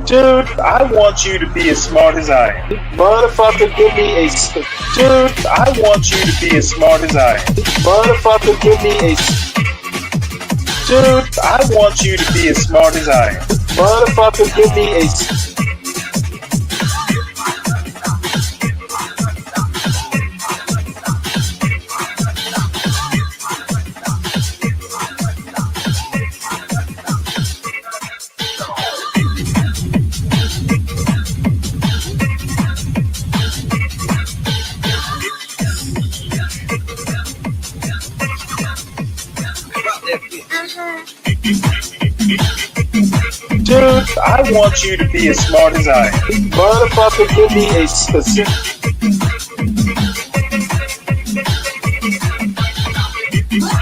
Dude, I want you to be as smart as I am. Motherfucker, give me a. Dude, I want you to be as smart as I am. Motherfucker, give me a. Dude, I want you to be as smart as I am. Motherfucker, give me a. Dude, I want you to be as smart as I am. Motherfucker, give me a specific.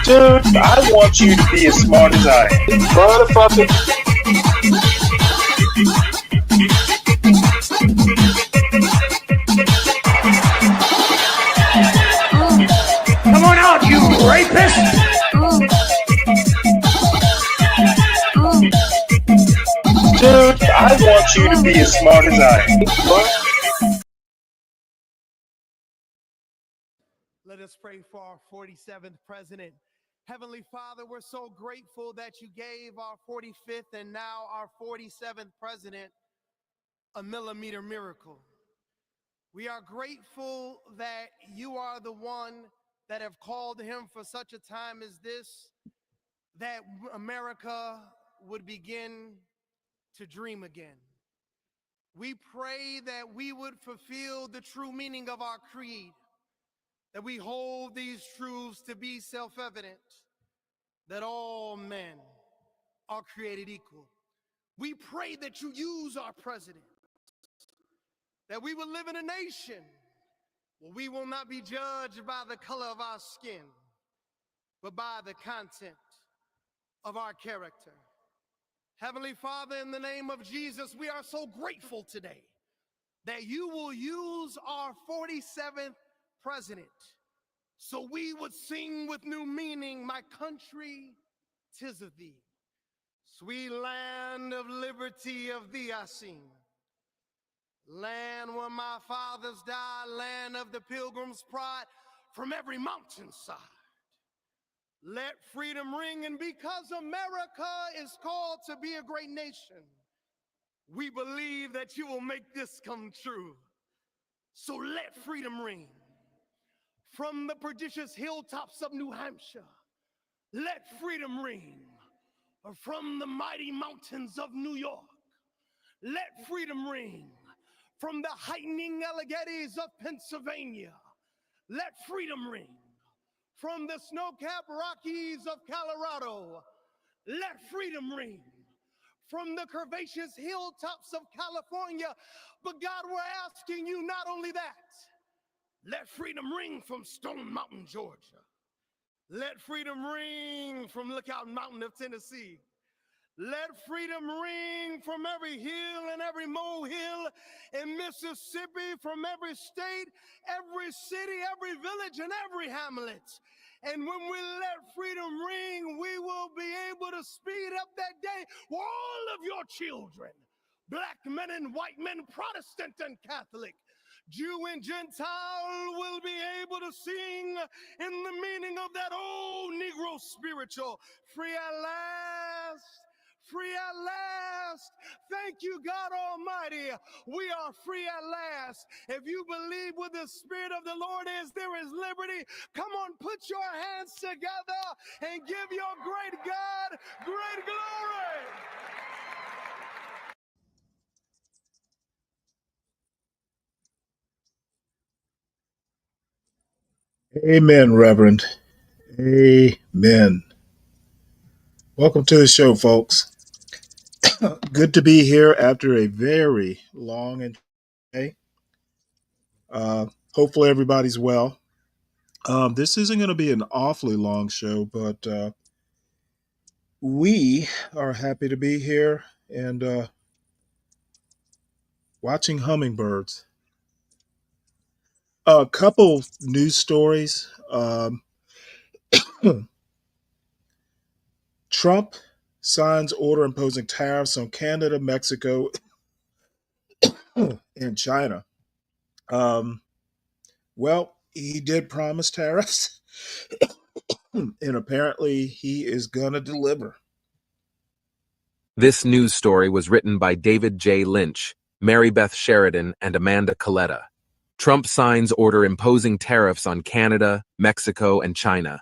Dude, I want you to be as smart as I am. Motherfucker. Come on out, you rapist! Dude, I want you to be as smart as I am. Let us pray for our 47th president. Heavenly Father, we're so grateful that you gave our 45th and now our 47th president a millimeter miracle. We are grateful that you are the one that have called him for such a time as this, that America would begin to dream again. We pray that we would fulfill the true meaning of our creed, that we hold these truths to be self-evident, that all men are created equal. We pray that you use our president, that we will live in a nation where we will not be judged by the color of our skin, but by the content of our character. Heavenly Father, in the name of Jesus, we are so grateful today that you will use our 47th president so we would sing with new meaning, my country, 'tis of thee. Sweet land of liberty, of thee I sing. Land where my fathers died, land of the pilgrim's pride, from every mountainside. Let freedom ring, and because America is called to be a great nation, we believe that you will make this come true. So let freedom ring. From the prodigious hilltops of New Hampshire, let freedom ring. Or from the mighty mountains of New York, let freedom ring. From the heightening Alleghenies of Pennsylvania, let freedom ring. From the snow-capped Rockies of Colorado, let freedom ring. From the curvaceous hilltops of California, but God, we're asking you not only that, let freedom ring from Stone Mountain, Georgia. Let freedom ring from Lookout Mountain of Tennessee. Let freedom ring from every hill and every molehill in Mississippi, from every state, every city, every village, and every hamlet. And when we let freedom ring, we will be able to speed up that day where all of your children, black men and white men, Protestant and Catholic, Jew and Gentile, will be able to sing in the meaning of that old Negro spiritual, free at last. Free at last. Thank you, God Almighty. We are free at last. If you believe where the Spirit of the Lord is, there is liberty. Come on, put your hands together and give your great God great glory. Amen, Reverend. Amen. Welcome to the show, folks. Good to be here after a very long day. Hopefully everybody's well. This isn't going to be an awfully long show, but we are happy to be here and watching hummingbirds. A couple news stories. Trump signs order imposing tariffs on Canada, Mexico, in China. Um, well, he did promise tariffs, and apparently he is going to deliver. This news story was written by David J. Lynch, Mary Beth Sheridan, and Amanda Coletta. Trump signs order imposing tariffs on Canada, Mexico, and China.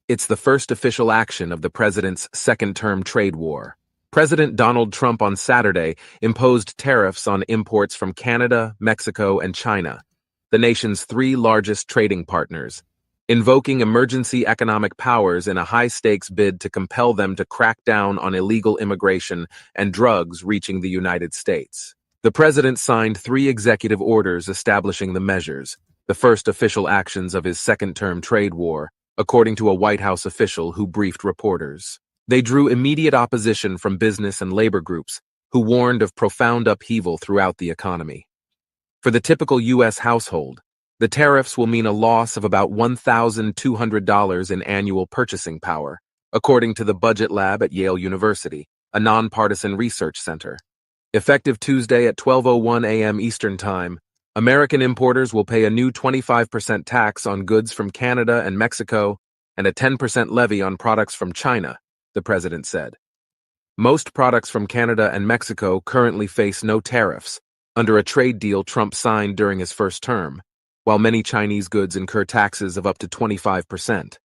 It's the first official action of the president's second-term trade war. President Donald Trump on Saturday imposed tariffs on imports from Canada, Mexico, and China, the nation's three largest trading partners, invoking emergency economic powers in a high-stakes bid to compel them to crack down on illegal immigration and drugs reaching the United States. The president signed 3 executive orders establishing the measures, the first official actions of his second-term trade war, according to a White House official who briefed reporters. They drew immediate opposition from business and labor groups, who warned of profound upheaval throughout the economy. For the typical U.S. household, the tariffs will mean a loss of about $1,200 in annual purchasing power, according to the Budget Lab at Yale University, a nonpartisan research center. Effective Tuesday at 12:01 a.m. Eastern Time, American importers will pay a new 25% tax on goods from Canada and Mexico and a 10% levy on products from China, the president said. Most products from Canada and Mexico currently face no tariffs under a trade deal Trump signed during his first term, while many Chinese goods incur taxes of up to 25%.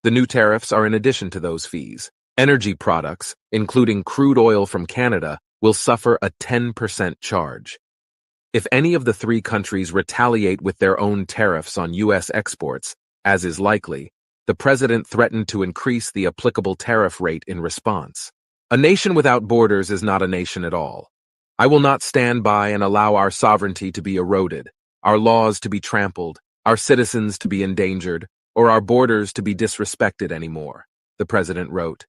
The new tariffs are in addition to those fees. Energy products, including crude oil from Canada, will suffer a 10% charge. If any of the 3 countries retaliate with their own tariffs on U.S. exports, as is likely, the president threatened to increase the applicable tariff rate in response. A nation without borders is not a nation at all. I will not stand by and allow our sovereignty to be eroded, our laws to be trampled, our citizens to be endangered, or our borders to be disrespected anymore, the president wrote.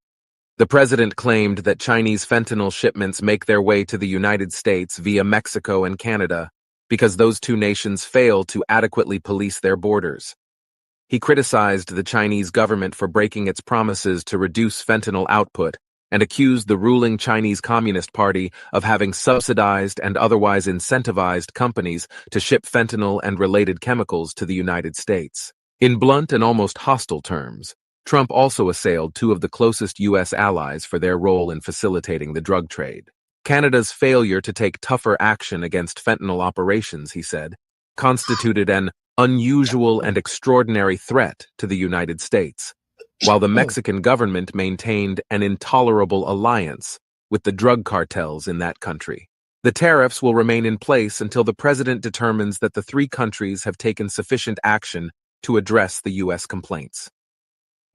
The president claimed that Chinese fentanyl shipments make their way to the United States via Mexico and Canada because those 2 nations fail to adequately police their borders. He criticized the Chinese government for breaking its promises to reduce fentanyl output and accused the ruling Chinese Communist Party of having subsidized and otherwise incentivized companies to ship fentanyl and related chemicals to the United States. In blunt and almost hostile terms, Trump also assailed 2 of the closest U.S. allies for their role in facilitating the drug trade. Canada's failure to take tougher action against fentanyl operations, he said, constituted an unusual and extraordinary threat to the United States, while the Mexican government maintained an intolerable alliance with the drug cartels in that country. The tariffs will remain in place until the president determines that the 3 countries have taken sufficient action to address the U.S. complaints.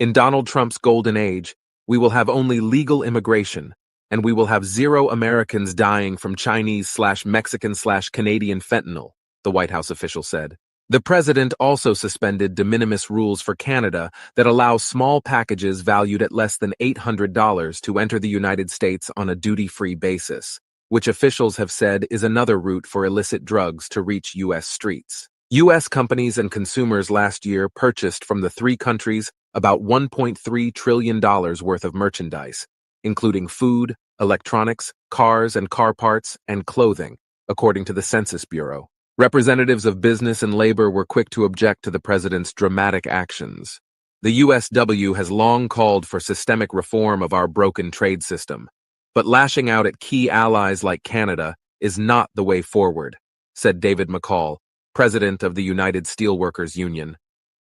In Donald Trump's golden age, we will have only legal immigration, and we will have 0 Americans dying from Chinese/Mexican/Canadian fentanyl, the White House official said. The president also suspended de minimis rules for Canada that allow small packages valued at less than $800 to enter the United States on a duty-free basis, which officials have said is another route for illicit drugs to reach U.S. streets. U.S. companies and consumers last year purchased from the 3 countries about $1.3 trillion worth of merchandise, including food, electronics, cars and car parts, and clothing, according to the Census Bureau. Representatives of business and labor were quick to object to the president's dramatic actions. The USW has long called for systemic reform of our broken trade system, but lashing out at key allies like Canada is not the way forward, said David McCall, president of the United Steelworkers Union.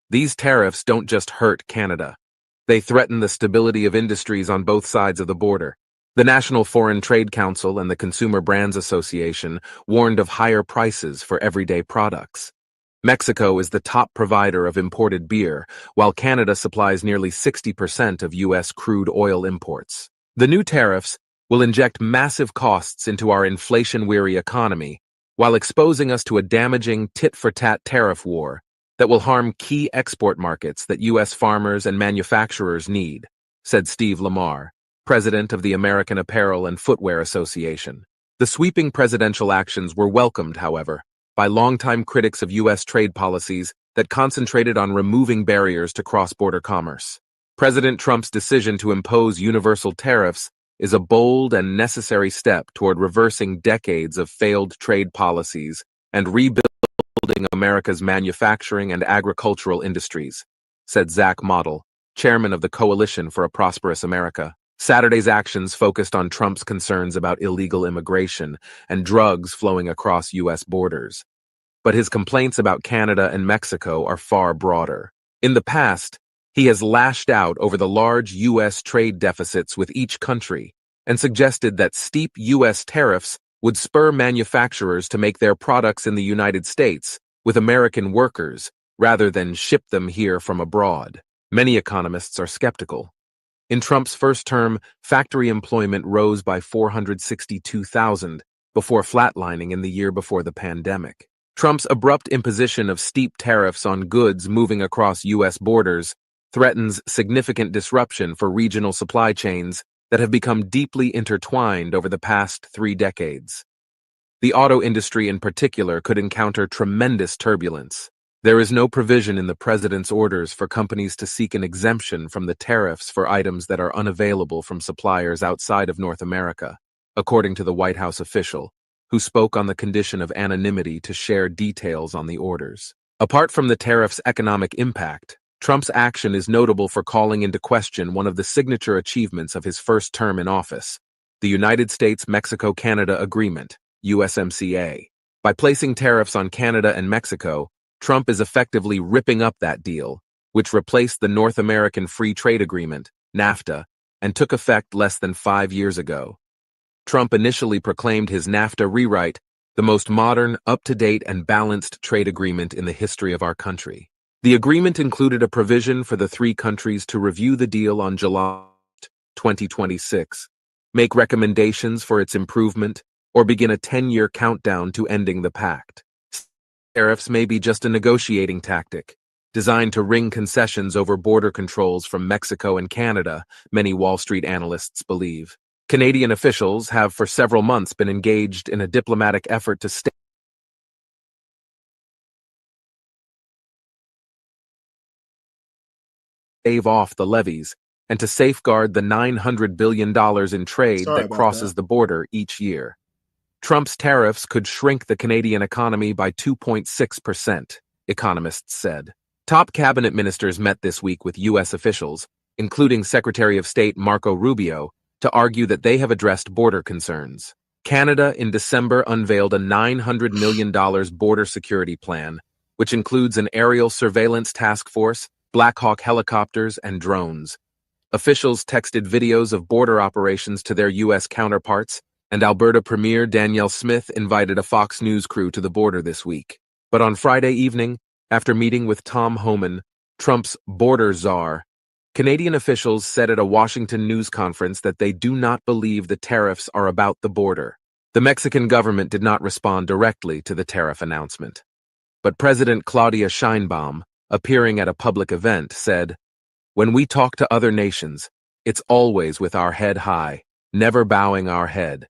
These tariffs don't just hurt Canada. They threaten the stability of industries on both sides of the border. The National Foreign Trade Council and the Consumer Brands Association warned of higher prices for everyday products. Mexico is the top provider of imported beer, while Canada supplies nearly 60% of U.S. crude oil imports. The new tariffs will inject massive costs into our inflation-weary economy, while exposing us to a damaging tit-for-tat tariff war that will harm key export markets that U.S. farmers and manufacturers need, said Steve Lamar, president of the American Apparel and Footwear Association. The sweeping presidential actions were welcomed, however, by longtime critics of U.S. trade policies that concentrated on removing barriers to cross-border commerce. President Trump's decision to impose universal tariffs is a bold and necessary step toward reversing decades of failed trade policies and rebuilding America's manufacturing and agricultural industries, said Zach Model, chairman of the Coalition for a Prosperous America. Saturday's actions focused on Trump's concerns about illegal immigration and drugs flowing across U.S. borders. But his complaints about Canada and Mexico are far broader. In the past, he has lashed out over the large U.S. trade deficits with each country and suggested that steep U.S. tariffs would spur manufacturers to make their products in the United States with American workers rather than ship them here from abroad. Many economists are skeptical. In Trump's first term, factory employment rose by 462,000 before flatlining in the year before the pandemic. Trump's abrupt imposition of steep tariffs on goods moving across U.S. borders threatens significant disruption for regional supply chains that have become deeply intertwined over the past 3 decades. The auto industry in particular could encounter tremendous turbulence. There is no provision in the president's orders for companies to seek an exemption from the tariffs for items that are unavailable from suppliers outside of North America, according to the White House official, who spoke on the condition of anonymity to share details on the orders. Apart from the tariff's economic impact, Trump's action is notable for calling into question one of the signature achievements of his first term in office, the United States-Mexico-Canada Agreement, USMCA. By placing tariffs on Canada and Mexico, Trump is effectively ripping up that deal, which replaced the North American Free Trade Agreement, NAFTA, and took effect less than 5 years ago. Trump initially proclaimed his NAFTA rewrite the most modern, up-to-date, and balanced trade agreement in the history of our country. The agreement included a provision for the 3 countries to review the deal on July 2026, make recommendations for its improvement, or begin a 10-year countdown to ending the pact. Tariffs may be just a negotiating tactic, designed to wring concessions over border controls from Mexico and Canada, many Wall Street analysts believe. Canadian officials have for several months been engaged in a diplomatic effort to stave off the levies and to safeguard the $900 billion in trade Sorry that about crosses that. the border each year. Trump's tariffs could shrink the Canadian economy by 2.6%, economists said. Top cabinet ministers met this week with U.S. officials, including Secretary of State Marco Rubio, to argue that they have addressed border concerns. Canada in December unveiled a $900 million border security plan, which includes an aerial surveillance task force, Black Hawk helicopters, and drones. Officials texted videos of border operations to their U.S. counterparts, and Alberta Premier Danielle Smith invited a Fox News crew to the border this week. But on Friday evening, after meeting with Tom Homan, Trump's border czar, Canadian officials said at a Washington news conference that they do not believe the tariffs are about the border. The Mexican government did not respond directly to the tariff announcement. But President Claudia Sheinbaum, appearing at a public event, said, "When we talk to other nations, it's always with our head high, never bowing our head.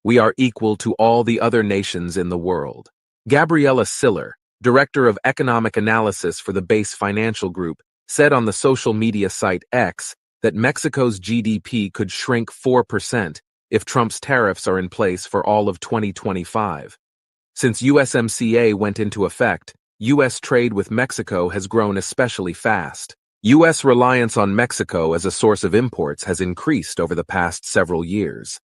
We are equal to all the other nations in the world." Gabriella Siller, director of economic analysis for the Base Financial Group, said on the social media site X that Mexico's GDP could shrink 4% if Trump's tariffs are in place for all of 2025. Since USMCA went into effect, U.S. trade with Mexico has grown especially fast. U.S. reliance on Mexico as a source of imports has increased over the past several years.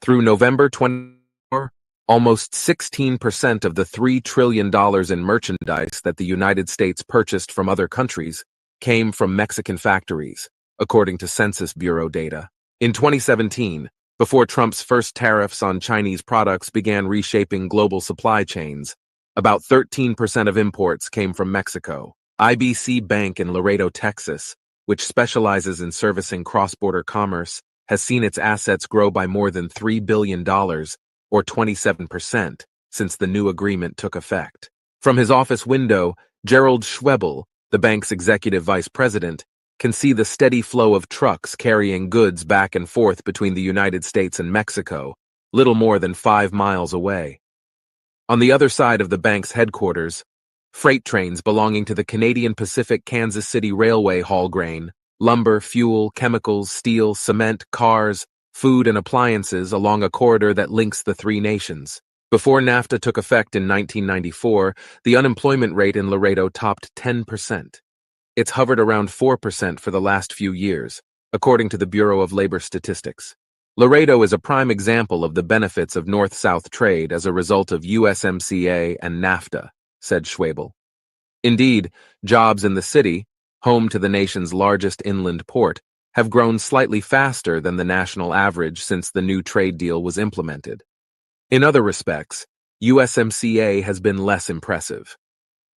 Through November 24, almost 16% of the $3 trillion in merchandise that the United States purchased from other countries came from Mexican factories, according to Census Bureau data. In 2017, before Trump's first tariffs on Chinese products began reshaping global supply chains, about 13% of imports came from Mexico. IBC Bank in Laredo, Texas, which specializes in servicing cross-border commerce, has seen its assets grow by more than $3 billion, or 27%, since the new agreement took effect. From his office window, Gerald Schwebel, the bank's executive vice president, can see the steady flow of trucks carrying goods back and forth between the United States and Mexico, little more than 5 miles away. On the other side of the bank's headquarters, freight trains belonging to the Canadian Pacific Kansas City Railway haul grain, lumber, fuel, chemicals, steel, cement, cars, food and appliances along a corridor that links the three nations. Before NAFTA took effect in 1994, the unemployment rate in Laredo topped 10%. It's hovered around 4% for the last few years, according to the Bureau of Labor Statistics. Laredo is a prime example of the benefits of North-South trade as a result of USMCA and NAFTA, said Schwabel. Indeed, jobs in the city, home to the nation's largest inland port, have grown slightly faster than the national average since the new trade deal was implemented. In other respects, USMCA has been less impressive.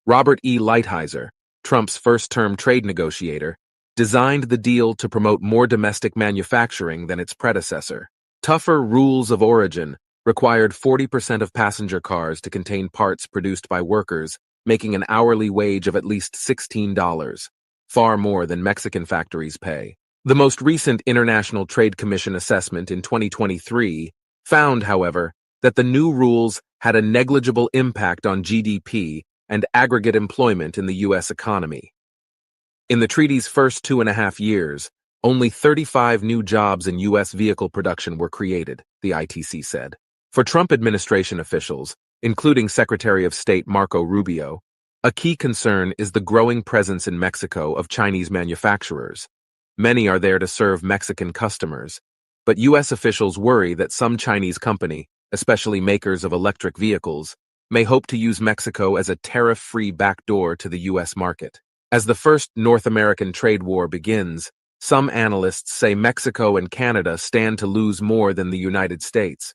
Robert E. Lighthizer, Trump's first-term trade negotiator, designed the deal to promote more domestic manufacturing than its predecessor. Tougher rules of origin required 40% of passenger cars to contain parts produced by workers making an hourly wage of at least $16, far more than Mexican factories pay. The most recent International Trade Commission assessment in 2023 found, however, that the new rules had a negligible impact on GDP and aggregate employment in the U.S. economy. In the treaty's first 2.5 years, only 35 new jobs in U.S. vehicle production were created, the ITC said. For Trump administration officials, including Secretary of State Marco Rubio, a key concern is the growing presence in Mexico of Chinese manufacturers. Many are there to serve Mexican customers, but U.S. officials worry that some Chinese company, especially makers of electric vehicles, may hope to use Mexico as a tariff-free backdoor to the U.S. market. As the first North American trade war begins, some analysts say Mexico and Canada stand to lose more than the United States.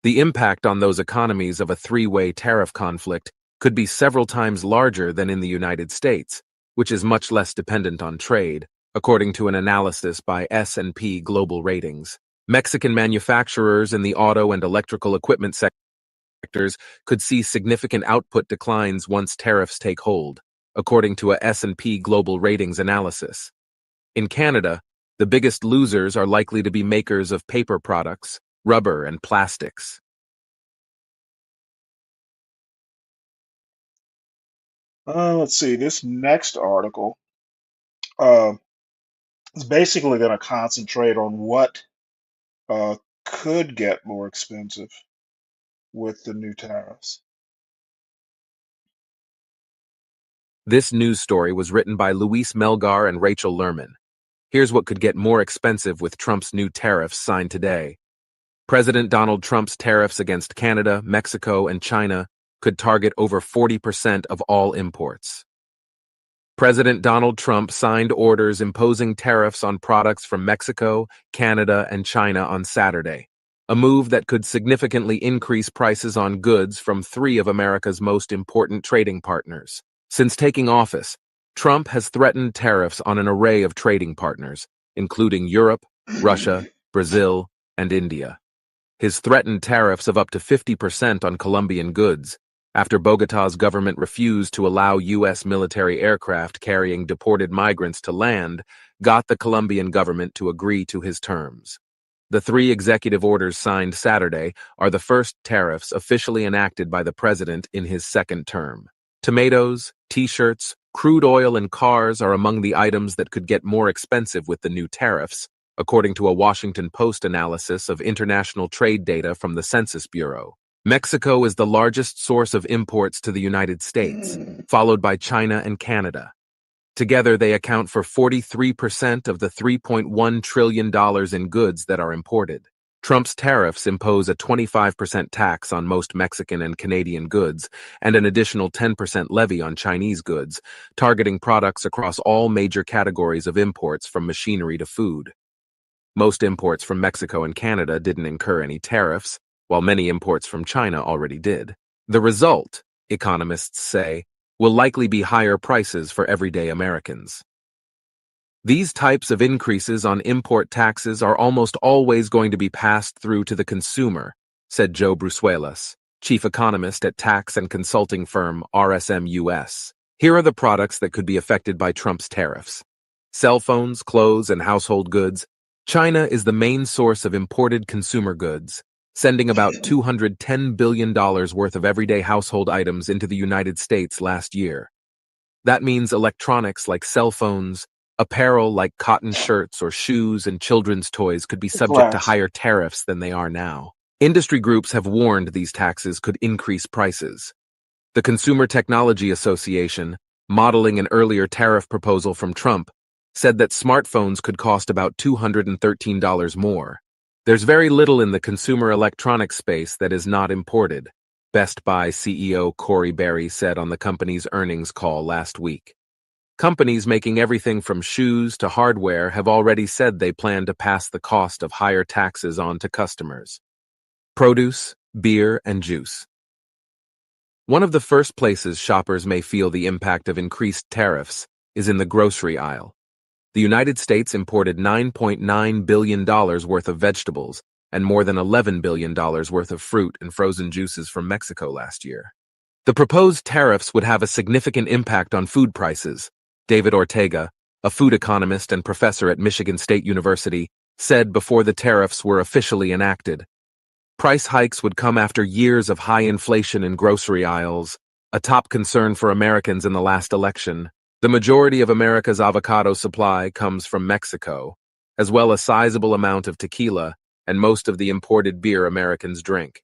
The impact on those economies of a three-way tariff conflict could be several times larger than in the United States, which is much less dependent on trade, according to an analysis by S&P Global Ratings. Mexican manufacturers in the auto and electrical equipment sectors could see significant output declines once tariffs take hold, according to a S&P Global Ratings analysis. In Canada, the biggest losers are likely to be makers of paper products, rubber, and plastics. Let's see. This next article uh, is basically going to concentrate on what could get more expensive with the new tariffs. This news story was written by Luis Melgar and Rachel Lerman. Here's what could get more expensive with Trump's new tariffs signed today. President Donald Trump's tariffs against Canada, Mexico, and China could target over 40% of all imports. President Donald Trump signed orders imposing tariffs on products from Mexico, Canada, and China on Saturday, a move that could significantly increase prices on goods from three of America's most important trading partners. Since taking office, Trump has threatened tariffs on an array of trading partners, including Europe, Russia, Brazil, and India. His threatened tariffs of up to 50% on Colombian goods, after Bogotá's government refused to allow U.S. military aircraft carrying deported migrants to land, got the Colombian government to agree to his terms. The three executive orders signed Saturday are the first tariffs officially enacted by the president in his second term. Tomatoes, t-shirts, crude oil, and cars are among the items that could get more expensive with the new tariffs, according to a Washington Post analysis of international trade data from the Census Bureau. Mexico is the largest source of imports to the United States, followed by China and Canada. Together, they account for 43% of the $3.1 trillion in goods that are imported. Trump's tariffs impose a 25% tax on most Mexican and Canadian goods and an additional 10% levy on Chinese goods, targeting products across all major categories of imports from machinery to food. Most imports from Mexico and Canada didn't incur any tariffs, while many imports from China already did. The result, economists say, will likely be higher prices for everyday Americans. These types of increases on import taxes are almost always going to be passed through to the consumer, said Joe Brusuelas, chief economist at tax and consulting firm RSM US. Here are the products that could be affected by Trump's tariffs. Cell phones, clothes, and household goods. China is the main source of imported consumer goods, sending about $210 billion worth of everyday household items into the United States last year. That means electronics like cell phones, Apparel like cotton shirts or shoes and children's toys could be subject to Glass. higher tariffs than they are now. Industry groups have warned these taxes could increase prices. The Consumer Technology Association, modeling an earlier tariff proposal from Trump, said that smartphones could cost about $213 more. There's very little in the consumer electronics space that is not imported, Best Buy CEO Corey Berry said on the company's earnings call last week. Companies making everything from shoes to hardware have already said they plan to pass the cost of higher taxes on to customers. Produce, beer, and juice. One of the first places shoppers may feel the impact of increased tariffs is in the grocery aisle. The United States imported $9.9 billion worth of vegetables and more than $11 billion worth of fruit and frozen juices from Mexico last year. The proposed tariffs would have a significant impact on food prices, David Ortega, a food economist and professor at Michigan State University, said before the tariffs were officially enacted. Price hikes would come after years of high inflation in grocery aisles, a top concern for Americans in the last election. The majority of America's avocado supply comes from Mexico, as well as a sizable amount of tequila and most of the imported beer Americans drink.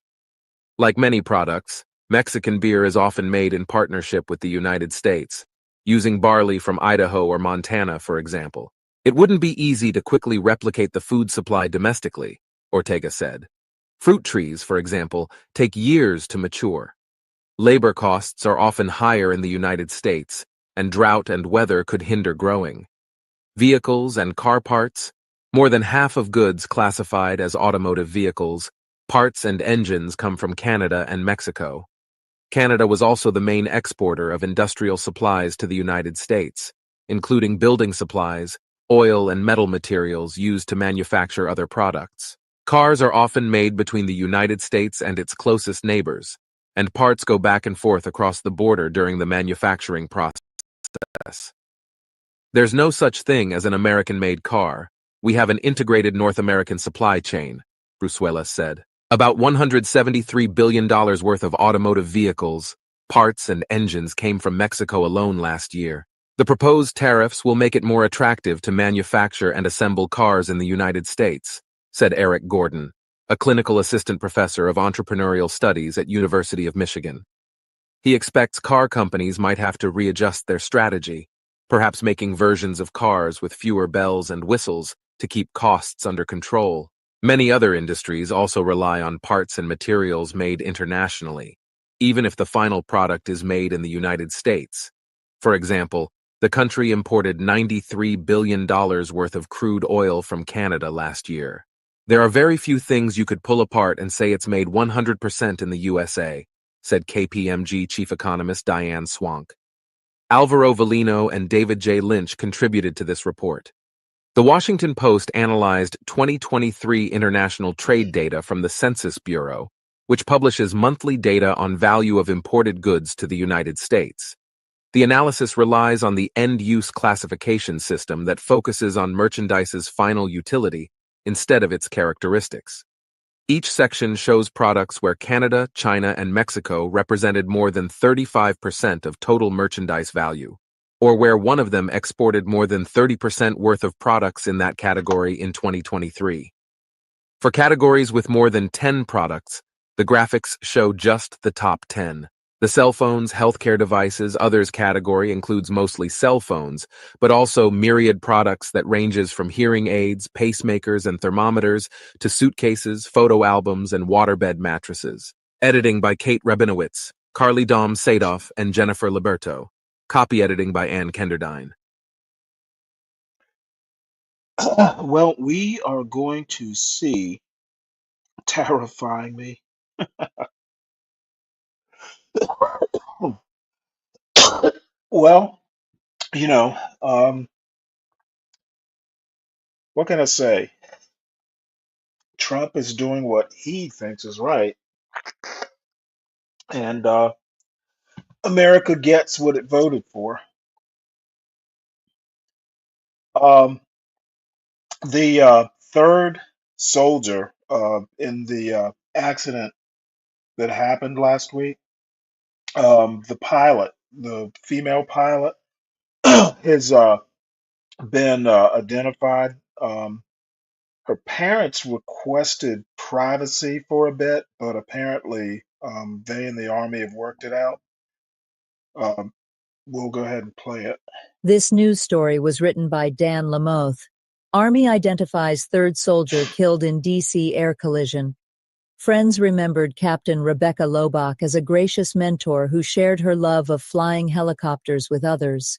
Like many products, Mexican beer is often made in partnership with the United States, using barley from Idaho or Montana, for example. It wouldn't be easy to quickly replicate the food supply domestically, Ortega said. Fruit trees, for example, take years to mature. Labor costs are often higher in the United States, and drought and weather could hinder growing. Vehicles and car parts. More than half of goods classified as automotive vehicles, parts and engines come from Canada and Mexico. Canada was also the main exporter of industrial supplies to the United States, including building supplies, oil and metal materials used to manufacture other products. Cars are often made between the United States and its closest neighbors, and parts go back and forth across the border during the manufacturing process. There's no such thing as an American-made car. We have an integrated North American supply chain, Brusuela said. About $173 billion worth of automotive vehicles, parts, and engines came from Mexico alone last year. The proposed tariffs will make it more attractive to manufacture and assemble cars in the United States, said Eric Gordon, a clinical assistant professor of entrepreneurial studies at University of Michigan. He expects car companies might have to readjust their strategy, perhaps making versions of cars with fewer bells and whistles to keep costs under control. Many other industries also rely on parts and materials made internationally, even if the final product is made in the United States. For example, the country imported $93 billion worth of crude oil from Canada last year. There are very few things you could pull apart and say it's made 100% in the USA, said KPMG chief economist Diane Swank. Alvaro Valino and David J. Lynch contributed to this report. The Washington Post analyzed 2023 international trade data from the Census Bureau, which publishes monthly data on value of imported goods to the United States. The analysis relies on the end-use classification system that focuses on merchandise's final utility instead of its characteristics. Each section shows products where Canada, China, and Mexico represented more than 35% of total merchandise value, or where one of them exported more than 30% worth of products in that category in 2023. For categories with more than 10 products, the graphics show just the top 10. The cell phones, healthcare devices, others category includes mostly cell phones, but also myriad products that ranges from hearing aids, pacemakers, and thermometers to suitcases, photo albums, and waterbed mattresses. Editing by Kate Rabinowitz, Carly Dom Sadoff, and Jennifer Liberto. Copy editing by Ann Kenderdine. Well, we are going to see, terrifying me. Well, you know, um, what can I say? Trump is doing what he thinks is right, and America gets what it voted for. Um, the third soldier in the accident that happened last week, the pilot, the female pilot, his been identified. Her parents requested privacy for a bit, but apparently they and the Army have worked it out. Um, we'll go ahead and play it. This news story was written by Dan Lamoth. Army identifies third soldier killed in D.C. air collision. Friends remembered Captain Rebecca Lobach as a gracious mentor who shared her love of flying helicopters with others.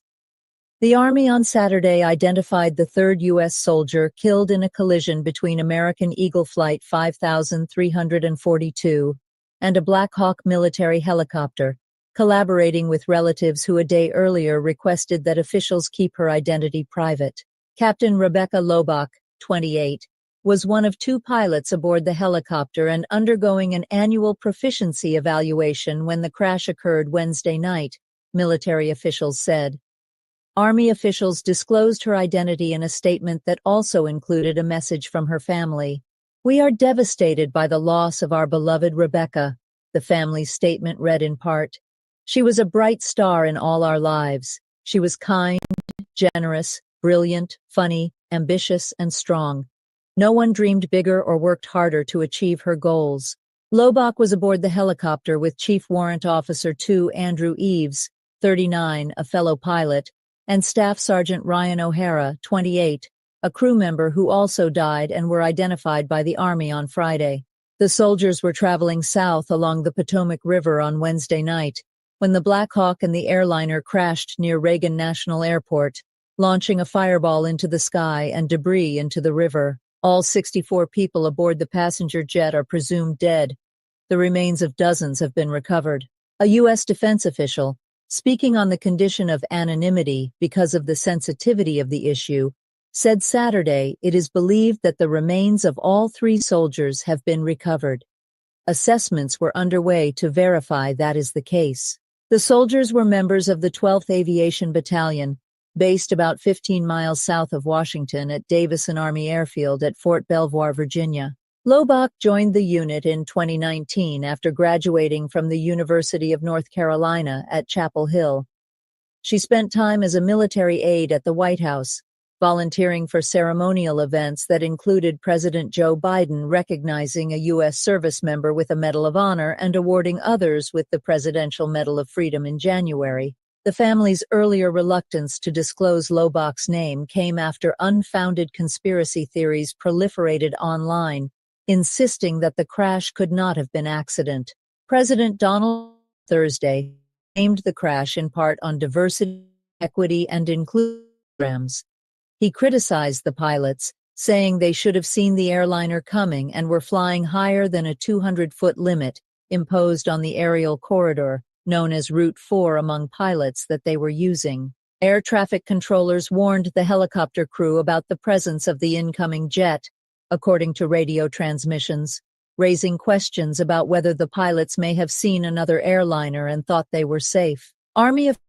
The Army on Saturday identified the third U.S. soldier killed in a collision between American Eagle Flight 5342 and a Black Hawk military helicopter, collaborating with relatives who a day earlier requested that officials keep her identity private. Captain Rebecca Lobach, 28, was one of two pilots aboard the helicopter and undergoing an annual proficiency evaluation when the crash occurred Wednesday night, military officials said. Army officials disclosed her identity in a statement that also included a message from her family. "We are devastated by the loss of our beloved Rebecca," the family's statement read in part. "She was a bright star in all our lives. She was kind, generous, brilliant, funny, ambitious, and strong. No one dreamed bigger or worked harder to achieve her goals." Lobach was aboard the helicopter with Chief Warrant Officer 2 Andrew Eves, 39, a fellow pilot, and Staff Sergeant Ryan O'Hara, 28, a crew member who also died and were identified by the Army on Friday. The soldiers were traveling south along the Potomac River on Wednesday night when the Black Hawk and the airliner crashed near Reagan National Airport, launching a fireball into the sky and debris into the river. All 64 people aboard the passenger jet are presumed dead. The remains of dozens have been recovered. A U.S. defense official, speaking on the condition of anonymity because of the sensitivity of the issue, said Saturday it is believed that the remains of all three soldiers have been recovered. Assessments were underway to verify that is the case. The soldiers were members of the 12th Aviation Battalion, based about 15 miles south of Washington at Davison Army Airfield at Fort Belvoir, Virginia. Lobach joined the unit in 2019 after graduating from the University of North Carolina at Chapel Hill. She spent time as a military aide at the White House, volunteering for ceremonial events that included President Joe Biden recognizing a U.S. service member with a Medal of Honor and awarding others with the Presidential Medal of Freedom in January. The family's earlier reluctance to disclose Lobach's name came after unfounded conspiracy theories proliferated online, insisting that the crash could not have been accident. President Donald Trump Thursday blamed the crash in part on diversity, equity, and inclusion programs. He criticized the pilots, saying they should have seen the airliner coming and were flying higher than a 200-foot limit imposed on the aerial corridor, known as Route 4 among pilots that they were using. Air traffic controllers warned the helicopter crew about the presence of the incoming jet, according to radio transmissions, raising questions about whether the pilots may have seen another airliner and thought they were safe. Army officials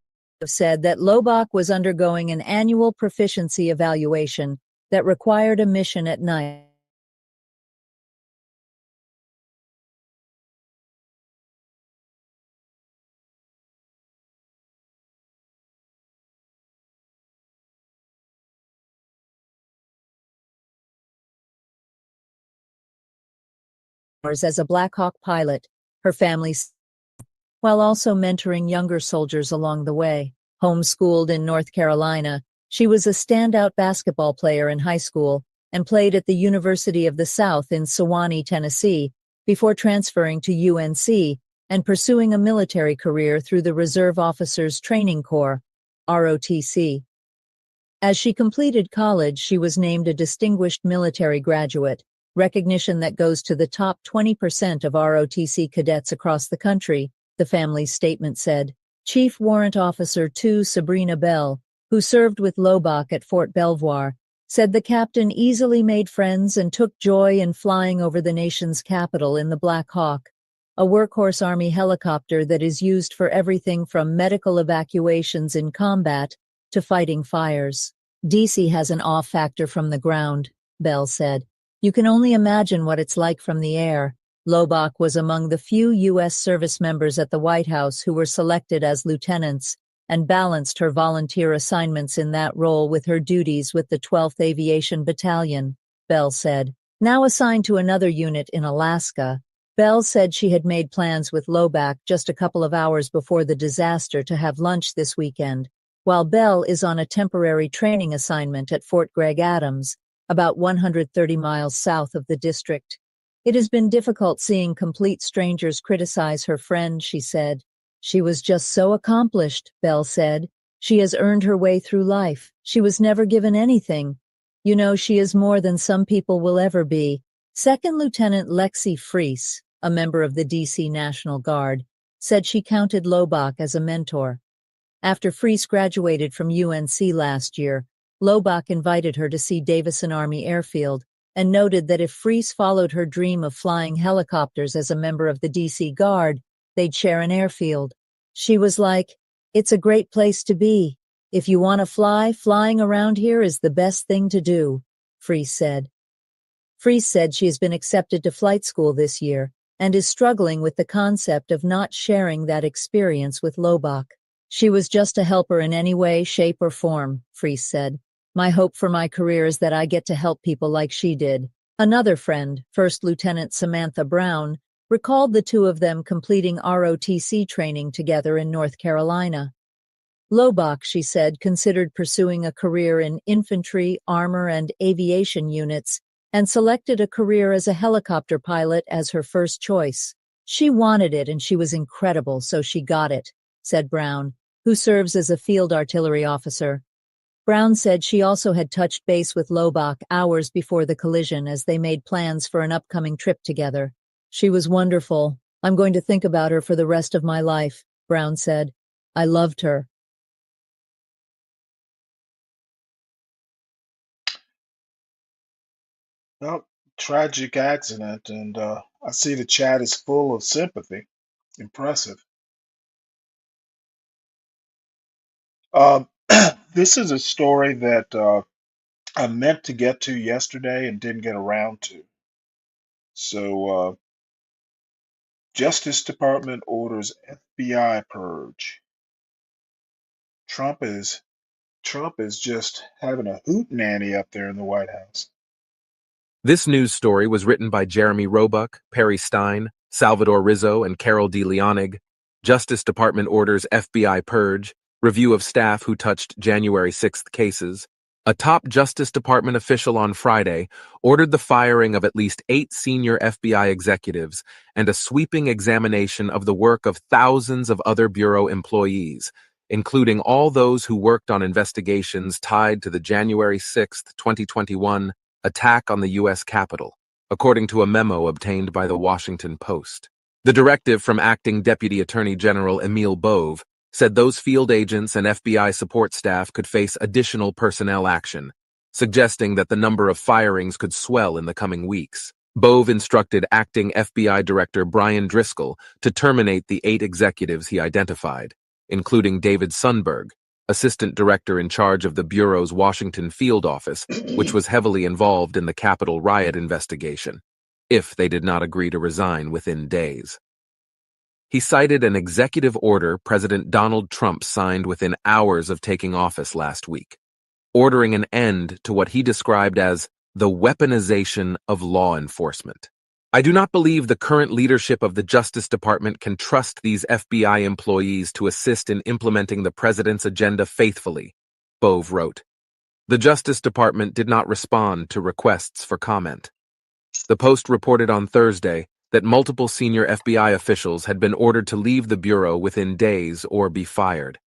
said that Lobach was undergoing an annual proficiency evaluation that required a mission at night. As a Black Hawk pilot, her family, while also mentoring younger soldiers along the way. Homeschooled in North Carolina, she was a standout basketball player in high school and played at the University of the South in Sewanee, Tennessee, before transferring to UNC and pursuing a military career through the Reserve Officers Training Corps, ROTC. As she completed college, she was named a Distinguished Military Graduate, recognition that goes to the top 20% of ROTC cadets across the country, the family's statement said. Chief Warrant Officer 2 Sabrina Bell, who served with Lobach at Fort Belvoir, said the captain easily made friends and took joy in flying over the nation's capital in the Black Hawk, a workhorse Army helicopter that is used for everything from medical evacuations in combat to fighting fires. DC has an awe factor from the ground, Bell said. You can only imagine what it's like from the air. Lobach was among the few U.S. service members at the White House who were selected as lieutenants and balanced her volunteer assignments in that role with her duties with the 12th Aviation Battalion, Bell said. Now assigned to another unit in Alaska, Bell said she had made plans with Lobach just a couple of hours before the disaster to have lunch this weekend, while Bell is on a temporary training assignment at Fort Gregg Adams, about 130 miles south of the district. It has been difficult seeing complete strangers criticize her friend, she said. She was just so accomplished, Bell said. She has earned her way through life. She was never given anything. You know, she is more than some people will ever be. Second Lieutenant Lexi Freese, a member of the D.C. National Guard, said she counted Lobach as a mentor. After Freese graduated from UNC last year, Lobach invited her to see Davison Army Airfield and noted that if Freese followed her dream of flying helicopters as a member of the D.C. Guard, they'd share an airfield. She was like, "It's a great place to be. If you want to fly, flying around here is the best thing to do," Freese said. Freese said she has been accepted to flight school this year and is struggling with the concept of not sharing that experience with Lobach. She was just a helper in any way, shape, or form, Freese said. My hope for my career is that I get to help people like she did. Another friend, First Lieutenant Samantha Brown, recalled the two of them completing ROTC training together in North Carolina. Lobach, she said, considered pursuing a career in infantry, armor, and aviation units, and selected a career as a helicopter pilot as her first choice. She wanted it and she was incredible, so she got it, said Brown, who serves as a field artillery officer. Brown said she also had touched base with Lobach hours before the collision as they made plans for an upcoming trip together. She was wonderful. I'm going to think about her for the rest of my life, Brown said. I loved her. Well, tragic accident, and I see the chat is full of sympathy. Impressive. Um, this is a story that I meant to get to yesterday and didn't get around to. So, Justice Department orders FBI purge. Trump is Trump is just having a hootenanny up there in the White House. This news story was written by Jeremy Roebuck, Perry Stein, Salvador Rizzo, and Carol D. Leonig. Justice Department orders FBI purge. Review of staff who touched January 6th cases. A top Justice Department official on Friday ordered the firing of at least 8 senior FBI executives and a sweeping examination of the work of thousands of other Bureau employees, including all those who worked on investigations tied to the January 6, 2021 attack on the U.S. Capitol, according to a memo obtained by the Washington Post. The directive from Acting Deputy Attorney General Emil Bove said those field agents and FBI support staff could face additional personnel action, suggesting that the number of firings could swell in the coming weeks. Bove instructed Acting FBI Director Brian Driscoll to terminate the 8 executives he identified, including David Sundberg, Assistant Director in charge of the Bureau's Washington field office, which was heavily involved in the Capitol riot investigation, if they did not agree to resign within days. He cited an executive order President Donald Trump signed within hours of taking office last week, ordering an end to what he described as the weaponization of law enforcement. I do not believe the current leadership of the Justice Department can trust these FBI employees to assist in implementing the president's agenda faithfully, Bove wrote. The Justice Department did not respond to requests for comment. The Post reported on Thursday that multiple senior FBI officials had been ordered to leave the Bureau within days or be fired,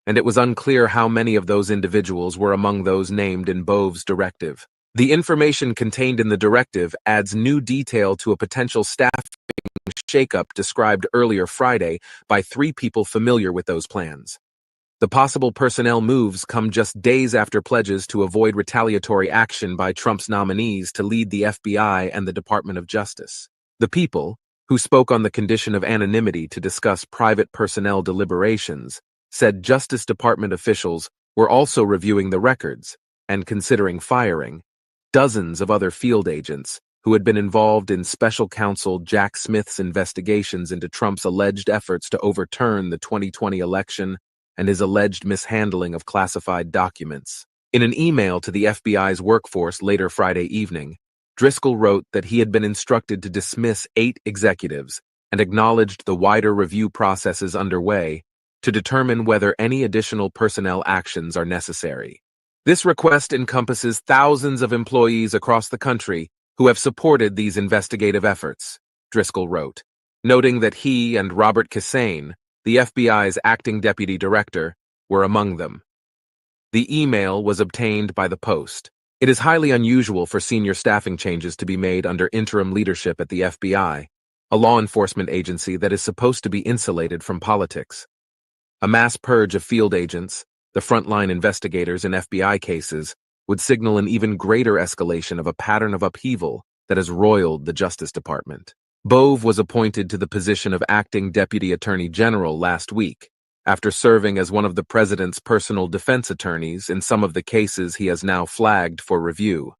and it was unclear how many of those individuals were among those named in Bove's directive. The information contained in the directive adds new detail to a potential staffing shakeup described earlier Friday by 3 people familiar with those plans. The possible personnel moves come just days after pledges to avoid retaliatory action by Trump's nominees to lead the FBI and the Department of Justice. The people, who spoke on the condition of anonymity to discuss private personnel deliberations, said Justice Department officials were also reviewing the records and considering firing dozens of other field agents who had been involved in special counsel Jack Smith's investigations into Trump's alleged efforts to overturn the 2020 election and his alleged mishandling of classified documents. In an email to the FBI's workforce later Friday evening, Driscoll wrote that he had been instructed to dismiss 8 executives and acknowledged the wider review processes underway to determine whether any additional personnel actions are necessary. This request encompasses thousands of employees across the country who have supported these investigative efforts, Driscoll wrote, noting that he and Robert Kissane, the FBI's acting deputy director, were among them. The email was obtained by the Post. It is highly unusual for senior staffing changes to be made under interim leadership at the FBI, a law enforcement agency that is supposed to be insulated from politics. A mass purge of field agents, the frontline investigators in FBI cases, would signal an even greater escalation of a pattern of upheaval that has roiled the Justice Department. Bove was appointed to the position of acting Deputy Attorney General last week, after serving as one of the president's personal defense attorneys in some of the cases he has now flagged for review.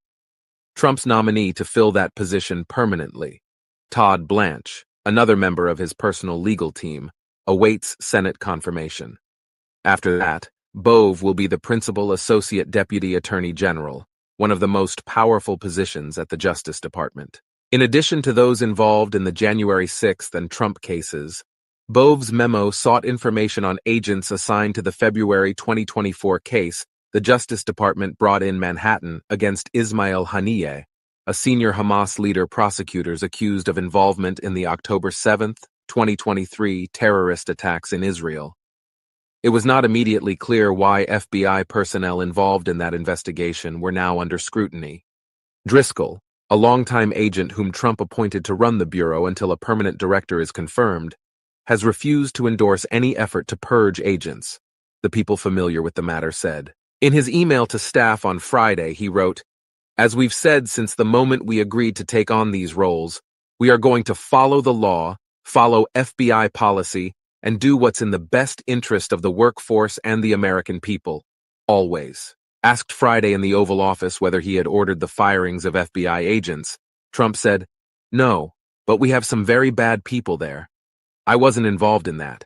Trump's nominee to fill that position permanently, Todd Blanche, another member of his personal legal team, awaits Senate confirmation. After that, Bove will be the principal associate deputy attorney general, one of the most powerful positions at the Justice Department. In addition to those involved in the January 6th and Trump cases, Bove's memo sought information on agents assigned to the February 2024 case the Justice Department brought in Manhattan against Ismail Haniyeh, a senior Hamas leader prosecutors accused of involvement in the October 7, 2023 terrorist attacks in Israel. It was not immediately clear why FBI personnel involved in that investigation were now under scrutiny. Driscoll, a longtime agent whom Trump appointed to run the Bureau until a permanent director is confirmed, has refused to endorse any effort to purge agents, the people familiar with the matter said. In his email to staff on Friday, he wrote, "As we've said since the moment we agreed to take on these roles, we are going to follow the law, follow FBI policy, and do what's in the best interest of the workforce and the American people, always." Asked Friday in the Oval Office whether he had ordered the firings of FBI agents, Trump said, "No, but we have some very bad people there. I wasn't involved in that.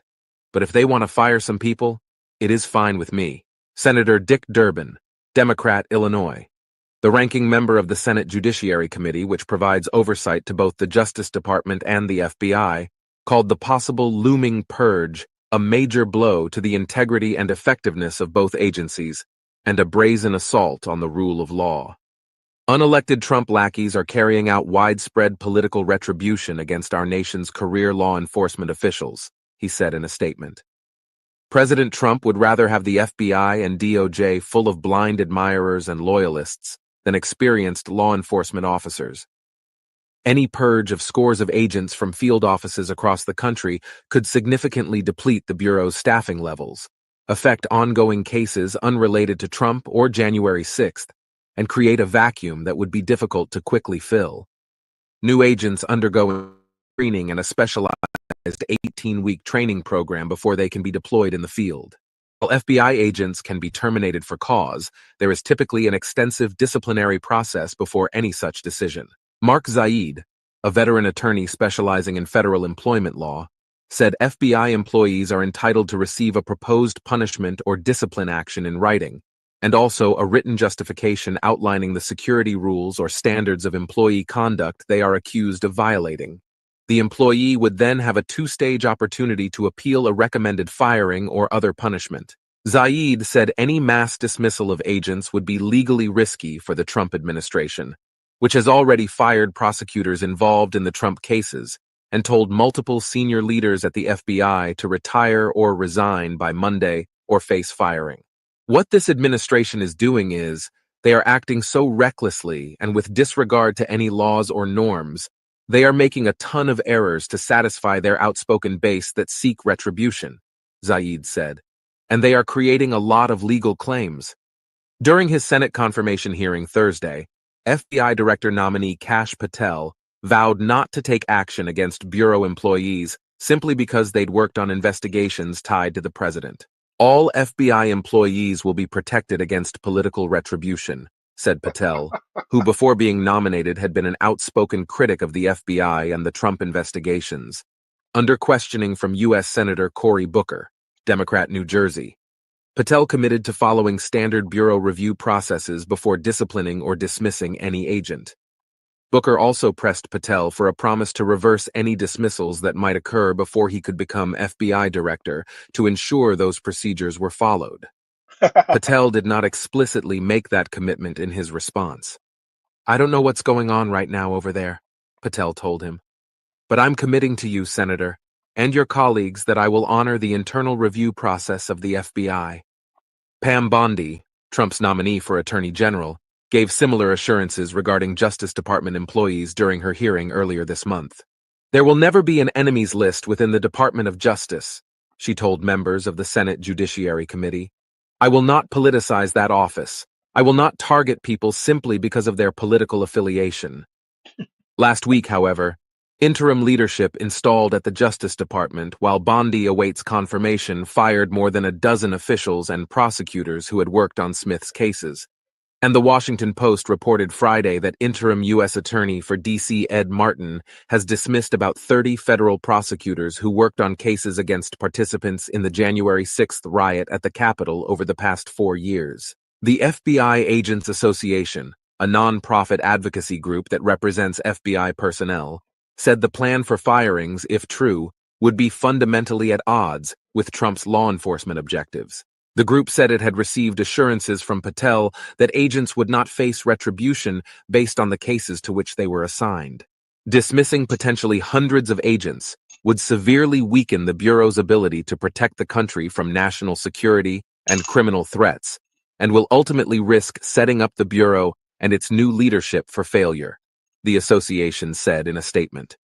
But if they want to fire some people, it is fine with me." Senator Dick Durbin, Democrat, Illinois, the ranking member of the Senate Judiciary Committee, which provides oversight to both the Justice Department and the FBI, called the possible looming purge a major blow to the integrity and effectiveness of both agencies and a brazen assault on the rule of law. Unelected Trump lackeys are carrying out widespread political retribution against our nation's career law enforcement officials, he said in a statement. President Trump would rather have the FBI and DOJ full of blind admirers and loyalists than experienced law enforcement officers. Any purge of scores of agents from field offices across the country could significantly deplete the Bureau's staffing levels, affect ongoing cases unrelated to Trump or January 6th, and create a vacuum that would be difficult to quickly fill. New agents undergo screening and a specialized 18-week training program before they can be deployed in the field. While FBI agents can be terminated for cause, there is typically an extensive disciplinary process before any such decision. Mark Zaid, a veteran attorney specializing in federal employment law, said FBI employees are entitled to receive a proposed punishment or discipline action in writing, and also a written justification outlining the security rules or standards of employee conduct they are accused of violating. The employee would then have a 2-stage opportunity to appeal a recommended firing or other punishment. Zaid said any mass dismissal of agents would be legally risky for the Trump administration, which has already fired prosecutors involved in the Trump cases and told multiple senior leaders at the FBI to retire or resign by Monday or face firing. What this administration is doing is, they are acting so recklessly and with disregard to any laws or norms, they are making a ton of errors to satisfy their outspoken base that seek retribution, Zaid said, and they are creating a lot of legal claims. During his Senate confirmation hearing Thursday, FBI Director nominee Kash Patel vowed not to take action against Bureau employees simply because they'd worked on investigations tied to the president. All FBI employees will be protected against political retribution, said Patel, who before being nominated had been an outspoken critic of the FBI and the Trump investigations. Under questioning from U.S. Senator Cory Booker, Democrat, New Jersey, Patel committed to following standard bureau review processes before disciplining or dismissing any agent. Booker also pressed Patel for a promise to reverse any dismissals that might occur before he could become FBI director to ensure those procedures were followed. Patel did not explicitly make that commitment in his response. "I don't know what's going on right now over there," Patel told him. "But I'm committing to you, Senator, and your colleagues that I will honor the internal review process of the FBI." Pam Bondi, Trump's nominee for Attorney General, gave similar assurances regarding Justice Department employees during her hearing earlier this month. "There will never be an enemies list within the Department of Justice," she told members of the Senate Judiciary Committee. "I will not politicize that office. I will not target people simply because of their political affiliation." Last week, however, interim leadership installed at the Justice Department while Bondi awaits confirmation fired more than a dozen officials and prosecutors who had worked on Smith's cases. And the Washington Post reported Friday that interim U.S. Attorney for D.C. Ed Martin has dismissed about 30 federal prosecutors who worked on cases against participants in the January 6th riot at the Capitol over the past 4 years. The FBI Agents Association, a non-profit advocacy group that represents FBI personnel, said the plan for firings, if true, would be fundamentally at odds with Trump's law enforcement objectives. The group said it had received assurances from Patel that agents would not face retribution based on the cases to which they were assigned. Dismissing potentially hundreds of agents would severely weaken the Bureau's ability to protect the country from national security and criminal threats, and will ultimately risk setting up the Bureau and its new leadership for failure, the association said in a statement.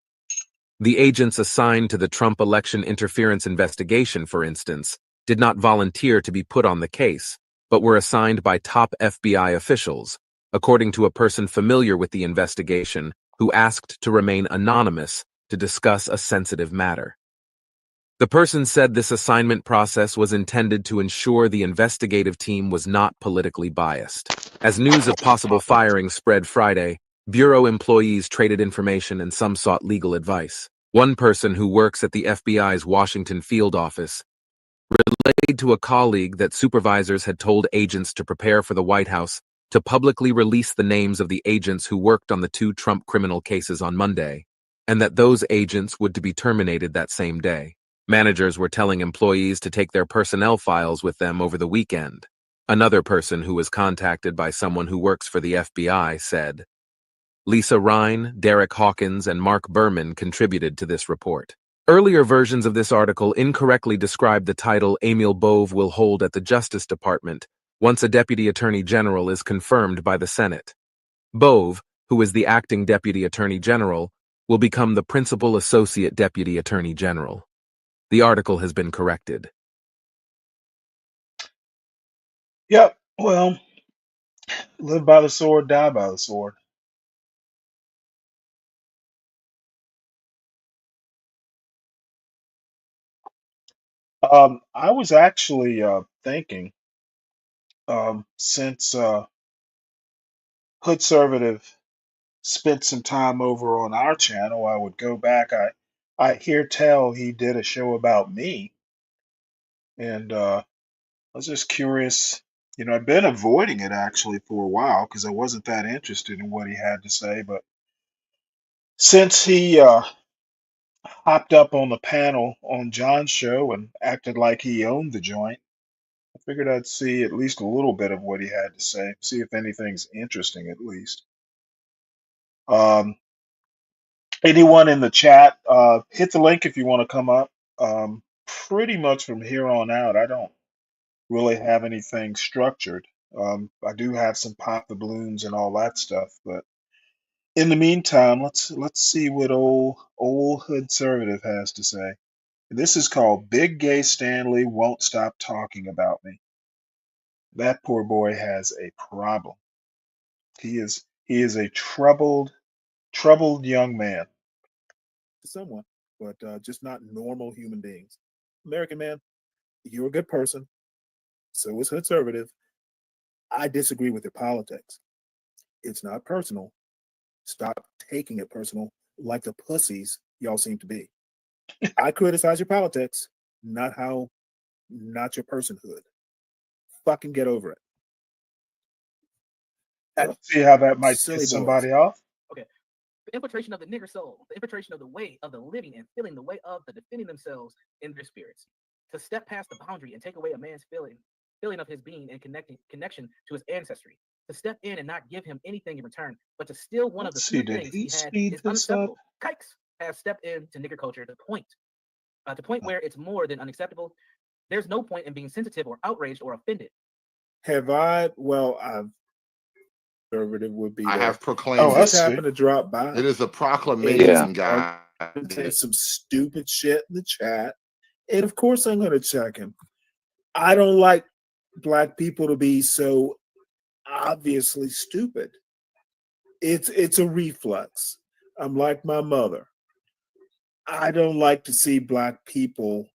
The agents assigned to the Trump election interference investigation, for instance, did not volunteer to be put on the case, but were assigned by top FBI officials, according to a person familiar with the investigation who asked to remain anonymous to discuss a sensitive matter. The person said this assignment process was intended to ensure the investigative team was not politically biased. As news of possible firings spread Friday, Bureau employees traded information and some sought legal advice. One person who works at the FBI's Washington field office relayed to a colleague that supervisors had told agents to prepare for the White House to publicly release the names of the agents who worked on the 2 Trump criminal cases on Monday, and that those agents would be terminated that same day. Managers were telling employees to take their personnel files with them over the weekend. Another person who was contacted by someone who works for the FBI said. Lisa Ryan, Derek Hawkins, and Mark Berman contributed to this report. Earlier versions of this article incorrectly described the title Emil Bove will hold at the Justice Department once a Deputy Attorney General is confirmed by the Senate. Bove, who is the acting Deputy Attorney General, will become the Principal Associate Deputy Attorney General. The article has been corrected. Yep. Well, live by the sword, die by the sword. I was actually thinking, since Hood Conservative spent some time over on our channel, I would go back. I hear tell he did a show about me, and I was just curious. I've been avoiding it actually for a while because I wasn't that interested in what he had to say. But since he hopped up on the panel on John's show and acted like he owned the joint, I figured I'd see at least a little bit of what he had to say, see if anything's interesting at least. Um, Anyone in the chat, hit the link if you want to come up. Pretty much from here on out, I don't really have anything structured. I do have some pop the balloons and all that stuff, but in the meantime, let's see what old hood conservative has to say. This is called Big Gay Stanley Won't Stop Talking About Me. That poor boy has a problem. He is a troubled young man. To someone, but just not normal human beings. American man, you're a good person. So is conservative. I disagree with your politics. It's not personal. Stop taking it personal like the pussies y'all seem to be. I criticize your politics, not your personhood. fucking get over it. Let's see how that might Silly piss boys. somebody off. Okay. The infiltration of the nigger soul, the infiltration of the way of the living and feeling the way of the defending themselves in their spirits. To step past the boundary and take away a man's feeling of his being and connection to his ancestry. To step in and not give him anything in return, but to steal one of the few things he had is unacceptable. Kikes has stepped into nigger culture to the point where it's more than unacceptable. There's no point in being sensitive or outraged or offended. Have I? Well, I've conservative would be. I there. have proclaimed. Oh, just happened to drop by. It is a proclamation, guy. Some stupid shit in the chat, and of course I'm going to check him. I don't like black people to be so obviously stupid. It's a reflex. I'm like my mother. I don't like to see black people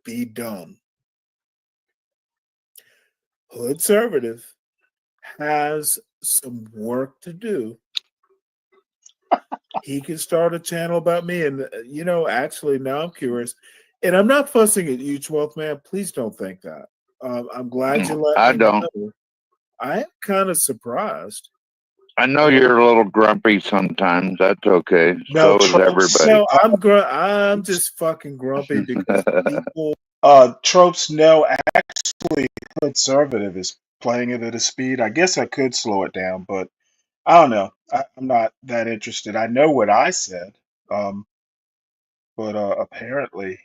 be dumb. Hood Conservative has some work to do. He can start a channel about me. And, actually, now I'm curious. And I'm not fussing at you, 12th man. Please don't think that. I'm glad you let me know. I am kind of surprised. I know you're a little grumpy sometimes. That's okay. No, so is everybody. No, I'm just fucking grumpy because people. Tropes, no, actually, Conservative is playing it at a speed. I guess I could slow it down, but I don't know. I'm not that interested. I know what I said, but apparently,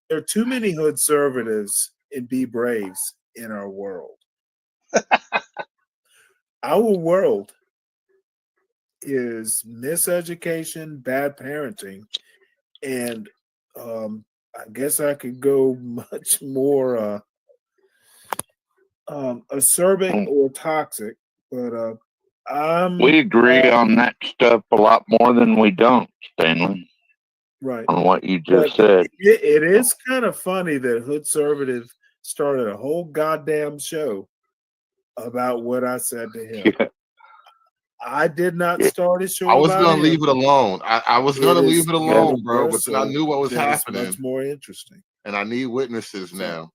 there are too many Hood Conservatives and Be Braves in our world. Our world is miseducation, bad parenting, and I guess I could go much more acerbic or toxic, but we agree on that stuff a lot more than we don't, Stanley. Right. On what you just said. It is kind of funny that Hood Conservative started a whole goddamn show about what I said to him. Yeah. I did not start a show. I was going to leave it alone. I was going to leave it alone, bro, but I knew what was happening. Much more interesting. And I need witnesses now.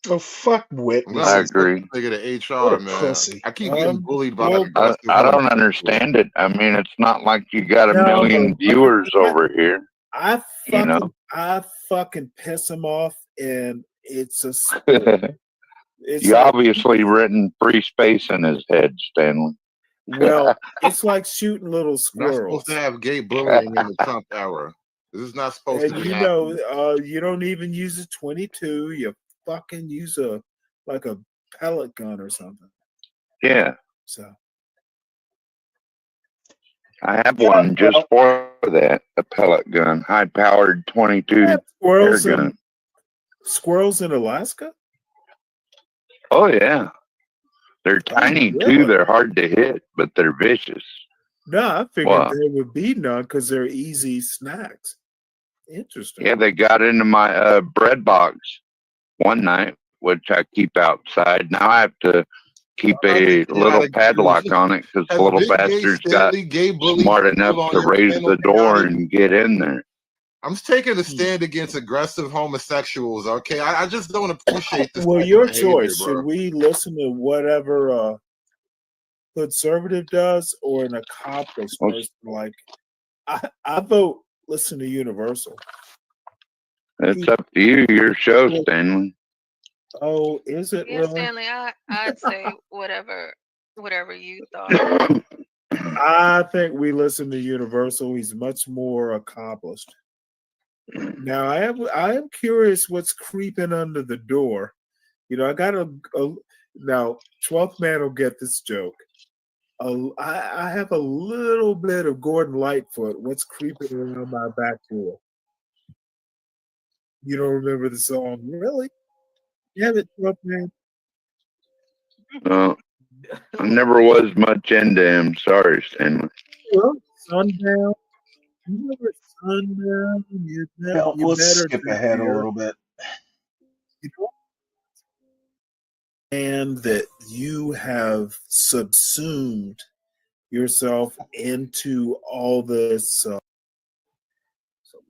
Oh, fuck witnesses. I agree. Think of the HR, man. Pussy. I keep getting bullied by I don't understand it. I mean, it's not like you got a million viewers over here. I fucking piss him off, and it's a. You obviously written free space in his head, Stanley. Well, it's like shooting little squirrels. Not supposed to have gay bullying in the Trump era. This is not supposed to be. You don't even use a 22. You fucking use a pellet gun or something. Yeah. So I have one just for that, a pellet gun, high-powered 22 air gun. Squirrels in Alaska? Oh, yeah. They're tiny, too. They're hard to hit, but they're vicious. No, I figured there would be none because they're easy snacks. Interesting. Yeah, they got into my bread box one night, which I keep outside. Now I have to keep a little padlock on it because the little bastards got smart enough to raise the door and get in there. I'm taking a stand against aggressive homosexuals, okay? I just don't appreciate this. Well, your choice. Should we listen to whatever Conservative does or an accomplished person? Like, I vote listen to Universal. It's up to you. Your show, Stanley. Oh, is it? Yeah, really? Stanley, I'd say whatever you thought. I think we listen to Universal. He's much more accomplished. Now, I am curious what's creeping under the door. I got now 12th man will get this joke. I have a little bit of Gordon Lightfoot. What's creeping around my back door? You don't remember the song, really? You have it, 12th man. I never was much into him. Sorry, Stanley. Well, Sundown. You remember Sundown? Let's skip ahead a little bit. And that you have subsumed yourself into all this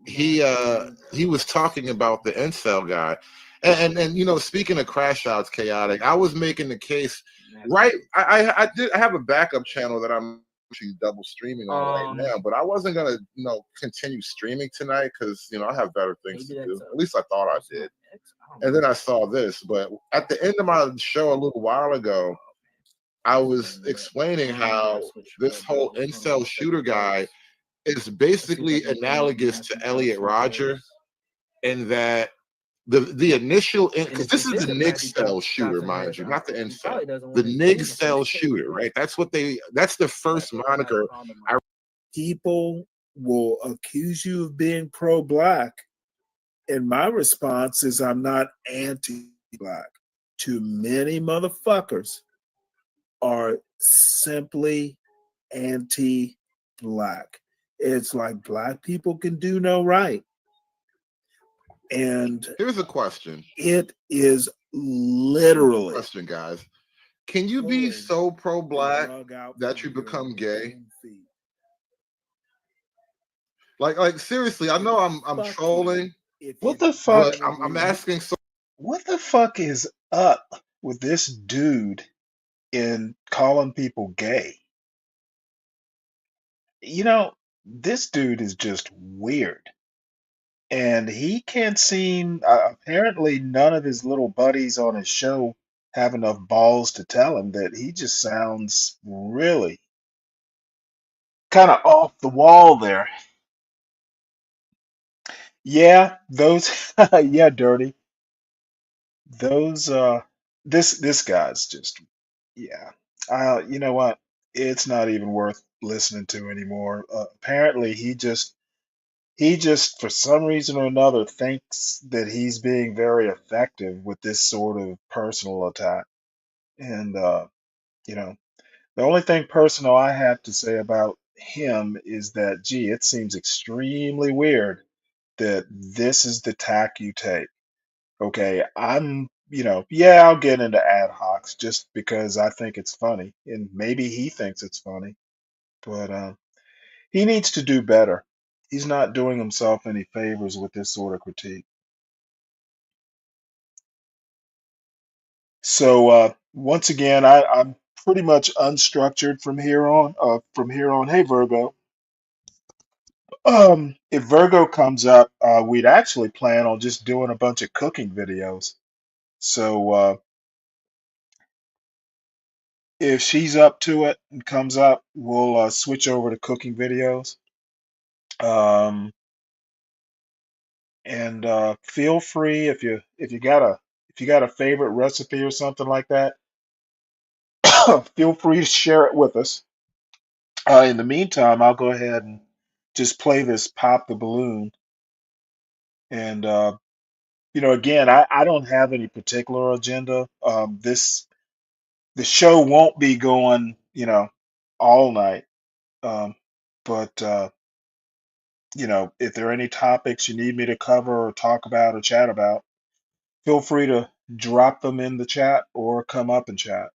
he was talking about the incel guy, and you know, speaking of crash outs, chaotic, I was making the case, right? I have a backup channel that I'm actually double streaming on right now, but I wasn't gonna continue streaming tonight because I have better things to do. At least I thought I did. And then I saw this, but at the end of my show a little while ago, I was explaining how this whole incel shooter guy is basically analogous to Elliot Rodger, in that the initial, because this is the NIGSEL shooter, mind you, not the incel, the NIGSEL shooter, right? That's the first moniker. People will accuse you of being pro-black, and my response is I'm not anti-black. Too many motherfuckers are simply anti-black. It's like black people can do no right. And here's a question. It is literally question, guys. Can you be so pro-black that you become gay? Like seriously, I know I'm trolling. What the fuck? But I'm asking. So what the fuck is up with this dude in calling people gay? This dude is just weird. And he can't seem, apparently, none of his little buddies on his show have enough balls to tell him that he just sounds really kind of off the wall there. Yeah, those, yeah, Dirty. Those, this guy's just, yeah. You know what? It's not even worth listening to anymore. Apparently, he just, for some reason or another, thinks that he's being very effective with this sort of personal attack. And, the only thing personal I have to say about him is that, gee, it seems extremely weird that this is the tack you take. Okay, yeah, I'll get into ad hocs just because I think it's funny, and maybe he thinks it's funny, but he needs to do better. He's not doing himself any favors with this sort of critique. So once again, I'm pretty much unstructured from here on. Hey Virgo, if Virgo comes up, we'd actually plan on just doing a bunch of cooking videos. So if she's up to it and comes up, we'll switch over to cooking videos. And feel free if you got a favorite recipe or something like that, feel free to share it with us. In the meantime, I'll go ahead and just play this Pop the Balloon. And, again, I don't have any particular agenda. The show won't be going, all night. But, if there are any topics you need me to cover or talk about or chat about, feel free to drop them in the chat or come up and chat.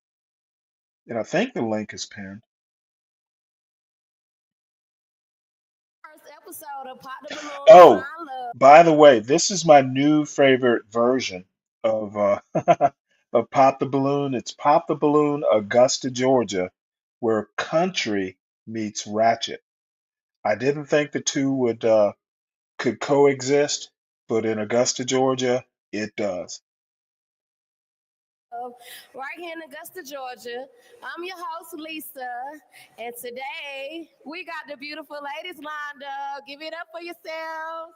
And I think the link is pinned. Oh, by the way, this is my new favorite version of of Pop the Balloon. It's Pop the Balloon, Augusta, Georgia, where country meets ratchet. I didn't think the two could coexist, but in Augusta, Georgia, it does. Right here in Augusta, Georgia. I'm your host, Lisa, and today we got the beautiful ladies lined up. Give it up for yourself.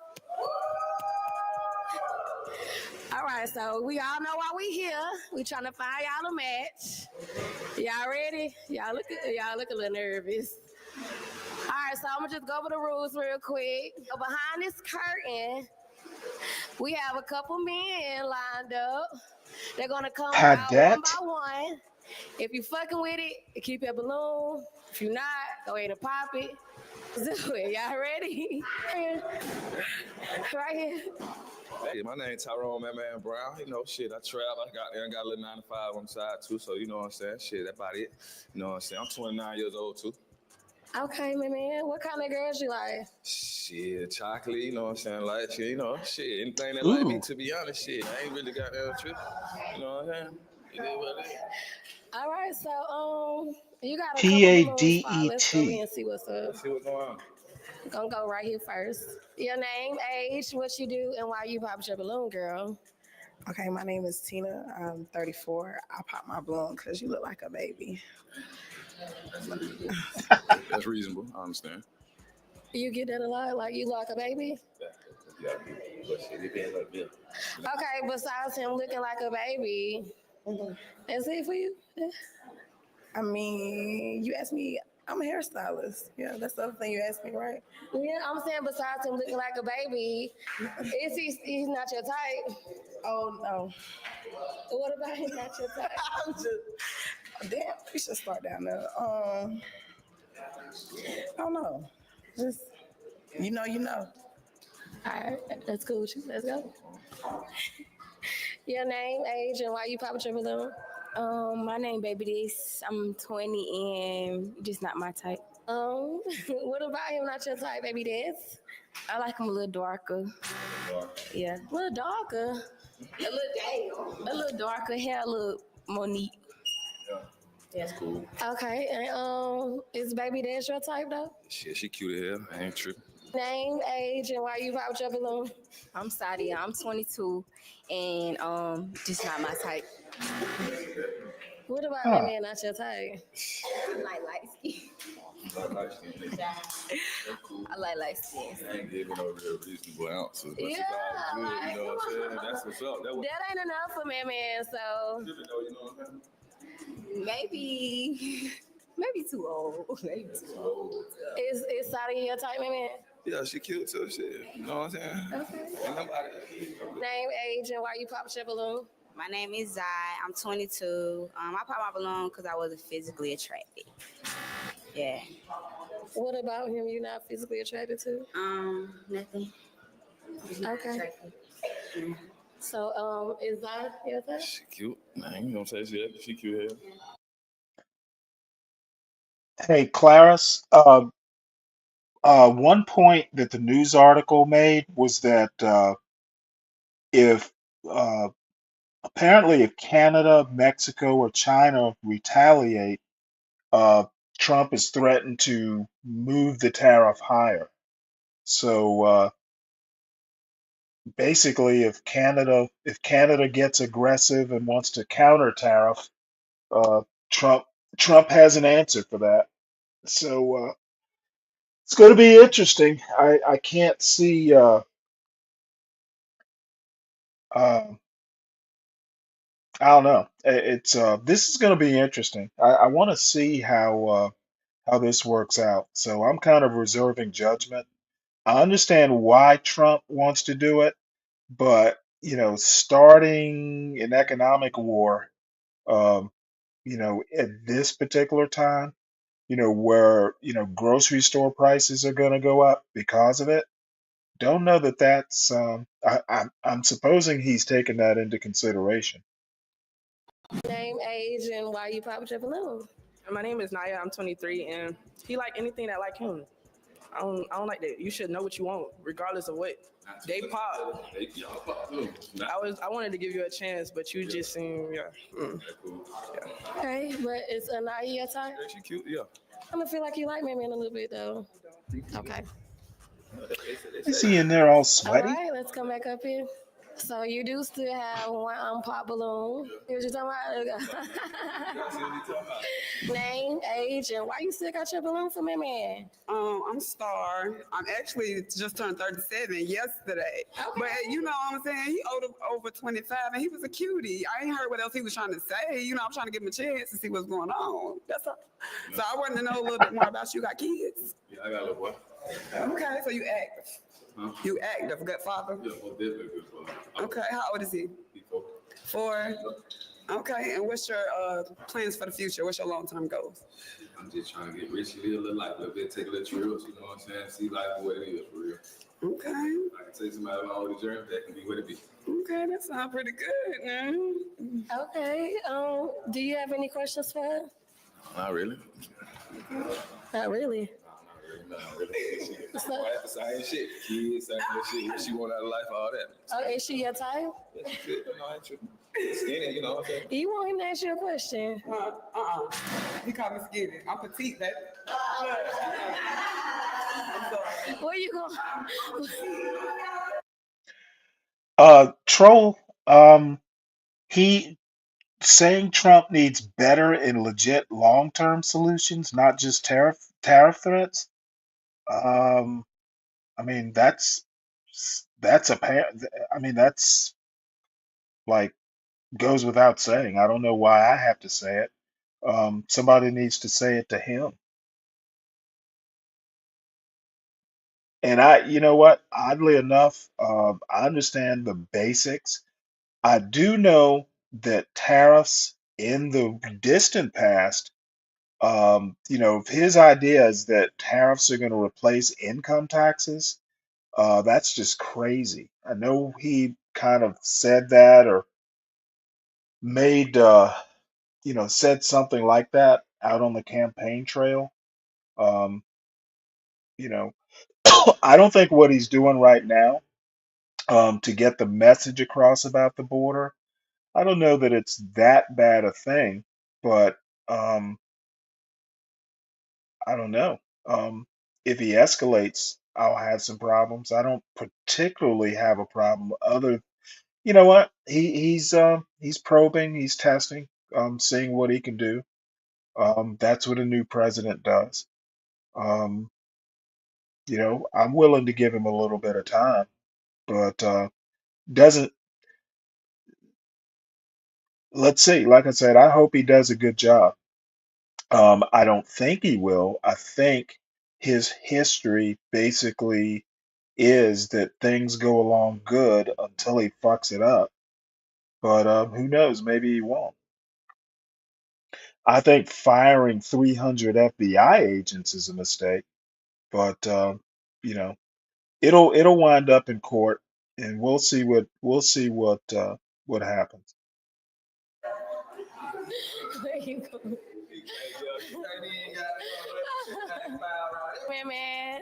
All right, so we all know why we here. We trying to find y'all a match. Y'all ready? Y'all look a little nervous. All right, so I'm gonna just go over the rules real quick. So behind this curtain, we have a couple men lined up. They're gonna come out one by one. If you fucking with it, keep your balloon. If you're not, go ahead and pop it. Do it. Y'all ready? Right here. Hey, my name Tyrone Man Brown. Shit, I travel. I got a little 9 to 5 on the side too. So you know what I'm saying? Shit, that's about it. You know what I'm saying? I'm 29 years old too. Okay, man. What kind of girls you like? Shit, chocolate, you know what I'm saying? Like, shit, you know, shit, anything that like me, Ooh. to be honest, shit, I ain't really got that trip. You know what I'm saying? It is what it is. All right, so you got a couple balloon spots. Let's go in PADET. and see what's up. Let's see what's going on. Gonna go right here first. Your name, age, what you do, and why you popped your balloon, girl. Okay, my name is Tina. I'm 34. I pop my balloon because you look like a baby. That's reasonable. I understand. You get that a lot? Like you like a baby? Yeah, but shit, it been like this. Okay, besides him looking like a baby, that's it for you? I mean, you asked me, I'm a hairstylist. Yeah, that's the other thing you asked me, right? Yeah, I'm saying besides him looking like a baby, he's not your type? Oh, no. What about him not your type? I'm just, damn, we should start down there. I don't know. Just, you know. All right, that's cool with you. Let's go. Your name, age, and why you popped your balloon? My name Baby This. I'm 20 and just not my type. What about him not your type, baby? This? I like him a little darker. Yeah. A little darker. A little darker hair, a little more neat. That's cool. Okay, and is baby Dash your type though? Shit, she cute as hell. I ain't tripping. Name, age, and why you popped your balloon? I'm Sadia. I'm 22 and just not my type. What about Huh. my man not your type? I like light skin. I like light skin. I ain't giving over here reasonable ounces, but Yeah, you all good, like, you know what I'm saying? That's what's up. That ain't enough for my man, so. You know what I'm saying? Maybe too old. Maybe too old. Is Sadia your type, my man? Yeah, she cute too, shit. You know what I'm saying? Okay. Ain't nobody. Name, age, and why you popped your balloon? My name is Zai. I'm 22. I popped my balloon because I wasn't physically attracted. Yeah. What about him you not physically attracted to? Nothing. Okay. So, is that your type? She cute. I ain't gonna say shit. She cute as Hey, Claris. One point that the news article made was that if apparently if Canada, Mexico, or China retaliate, uh, Trump has threatened to move the tariff higher. So basically, if Canada gets aggressive and wants to counter tariff, uh, Trump Trump has an answer for that. So it's going to be interesting. I can't see. Uh, I don't know. It's this is going to be interesting. I want to see how this works out. So I'm kind of reserving judgment. I understand why Trump wants to do it, but starting an economic war, um, at this particular time, where grocery store prices are going to go up because of it. Don't know that that's. I'm supposing he's taken that into consideration. Name, age, and why you popped your balloon? My name is Naya. I'm 23, and he like anything that like him. I don't like that. You should know what you want, regardless of what they pop. I wanted to give you a chance, but you just seem Okay, but is Anaya your type? She cute, yeah. I'm gonna feel like you like my man a little bit though. Okay. Is he in there all All sweaty? right, let's come back up here. So you do still have one unpopped balloon. What you talking about? Name, age, and why you still got your balloon for me, man? I'm Star. I'm actually just turned 37 yesterday. Okay. But you know what I'm saying? He over 25 and he was a cutie. I ain't heard what else he was trying to say. You know, I'm trying to give him a chance to see what's going on. That's all. So I wanted to know a little bit more about you. Got kids? Yeah, I got a little boy. Okay, so you active. Huh? You active, good father? Yeah, well, definitely good father. Okay, how old is he? He's 4. 4. Okay, and what's your plans for the future? What's your long-term goals? I'm just trying to get rich and live a little life, a little bit, take a little trips, you know what I'm saying? See life for what it is for real. Okay. I can take somebody along with the journey, that can be what it be. Okay, that sounds pretty good, man. Okay. Do you have any questions for her? Not really. Not really. Not really. That's the same shit. Kids, same shit. What she want out of life, all that. Oh, is she your type? Yeah, she fit. No, I ain't tripping. Skinny, you know what I'm saying? You want him to ask you a question? He called me skinny. I'm petite, baby. Where you going? Troll, he saying Trump needs better and legit long-term solutions, not just tariff threats. Um, I mean, that's apparent. I mean, that's like goes without saying. I don't know why I have to say it. Somebody needs to say it to him. And you know what? Oddly enough, I understand the basics. I do know that tariffs in the distant past, his idea is that tariffs are going to replace income taxes. That's just crazy. I know he kind of said that or made, said something like that out on the campaign trail. Um, you know, I don't think what he's doing right now, to get the message across about the border, I don't know that it's that bad a thing, but um, I don't know. If he escalates, I'll have some problems. I don't particularly have a problem. You know what? He's probing, he's testing, seeing what he can do. That's what a new president does. Um, I'm willing to give him a little bit of time, but doesn't. Let's see. Like I said, I hope he does a good job. I don't think he will. I think his history basically is that things go along good until he fucks it up. But who knows? Maybe he won't. I think firing 300 FBI agents is a mistake, but you know, it'll wind up in court, and we'll see what happens. Where you going? Man.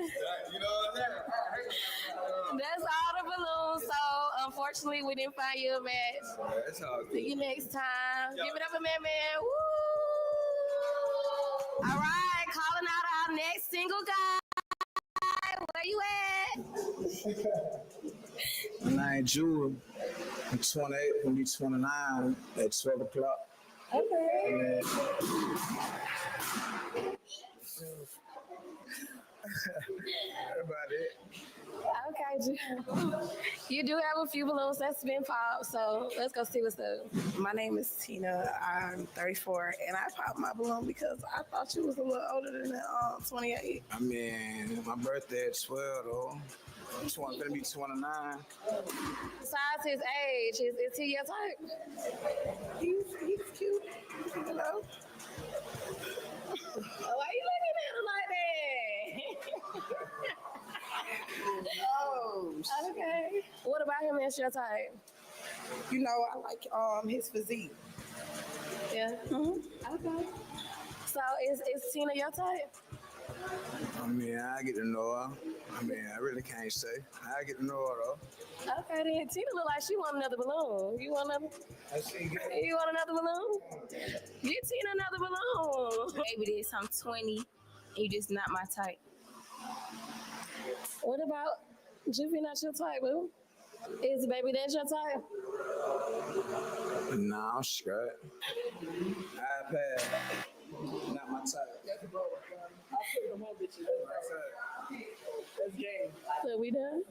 That's all the balloons. So unfortunately, we didn't find you a match. See you next time. Give it up for man. Woo! All right, calling out our next single guy. Where you at? My name Jewel. I'm 28, gonna be 29 at 12 o'clock. Okay. About it. Okay, you do have a few balloons that's been popped, so let's go see what's up. My name is Tina. I'm 34, and I popped my balloon because I thought you was a little older than 28. I mean, my birthday at 12 though. I'm gonna be 29. Besides his age, is he your type? He's cute, you know. Why you looking at him like that? Oh, okay. What about him is your type? You know, I like his physique. Yeah. Okay. So is Tina your type? I mean, I get to know her. I mean, I really can't say. I get to know her though. Okay, then Tina look like she want another balloon. You want another? You want another balloon? Get Tina another balloon. Maybe this, I'm 20, and you just not my type. What about Jiffy not your type, boo? Is baby that your type? Nah, I'm straight. iPad, not my type. That's bro. I put them on bitches. That's game. So we done?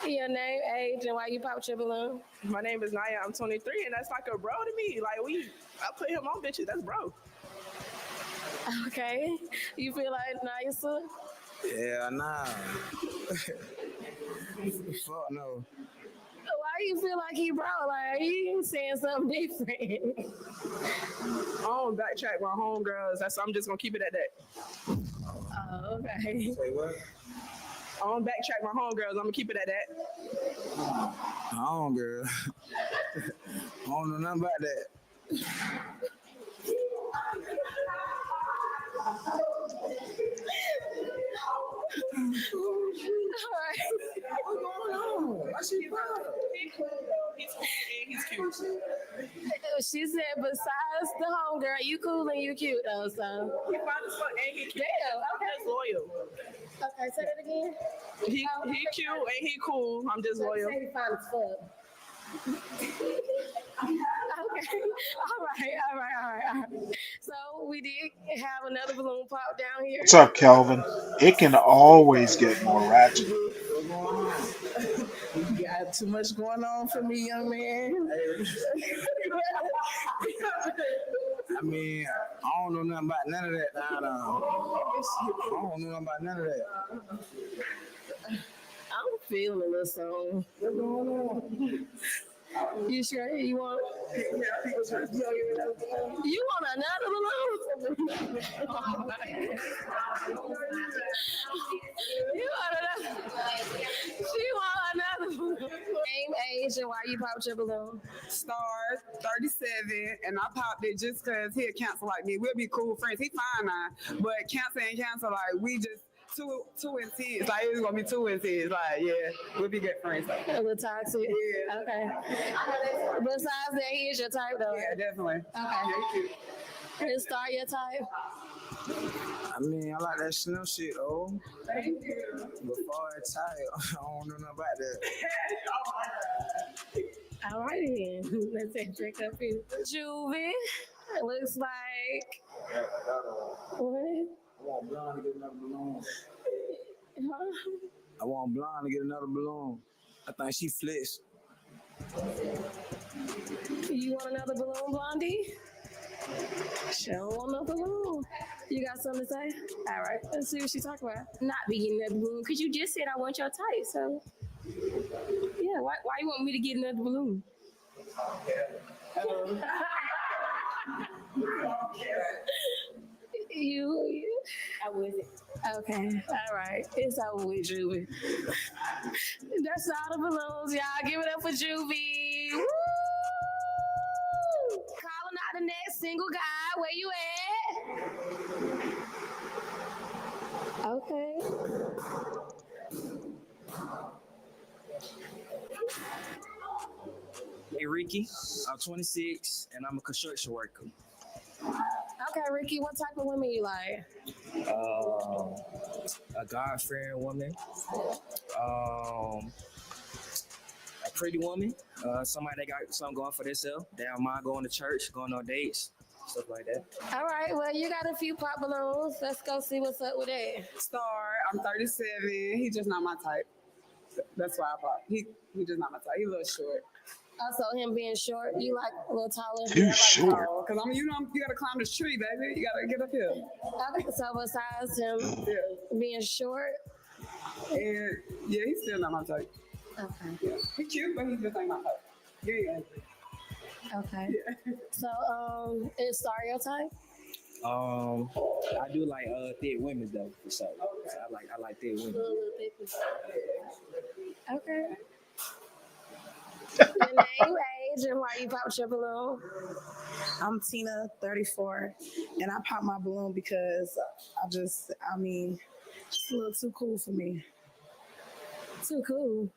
Your name, age, and why you popped your balloon? My name is Naya. I'm 23, and that's like a bro to me. Like I put him on bitches. That's bro. Okay. You feel like Naya, sir? Yeah, nah. Fuck no. Why you feel like he bro? Like he saying something different. I don't backtrack my homegirls. I'm just gonna keep it at that. Oh, okay. Say what? I don't backtrack my homegirls. I'm gonna keep it at that. Homegirl. I don't know nothing about that. What's going on? Why she proud? He's cute. She said, besides the homegirl, you cool and you cute though, so. He fine as fuck and he cute. Damn, I'm just loyal. Okay, say that again. He cute and he cool. I'm just loyal. He fine as fuck. Okay. All right. So we did have another balloon pop down here. What's up, Kelvin? It can always get more ratchet. You got too much going on for me, young man. I mean, I don't know nothing about none of that. I don't know nothing about none of that. I'm feeling a little something. What's going on? You sure you want? You want another balloon? You want another? She want another balloon. Name, age, and why you popped your balloon? Star 37, and I popped it just because he a Cancer like me. We'll be cool friends. He fine now, but Cancer and Cancer, like we just too intense. Like it's gonna be too intense. Like yeah, we'll be good friends. A little toxic. Yeah. Okay. Besides that, he is your type though. Yeah, definitely. Okay. Is Star your type? I mean, I like that Chanel shit, oh. Thank you. Before it's tired, I don't know nothing about that. All righty then. Let's take a drink up here. Juvie. It looks like. What? I want blonde to get another balloon. Huh? I want blonde to get another balloon. I think she flips. You want another balloon, Blondie? She don't want no balloon. You got something to say? All right, let's see what she's talking about. Not be getting that balloon, because you just said I want your type, so. Yeah, why you want me to get another balloon? You I wasn't. Okay, all right. It's over with Juvie. That's all the balloons, y'all. Give it up for Juvie. Woo! Calling out the next single guy. Where you at? Okay. Hey, Ricky. I'm 26, and I'm a construction worker. Okay, Ricky, what type of women you like? A God-fearing woman, a pretty woman, somebody that got something going for themselves. They don't mind going to church, going on dates, stuff like that. All right, well, you got a few pop balloons. Let's go see what's up with that. Star, I'm 37. He just not my type. That's why I pop. He just not my type. He a little short. Also, him being short, you like a little taller? Too short. Because you gotta climb this tree, baby. You gotta get up here. Okay, so besides him being short, and yeah, he's still not my type. Okay. Yeah. He's cute, but he just ain't my type. Yeah. Okay. Yeah. So, is Star your type? I do like thick women though, for sure. Okay. I like thick women. Okay. Your name, age, and why you popped your balloon? I'm Tina, 34, and I popped my balloon because it's a little too cool for me. Too cool.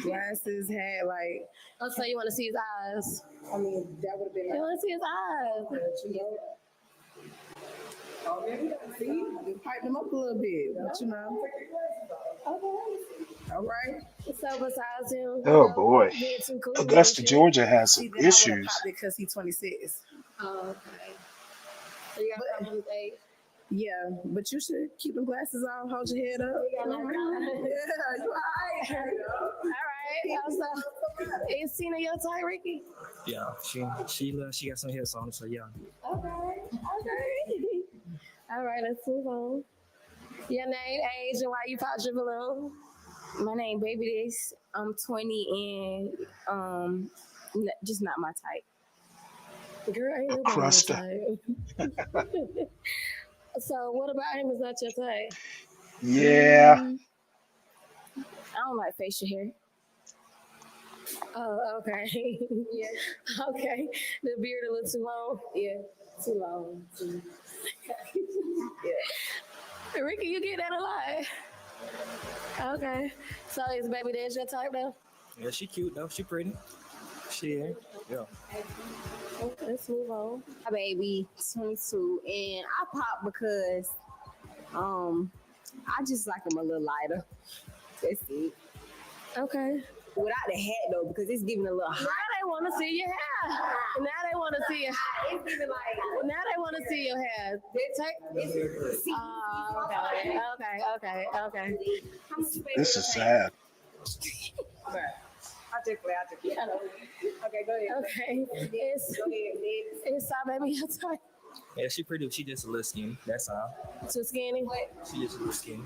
Glasses, hat, like. Oh, so you want to see his eyes? I mean, that would have been. You want to see his eyes? You know. Oh, yeah, see, I just piped him up a little bit, but you know. Okay. All right. So besides him, Oh boy, being too cool, Augusta, Georgia has some then issues. I would have popped it because he's 26. Oh, okay. So you got problems with age? Yeah, but you should keep the glasses on, hold your head up. Yeah, you all right. All right. So, is Tina your type, Ricky? Yeah, she got some hits on her, so yeah. Okay. All right, let's move on. Your name, age, and why you popped your balloon? My name Baby This. I'm 20 and just not my type. Girl, ain't nobody Crusta. your type. So what about him is not your type? Yeah. I don't like facial hair. Oh, okay. Yeah. Okay. The beard a little too long? Yeah, too long. Yeah. Ricky, you get that a lot. Okay. So is baby dad's your type though? Yeah, she cute though. She pretty. She is. Yeah. Okay, let's move on. My baby, 22, and I pop because I just like them a little lighter. That's it. Okay. Without the hat though, because it's giving a little hot. Now they want to see your hair. Now they want to see your hair. It's giving like. Now they want to see your hair. Okay. This is sad. I took it. Okay, go ahead. Okay. It's our baby your type. Yeah, she pretty. She just a little skinny. That's all. Too skinny? She just a little skinny.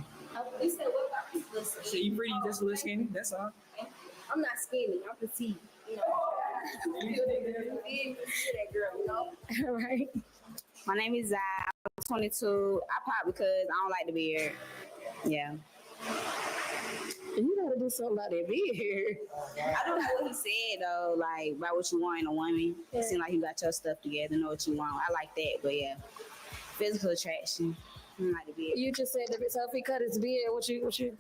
You said what about this little skinny? So you pretty, just a little skinny. That's all. I'm not skinny. I'm petite. You know. That girl, you know. All right. My name is Zai. I'm 22. I pop because I don't like the beard. Yeah. You gotta do something about that beard. I don't know what he said though, like about what you want in a woman. It seems like you got your stuff together, know what you want. I like that, but yeah, physical attraction. I don't like the beard. You just said that so if he cut his beard, what you?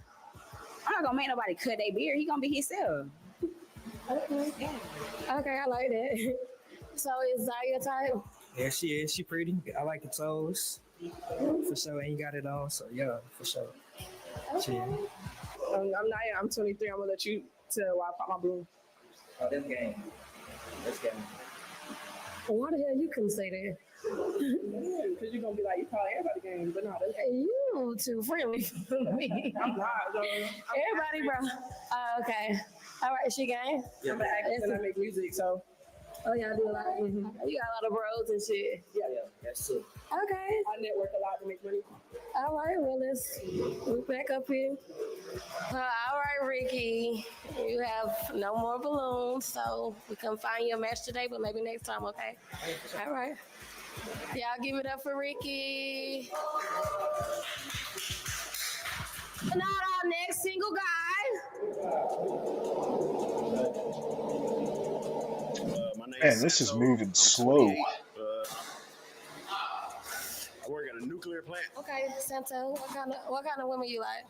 I'm not gonna make nobody cut their beard. He gonna be himself. Okay. Okay, I like that. So is Zai your type? Yeah, she is. She pretty. I like the toes. For sure. Ain't got it on. So yeah, for sure. She is. I'm Naya. I'm 23. I'm gonna let you tell why I pop my balloon. Oh, this game. Why the hell you couldn't say that? Because you're gonna be like, you probably everybody game, but no, that's you too friendly for me. I'm not, though. Everybody, bro. Okay. All right, she game. I'm an actress and I make music, so. Oh, y'all do a lot. You got a lot of bros and shit. Yeah, that's true. Okay. I network a lot to make money. All right, well, let's move back up here. All right, Ricky. You have no more balloons, so we can find you a match today, but maybe next time, okay? All right. Y'all give it up for Ricky. Not our next single guy. Man, this is moving slow. I work at a nuclear plant. Okay, Santo, what kind of women you like?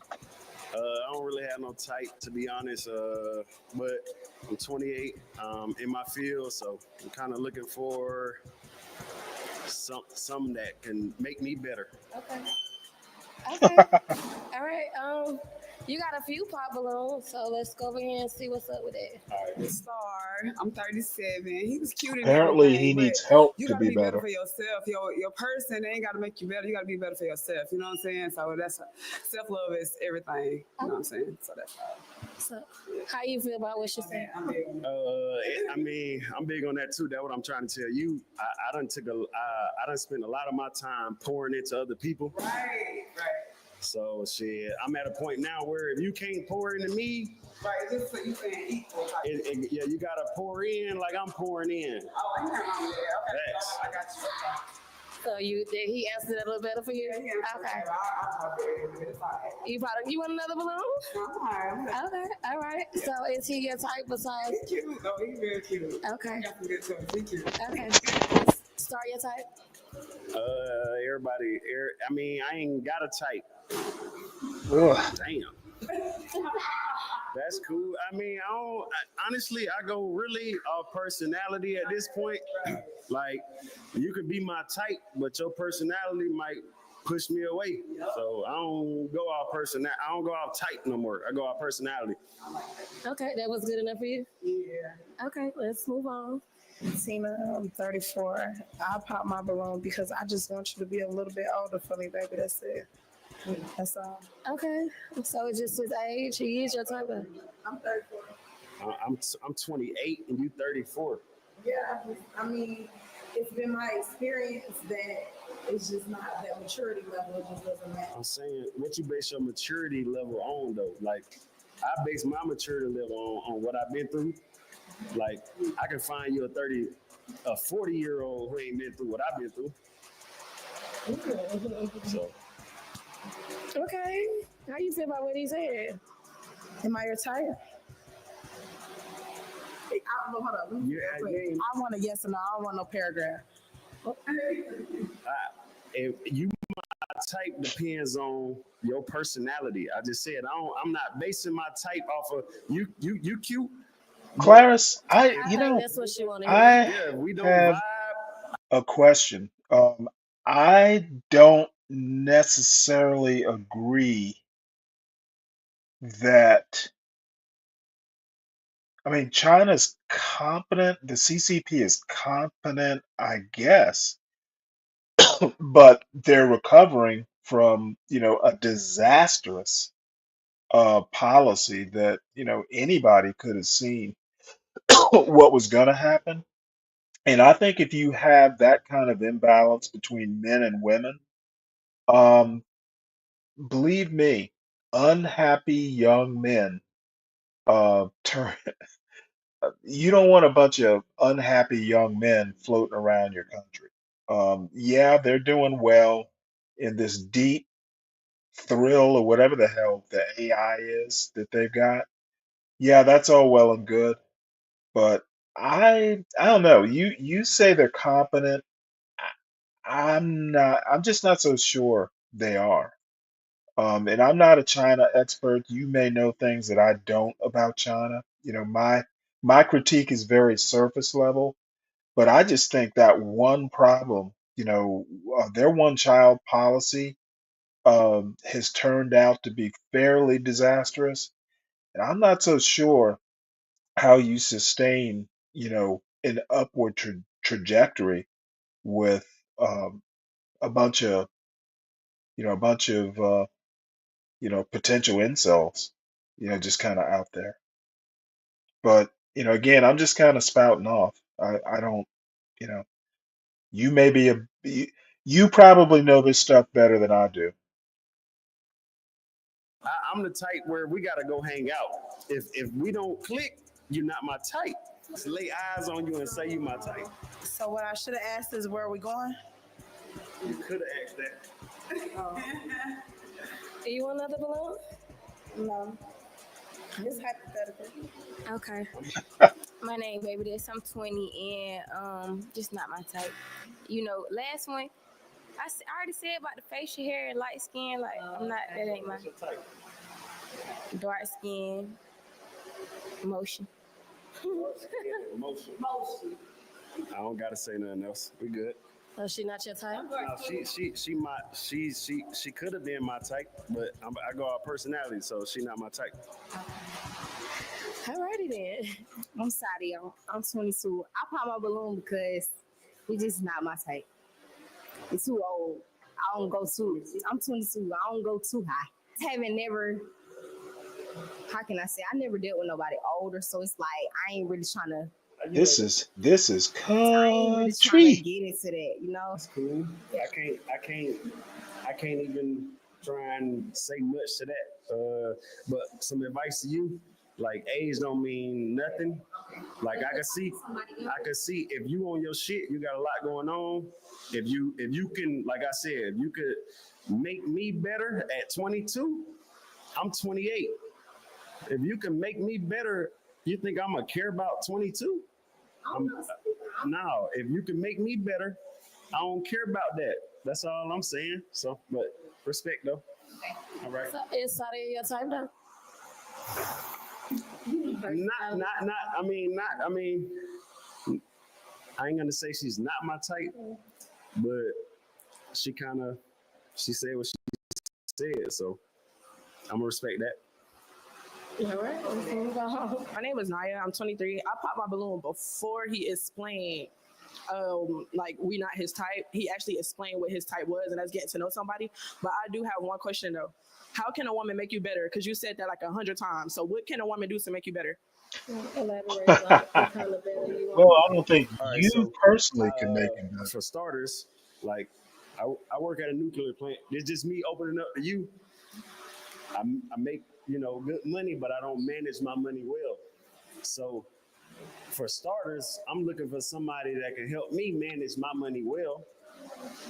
I don't really have no type, to be honest, but I'm 28 in my field, so I'm kind of looking for some that can make me better. Okay. All right. You got a few pop balloons, so let's go over here and see what's up with it. All right. Star. I'm 37. He was cute. Apparently, he needs help you to gotta be better. for yourself. Your person, they ain't got to make you better. You got to be better for yourself. You know what I'm saying? So that's self-love is everything. You know what I'm saying? So that's all. So, how you feel about what she said? I mean, I'm big on that too. That's what I'm trying to tell you. I done spent a lot of my time pouring into other people. Right. So shit, I'm at a point now where if you can't pour into me, right, just so you saying equal. Yeah, you gotta pour in like I'm pouring in. Oh, I got you. So did he answer that a little better for you? Yeah, okay. You want another balloon? Okay, all right. So is he your type besides? He's cute. No, he's very cute. Okay. He's cute. Okay. Start your type. Everybody. I mean, I ain't got a type. Ugh. Damn. That's cool. I mean, honestly, I go really off personality at this point. Like, you could be my type, but your personality might push me away. So I don't go off personality. I don't go off type no more. I go off personality. Okay, that was good enough for you? Yeah. Okay, let's move on. Tina, I'm 34. I pop my balloon because I just want you to be a little bit older for me, baby. That's it. That's all. Okay. So it's just his age. He is your type of. I'm 34. I'm 28 and you 34. Yeah, I mean, it's been my experience that it's just not that maturity level. It just doesn't match. I'm saying, what you base your maturity level on, though? Like, I base my maturity level on what I've been through. Like, I can find you a 40-year-old who ain't been through what I've been through. So. Okay. How you feel about what he said? Am I your type? Hold up. I want a yes or no. I don't want no paragraph. if you my type depends on your personality. I just said I'm not basing my type off of you cute. Clarice, I think that's what she want to hear. I Yeah, if we don't have vibe. a question. I don't necessarily agree that, I mean, China's competent, the CCP is competent, I guess, but they're recovering from, a disastrous policy that, anybody could have seen what was going to happen. And I think if you have that kind of imbalance between men and women, um, believe me, unhappy young men turn. You don't want a bunch of unhappy young men floating around your country. Yeah, they're doing well in this deep thrill or whatever the hell the AI is that they've got. Yeah, that's all well and good, but I don't know. You say they're competent. I'm not. I'm just not so sure they are. And I'm not a China expert. You may know things that I don't about China. My critique is very surface level, but I just think that one problem, their one child policy has turned out to be fairly disastrous. And I'm not so sure how you sustain, an upward trajectory with um, a bunch of, a bunch of, potential incels, just kind of out there. But, again, I'm just kind of spouting off. I don't, you know, you may be you probably know this stuff better than I do. I'm the type where we gotta go hang out. If we don't click, you're not my type. Just lay eyes on you and say you my type. So what I should have asked is where are we going? You could have asked that. Oh. Do you want another balloon? No. It's hypothetical. Okay. My name Baby This. I'm 20 and just not my type. Last one I already said about the facial hair and light skin. Like I'm not. That ain't my type. Dark skin, motion. Emotion. I don't gotta say nothing else. We good. Oh, she not your type? No, she could have been my type, but I go out personality, so she not my type. Alrighty then. I'm Sadia. I'm 22. I pop my balloon because it's just not my type. It's too old. I don't go too. I'm 22. I don't go too high. Haven't never. How can I say? I never dealt with nobody older, so it's like I ain't really trying to. This is I ain't really trying to country. get into that, That's cool. I can't even try and say much to that. But some advice to you, like age don't mean nothing. Like I can see if you on your shit, you got a lot going on. If you can, like I said, if you could make me better at 22, I'm 28. If you can make me better, you think I'm gonna care about 22? No, if you can make me better, I don't care about that. That's all I'm saying. So, but respect though. All right. So is Sadia your type though? I ain't gonna say she's not my type, but she said what she said, so I'm gonna respect that. All right. My name is Naya. I'm 23. I popped my balloon before he explained, like we not his type. He actually explained what his type was, and that's getting to know somebody. But I do have one question though. How can a woman make you better? Because you said that like 100 times. So what can a woman do to make you better? Elaborate like what kind of better you Well, want. I don't think All right, you so personally can make it better. for starters, like I work at a nuclear plant. It's just me opening up to you. I make good money, but I don't manage my money well. So for starters, I'm looking for somebody that can help me manage my money well,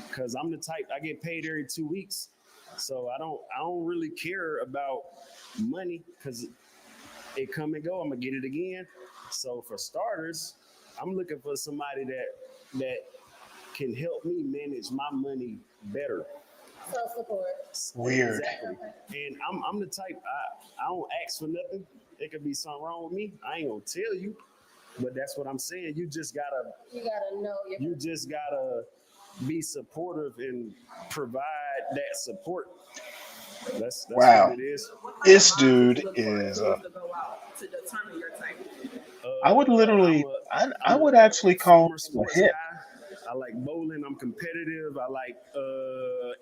because I'm the type I get paid every 2 weeks. So I don't really care about money because it come and go. I'm gonna get it again. So for starters, I'm looking for somebody that can help me manage my money better. Self-support. Weird. Exactly. And I'm the type, I don't ask for nothing. It could be something wrong with me. I ain't gonna tell you, but that's what I'm saying. You just gotta know. You just gotta be supportive and provide that support. That's Wow. what it is. This dude is To go out to determine your type. I would literally, I would actually call Former him a sports hit. guy. I like bowling. I'm competitive. I like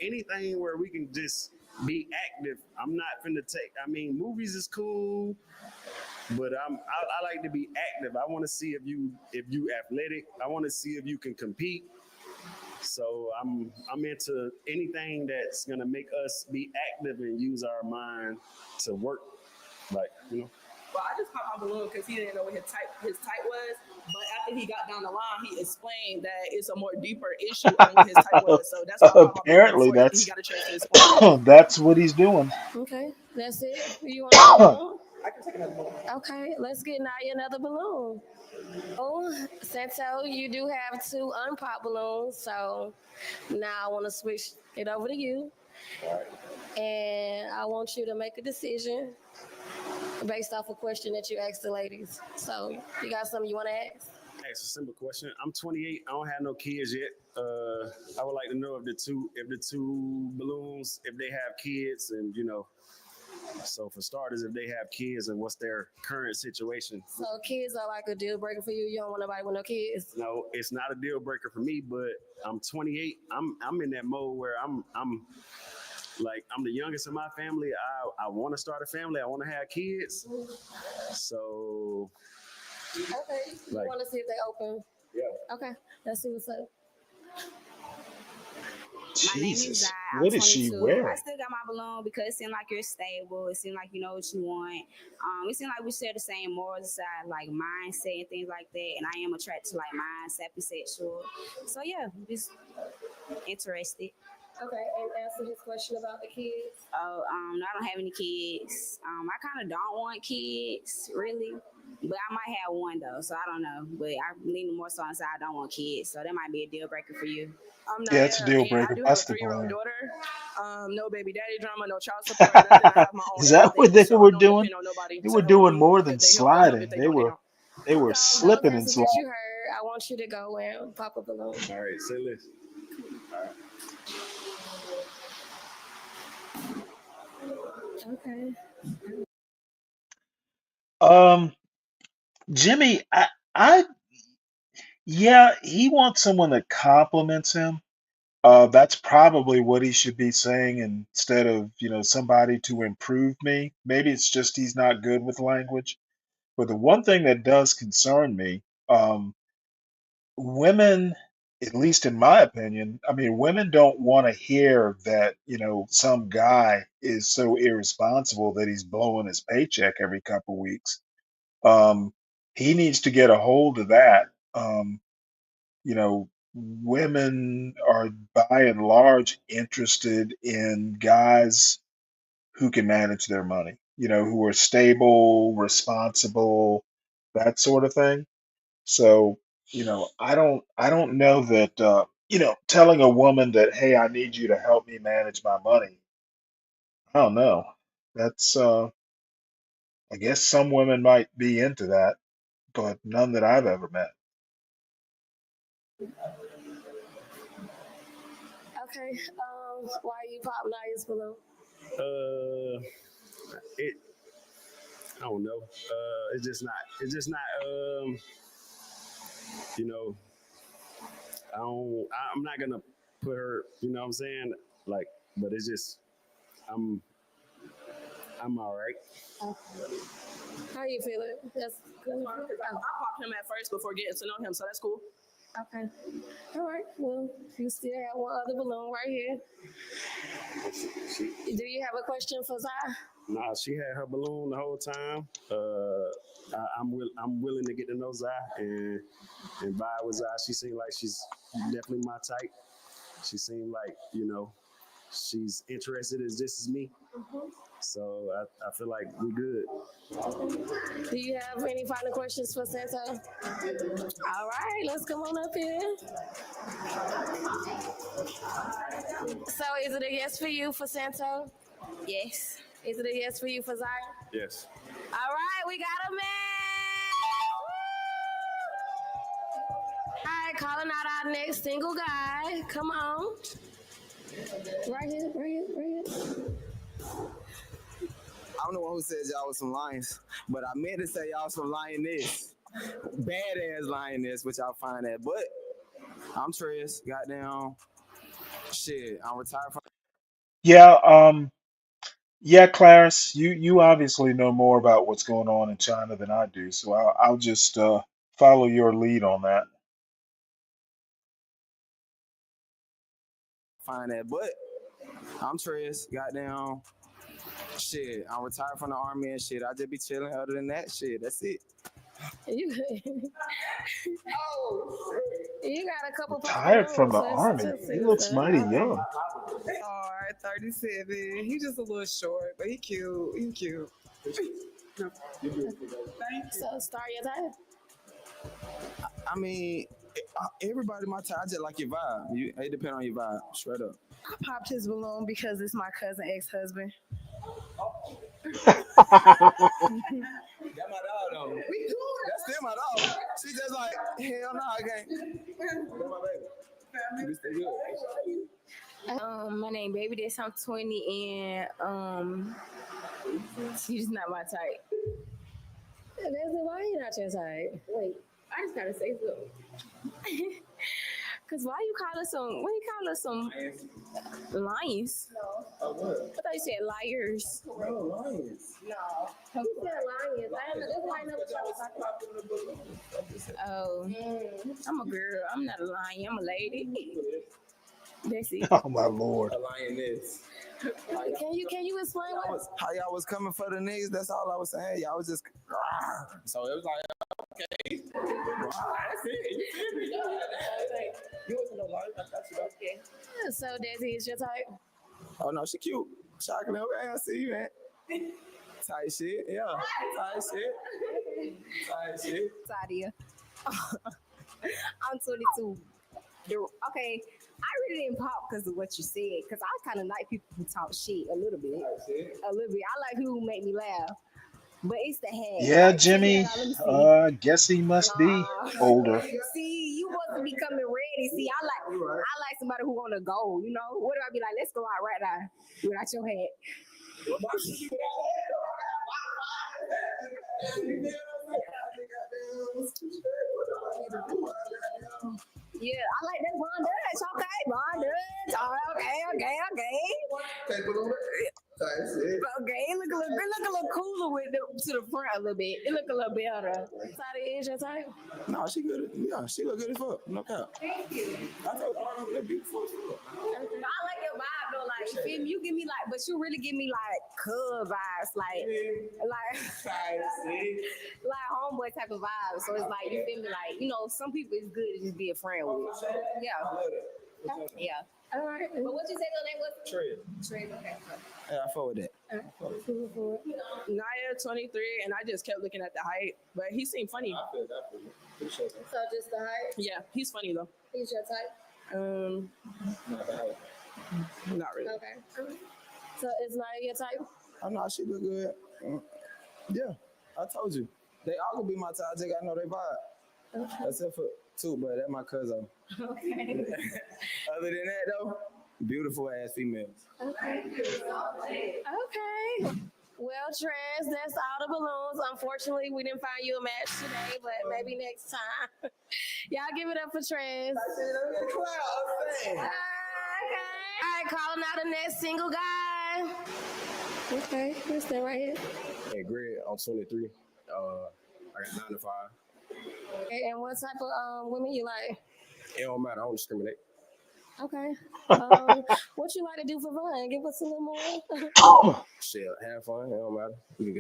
anything where we can just be active. I'm not finna take. I mean, movies is cool, but I like to be active. I want to see if you athletic. I want to see if you can compete. So I'm into anything that's gonna make us be active and use our mind to work. Like, you know. Well, I just popped my balloon because he didn't know what his type was. But after he got down the line, he explained that it's a more deeper issue on what his type was. So that's why I popped my balloon Apparently, before he that's got a chance to explain. that's what he's doing. Okay, that's it. You want another balloon? I can take another balloon. Okay, let's get Naya another balloon. Oh, Santo, you do have 2 unpopped balloons, so now I want to switch it over to you. And I want you to make a decision based off a question that you asked the ladies. So, you got something you want to ask? Ask a simple question. I'm 28. I don't have no kids yet. I would like to know if the two balloons, if they have kids, and you know. So for starters, if they have kids and what's their current situation. So kids are like a deal breaker for you. You don't want nobody with no kids. No, it's not a deal breaker for me. But I'm 28. I'm in that mode where I'm the youngest in my family. I want to start a family. I want to have kids. So. Okay. You want to see if they open? Yeah. Okay. Let's see what's up. My name is Jesus, Zai. I'm what is she 22. wearing? I still got my balloon because it seems like you're stable. It seems like you know what you want. It seems like we share the same morals side, like mindset and things like that. And I am attracted to like mindset, sexual. So yeah, just interested. Okay, and answer his question about the kids. Oh, no, I don't have any kids. I kind of don't want kids, really. But I might have one though, so I don't know. But I'm leaning more so on the side I don't want kids, so that might be a deal breaker for you. Yeah, it's a deal And I breaker. do have That's a the 3-year-old balloon. daughter. No baby daddy drama, no child support, nothing. I have my own Is that what everything, they so were I don't doing? depend on nobody They to were help doing me. more than If they help, they help. sliding. If they They don't, they were don't. slipping and That's sliding. what you heard. I want you to go and pop a balloon. All right, say less. Okay. Jimmy, I yeah, he wants someone that compliments him. That's probably what he should be saying instead of, somebody to improve me. Maybe it's just he's not good with language. But the one thing that does concern me, women, at least in my opinion, I mean, women don't want to hear that, some guy is so irresponsible that he's blowing his paycheck every couple weeks. He needs to get a hold of that. Women are by and large interested in guys who can manage their money, who are stable, responsible, that sort of thing. So, I don't know that, telling a woman that, hey, I need you to help me manage my money. I don't know. That's, I guess some women might be into that, but none that I've ever met. Okay. Why you pop Naya's balloon? It. I don't know. It's just not. It's just not. You know. I don't. I'm not gonna put her. You know what I'm saying? Like, but it's just. I'm all right. How you feeling? That's good. I popped him at first before getting to know him, so that's cool. Okay. All right. Well, you still have one other balloon right here. Do you have a question for Zai? Nah, she had her balloon the whole time. I'm willing to get to know Zai and vibe with Zai. She seemed like she's definitely my type. She seemed like, she's interested as just as me. Mm-hmm. So I feel like we good. Do you have any final questions for Santo? All right, let's come on up here. So is it a yes for you for Santo? Yes. Is it a yes for you for Zion? Yes. All right, we got a man. All right, calling out our next single guy. Come on. Right here, right here, right here. I'm the one who said y'all was some lions, but I meant to say y'all some lioness. Badass lioness, which I'll find at. But I'm Trez. Goddamn. Shit, I'm retired from. Yeah, yeah, Clarence, you obviously know more about what's going on in China than I do, so I'll just follow your lead on that. Find that. But I'm Trez. Goddamn. Shit, I'm retired from the army and shit. I just be chilling. Other than that, shit, that's it. You, you got a couple pops Retired from balloons. the Let's army. just He see what's looks up. mighty young. All right, 37. He just a little short, but he cute. He cute. Thank you. So start your time. I mean, everybody my time, I just like your vibe. It depends on your vibe, straight up. I popped his balloon because it's my cousin ex-husband. That's my dog, though. That's still my dog. She just like, hell no, I can't. That's my baby. We stay good. My name Baby This. I'm 20 and you just not my type. Why you not your type? Wait, I just gotta say something. Cause why you call us some? Why you call us some lions? No. Oh, what? I thought you said liars. No, lions. No. You said lions. I don't know. That's why I know what y'all talking about. Oh, I'm a girl. I'm not a lion. I'm a lady. That's it. Oh my Lord. A lioness. Can you explain how y'all was coming for the niggas? That's all I was saying. Y'all was just so it was like okay. That's it. You wasn't no lion. I got you. Okay. So Desi is your type? Oh no, she cute. Shocking. Okay, I see you, man. Tight shit. Yeah. Tight shit. Tight shit. Sadia. I'm 22. Okay, I really didn't pop because of what you said. Because I kind of like people who talk shit a little bit. A little bit. I like people who make me laugh. But it's the head. Yeah, Like, Jimmy. Guess he must be older. See, you wasn't becoming ready. See, I like somebody who wanna go. You know, what do I be like? Let's go out right now without your hat. Yeah, I like that bondage. Okay, bondage. Okay, it look a little cooler with to the front a little bit. It look a little better. Sadia is your type? No, she good. Yeah, she look good as fuck. No cap. Thank you. I told her they're beautiful as fuck. I like your vibe though. Like, you feel me? You give me like, but you really give me like cub vibes, like homeboy type of vibes. So it's like, you feel me? Like, you know, some people it's good to just be a friend with. Yeah. Yeah. All right. But what you say your name was? Trez. Okay. Yeah, I fuck with that. Naya 23, and I just kept looking at the height, but he seemed funny. So just the height? Yeah, he's funny though. He's your type? Not really. Okay. So is Naya your type? I know she look good. Yeah, I told you. They all gonna be my type. I just gotta know they vibe. Okay. Except for two, but that's my cousin. Okay. Other than that, though, beautiful ass females. Okay. Well, Trez, that's all the balloons. Unfortunately, we didn't find you a match today, but maybe next time. Y'all give it up for Trez. Okay. All right, calling out the next single guy. Okay, let's stay right here. Hey, Greg, I'm 23. I got 9 to 5. Okay, and what type of women you like? It don't matter. I don't discriminate. Okay. What you like to do for fun? Give us a little more. Shit, have fun. It don't matter. We can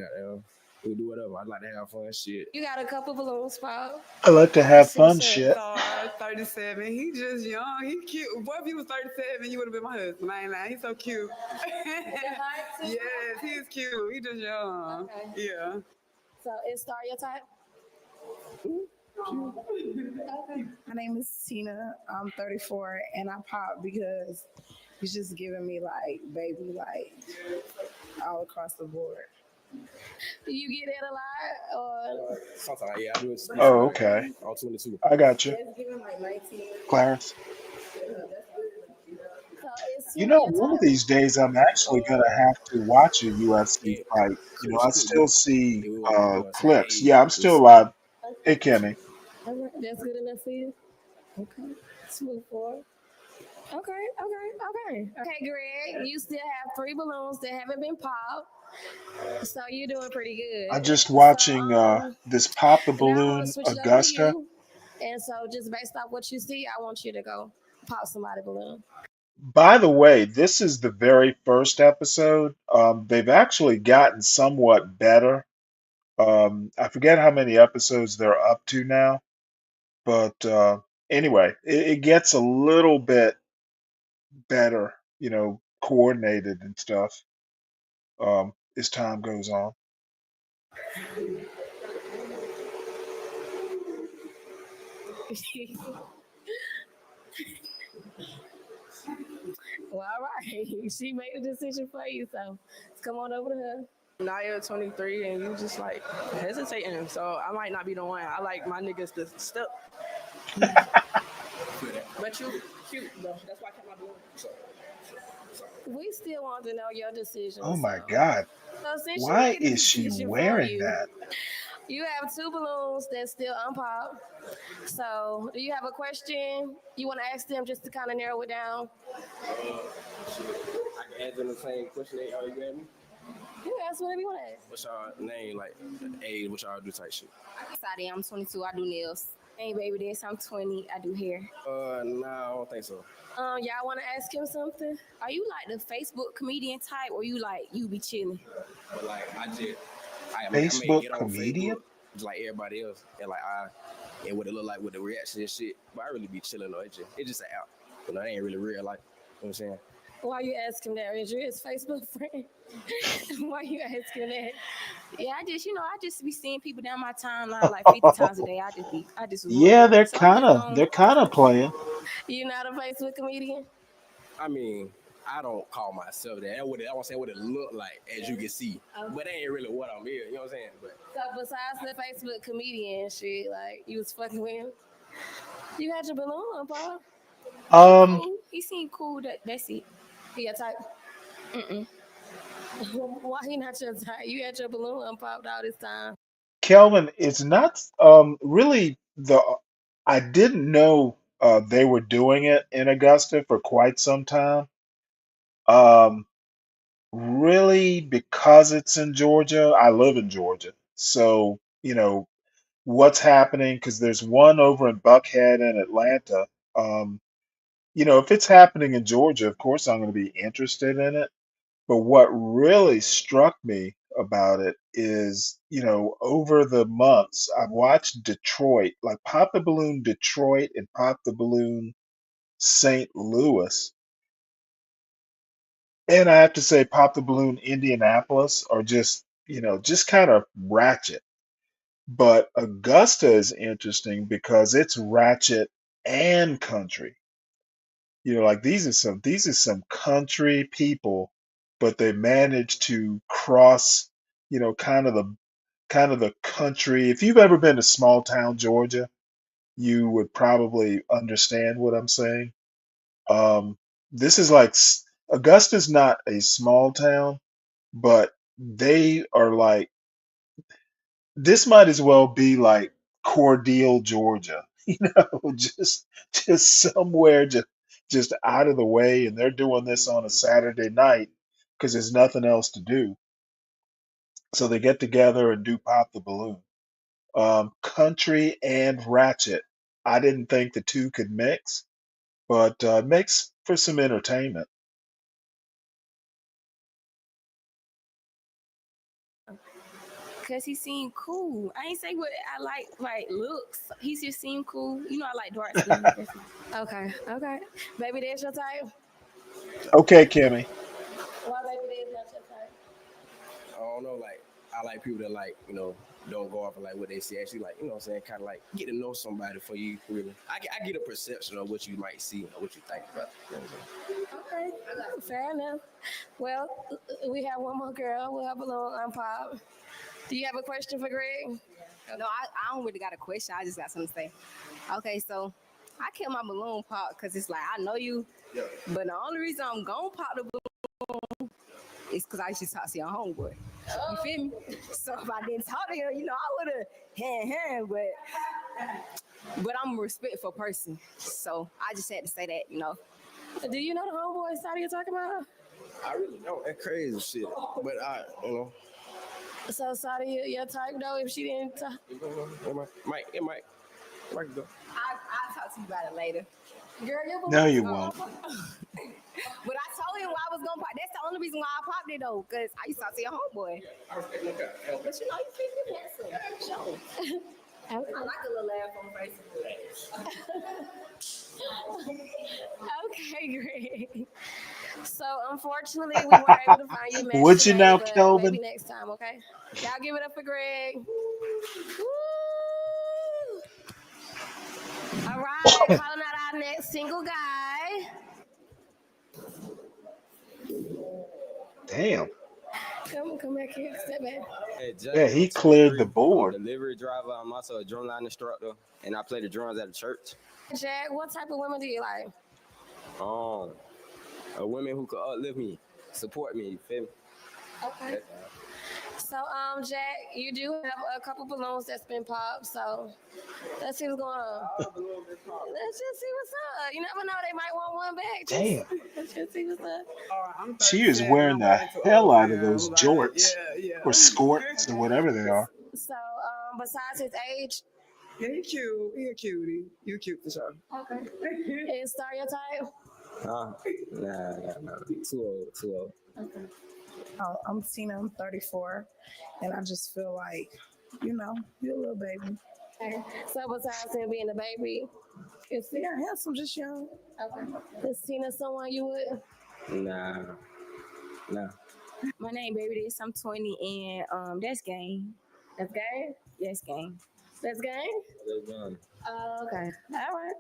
do whatever. I like to have fun. Shit. You got a couple balloons, Paul. I like to have fun shit. 37. He just young. He cute. Boy, if he was 37, you would have been my husband. I ain't lying. He's so cute. Yes, he's cute. He just young. Okay. Yeah. So is Star your type? Okay. My name is Tina. I'm 34, and I pop because it's just giving me like baby, like all across the board. Do you get that a lot, or? Sometimes, yeah, I do it. Oh, okay. I'm 22. I got you. It's giving like 19. Clarence. So it's You two of know, your one of type. these days I'm actually gonna have to watch a UFC fight. You know, Cool, she I cool. still see Yeah, we want to, you know what I'm saying, clips. age Yeah, I'm still difference. alive. Hey, Kimmy. All right, that's good enough for you. Okay, let's move forward. Okay, Greg, you still have 3 balloons that haven't been popped, so you're doing pretty I'm good. just So watching this Pop the now I want to Balloon switch it over to Augusta. you, and so just based off what you see, I want you to go pop somebody balloon. By the way, this is the very first episode. They've actually gotten somewhat better. I forget how many episodes they're up to now, but anyway, it gets a little bit better, you know, coordinated and stuff as time goes on. Well, all right, she made a decision for you, so let's come on over to her. Naya 23 and you just like hesitating, so I might not be the one. I like my niggas to step. But you cute though. That's why I kept my balloon. We still want to know your decision. Oh my So God. since she Why made a is she decision for wearing you, that? you have 2 balloons that's still unpopped. So, do you have a question you want to ask them just to kind of narrow it down? I can ask them the same question they already gave me. You ask whatever you want to ask. What's y'all name, like age, what y'all do type shit? Sadi, I'm 22. I do nails. Hey, baby, this I'm 20. I do hair. Nah, I don't think so. Y'all want to ask him something? Are you like the Facebook comedian type, or you like you be chilling? But like, I may Facebook get on comedian? Facebook just like everybody else, and like and what it look like with the reaction and shit. But I really be chilling though. It's just an app. You know, it ain't really real life. You know what I'm saying? Why you asking that? Is you his Facebook friend? Why you asking that? Yeah, I just be seeing people down my timeline like 50 times a day. I just was Yeah, wondering. they're So I'm kind just of going. they're kind of playing. You not a Facebook comedian? I mean, I don't call myself that. I won't say what it look like, as you can see. But that ain't really what I'm here. You know what I'm saying? But So besides the Facebook comedian shit, like you was fucking with him, you had your balloon, Paul. Um, He seemed cool. That's it. He your type. Mm-mm. Why he not your type? You had your balloon unpopped all this time. Kelvin, it's not really I didn't know they were doing it in Augusta for quite some time. Um, really, because it's in Georgia, I live in Georgia. So, you know, what's happening, because there's one over in Buckhead and Atlanta. Um, you know, if it's happening in Georgia, of course I'm going to be interested in it. But what really struck me about it is, you know, over the months, I've watched Detroit, like Pop the Balloon Detroit and Pop the Balloon St. Louis. And I have to say, Pop the Balloon Indianapolis are just, you know, just kind of ratchet. But Augusta is interesting because it's ratchet and country. You know, like these are some country people, but they managed to cross, you know, kind of the country. If you've ever been to small town Georgia, you would probably understand what I'm saying. Um, this is like Augusta's not a small town, but they are like this might as well be like Cordele, Georgia, you know, just somewhere just out of the way, and they're doing this on a Saturday night because there's nothing else to do. So they get together and do Pop the Balloon. Country and ratchet. I didn't think the two could mix, but it makes for some entertainment. Cause he seemed cool. I ain't say what I like looks. He just seemed cool. You know I like dark skin. Okay. Baby, that's your type? Okay, Kimmy. Why baby, that's not your type? I don't know. Like, I like people that like, you know, don't go off of like what they say. Actually, like, you know what I'm saying, kind of like get to know somebody for you really. I get a perception of what you might see or what you think about. You know what I'm saying? Okay, fair enough. Well, we have one more girl. We'll have a little unpop. Do you have a question for Greg? No, I don't really got a question. I just got something to say. Okay, so I kept my balloon pop because it's like, I know you, but the only reason I'm going to pop the balloon is because I used to talk to your homeboy. You feel me? So if I didn't talk to him, you know, I would have but I'm a respectful person. So I just had to say that, you know. Do you know the homeboy Sadia you're talking about? I really don't. That crazy shit. But you know. So Sadia, your type though, if she didn't talk? It might go. I'll talk to you about it later. Girl, your No, you won't. But I told him why I was going to pop. That's the only reason why I popped it, though, because I used to talk to your homeboy. But you know, you think you're handsome. Show. I like a little laugh on Facebook. Okay, great. So unfortunately, we weren't able to find you. Would you now, but Kelvin? maybe next time, okay? Y'all give it up for Greg. Woo! All right, calling out our next single guy. Damn. Come back here. Step back. Hey, Jack, Yeah, he I'm cleared 23. the board. I'm a delivery driver. I'm also a drumline instructor, and I play the drums at the church. Jack, what type of women do you like? A women who could uplift me, support me. You feel me? Okay. So, Jack, you do have a couple balloons that's been popped. So, let's see what's going on. Let's just see what's up. You never know; they might want one back. Damn. Let's just see what's up. She is wearing the hell out of those jorts or skirts or whatever they are. So, besides his age, yeah, he cute. He a cutie. You cute for sure. Okay. Is Star your type? Nah. Too old. Okay. Oh, I'm Tina. I'm 34, and I just feel like, you know, you're a little baby. Okay. So besides him being a baby, is he handsome, just young. Okay. Is Tina someone you would? Nah. My name, baby, this. I'm 20, and that's game. That's game? Yes, game. That's game? Okay. All right.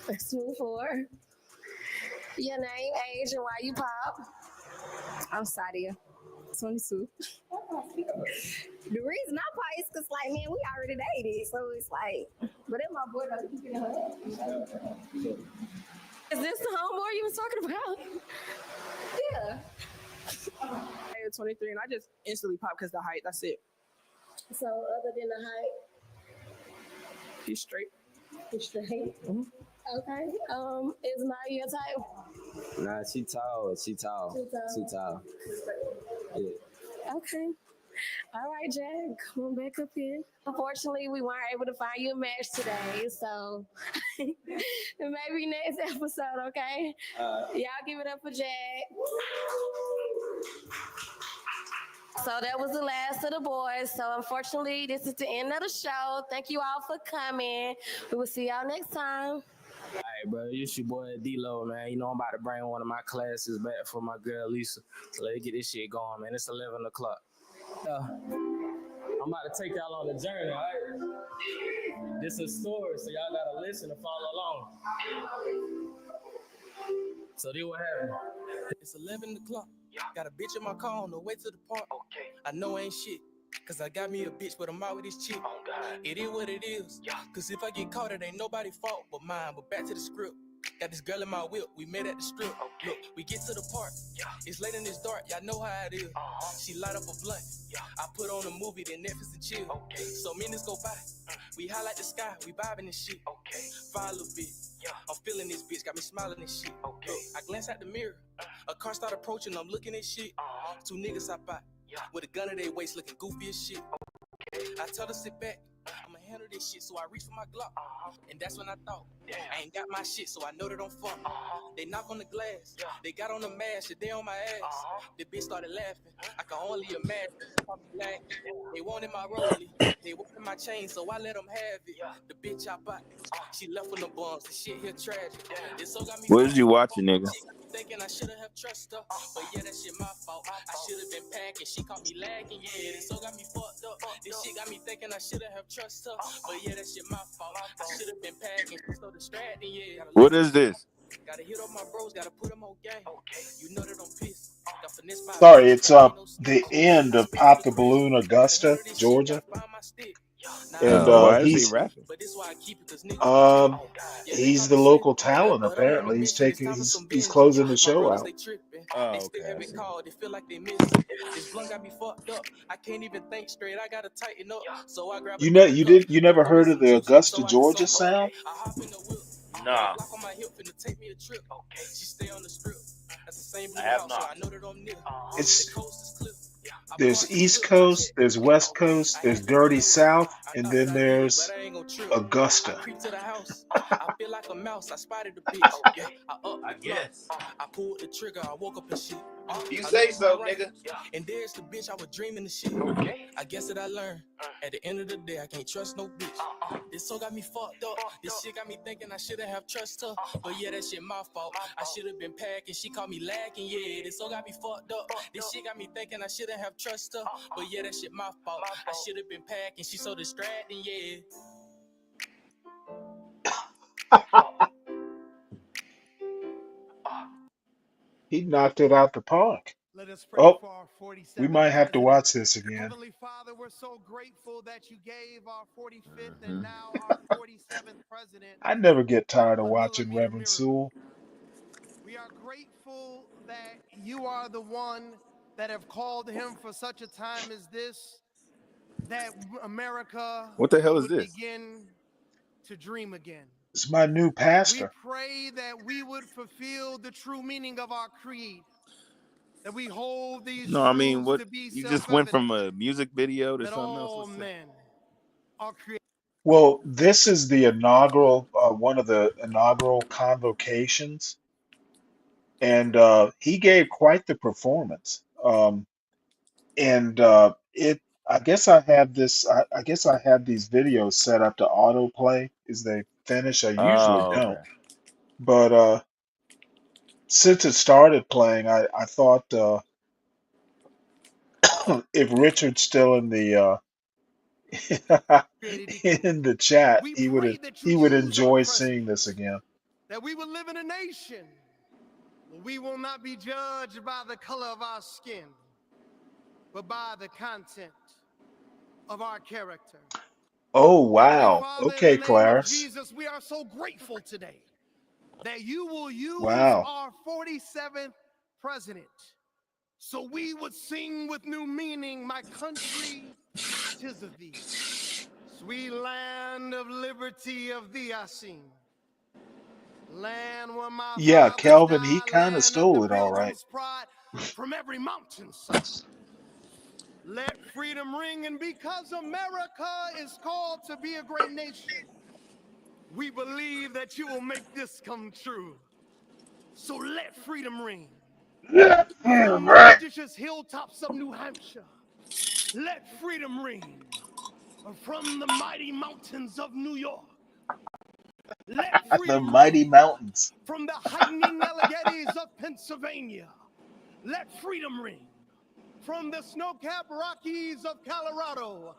Let's move forward. Your name, age, and why you pop? I'm Sadia, 22. The reason I pop is because, like, man, we already dated. So it's like, but then my boy doesn't keep it up. Is this the homeboy you was talking about? Yeah. I'm 23, and I just instantly pop because the height. That's it. So other than the height? He's straight. He's straight? Mm-hmm. Okay. Is Maya your type? Nah, she tall. Too tall. Yeah. Okay. All right, Jack. Come on back up here. Unfortunately, we weren't able to find you a match today, so maybe next episode, okay? Y'all give it up for Jack. So that was the last of the boys. So unfortunately, this is the end of the show. Thank you all for coming. We will see y'all next time. All right, bro. It's your boy D-Lo, man. You know I'm about to bring one of my classes back for my girl Lisa. So let's get this shit going, man. It's 11 o'clock. I'm about to take y'all on the journey, all right? This is a story, so y'all gotta listen and follow along. So this what happened. It's 11 o'clock. Got a bitch in my car on the way to the park. Okay. I know ain't shit, cause I got me a bitch, but I'm out with this chick. Oh, God. It is what it is. Yeah. Cause if I get caught, it ain't nobody's fault but mine. But back to the script. Got this girl in my whip, we met at the strip. Okay. Look, we get to the park. Yeah. It's late and it's dark, y'all know how it is. She light up a blunt. Yeah. I put on a movie, then Netflix and chill. Okay. So minutes go by. We highlight the sky, we vibing and shit. Okay. Fire a little bit. Yeah. I'm feeling this bitch, got me smiling and shit. Okay. Look, I glance at the mirror. A car start approaching, I'm looking at shit. Two niggas I by. Yeah. With a gun at their waist, looking goofy as shit. Okay. I tell her sit back. I'ma handle this shit, so I reach for my Glock. And that's when I thought, I ain't got my shit, so I know they don't fuck. They knock on the glass, they got on the mask, they on my ass. The bitch started laughing, I can only imagine. They wanted my rollie, they wanted my chain, so I let them have it. The bitch I bought, she left with the bumps. The shit here tragic. This so got me. What is you watching, nigga? Thinking I should have trust her, but yeah, that shit my fault. I should have been packing. She caught me lagging, yeah. This so got me fucked up. This shit got me thinking I should have trust her, but yeah, that shit my fault. I should have been packing. She's so distracting, yeah. What is this? Gotta hit up my bros, gotta put them on game. You know that I'm pissed. Got finessed by a Sorry, bitch, it's but I ain't no the snitch. end of Pop the Balloon, Augusta, Georgia, and Why is he he's rapping? he's the local talent. Apparently, he's closing the show out. Oh, okay. I see. They feel like they miss it. This blunt got me fucked up. I can't even think straight. I gotta tighten up. So I grab You never heard of the Augusta, Georgia sound? Nah. I have not. There's East Coast, there's West Coast, there's Dirty South, and then there's Augusta. I feel like a mouse. I spotted the bitch. Yeah, I guess. I pulled the trigger. I woke up and shit. You say so, nigga. And there's the bitch I was dreaming the shit. I guess that I learned. At the end of the day, I can't trust no bitch. This so got me fucked up. This shit got me thinking I shouldn't have trust her. But yeah, that shit my fault. I should have been packing. She caught me lacking. Yeah, this so got me fucked up. This shit got me thinking I shouldn't have trust her. But yeah, that shit my fault. I should have been packing. She so distracting. Yeah. He knocked it out the park. Let us pray Oh, for our we 47th might have to president. watch this again. Heavenly Father, we're so grateful that you gave our 45th and now our 47th president I never get tired of a watching millimeter Reverend miracle. Sewell. We are grateful that you are the one that have called him for such a time as this, that America What the hell is would this? begin to dream again. It's my new We pastor. pray that we would fulfill the true meaning of our creed, that we hold these No, I mean, truths what? to be You just went from self-evident, a music video to that something else? all What's that? men are created. Well, this is the inaugural, one of the inaugural convocations, and he gave quite the performance. And it, I guess I have this, I guess I have these videos set up to autoplay as they finish. I usually Oh, don't, okay. but since it started playing, I thought if Richard's still in the in the chat, We he pray would that you he would use our enjoy president, seeing this again. that we will live in a nation where we will not be judged by the color of our skin, but by the content of our character. Oh, Heavenly wow. Father, in Okay, the name of Clarence. Jesus, we are so grateful today that you will use Wow. our 47th president so we would sing with new meaning, my country, 'tis of thee. Sweet land of liberty, of thee I sing. Land where my Yeah, fathers Kelvin, he died, kind of land of the stole it all right. pilgrim's pride, from every mountainside. Let freedom ring, and because America is called to be a great nation, we believe that you will make this come true. So let freedom ring. From the prodigious hilltops of New Hampshire, let freedom ring. From the mighty mountains of New York, let The freedom mighty ring. mountains. From the heightening Alleghenies of Pennsylvania, let freedom ring. From the snow-capped Rockies of Colorado,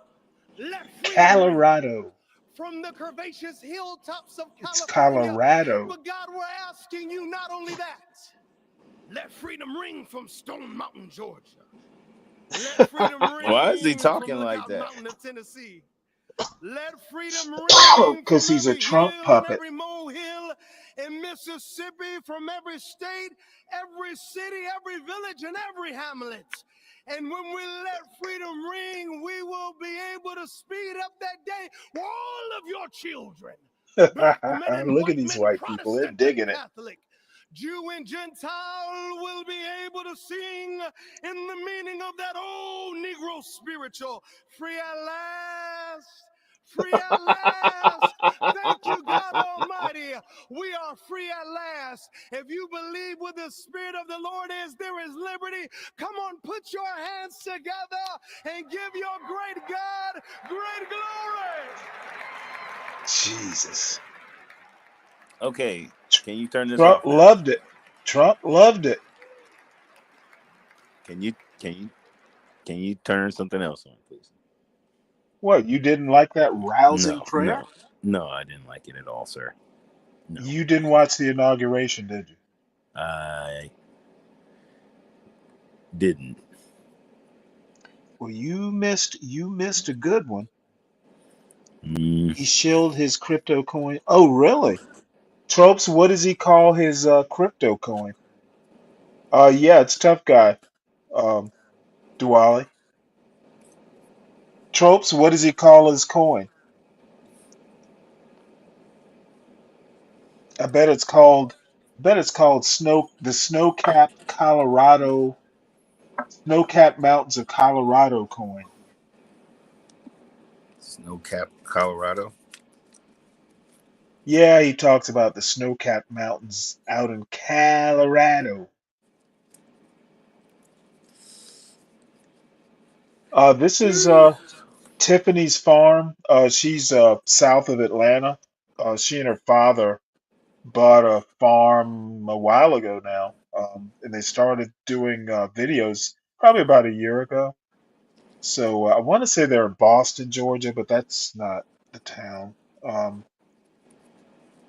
let freedom ring. Colorado. From the curvaceous hilltops of It's California. Colorado. But God, we're asking you not only that, let freedom ring from Stone Mountain, Georgia. Let freedom ring Why is he from talking Lookout like that? Mountain of Tennessee. Let freedom ring Because from he's a every Trump hill and puppet. every molehill in Mississippi, from every state, every city, every village, and every hamlet. And when we let freedom ring, we will be able to speed up that day where all of your children, black men and Look at white these men, white people. They're Protestant and digging it. Catholic, Jew and Gentile, will be able to sing in the meaning of that old Negro spiritual. Free at last, Free at last. Thank you, God Almighty. We are free at last. If you believe where the Spirit of the Lord is, there is liberty. Come on, put your hands together and give your great God great glory. Jesus. Okay, can you turn this Trump off now? loved it. Trump loved it. Can you turn something else on, please? What, you didn't like that rousing No, prayer? I didn't like it at all, sir. No, You didn't watch the inauguration, did you? I didn't. Well, you missed a good one. Mm, He shilled his crypto coin. Oh, really? Tropes, what does he call his crypto coin? Yeah, it's tough guy. Um, Diwali. Tropes, what does he call his coin? I bet it's called the snow-capped mountains of Colorado coin. Snow Cap, Colorado. Yeah, he talks about the snow-capped mountains out in Colorado. This is Tiffany's farm. She's south of Atlanta. She and her father bought a farm a while ago now, and they started doing videos probably about a year ago. So I want to say they're in Boston, Georgia, but that's not the town. Um,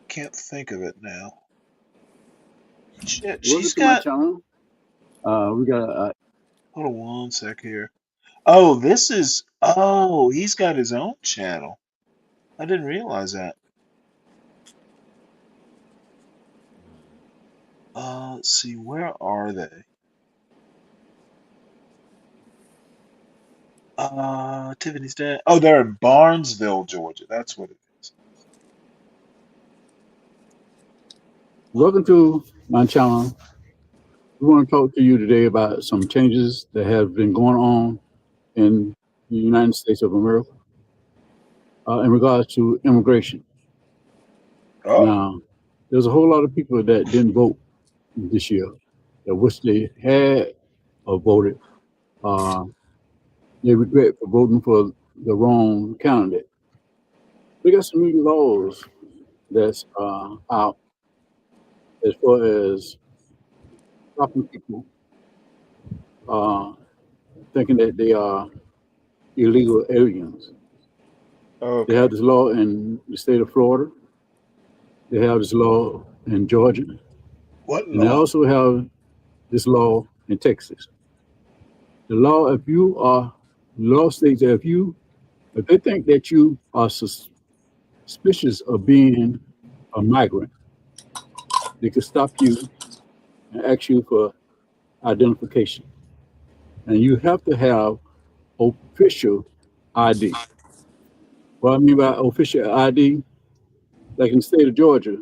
can't think of it now. Shit, Welcome she's to my got. channel. We got Hold on one sec here. Oh, this is. Oh, he's got his own channel. I didn't realize that. Let's see, where are they? Tiffany's dad. Oh, they're in Barnesville, Georgia. That's what it is. welcome to my channel. We want to talk to you today about some changes that have been going on in the United States of America in regards to immigration. Oh, Now, there's a whole lot of people that didn't vote this year that wish they had voted. They regret for voting for the wrong candidate. We got some new laws that's out as far as stopping people thinking that they are illegal aliens. They okay. have this law in the state of Florida. They have this law in Georgia. What And they law? also have this law in Texas. The law, law states that if they think that you are suspicious of being a migrant, they could stop you and ask you for identification. And you have to have official ID. What I mean by official ID, like in the state of Georgia,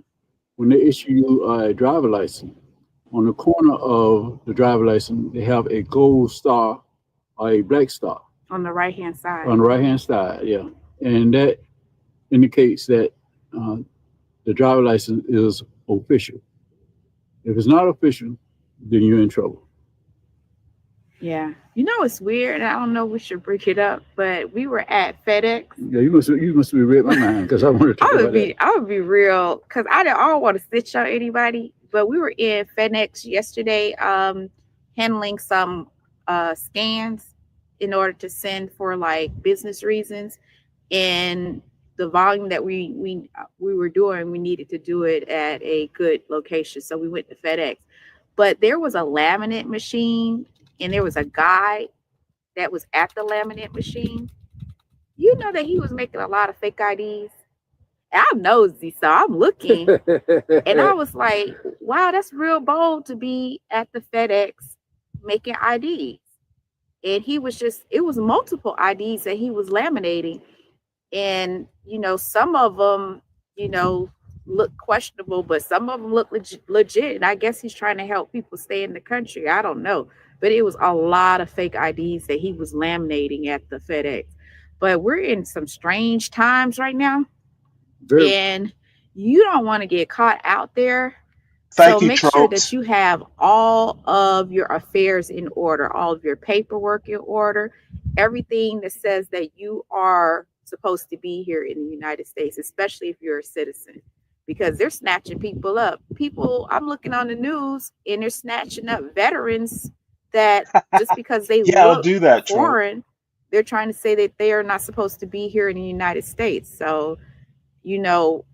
when they issue you a driver license, on the corner of the driver license, they have a gold star or a black star. On the right-hand side. On the right-hand side, yeah. And that indicates that the driver license is official. If it's not official, then you're in trouble. Yeah. You know, it's weird. I don't know if we should break it up, but we were at FedEx. Yeah, you must be read my mind because I want to talk about that. I would be real, because I don't want to stitch on anybody, but we were in FedEx yesterday handling some scans in order to send for like business reasons. And the volume that we were doing, we needed to do it at a good location. So we went to FedEx. But there was a laminate machine and there was a guy that was at the laminate machine. You know that he was making a lot of fake IDs. I'm nosy, so I'm looking. And I was like, wow, that's real bold to be at the FedEx making IDs. And he was it was multiple IDs that he was laminating. And, you know, some of them, you know, look questionable, but some of them look legit. And I guess he's trying to help people stay in the country. I don't know. But it was a lot of fake IDs that he was laminating at the FedEx. But we're in some strange times right now, Very. and you don't want to get caught out there. So Thank you, make sure that tropes. you have all of your affairs in order, all of your paperwork in order, everything that says that you are supposed to be here in the United States, especially if you're a citizen, because they're snatching people up. People, I'm looking on the news and they're snatching up veterans that just because they Yeah, I'll look do that, trope. foreign, they're trying to say that they are not supposed to be here in the United States. So, you know,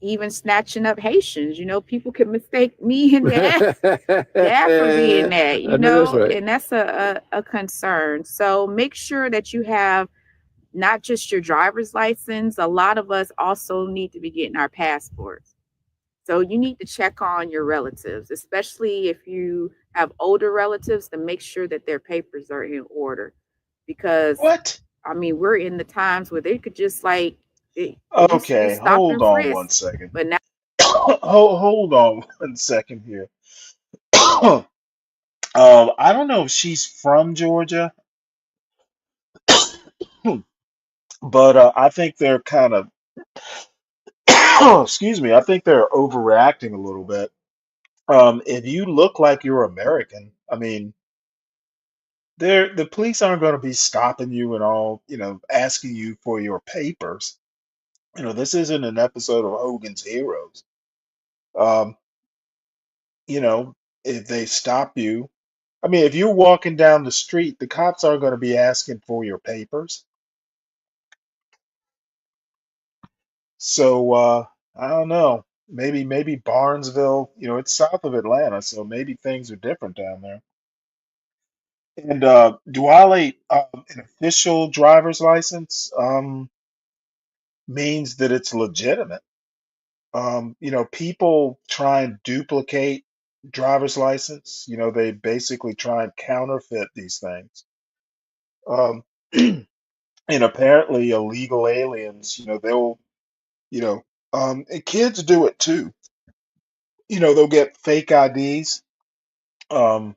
even snatching up Haitians. People can mistake me and dad for being that, I know that's right. and that's a concern. So make sure that you have not just your driver's license. A lot of us also need to be getting our passports. So you need to check on your relatives, especially if you have older relatives, to make sure that their papers are in order. Because What? I mean, we're in the times where they could just like it used to be Okay, stop hold and on one frisk, second. but now Hold on one second here. I don't know if she's from Georgia, but I think they're kind of, excuse me, I think they're overreacting a little bit. If you look like you're American, I mean, the police aren't going to be stopping you and all, asking you for your papers. This isn't an episode of Hogan's Heroes. Um, you know, if they stop you, I mean, if you're walking down the street, the cops aren't going to be asking for your papers. So I don't know. Maybe Barnesville, it's south of Atlanta, so maybe things are different down there. And duale, an official driver's license, means that it's legitimate. People try and duplicate driver's license. They basically try and counterfeit these things. Um, and apparently illegal aliens, they'll, you know, and kids do it too. They'll get fake IDs. Um,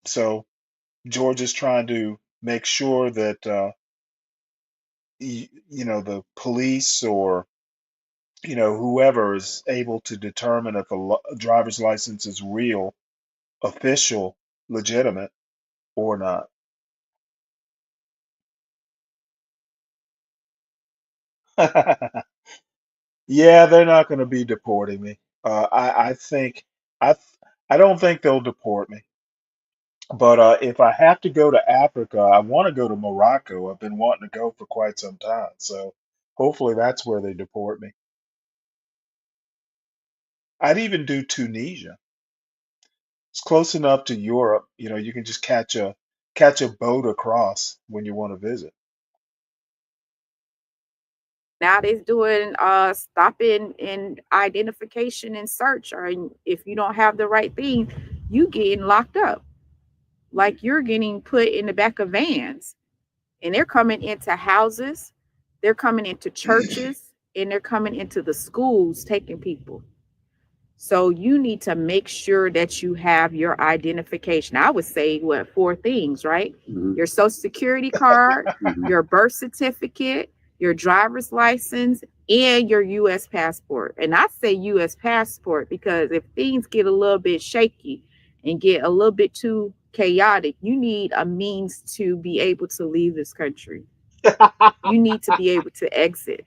so Georgia's trying to make sure that, the police or, whoever is able to determine if a driver's license is real, official, legitimate or not. Yeah, they're not going to be deporting me. I think I I don't think they'll deport me. But if I have to go to Africa, I want to go to Morocco. I've been wanting to go for quite some time. So hopefully that's where they deport me. I'd even do Tunisia. It's close enough to Europe. You can just catch a boat across when you want to visit. now they're doing stopping and identification and search, or if you don't have the right thing, you getting locked up. Like you're getting put in the back of vans, and they're coming into houses, they're coming into churches, and they're coming into the schools taking people. So you need to make sure that you have your identification. I would say what, four things, right? Your social security card, your birth certificate, your driver's license, and your US passport. And I say US passport because if things get a little bit shaky and get a little bit too chaotic, you need a means to be able to leave this country. You need to be able to exit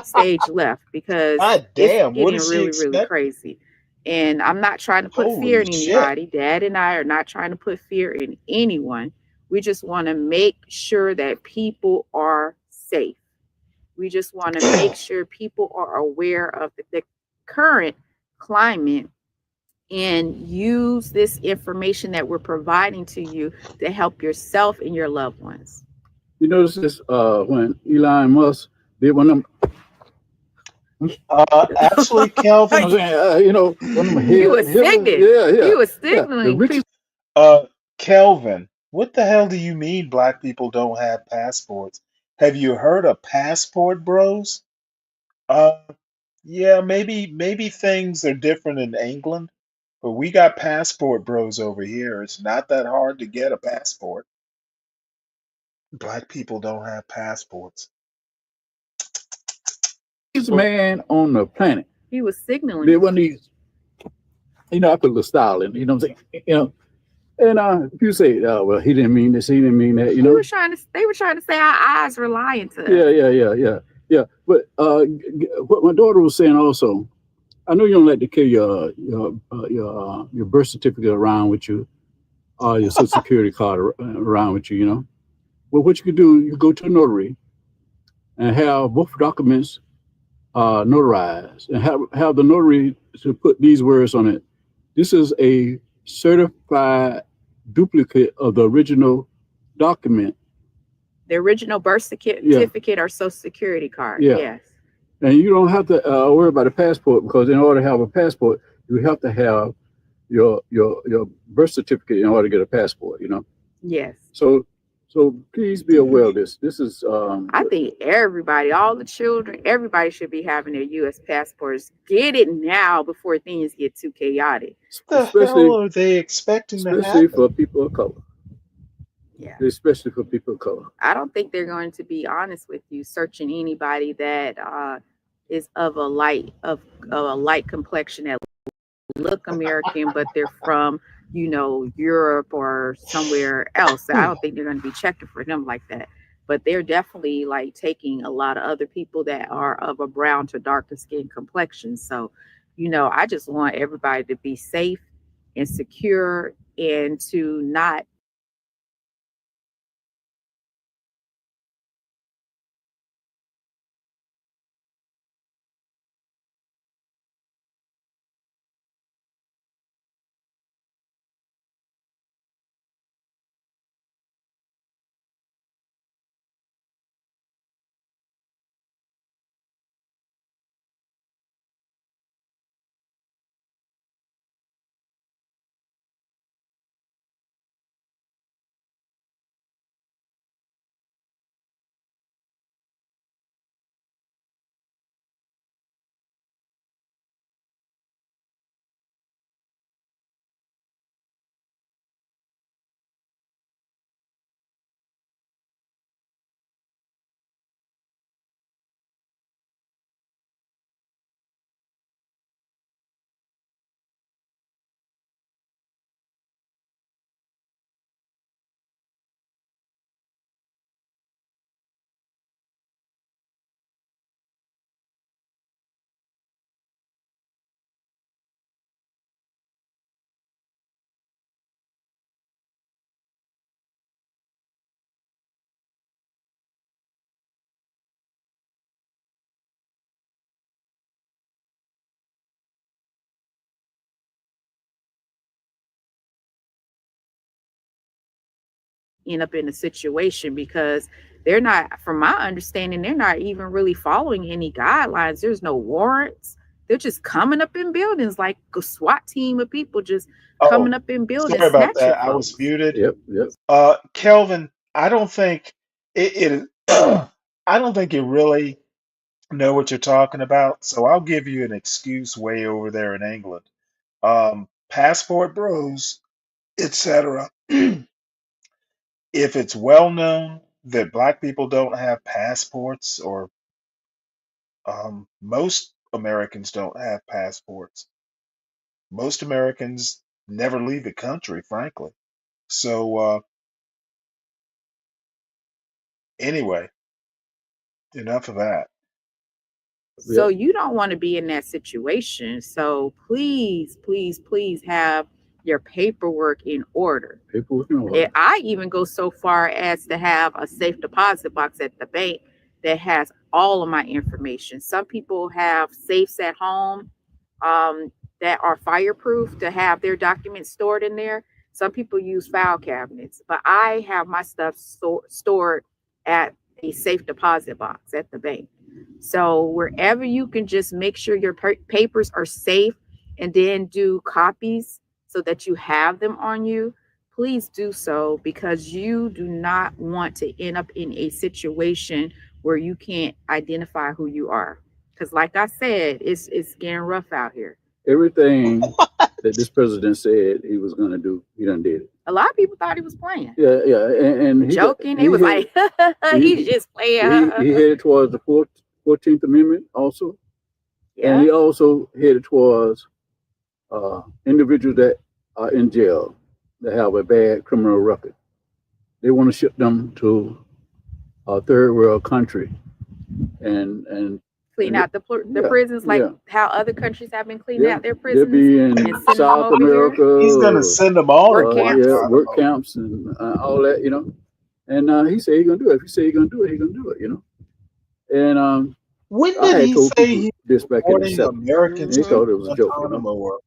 stage left because God it's damn, what getting is she really, really expecting? crazy. And I'm not trying to put fear Holy in shit. anybody. Dad and I are not trying to put fear in anyone. We just want to make sure that people are safe. We just want to make sure people are aware of the current climate and use this information that we're providing to you to help yourself and your loved ones. You notice this when Elon Musk did one of them. Actually, I'm Kelvin, saying, one of them He was signaling. yeah, He yeah, was yeah. The signaling richest. people. uh, Kelvin, what the hell do you mean black people don't have passports? Have you heard of passport bros? Uh, yeah, maybe things are different in England, but we got passport bros over here. It's not that hard to get a passport. Black people don't have passports. richest man on the planet. He was signaling. They one of these, I put a little style in, you know what I'm saying? And if you say, oh well, he didn't mean this, he didn't mean that, They were trying to say our eyes were lying to us. Yeah. But what my daughter was saying also, I know you don't like to carry your birth certificate around with you, or your social security card around with you, But what you could do, you go to a notary and have both documents notarized, and have the notary to put these words on it. This is a certified duplicate of the original document. The original birth certificate or social security card. Yeah. Yes. And you don't have to worry about a passport, because in order to have a passport, you have to have your birth certificate in order to get a passport. Yes. So please be aware of this. This is I think everybody, all the children, everybody should be having their U.S. passports. Get it now before things get too chaotic. What the hell are they expecting to especially happen? for people of color. Yeah. Especially for people of color. I don't think they're going to be honest with you, searching anybody that is of a light complexion, that look American, but they're from, Europe or somewhere else. I don't think they're going to be checking for them like that. But they're definitely like taking a lot of other people that are of a brown to darker skin complexion. So, I just want everybody to be safe and secure, and to not end up in a situation, because they're not, from my understanding, they're not even really following any guidelines. There's no warrants. They're just coming up in buildings like a SWAT team of people just coming up in buildings. Sorry about snatching that. I was folks. muted. Yep. Kelvin, I don't think it I don't think you really know what you're talking about. So I'll give you an excuse way over there in England. Passport bros, etc. If it's well known that black people don't have passports, or most Americans don't have passports, most Americans never leave the country, frankly. So anyway, enough of that. So you don't want to be in that situation. So please, please, please have your paperwork in order. I even go so far as to have a safe deposit box at the bank that has all of my information. Some people have safes at home that are fireproof to have their documents stored in there. Some people use file cabinets, but I have my stuff stored at a safe deposit box at the bank. So wherever you can just make sure your papers are safe, and then do copies so that you have them on you, please do so, because you do not want to end up in a situation where you can't identify who you are. Because like I said, it's getting rough out here. Everything that this president said he was going to do, he done did it. A lot of people thought he was playing. Yeah, and joking. It was like he's just playing. He headed towards the 14th Amendment also. Yeah. And he also headed towards individuals that are in jail that have a bad criminal record. They want to ship them to a third world country and clean out the prisons like how other countries have been cleaning out their prisons. They'll be in and sending South them over America. Here. He's gonna send them all work to camps. Work camps and all that, you know. And he said he's gonna do it. If he said he's gonna do it, he's gonna do it, you know. And when I did had he told say people he this back in the supporting 70s. Americans They thought it was a joke, you Guantanamo? know.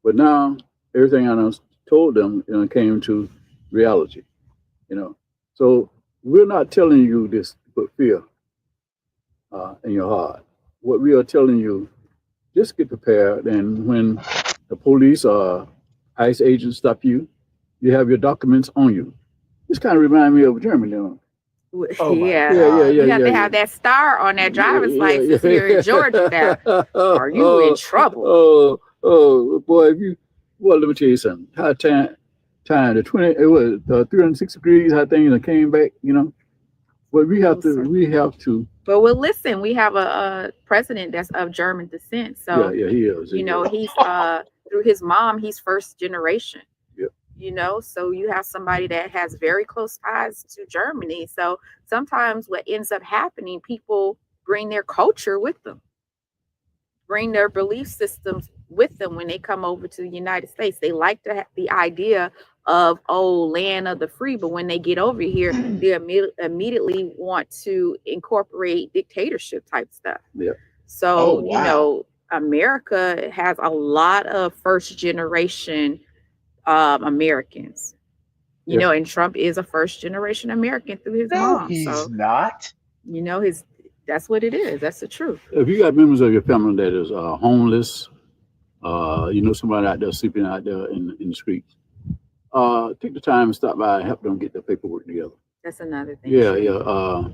But now everything I done told them, you know, came to reality, you know. So we're not telling you this to put fear in your heart. What we are telling you, just get prepared, and when the police or ICE agents stop you, you have your documents on you. This kind of reminds me of Germany, you know. Oh my Yeah. God. You have to have that star on that driver's license here in Georgia now. Are you in trouble? Boy, let me tell you something. How time the 360 degrees, how things came back, you know. But we have to. But well, listen, we have a president that's of German descent, so Yeah, he is. You know, he's through his mom, he's first generation. Yeah. You know, so you have somebody that has very close ties to Germany. So sometimes what ends up happening, people bring their culture with them, bring their belief systems with them when they come over to the United States. They like to have the idea of land of the free, but when they get over here, they immediately want to incorporate dictatorship type stuff. Yeah. So you know, America has a lot of first generation Americans. You know, and Trump is a first generation American through his mom. He's so not. you know, that's what it is. That's the truth. If you got members of your family that is homeless, you know, somebody out there sleeping out there in the streets, take the time and stop by and help them get their paperwork together. That's another thing. Yeah.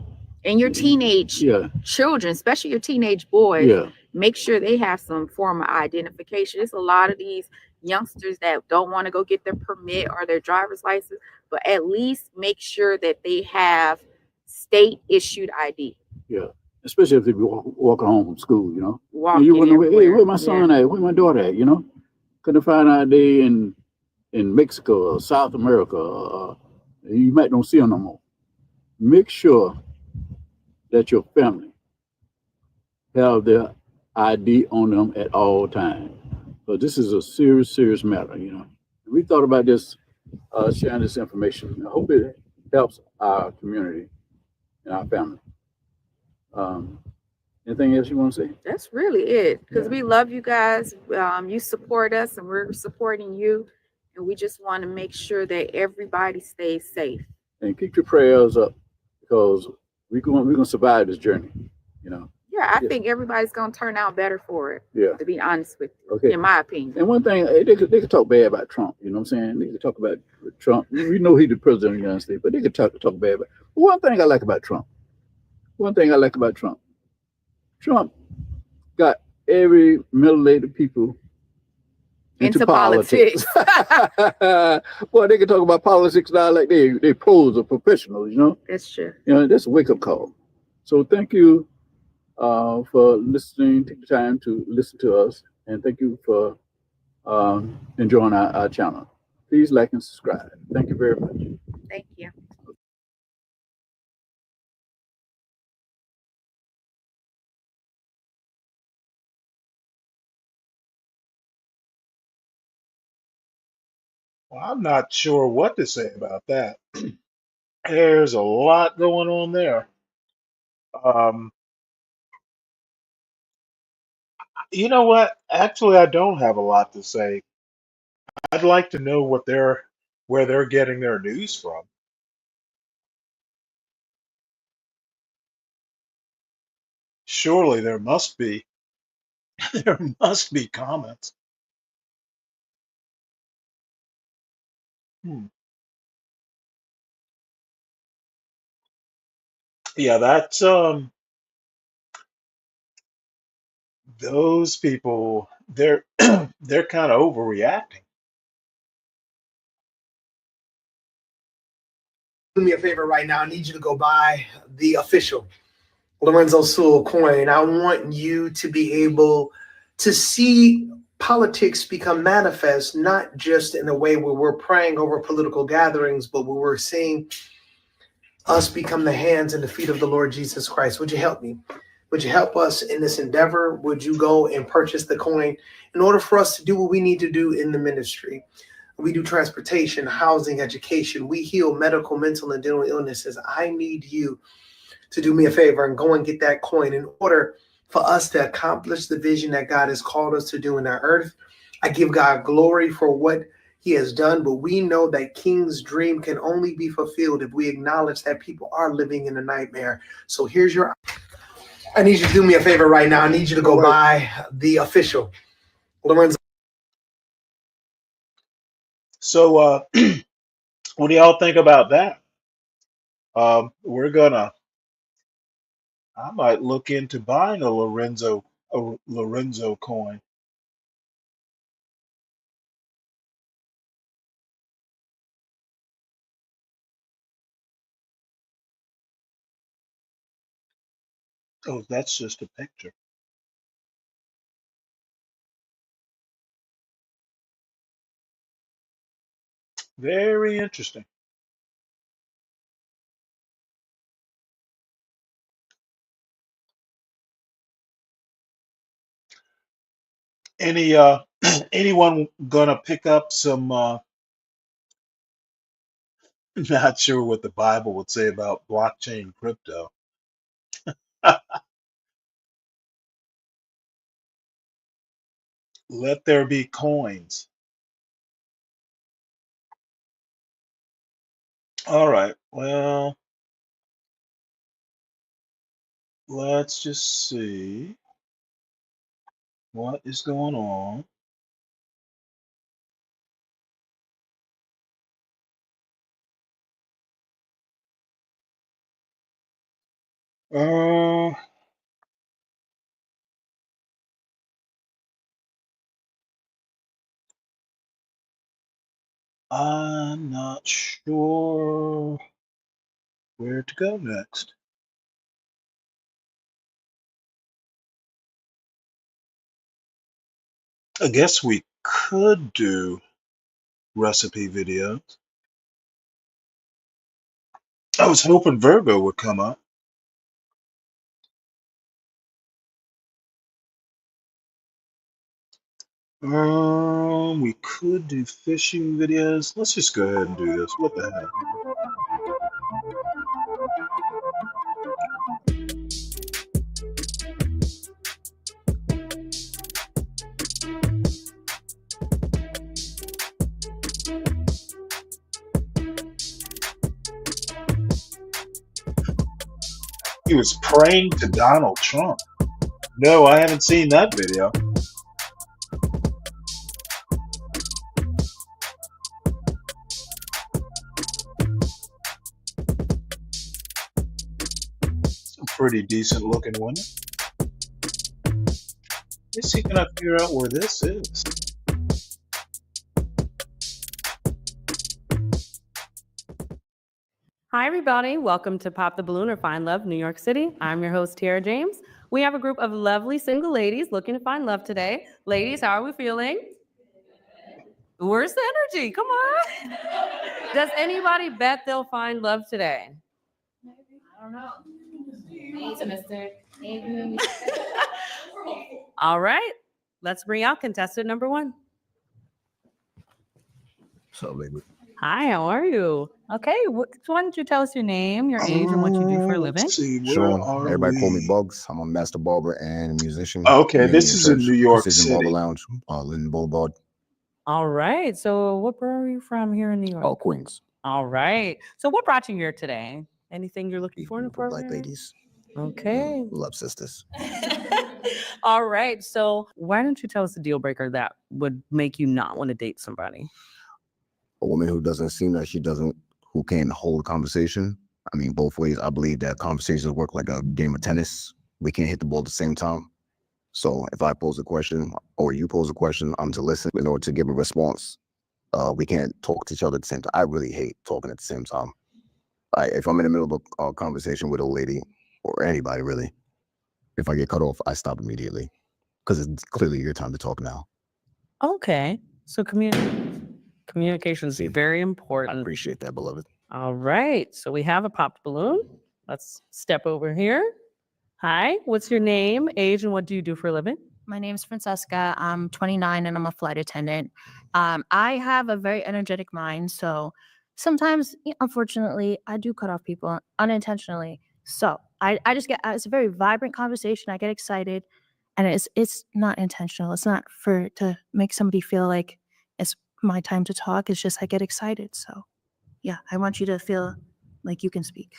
And your teenage children, especially your teenage boys, make sure they have some form of identification. There's a lot of these youngsters that don't want to go get their permit or their driver's license, but at least make sure that they have state issued ID. Yeah. Especially if they be walking home from school, you know. Walking you wonder, hey, everywhere. where my son at? Where my daughter at? You know, couldn't find ID in Mexico or South America. You might don't see them no more. Make sure that your family have their ID on them at all times. But this is a serious matter, you know. We thought about this, sharing this information. I hope it helps our community and our family. Anything else you want to say? That's really it, because we love you guys. You support us and we're supporting you, and we just want to make sure that everybody stays safe. And keep your prayers up, because we're gonna survive this journey, you know. Yeah, I think everybody's gonna turn out better for it. Yeah. To be honest with you, Okay. in my opinion. And one thing, they could talk bad about Trump, you know what I'm saying? They could talk about Trump. We know he's the president of the United States, but they could talk bad about. One thing I like about Trump. Trump got every middle-aged people into politics. Boy, they can talk about politics now like they pros or professionals, you know? That's true. You know, that's a wake-up call. So thank you for listening. Take the time to listen to us, and thank you for enjoying our channel. Please like and subscribe. Thank you very much. Thank you. Well, I'm not sure what to say about that. There's a lot going on there. You know what? Actually, I don't have a lot to say. I'd like to know where they're getting their news from. Surely there must be there must be comments. Hmm. Yeah, that's those people, they're kind of overreacting. Do me a favor right now. I need you to go buy The Official Lorenzo Sewell coin, I want you to be able to see politics become manifest, not just in a way where we're praying over political gatherings, but where we're seeing us become the hands and the feet of the Lord Jesus Christ. Would you help me? Would you help us in this endeavor? Would you go and purchase the coin in order for us to do what we need to do in the ministry? We do transportation, housing, education. We heal medical, mental, and dental illnesses. I need you to do me a favor and go and get that coin in order for us to accomplish the vision that God has called us to do in our earth. I give God glory for what he has done, but we know that King's dream can only be fulfilled if we acknowledge that people are living in a nightmare. So here's your, I need you to do me a favor right now. I need you to go buy the official Lorenzo. So, what do y'all think about that? I might look into buying a Lorenzo coin. Oh, that's just a picture. Very interesting. Any anyone gonna pick up some not sure what the Bible would say about blockchain crypto. Let there be coins. All right. Well, let's just see what is going on. Uh, I'm not sure where to go next. I guess we could do recipe videos. I was hoping Virgo would come up. We could do fishing videos. Let's just go ahead and do this. What the hell? He was praying to Donald Trump. No, I haven't seen that video. It's a pretty decent looking one. Let's see, can I figure out where this is? Hi, everybody. Welcome to Pop the Balloon or Find Love, New York City. I'm your host, Tiara James. We have a group of lovely single ladies looking to find love today. Ladies, how are we feeling? Where's the energy? Come on. Does anybody bet they'll find love today? I don't know. All right. Let's bring out contestant number one. So, baby. Hi, how are you? Okay, why don't you tell us your name, your age, and what you do for a living? Let's see, where Sean, are everybody call me we? Bugs. I'm a master barber and musician. Okay, Meet me this is in church, New York Precision Barber City. Lounge, Linden Boulevard. All right. So what borough are you from here in New York? Oh, Queens. All right. So what brought you here today? Anything you're looking for in a program? Black ladies. Okay. Love sisters. All right. So why don't you tell us the deal breaker that would make you not want to date somebody? A woman who doesn't seem that who can't hold a conversation. I mean, both ways. I believe that conversations work like a game of tennis. We can't hit the ball at the same time. So if I pose a question or you pose a question, I'm to listen in order to give a response. We can't talk to each other at the same time. I really hate talking at the same time. If I'm in the middle of a conversation with a lady or anybody really. If I get cut off, I stop immediately because it's clearly your time to talk now. Okay. So communication is very important. I appreciate that, beloved. All right. So we have a popped balloon. Let's step over here. Hi, what's your name, age, and what do you do for a living? My name is Francesca. I'm 29 and I'm a flight attendant. I have a very energetic mind, so sometimes, unfortunately, I do cut off people unintentionally. So I just get it's a very vibrant conversation. I get excited, and it's not intentional. It's not to make somebody feel like it's my time to talk. It's just I get excited. So yeah, I want you to feel like you can speak.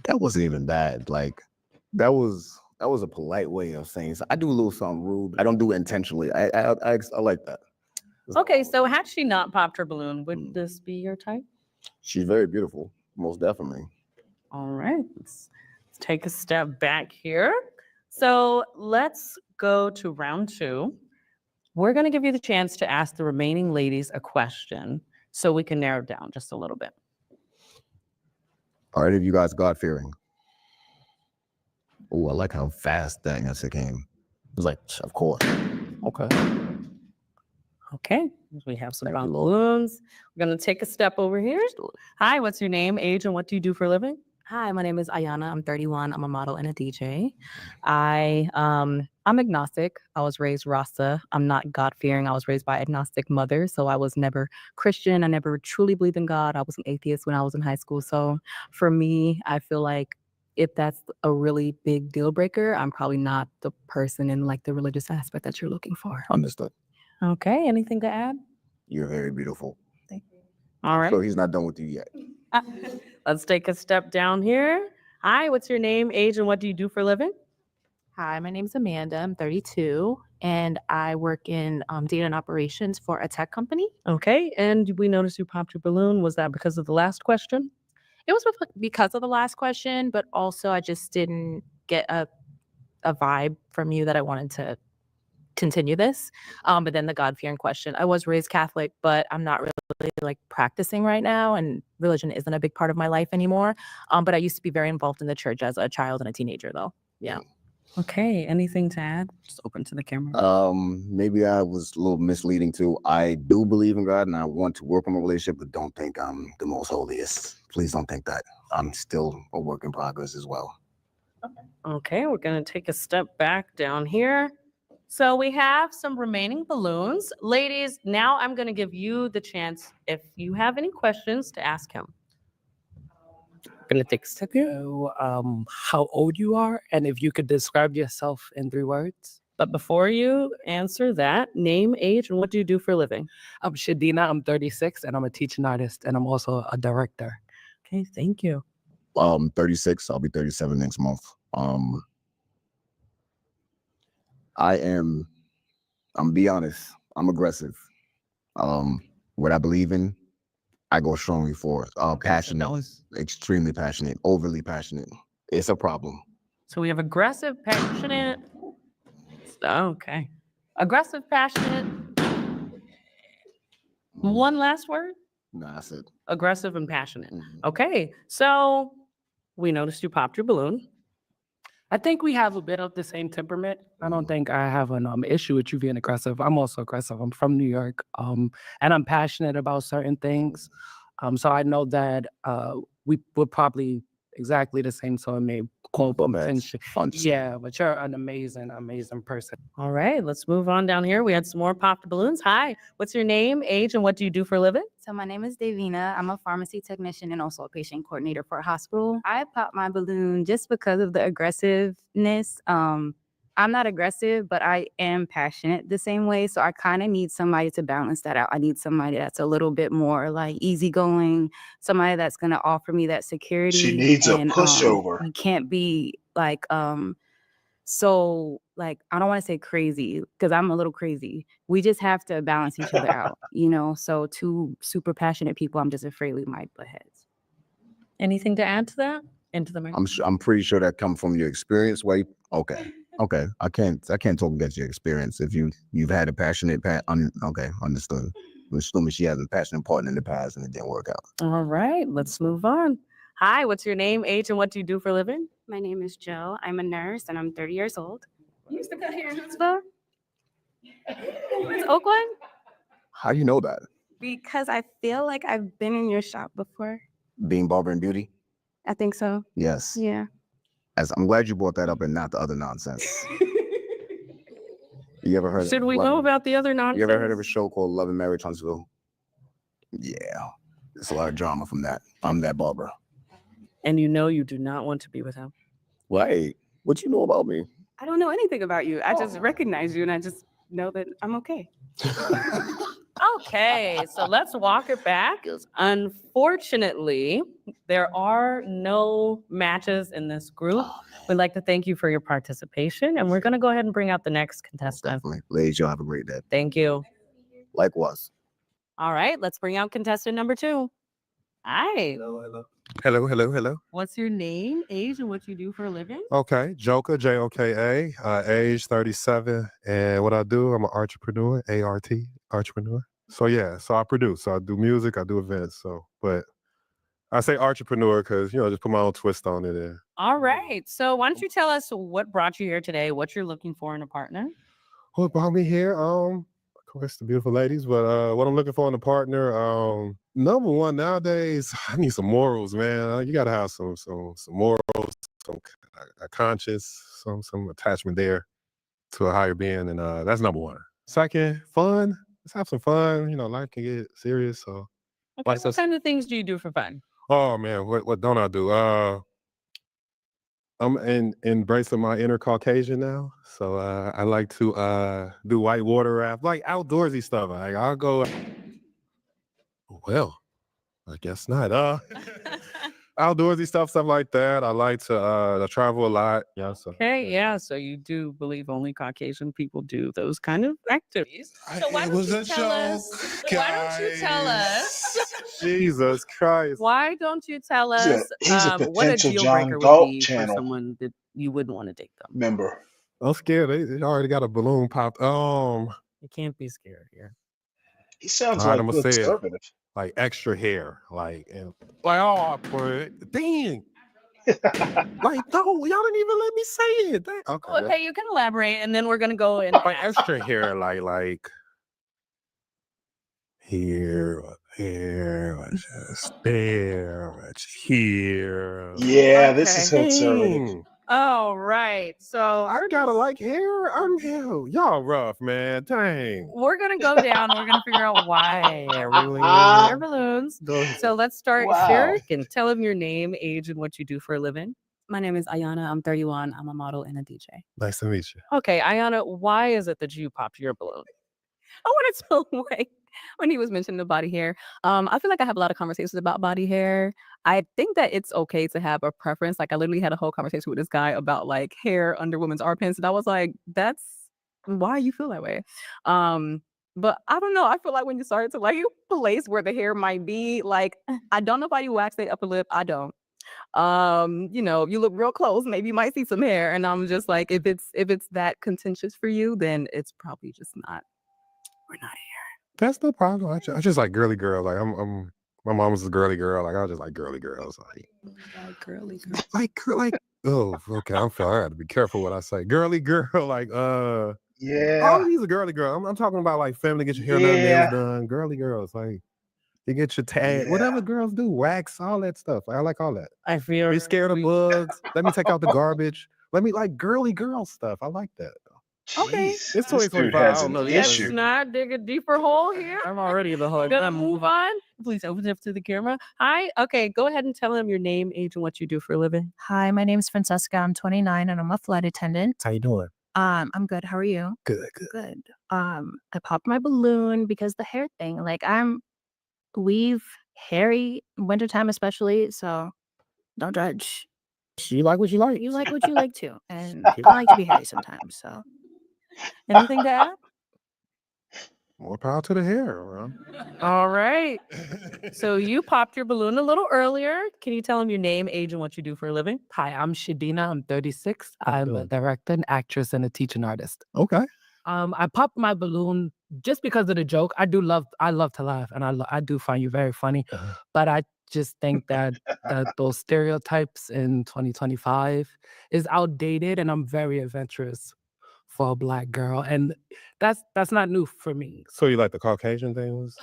That wasn't even bad. Like that was a polite way of saying so. I do a little something rude. I don't do it intentionally. I like that. Okay, so had she not popped her balloon, would this be your type? She's very beautiful, most definitely. All right, let's take a step back here. So let's go to round 2. We're going to give you the chance to ask the remaining ladies a question so we can narrow it down just a little bit. Are any of you guys God-fearing? Oh, I like how fast that answer came. It was like, of course. Okay. Okay, we have some balloons. We're going to take a step over here. Hi, what's your name, age, and what do you do for a living? Hi, my name is Ayana. I'm 31. I'm a model and a DJ. I'm agnostic. I was raised Rasta. I'm not God-fearing. I was raised by agnostic mother, so I was never Christian. I never truly believed in God. I was an atheist when I was in high school. So for me, I feel like if that's a really big deal breaker, I'm probably not the person in like the religious aspect that you're looking for. Understood. Okay, anything to add? You're very beautiful. Thank you. All right. So he's not done with you yet. Let's take a step down here. Hi, what's your name, age, and what do you do for a living? Hi, my name is Amanda. I'm 32, and I work in data and operations for a tech company. Okay, and we noticed you popped your balloon. Was that because of the last question? It was because of the last question, but also I just didn't get a vibe from you that I wanted to continue this. But then the God-fearing question. I was raised Catholic, but I'm not really like practicing right now, and religion isn't a big part of my life anymore. But I used to be very involved in the church as a child and a teenager, though. Yeah. Okay, anything to add? Just open to the camera. Maybe I was a little misleading too. I do believe in God and I want to work on my relationship, but don't think I'm the most holiest. Please don't think that. I'm still a work in progress as well. Okay, we're going to take a step back down here. So we have some remaining balloons. Ladies, now I'm going to give you the chance, if you have any questions, to ask him. Gonna take a step here. How old you are, and if you could describe yourself in 3 words. But before you answer that, name, age, and what do you do for a living? I'm Shadina. I'm 36, and I'm a teaching artist, and I'm also a director. Okay, thank you. 36. I'll be 37 next month. I'm be honest, I'm aggressive. What I believe in, I go strongly for. Passionate, extremely passionate, overly passionate. It's a problem. So we have aggressive, passionate. Okay. Aggressive, passionate. One last word? No, that's it. Aggressive and passionate. Okay, so we noticed you popped your balloon. I think we have a bit of the same temperament. I don't think I have an issue with you being aggressive. I'm also aggressive. I'm from New York, and I'm passionate about certain things. So I know that we were probably exactly the same. So it may complement. Yeah, but you're an amazing, amazing person. All right, let's move on down here. We had some more popped balloons. Hi, what's your name, age, and what do you do for a living? So my name is Davina. I'm a pharmacy technician and also a patient coordinator for a hospital. I popped my balloon just because of the aggressiveness. I'm not aggressive, but I am passionate the same way. So I kind of need somebody to balance that out. I need somebody that's a little bit more like easygoing, somebody that's going to offer me that security. She needs a pushover. You can't be like, so like, I don't want to say crazy because I'm a little crazy. We just have to balance each other out, you know? So 2 super passionate people, I'm just afraid we might butt heads. Anything to add to that? Into the microphone. I'm pretty sure that comes from your experience. Okay. I can't talk against your experience. If you've had a passionate okay, understood. I'm assuming she has a passionate partner in the past and it didn't work out. All right, let's move on. Hi, what's your name, age, and what do you do for a living? My name is Joe. I'm a nurse and I'm 30 years old. You used to cut hair in Huntsville? It's Oakland? How you know that? Because I feel like I've been in your shop before. Being barber and beauty? I think so. Yes. Yeah. As I'm glad you brought that up and not the other nonsense. You ever heard Should of we know about the other nonsense? You ever heard of a show called Love and Marriage Huntsville? Yeah. There's a lot of drama from that. I'm that barber. And you know you do not want to be with him. Wait, what you know about me? I don't know anything about you. I just recognize you and I just know that I'm okay. Okay, so let's walk it back. Unfortunately, there are no matches in this group. We'd like to thank you for your participation, and we're going to go ahead and bring out the next contestant. Definitely. Ladies, y'all have a great day. Thank you. Likewise. All right, let's bring out contestant number 2. Hi. Hello, hello, hello. What's your name, age, and what you do for a living? Okay, Joker, Joka, age 37, and what I do, I'm an entrepreneur, A-R-T, entrepreneur. So yeah, so I produce, so I do music, I do events, so, but I say entrepreneur because, just put my own twist on it. And All right, so why don't you tell us what brought you here today, what you're looking for in a partner? what brought me here? Of course, the beautiful ladies, but what I'm looking for in a partner, number one, nowadays, I need some morals, man. You gotta have some morals, some a conscience, some attachment there to a higher being, and that's number one. Second, fun. Let's have some fun. Life can get serious, so. Okay, what kind of things do you do for fun? Oh man, what don't I do? I'm embracing my inner Caucasian now, so I like to do white water raft, like outdoorsy stuff. Like I'll go. Well, I guess not. Outdoorsy stuff like that. I like to travel a lot. Yeah. So. Okay, yeah, so you do believe only Caucasian people do those kind of activities. So why don't you tell us? Why don't you tell us? Jesus Christ. Why don't you tell He's a- us he's a what a potential deal John breaker Galt would be for channel someone that you wouldn't want to date them? member. I'm scared. They already got a balloon popped. You can't be scared here. He sounds All right, like I'm gonna say it. conservative. Like extra hair, oh, but dang. Like, no, y'all didn't even let me say it. Okay. Okay, you can elaborate, and then we're gonna go in. Like extra hair, like here, just there, here. Yeah, this is conservative. Dang. Oh, right. So I gotta like hair. Y'all rough, man. Dang. we're gonna go down. We're gonna figure out why we're balloons. So let's start. Wow. Sherrick, and tell him your name, age, and what you do for a living. My name is Ayana. I'm 31. I'm a model and a DJ. Nice to meet you. Okay, Ayana, why is it that you popped your balloon? I wanted to wait when he was mentioning the body hair. I feel like I have a lot of conversations about body hair. I think that it's okay to have a preference. Like I literally had a whole conversation with this guy about like hair under women's armpits, and I was like, "That's why you feel that way." But I don't know. I feel like when you started to like place where the hair might be, like I don't know if I wax the upper lip. I don't. If you look real close, maybe you might see some hair, and I'm just like, if it's that contentious for you, then it's probably just not. We're not here. That's no problem. I just like girly girl. Like my mom was a girly girl. Like I just like girly girls. Like girly girl. Like oh, okay. I'm sorry. I have to be careful what I say. Girly girl, like Yeah. all of these are girly girl. I'm talking about like family, get your hair done, nails done. Girly girls, like you get your tag, whatever girls do, wax, all that stuff. Like, I like all that. I feel Are you scared of bugs? Let me take out the garbage. Let me like girly girl stuff. I like that. Okay. It's This dude 2025. I has don't an know the Let's issue. not dig a deeper hole here. I'm already in the hole. Gonna move on. Please open it up to the camera. Hi. Okay, go ahead and tell him your name, age, and what you do for a living. Hi, my name's Francesca. I'm 29 and I'm a flight attendant. How you doing? I'm good. How are you? Good. Good. I popped my balloon because the hair thing. Like weave hairy wintertime especially, so don't judge. You like what you like. You like what you like too. And I like to be hairy sometimes. So Anything to add? More power to the hair, man. All right. So you popped your balloon a little earlier. Can you tell him your name, age, and what you do for a living? Hi, I'm Shadina. I'm 36. I'm a director, an actress, and a teaching artist. Okay. I popped my balloon just because of the joke, I love to laugh, and I do find you very funny. But I just think that those stereotypes in 2025 is outdated, and I'm very adventurous for a Black girl, and that's not new for me. So you like the Caucasian things?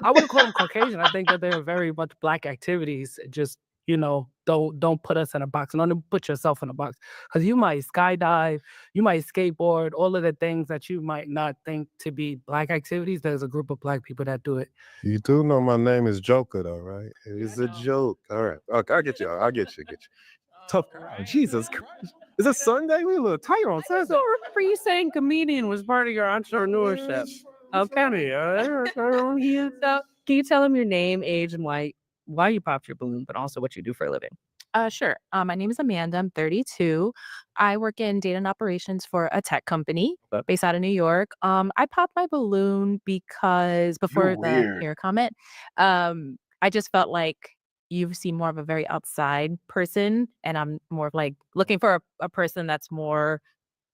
I wouldn't call them Caucasian. I think that they're very much Black activities. Just, don't put us in a box. Don't put yourself in a box, because you might skydive, you might skateboard, all of the things that you might not think to be Black activities. There's a group of Black people that do it. You do know my name is Joker, though, right? It's a joke. All right. Okay, I'll get you. Tough crowd. Jesus Christ. Is it Sunday? We a little tight on I Sunday. don't remember you saying comedian was part of your entrepreneurship. Okay. So, can you tell them your name, age, and why you popped your balloon, but also what you do for a living? Sure. My name is Amanda. I'm 32. I work in data and operations for a tech company based out of New York. I popped my balloon because before the weird. hair comment, I just felt like you seem more of a very outside person, and I'm more of like looking for a person that's more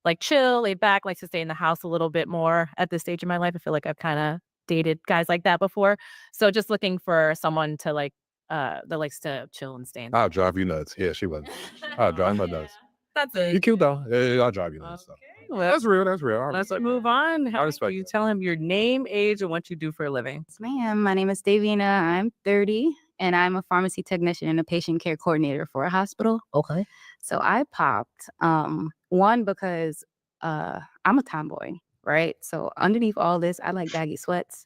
like chill, laid back, likes to stay in the house a little bit more at this stage in my life. I feel like I've kind of dated guys like that before. So just looking for someone to like that likes to chill and stay in. I'll drive you nuts. Yeah, she was. I'll drive my nuts. That's it. You cute though. Yeah, I'll drive you nuts. So. Well, That's real. That's real. All right. let's move on. How respect do you tell him your name, age, and what you do for a living? Yes, ma'am. My name is Davina. I'm 30, and I'm a pharmacy technician and a patient care coordinator for a hospital. Okay. So I popped one because I'm a tomboy, right? So underneath all this, I like baggy sweats.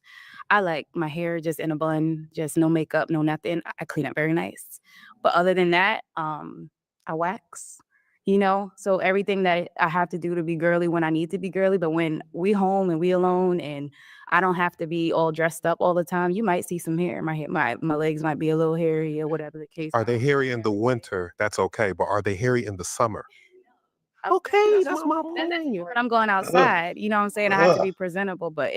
I like my hair just in a bun, just no makeup, no nothing. I clean up very nice. But other than that, I wax. So everything that I have to do to be girly when I need to be girly, but when we home and we alone and I don't have to be all dressed up all the time, you might see some hair. My legs might be a little hairy or whatever the case. Are they hairy in the winter? That's okay. But are they hairy in the summer? Okay, that's my That's point. when I'm going outside. You know what I'm saying? I have to be presentable. But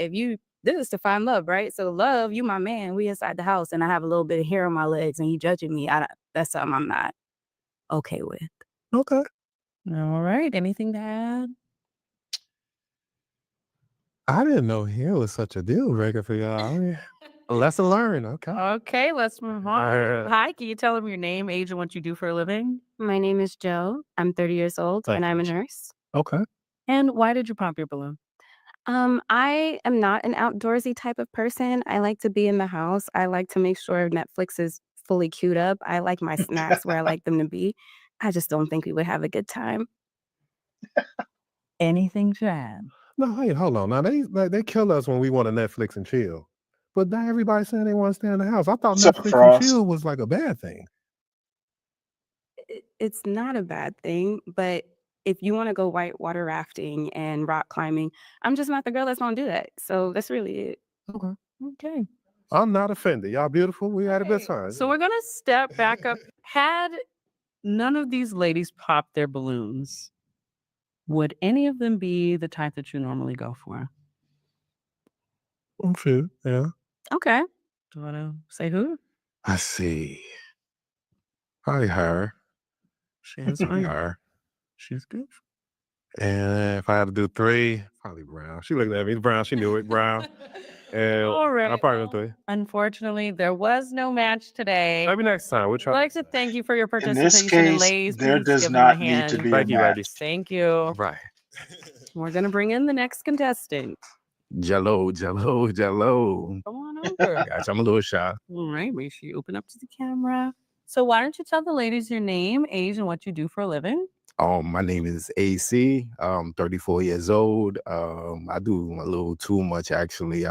this is to find love, right? So love, you my man. We inside the house and I have a little bit of hair on my legs and you judging me. That's something I'm not okay with. Okay. All right. Anything to add? I didn't know hair was such a deal breaker for y'all. Lesson learned. Okay. Okay, let's move on. All right. Hi, can you tell them your name, age, and what you do for a living? My name is Joe. I'm 30 years old and I'm a nurse. Okay. And why did you pop your balloon? I am not an outdoorsy type of person. I like to be in the house. I like to make sure Netflix is fully queued up. I like my snacks where I like them to be. I just don't think we would have a good time. Anything to add? No, hey, hold on. Now they kill us when we want to Netflix and chill. But now everybody's saying they want to stay in the house. I thought What's up, Netflix and Frost? chill was like a bad thing. It's not a bad thing, but if you want to go whitewater rafting and rock climbing, I'm just not the girl that's going to do that. So that's really it. Okay. I'm not offended. Y'all beautiful. We had a good time. So we're going to step back up. Had none of these ladies pop their balloons, would any of them be the type that you normally go for? I'm sure. Yeah. Okay. Do you want to say who? I see. Probably her. She's Her. She's good. And if I had to do three, probably Brown. She looked at me. Brown. She knew it. Brown. And All right. I probably went three. Unfortunately, there was no match today. Maybe next time. We'll I'd try. like to thank you for your In this participation. And case, ladies, there please does give them a not need hand. to be a Thank you, match. ladies. Thank you. Right. We're going to bring in the next contestant. Jello. Come on over. Gosh, I'm a little shy. All right, make sure you open up to the camera. So why don't you tell the ladies your name, age, and what you do for a living? My name is AC. I'm 34 years old. I do a little too much actually.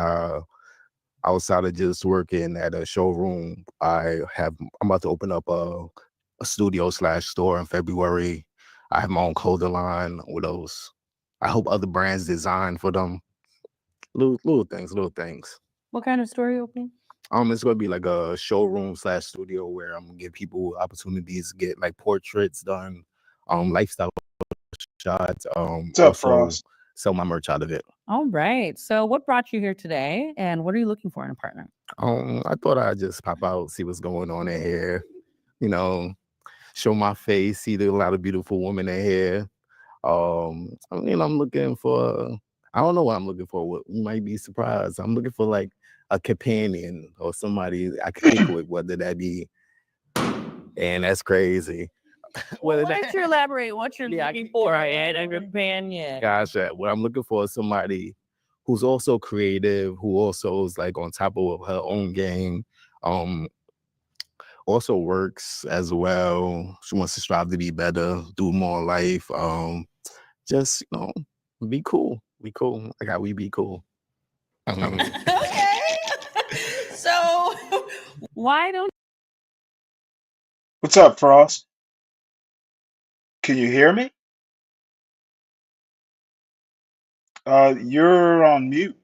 Outside of just working at a showroom, I'm about to open up a studio/store in February. I have my own clothing line. What else? I hope other brands design for them. Little things. What kind of store are you opening? It's gonna be like a showroom/studio where I'm gonna give people opportunities to get like portraits done, lifestyle shots, What's up, also Frost? sell my merch out of it. All right. So what brought you here today, and what are you looking for in a partner? I thought I'd just pop out, see what's going on in here, show my face, see a lot of beautiful women in here. I'm looking for I don't know what I'm looking for. What you might be surprised. I'm looking for like a companion or somebody I could kick with, whether that be, and that's crazy. Whether Why don't you elaborate what you're looking for and a companion? Gosh, what I'm looking for is somebody who's also creative, who also is like on top of her own game, also works as well. She wants to strive to be better, do more in life. Just be cool. Be cool. Like how we be cool. Okay. So why don't What's up, Frost? Can you hear me? You're on mute.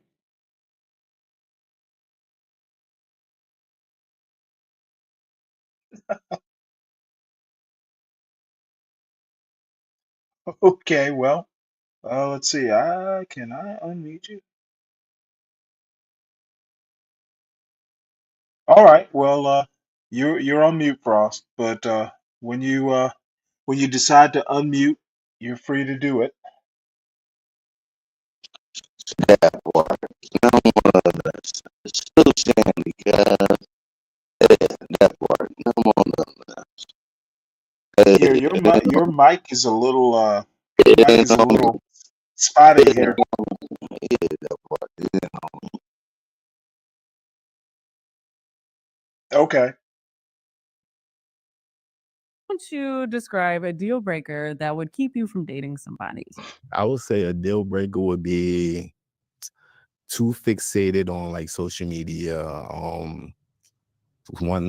Okay, well, let's see. Can I unmute you? All right. Well, you're on mute, Frost. But when you decide to unmute, you're free to do it. That part. Still Stanley, guys. That part. Come on up. Yeah, your mic is a little spotty here. Okay. don't you describe a deal breaker that would keep you from dating somebody? I would say a deal breaker would be too fixated on like social media.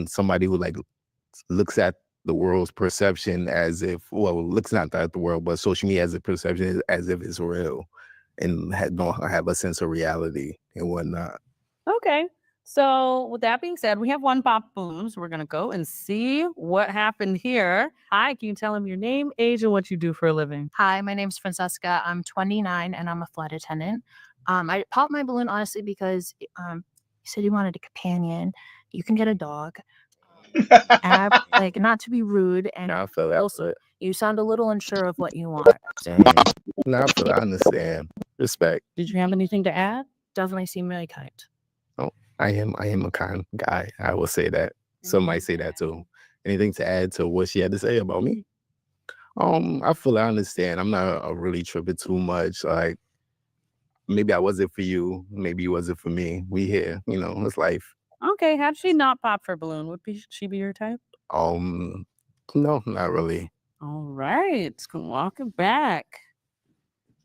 Somebody who like looks at the world's perception as if, looks not at the world, but social media as a perception as if it's real, and don't have a sense of reality and whatnot. Okay. So with that being said, we have one pop balloon. So we're gonna go and see what happened here. Hi, can you tell him your name, age, and what you do for a living? Hi, my name's Francesca. I'm 29 and I'm a flight attendant. I popped my balloon honestly because you said you wanted a companion. You can get a dog. Like, not to be rude, and I feel that. also you sound a little unsure of what you want. I understand. Respect. Did you have anything to add? Definitely seem really kind. Oh, I am a kind guy. I will say that. Some might say that too. Anything to add to what she had to say about me? I feel I understand. I'm not really tripping too much. Like, maybe I wasn't for you. Maybe you wasn't for me. We here. It's life. Okay. Had she not popped her balloon, she be your type? No, not really. All right. Walk it back.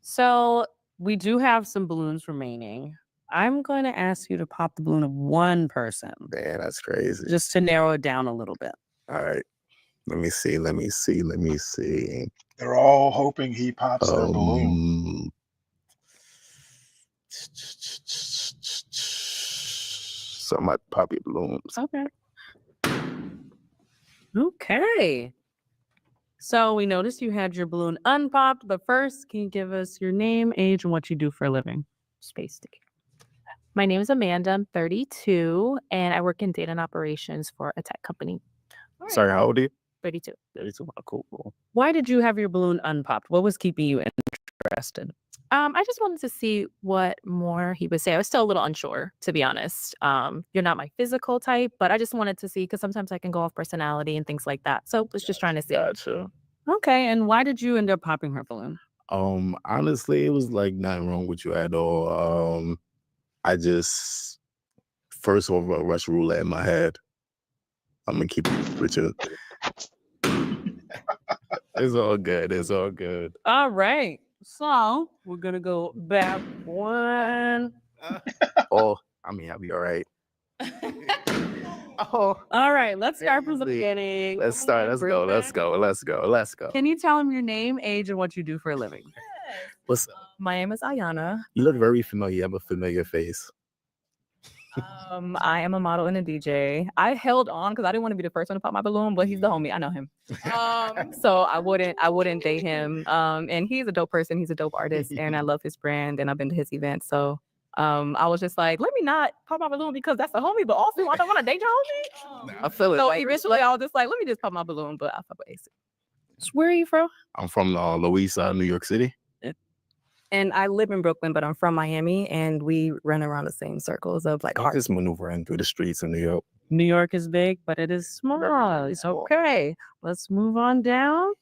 So we do have some balloons remaining. I'm going to ask you to pop the balloon of one person. Man, that's crazy. Just to narrow it down a little bit. All right. Let me see. They're all hoping he pops their balloon. Some might pop your balloons. Okay. Okay. So we noticed you had your balloon unpopped, but first, can you give us your name, age, and what you do for a living? Space stick. My name is Amanda. I'm 32, and I work in data and operations for a tech company. Sorry, how old are you? 32. 32. Cool. Why did you have your balloon unpopped? What was keeping you interested? I just wanted to see what more he would say. I was still a little unsure, to be honest. You're not my physical type, but I just wanted to see because sometimes I can go off personality and things like that. So I was just trying to see. Gotcha. Okay, and why did you end up popping her balloon? Honestly, it was like nothing wrong with you at all. I just first over a Russian roulette in my head. I'm gonna keep it with you. It's all good. All right. So we're gonna go back one. I'll be all right. All right. Let's start from the beginning. Let's start. Let's go. Can you tell him your name, age, and what you do for a living? What's up? My name is Ayana. You look very familiar. You have a familiar face. I am a model and a DJ. I held on because I didn't want to be the first one to pop my balloon, but he's the homie. I know him. So I wouldn't date him. And he's a dope person. He's a dope artist, and I love his brand, and I've been to his events. So I was just like, let me not pop my balloon because that's the homie, but also I don't want to date your homie. I feel it. So eventually I was just like, let me just pop my balloon, but I fuck with AC. Where are you from? I'm from Louisa, New York City. And I live in Brooklyn, but I'm from Miami, and we run around the same circles of like I'm art. just maneuvering through the streets of New York. New York is big, but it is small. It's okay. Let's move on down.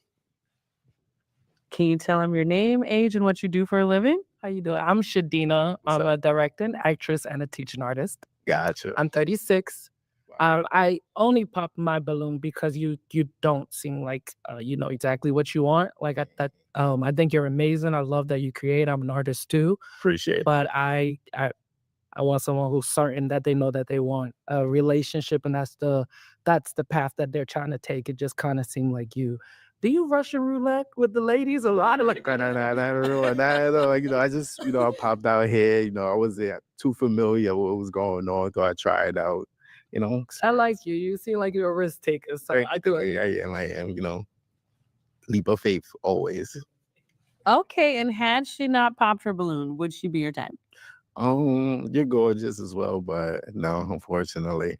Can you tell him your name, age, and what you do for a living? How you doing? I'm Shadina. I'm a director, actress, and a teaching artist. Gotcha. I'm 36. I only pop my balloon because you don't seem like you know exactly what you want. Like I think you're amazing. I love that you create. I'm an artist too. Appreciate it. But I want someone who's certain that they know that they want a relationship, and that's the path that they're trying to take. It just kind of seemed like you. Do you Russian roulette with the ladies? A lot of like, No, you know, I just, you know, I popped out here. You know, I wasn't too familiar with what was going on, so I tried out. You know, I like you. You seem like you're a risk taker. So I do. I am. You know, leap of faith always. Okay, and had she not popped her balloon, would she be your type? You're gorgeous as well, but no, unfortunately.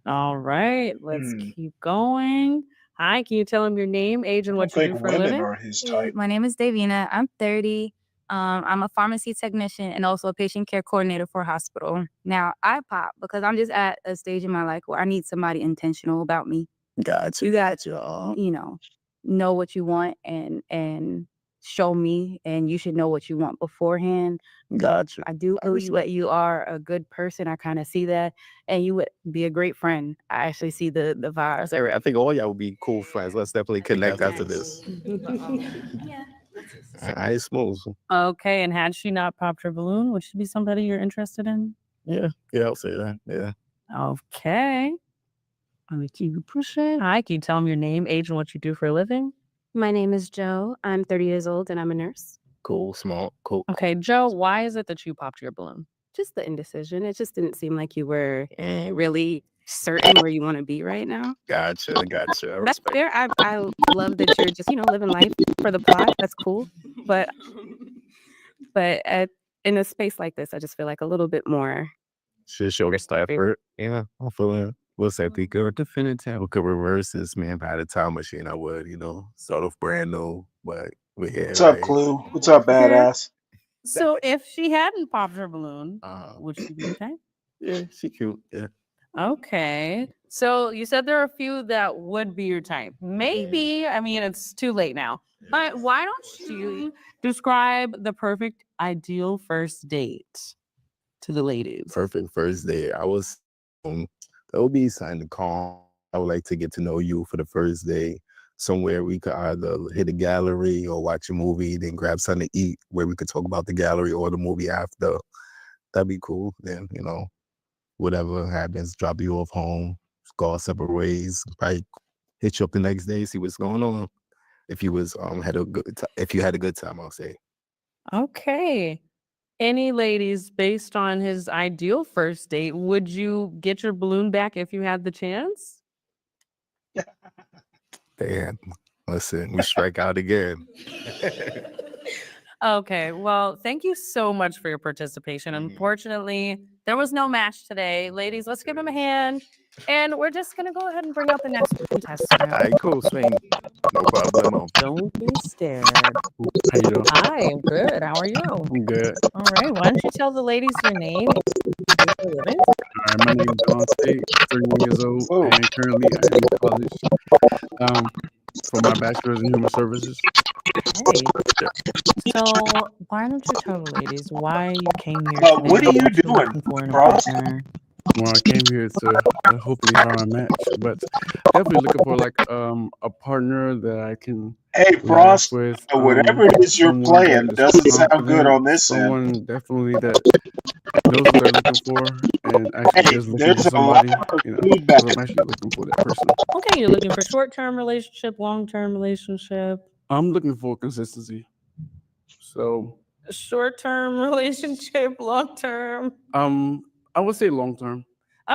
All right, let's keep going. Hi, can you tell him your name, age, and what you do for a living? My name is Davina. I'm 30. I'm a pharmacy technician and also a patient care coordinator for a hospital. Now, I pop because I'm just at a stage in my life where I need somebody intentional about me. Gotcha. You got to, you know what you want and show me, and you should know what you want beforehand. Gotcha. I do believe that you are a good person. I kind of see that, and you would be a great friend. I actually see the vibes. I think all y'all would be cool friends. Let's definitely connect after this. I smooth. Okay, and had she not popped her balloon, would she be somebody you're interested in? Yeah, I'll say that. Yeah. Okay. Let me keep pushing. Hi, can you tell him your name, age, and what you do for a living? My name is Joe. I'm 30 years old and I'm a nurse. Cool, small, cool. Okay, Joe, why is it that you popped your balloon? Just the indecision. It just didn't seem like you were really certain where you want to be right now. Gotcha. That's fair. I love that you're just, living life for the plot. That's cool. But in a space like this, I just feel like a little bit more. Should show the effort. Yeah, I'm feeling. What's that? The good definitive. We could reverse this, man. If I had a time machine, I would, start off brand new. But we're here. What's up, Clue? What's up, badass? So if she hadn't popped her balloon, would she be your type? Yeah, she cute. Yeah. Okay. So you said there are a few that would be your type. Maybe, I mean, it's too late now. But why don't you describe the perfect ideal first date to the ladies? Perfect first date. That would be something calm. I would like to get to know you for the first day. Somewhere we could either hit a gallery or watch a movie, then grab something to eat where we could talk about the gallery or the movie after. That'd be cool. Then, whatever happens, drop you off home, go our separate ways, probably hit you up the next day, see what's going on. If you had a good time, I'll say. Okay. Any ladies, based on his ideal first date, would you get your balloon back if you had the chance? Damn. Listen, we strike out again. Okay, well, thank you so much for your participation. Unfortunately, there was no match today. Ladies, let's give him a hand. And we're just going to go ahead and bring out the next contestant. All right, cool, Swing. No problem. Don't be scared. How you doing? Hi, I'm good. How are you? I'm good. All right, why don't you tell the ladies your name? All right, my name is Galt, 31 years old, and currently I am in college for my bachelor's in human services. Hey. So why don't you tell the ladies why you came here? What are you doing, Cross? Well, I came here to hopefully find a match, but definitely looking for like a partner that I can. Hey, Frost, with whatever it is you're playing doesn't sound good on this someone end. Definitely that knows what they're looking for, and actually is looking for somebody. So I'm actually looking for that person. Okay, you're looking for short-term relationship, long-term relationship. I'm looking for consistency. So Short-term relationship, long-term. I would say long term.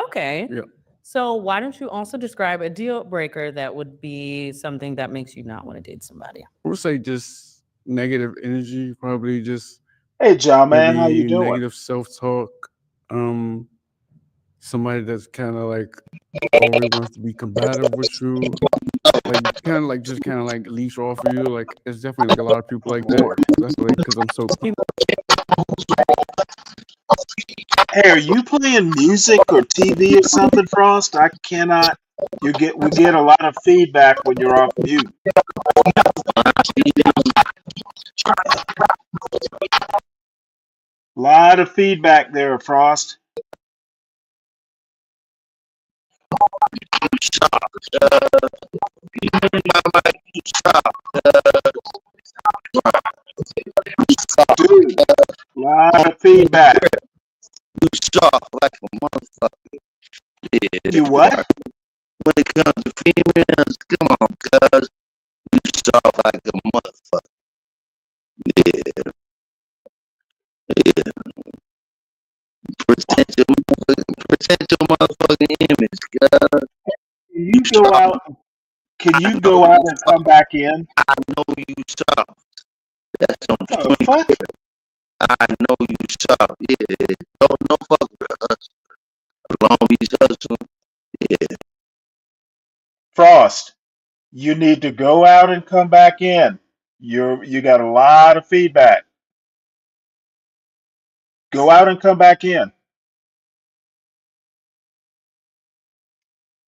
Okay. Yeah. So why don't you also describe a deal breaker that would be something that makes you not want to date somebody? I would say just negative energy, probably just. Hey, John, man, how you doing? Negative self-talk. Somebody that's kind of like always wants to be combative with you, like kind of like leash off of you. Like it's definitely like a lot of people like that. That's late because I'm so. Hey, are you playing music or TV or something, Frost? I cannot. We get a lot of feedback when you're off mute. Lot of feedback there, Frost. Dude, lot of feedback. You sharp like a motherfucker. Yeah. You what? When it comes to females, come on, cuz. You sharp like a motherfucker. Yeah. Yeah. Present your motherfucking image, cuz. Can you go out? Can you go out and come back in? I know you sharp. That's on the Oh, fuck. I know you sharp. Yeah. Don't no fuck with us. Long Beach hustle. Yeah. Frost, you need to go out and come back in. You got a lot of feedback. Go out and come back in.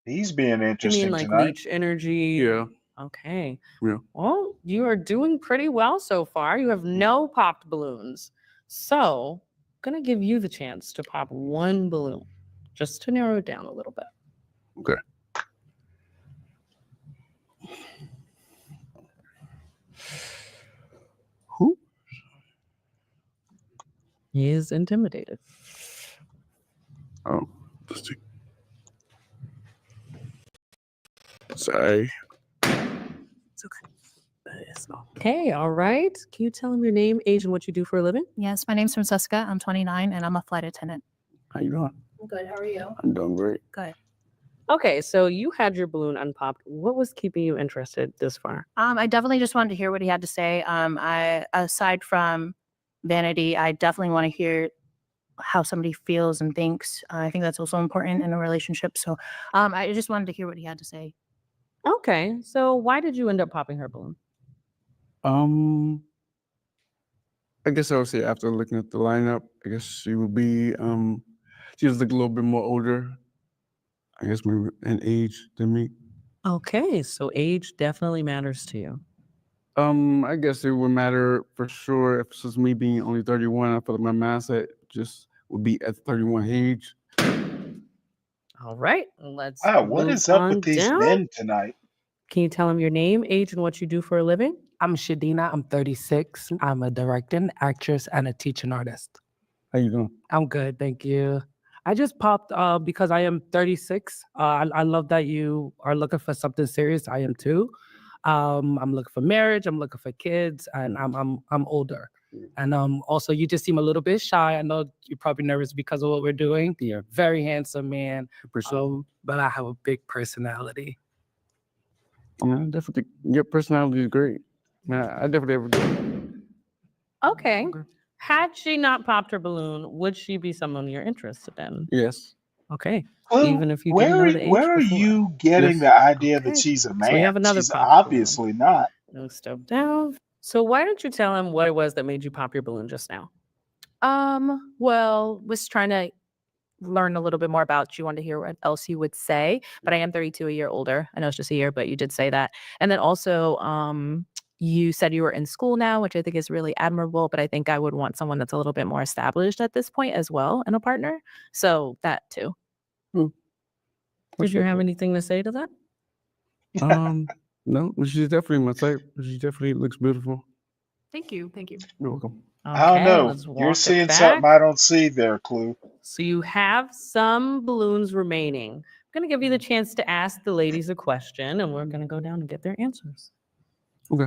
He's being You mean interesting like tonight. leech energy? Yeah. Okay. Yeah. Well, you are doing pretty well so far. You have no popped balloons. So, I'm going to give you the chance to pop one balloon just to narrow it down a little bit. Okay. Who? He is intimidated. Oh, let's see. Sorry. It's okay. Okay, all right. Can you tell him your name, age, and what you do for a living? Yes, my name's Francesca. I'm 29 and I'm a flight attendant. How you doing? I'm good. How are you? I'm doing great. Good. Okay, so you had your balloon unpopped. What was keeping you interested this far? I definitely just wanted to hear what he had to say. I aside from vanity, I definitely want to hear how somebody feels and thinks. I think that's also important in a relationship. So, I just wanted to hear what he had to say. Okay, so why did you end up popping her balloon? I guess I would say after looking at the lineup, I guess she would be she was like a little bit more older. I guess maybe in age than me. Okay, so age definitely matters to you. I guess it would matter for sure if this was me being only 31. I feel like my mindset just would be at 31 age. All right, let's Wow, what move is up on with these down. men tonight? Can you tell him your name, age, and what you do for a living? I'm Shadina. I'm 36. I'm a director, an actress, and a teaching artist. How you doing? I'm good, thank you. I just popped because I am 36. I love that you are looking for something serious. I am too. I'm looking for marriage. I'm looking for kids, and I'm older. And also, you just seem a little bit shy. I know you're probably nervous because of what we're doing. You're a very handsome man, but I have a big personality. Yeah, definitely. Your personality is great. Man, I definitely ever do. Okay. Had she not popped her balloon, would she be someone you're interested in? Yes. Okay. Well, Even if you didn't know the age where are before. you getting Yes. the idea that Okay. she's a So man? we have another She's popped balloon. obviously not. No step down. So why don't you tell him what it was that made you pop your balloon just now? Well, was trying to learn a little bit more about you, wanted to hear what else you would say, but I am 32, a year older. I know it's just a year, but you did say that. And then also, you said you were in school now, which I think is really admirable, but I think I would want someone that's a little bit more established at this point as well and a partner. So that too. Did you have anything to say to that? No, she's definitely my type. She definitely looks beautiful. Thank you. Thank you. You're welcome. I don't Okay, know. let's You're walk seeing it something back. I don't see there, Clue. So you have some balloons remaining. I'm going to give you the chance to ask the ladies a question, and we're going to go down and get their answers. Okay.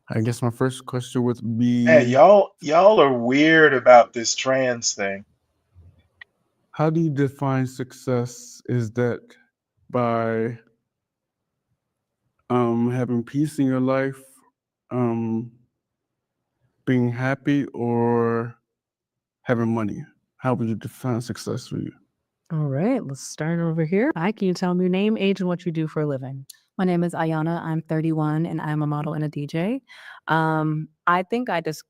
I guess my first question would be, Hey, y'all are weird about this trans thing. how do you define success? Is that by having peace in your life, being happy, or having money? How would you define success for you? All right, let's start over here. Hi, can you tell me your name, age, and what you do for a living? My name is Ayana. I'm 31 and I'm a model and a DJ. I think I just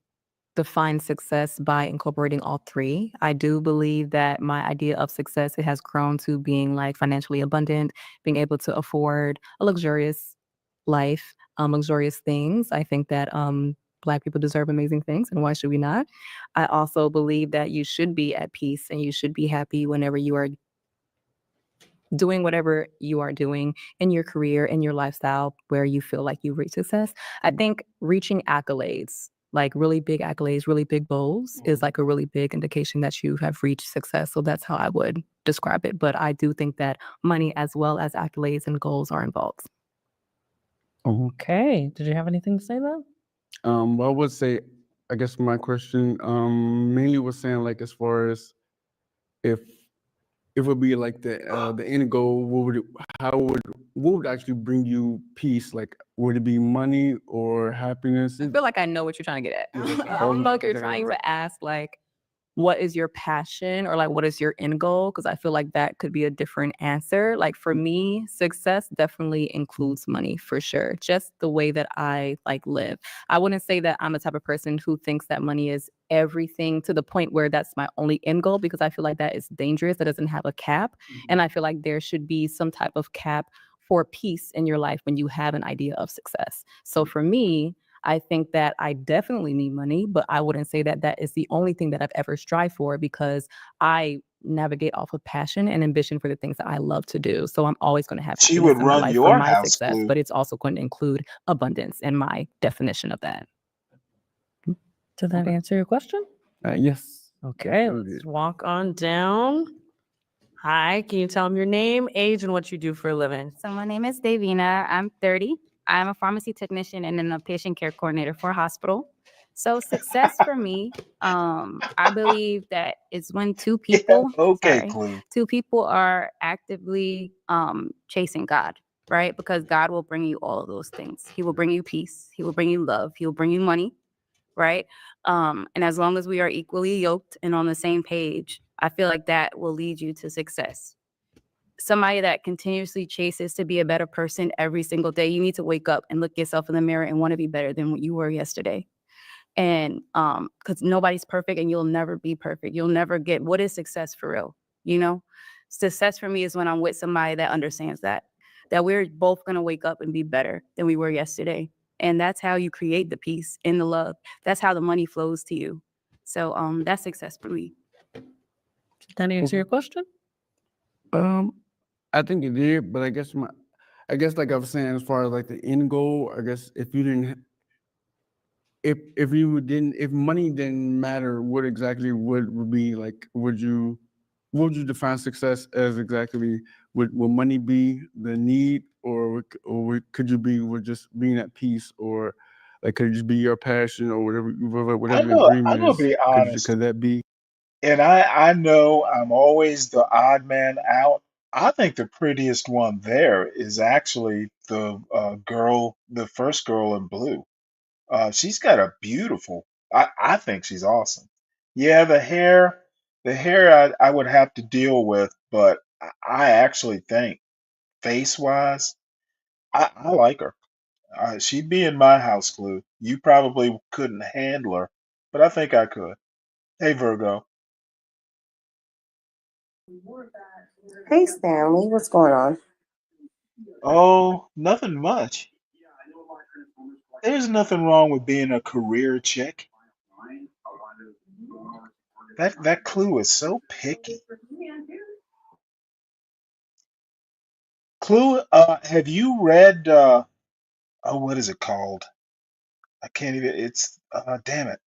define success by incorporating all three. I do believe that my idea of success, it has grown to being like financially abundant, being able to afford a luxurious life, luxurious things. I think that Black people deserve amazing things, and why should we not? I also believe that you should be at peace and you should be happy whenever you are doing whatever you are doing in your career, in your lifestyle, where you feel like you've reached success. I think reaching accolades, like really big accolades, really big goals, is like a really big indication that you have reached success. So that's how I would describe it. But I do think that money as well as accolades and goals are involved. Okay. Did you have anything to say though? Well, I would say, I guess my question mainly was saying like as far as if it would be like the end goal, what would actually bring you peace? Like, would it be money or happiness? I feel like I know what you're trying to get at. Yeah, I don't know if you're trying to ask like, what is your passion or like what is your end goal? Because I feel like that could be a different answer. Like for me, success definitely includes money for sure. Just the way that I like live. I wouldn't say that I'm the type of person who thinks that money is everything to the point where that's my only end goal, because I feel like that is dangerous. That doesn't have a cap. And I feel like there should be some type of cap for peace in your life when you have an idea of success. So for me, I think that I definitely need money, but I wouldn't say that that is the only thing that I've ever strived for, because I navigate off of passion and ambition for the things that I love to do. So I'm always going to have She happiness would in my run life for your my house, success, Clue. but it's also going to include abundance in my definition of that. Did that answer your question? Yes. Okay, let's walk on down. Hi, can you tell them your name, age, and what you do for a living? So my name is Davina. I'm 30. I'm a pharmacy technician and then a patient care coordinator for a hospital. So success for me, I believe that it's when Okay, Clue. two people are actively chasing God, right? Because God will bring you all of those things. He will bring you peace. He will bring you love. He will bring you money, right? And as long as we are equally yoked and on the same page, I feel like that will lead you to success. Somebody that continuously chases to be a better person every single day, you need to wake up and look yourself in the mirror and want to be better than what you were yesterday. And because nobody's perfect and you'll never be perfect. You'll never get what is success for real, you know? Success for me is when I'm with somebody that understands that we're both going to wake up and be better than we were yesterday. And that's how you create the peace and the love. That's how the money flows to you. So that's success for me. Did that answer your question? I think it did, but I guess like I was saying, as far as like the end goal, I guess if you didn't, if money didn't matter, what exactly would be like? What would you define success as exactly? Would money be the need, or could you be with just being at peace, or like could it just be your passion, or whatever the I'm agreement gonna is? be honest, Could that be? and I know I'm always the odd man out. I think the prettiest one there is actually the girl, the first girl in blue. She's got a beautiful. I think she's awesome. Yeah, the hair I would have to deal with, but I actually think face wise, I like her. She'd be in my house, Clue. You probably couldn't handle her, but I think I could. Hey, Virgo. Hey Stanley, what's going on? Oh, nothing much. There's nothing wrong with being a career chick. That Clue is so picky. Clue, have you read oh, what is it called? I can't even. It's damn it.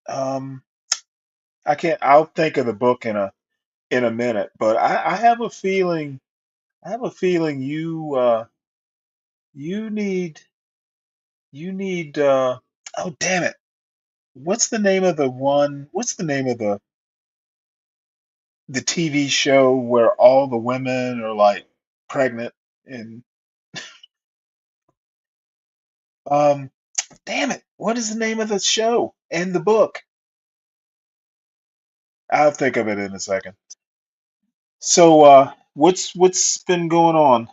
Um, I can't. I'll think of the book in a minute. But I have a feeling. I have a feeling you need you need. Oh damn it. What's the name of the one? What's the name of the TV show where all the women are like pregnant and um damn it. What is the name of the show and the book? I'll think of it in a second. So what's been going on?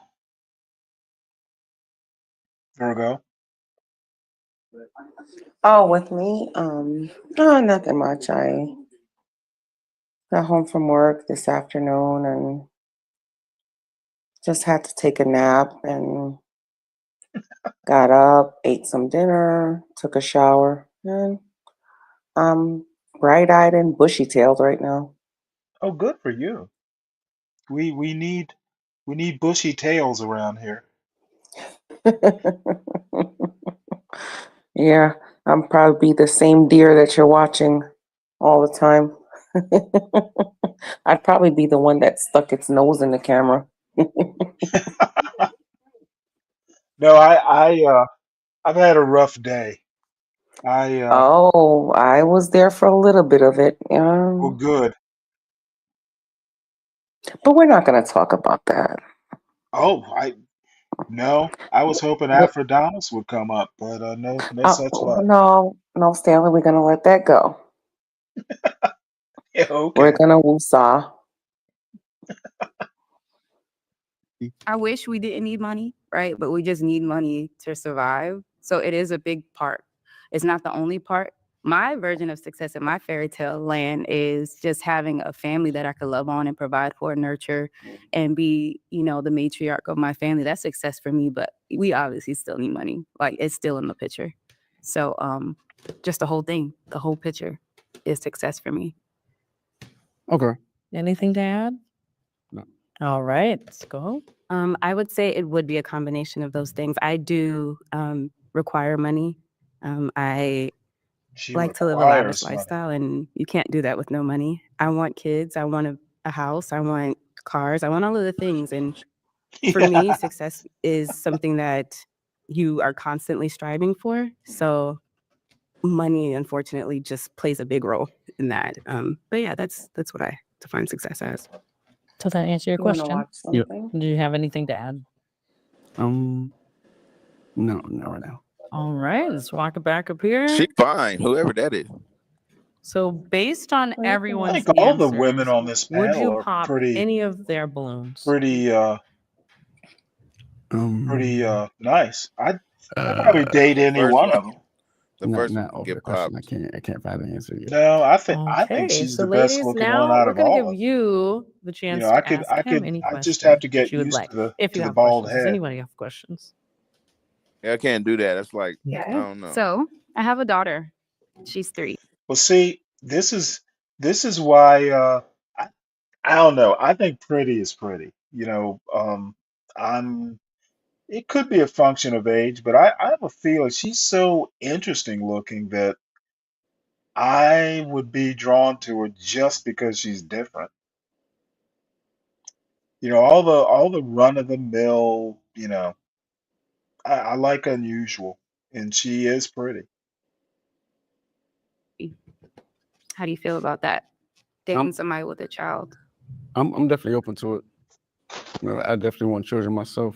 Virgo. Oh, with me, no, nothing much. I got home from work this afternoon and just had to take a nap and got up, ate some dinner, took a shower, and I'm bright-eyed and bushy-tailed right now. Oh, good for you. We need bushy tails around here. Yeah, I'm probably the same deer that you're watching all the time. I'd probably be the one that stuck its nose in the camera. No, I've had a rough day. Oh, I was there for a little bit of it. Well, good. But we're not going to talk about that. Oh, no, I was hoping But, Aphrodite would come up, but no such luck. no, Stanley, we're going to let that go. Yeah, We're okay. going to woosah. I wish we didn't need money, right? But we just need money to survive. So it is a big part. It's not the only part. My version of success in my fairy tale land is just having a family that I could love on and provide for, nurture, and be, the matriarch of my family. That's success for me, but we obviously still need money. Like, it's still in the picture. So just the whole thing, the whole picture is success for me. Okay. Anything to add? No. All right, let's go. I would say it would be a combination of those things. I do require money. I She like to live a lavish requires money. lifestyle, and you can't do that with no money. I want kids. I want a house. I want cars. I want all of the things. And for me, Yeah. success is something that you are constantly striving for. So money, unfortunately, just plays a big role in that. But yeah, that's what I define success as. Does that answer your You want to question? watch Yep. something? Do you have anything to add? No, not right now. All right, let's walk it back up here. She fine, whoever that is. So based on I everyone's think all the answers, women on this would panel you are pop pretty any of their balloons? nice. I'd probably date The any first one one, of them. the Not first one not can over the get question. popped. I can't find the answer yet. No, I think Okay, she's so the best ladies, looking one now out we're of going to all give of them. you the chance to ask him any I just have question to that get you would used like. to If you the have bald questions. Does head. anybody have questions? Yeah, I can't do that. That's like, I Okay. don't know. So I have a daughter. She's 3. Well, see, this is why I don't know. I think pretty is pretty. I'm it could be a function of age, but I have a feeling she's so interesting looking that I would be drawn to her just because she's different. All the run of the mill, I like unusual, and she is pretty. How do you feel about that? Dating somebody with a child. I'm definitely open to it. I definitely want children myself.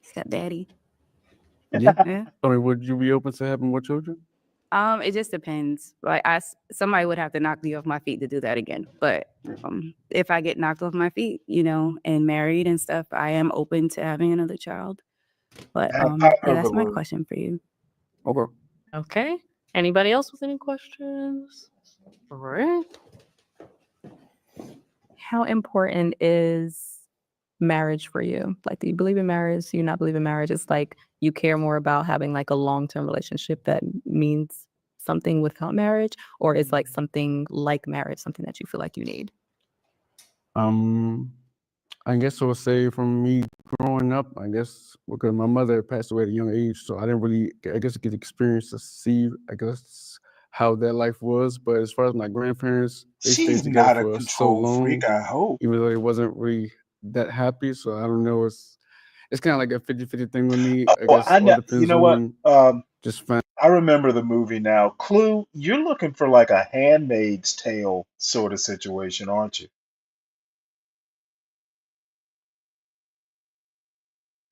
Stepdaddy. Yeah. Yeah. I mean, would you be open to having more children? It just depends. Like somebody would have to knock me off my feet to do that again. But if I get knocked off my feet, and married and stuff, I am open to having another child. But Now, pop her that's my balloon. question for you. Okay. Okay. Anybody else with any questions? All right. How important is marriage for you? Like, do you believe in marriage? Do you not believe in marriage? It's like you care more about having like a long-term relationship that means something without marriage, or is like something like marriage something that you feel like you need? I guess I would say from me growing up, I guess because my mother passed away at a young age, so I didn't really, I guess, get experience to see, I guess, how that life was. But as far as my grandparents, they stayed She's together not a for so control long, freak, I hope. even though it wasn't really that happy. So I don't know. It's kind of like a 50-50 thing with me. I Well, guess I all know. You depends know what? on just I remember the movie now. Clue, you're looking for like a Handmaid's Tale sort of situation, aren't you?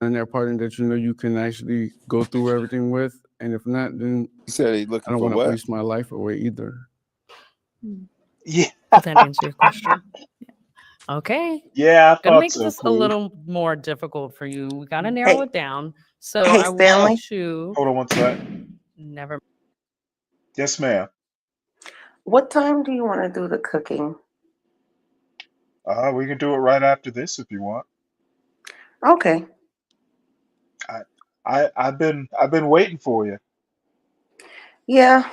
finding that partner that you can actually go through everything with. And if not, then He said he's I looking don't for want to what? waste my life away either. Yeah. Does that answer your question? Okay. Yeah, I Gonna thought make so, this a Clue. little more difficult for you. We gotta narrow Hey, it down. So hey, I Stanley. want you. Hold on one sec. Never. Yes, ma'am. What time do you want to do the cooking? We can do it right after this if you want. Okay. I've been waiting for you. Yeah.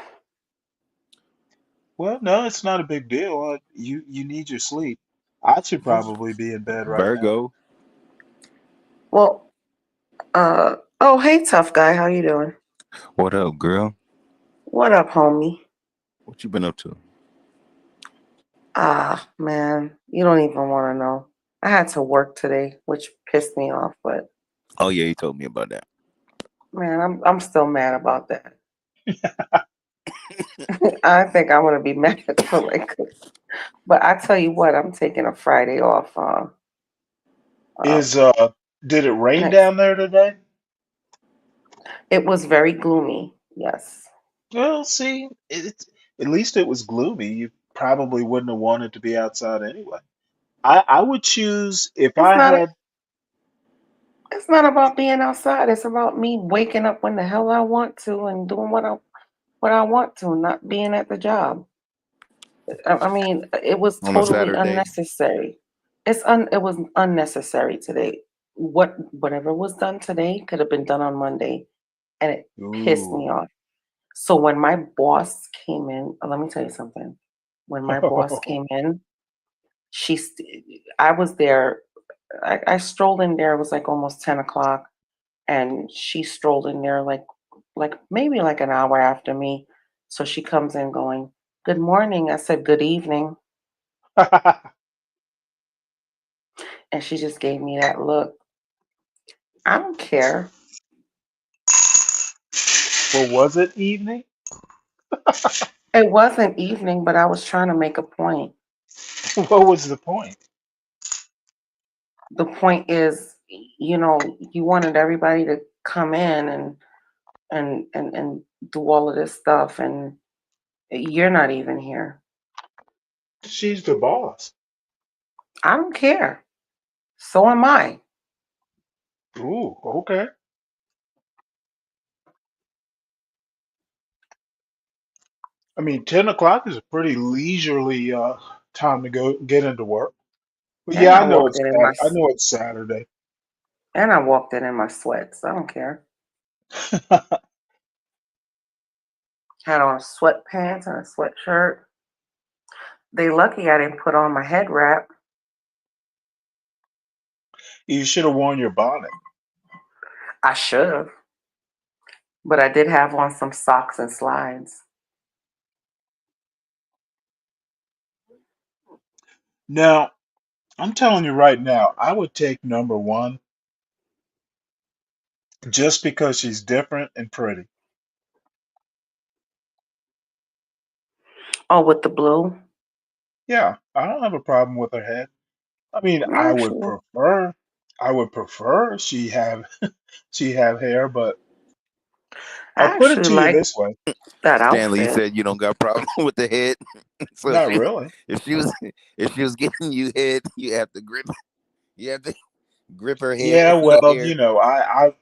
Well, no, it's not a big deal. You need your sleep. I should probably be in bed right now. Virgo. Well, oh, hey, tough guy. How you doing? What up, girl? What up, homie? What you been up to? Ah, man, you don't even want to know. I had to work today, which pissed me off, but Oh yeah, you told me about that. man, I'm still mad about that. I think I'm gonna be mad for like, but I tell you what, I'm taking a Friday off. Uh, Is did it rain next. down there today? It was very gloomy. Yes. Well, see, at least it was gloomy. You probably wouldn't have wanted to be outside anyway. I would choose if It's I not. had. It's not about being outside. It's about me waking up when the hell I want to and doing what I want to, not being at the job. I mean, it was On a totally Saturday. unnecessary. It was unnecessary today. Whatever was done today could have been done on Monday, and it pissed me Ooh. off. So when my boss came in, let me tell you something. When my boss came in, I was there. I strolled in there. It was like almost 10 o'clock, and she strolled in there like maybe like an hour after me. So she comes in going, "Good morning." I said, "Good evening." And she just gave me that look. I don't care. Well, was it evening? It wasn't evening, but I was trying to make a point. What was the point? The point is, you wanted everybody to come in and do all of this stuff, and you're not even here. She's the boss. I don't care. So am I. Ooh, okay. I mean, 10 o'clock is a pretty leisurely time to go get into work. But And yeah, I walked in in my I know it's Saturday. and I walked in my sweats. I don't care. Had on sweatpants and a sweatshirt. They lucky I didn't put on my head wrap. You should have worn your bonnet. I should have, but I did have on some socks and slides. Now, I'm telling you right now, I would take number one just because she's different and pretty. Oh, with the blue? Yeah, I don't have a problem with her head. I mean, Actually, I would prefer she have hair, but I I'll put it actually to you like this way. that Stanley, you outfit. said you don't got problem with the head. So Not really. if she was if she was giving you head, you have to grip her head Yeah, with no well, hair.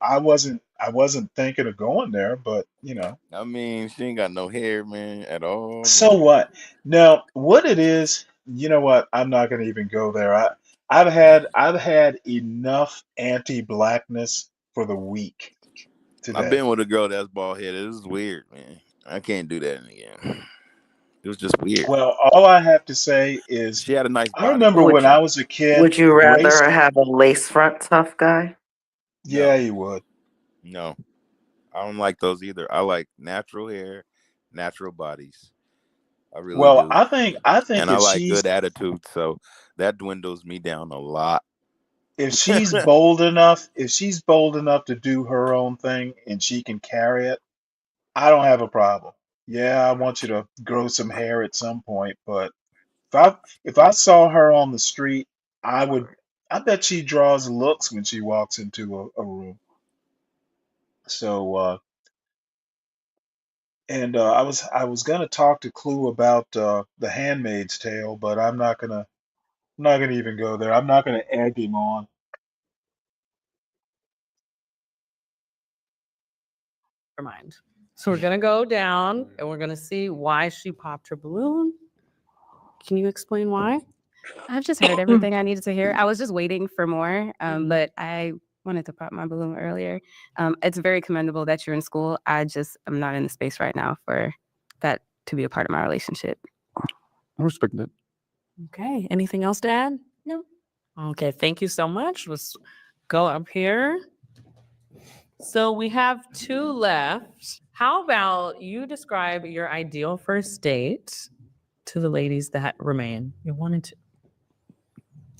I wasn't thinking of going there, but you know. I mean, she ain't got no hair, man, at all, So man. what? Now, what it is, you know what? I'm not going to even go there. I've had enough anti-blackness for the week I've today. been with a girl that's bald headed. This is weird, man. I can't do that again. It was just weird. Well, all I have to say is She had a nice I body remember though. Would when you I was a kid, would you race, rather have a lace front tough guy? yeah, No, you would. no, I don't like those either. I like natural hair, natural bodies. I really Well, do, I think and I like good attitude. So that dwindles me down a lot. if she's bold enough to do her own thing and she can carry it, I don't have a problem. Yeah, I want you to grow some hair at some point, but if I saw her on the street, I would I bet she draws looks when she walks into a room. So and I was gonna talk to Clue about The Handmaid's Tale, but I'm not gonna I'm not gonna even go there. I'm not gonna egg him on. Never mind. So we're gonna go down and we're gonna see why she popped her balloon. Can you explain why? I've just heard everything I needed to hear. I was just waiting for more, but I wanted to pop my balloon earlier. It's very commendable that you're in school. I'm not in the space right now for that to be a part of my relationship. I respect that. Okay. Anything else to add? No. Okay. Thank you so much. Let's go up here. So we have 2 left. How about you describe your ideal first date to the ladies that remain? You wanted to.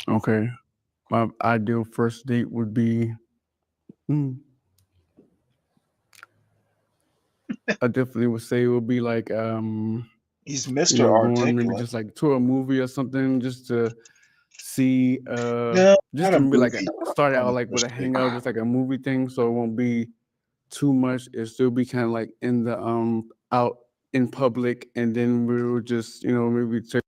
Okay. My ideal first date would be, I definitely would say it would be like, He's you Mr. know, going maybe Articulate. just like to a movie or something, just to see, No, just not to a be like movie start on out the like with a first date. hangout, just like a movie thing, so it won't be too much. It still be kind of like in the out in public, and then we will just, you know, maybe take.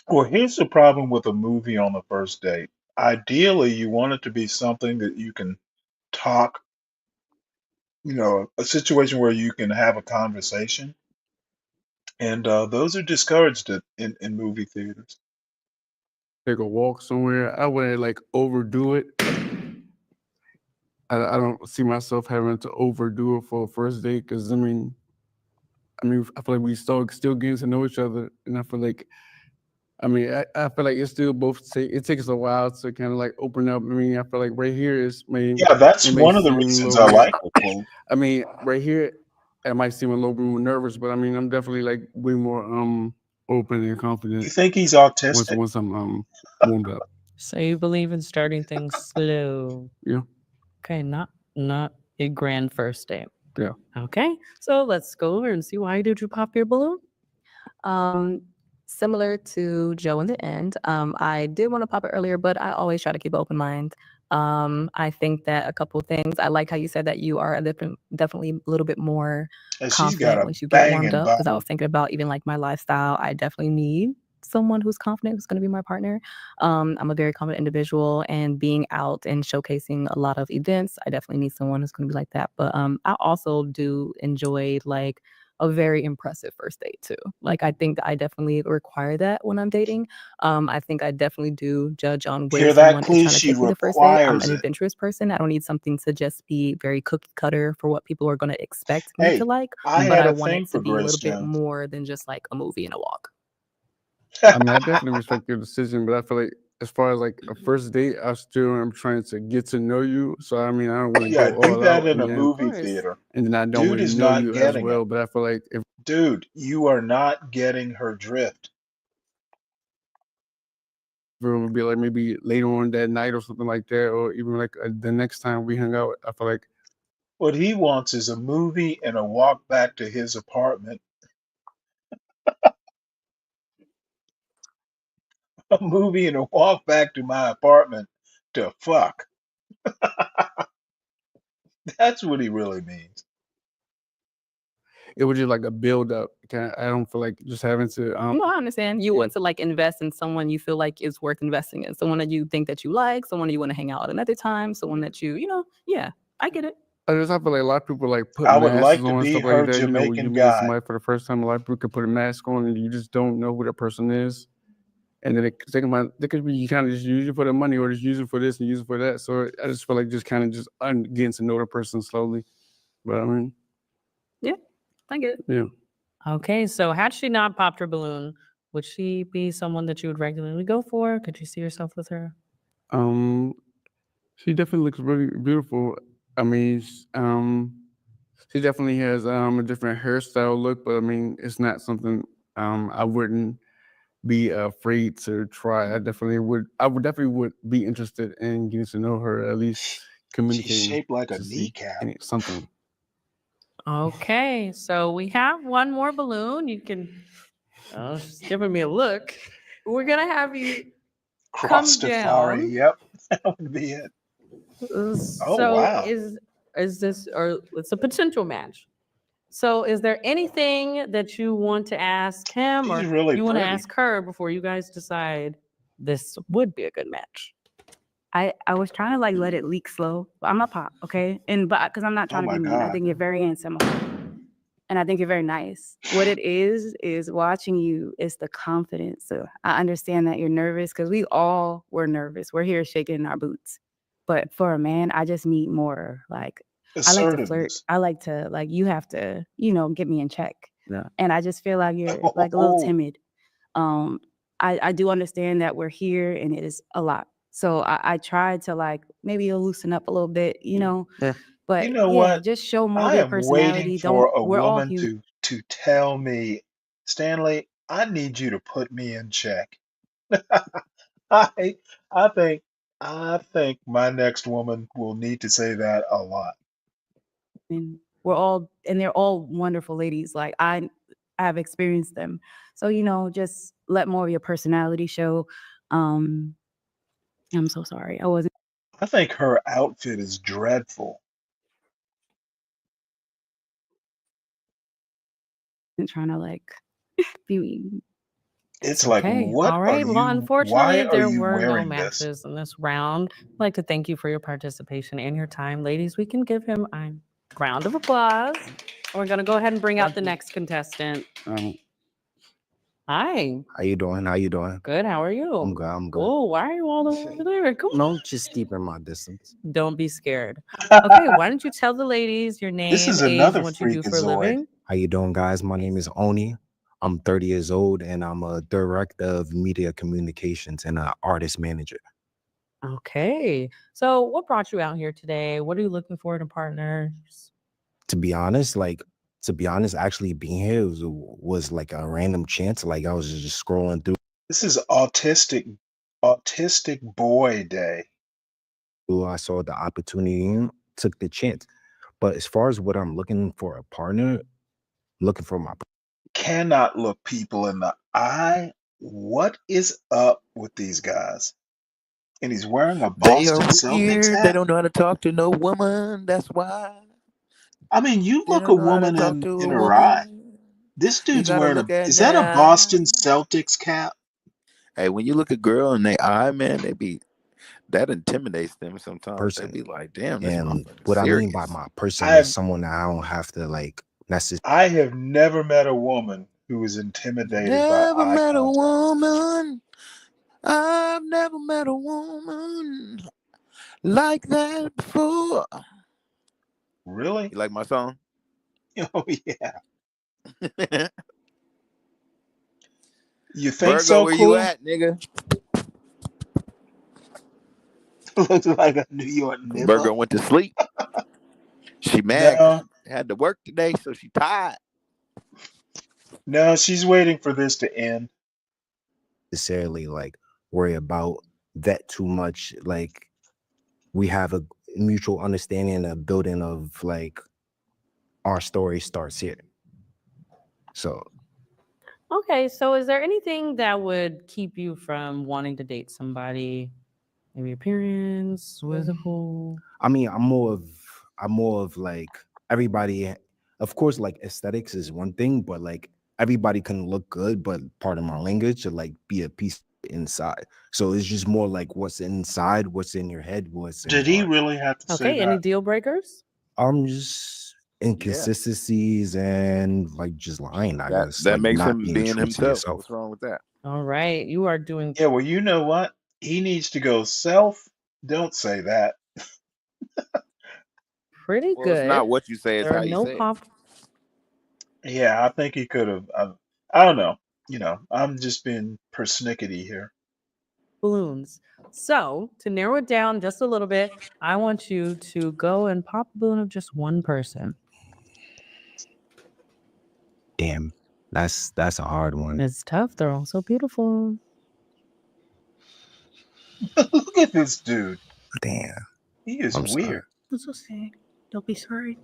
Well, here's the problem with a movie on the first date. Ideally, you want it to be something that you can talk, a situation where you can have a conversation. And those are discouraged in movie theaters. Take a walk somewhere. I wouldn't like overdo it. I don't see myself having to overdo it for a first date because I mean, I feel like we still getting to know each other, and I feel like, I feel like it's still it takes a while to kind of like open up. I mean, I feel like right here Yeah, that's it may one of the seem a reasons little I bit. like the quote. I mean, right here, it might seem a little bit more nervous, but I mean, I'm definitely like way more open and confident You think he's autistic? once I'm warmed up. So you believe in starting things slow. Yeah. Okay, not a grand first date. Yeah. Okay, so let's go over and see why did you pop your balloon? Similar to Joe in the end, I did want to pop it earlier, but I always try to keep an open mind. I think that a couple of things. I like how you said that you are definitely a little bit more And she's got confident a once you get warmed banging up. Because I body. was thinking about even like my lifestyle. I definitely need someone who's confident, who's going to be my partner. I'm a very confident individual, and being out and showcasing a lot of events, I definitely need someone who's going to be like that. But I also do enjoy like a very impressive first date too. Like I think I definitely require that when I'm dating. I think I definitely do judge on where Hear that, someone is please? trying to She take me the first date. I'm requires an it. adventurous person. I don't need something to just be very cookie cutter for what people are going to expect me to Hey, like. I But had I a want thing it to for be a Grace little bit Jones. more than just like a movie and a walk. I mean, I definitely respect your decision, but I feel like as far as like a first date, I still am trying to get to know you. So I mean, I don't want to Yeah, go do all that out, in a movie theater. and then I don't Dude really is know not you as getting it. well. But I feel like if Dude, you are not getting her drift. it would be like maybe later on that night or something like that, or even like the next time we hung out, I feel like What he wants is a movie and a walk back to his apartment. A movie and a walk back to my apartment to fuck. That's what he really means. it was just like a build up. I don't feel like just having to. No, I understand. You want to like invest in someone you feel like is worth investing in. Someone that you think that you like, someone you want to hang out at another time, someone that yeah, I get it. I feel like a lot of people like put I would masks like to on and be stuff like her that. You know, when you Jamaican meet guy. somebody for the first time, a lot of people can put a mask on and you just don't know who that person is. And then they could be, you kind of just use it for the money or just use it for this and use it for that. So I just feel like just kind of just getting to know the person slowly. But I mean, yeah, I get it. Yeah. Okay, so had she not popped her balloon, would she be someone that you would regularly go for? Could you see yourself with her? She definitely looks really beautiful. I mean, she definitely has a different hairstyle look, but I mean, it's not something I wouldn't be afraid to try. I would definitely be interested in getting to know her, at least She's communicating shaped like a to see kneecap. something. Okay, so we have one more balloon. You can, she's giving me a look. We're gonna have you come Cross-Stafari. down. Yep, that would be it. Oh, So wow. is this, or it's a potential match? So is there anything that you want to ask him, She's or really you want to pretty. ask her before you guys decide this would be a good match? I was trying to like let it leak slow. I'm a pop, okay? And but because I'm not Oh trying to my be mean. I God. think you're very handsome. And I think you're very nice. What it is watching you is the confidence. So I understand that you're nervous because we all were nervous. We're here shaking in our boots. But for a man, I just need more like I like to flirt. Assertiveness. I like to like you have to, get me in check. Yeah. And I just feel like you're like a little Oh, timid. I do understand that we're here and it is a lot. So I tried to like maybe you'll loosen up a little bit, you but know yeah, what? just show more of I your am waiting personality. for a We're all woman human. to tell me, Stanley, I need you to put me in check. I I think I think my next woman will need to say that a lot. And they're all wonderful ladies. Like I have experienced them. So, just let more of your personality show. Um, I'm so sorry. I wasn't I think her outfit is dreadful. trying to like be mean. It's It's like, okay. All right. Well, why unfortunately, are there you were no wearing this? matches in this round. I'd like to thank you for your participation and your time. Ladies, we can give him a round of applause. We're going to go ahead and bring out the next contestant. Hi. How you doing? How you doing? Good. How are you? I'm good. I'm good. Oh, why are you all the way over there? Come on. No, just keeping my distance. Don't be scared. Okay. Why don't you tell the ladies your This name, is age, another and what you do for a freakazoid. living? How you doing, guys? My name is Oni. I'm 30 years old, and I'm a director of media communications and an artist manager. Okay. So what brought you out here today? What are you looking for in a partner? To be honest, actually being here was like a random chance. Like I was just scrolling through. This is autistic boy day. I saw the opportunity and took the chance. But as far as what I'm looking for a partner, looking for my Cannot look people in the eye. What is up with these guys? And he's wearing a They are Boston Celtics weird. They hat. don't know how to talk to no woman. That's why. I mean, you They look a don't know how to woman talk to a in her eye. woman. This You dude's gotta wearing look a, at in is that their a eye. Boston Celtics cap? Hey, when you look a girl in their eye, man, that intimidates them sometimes. They person. be like, damn, this And motherfucker what I mean by serious. my person is I've someone that I don't have to like necessarily. I have never met a woman who was intimidated by Never eye met a contact. woman. I've never met a woman like that before. Really? You like my song? Oh yeah. You think Virgo, so, where you Clue? at, nigga? Looks like a New York Virgo nibble. went to sleep. She mad because No, she had to work today, so she tired. no, she's waiting for this to end. Necessarily like worry about that too much. Like we have a mutual understanding and a building of like our story starts here. So Okay, so is there anything that would keep you from wanting to date somebody? Maybe appearance, physical. I mean, I'm more of like everybody. Of course, like aesthetics is one thing, but like everybody can look good, but part of my language to like be a piece inside. So it's just more like what's inside, what's in your head, what's in Did your he heart. really have to say Okay, any that? deal breakers? Just inconsistencies and like just lying, I guess. That Like makes not him being being true to himself. yourself. What's wrong with that? All right, you are doing Yeah, well, you know what? He needs to go self. Don't say that. pretty Well, it's good. not what you say, it's There are how you no say it. pop Yeah, I think he could have. I don't know. I'm just being persnickety here. balloons. So to narrow it down just a little bit, I want you to go and pop a balloon of just one person. Damn, that's a hard one. It's tough. They're all so beautiful. Look at this dude. Damn. He is I'm sorry. weird. That's okay. Don't be sorry.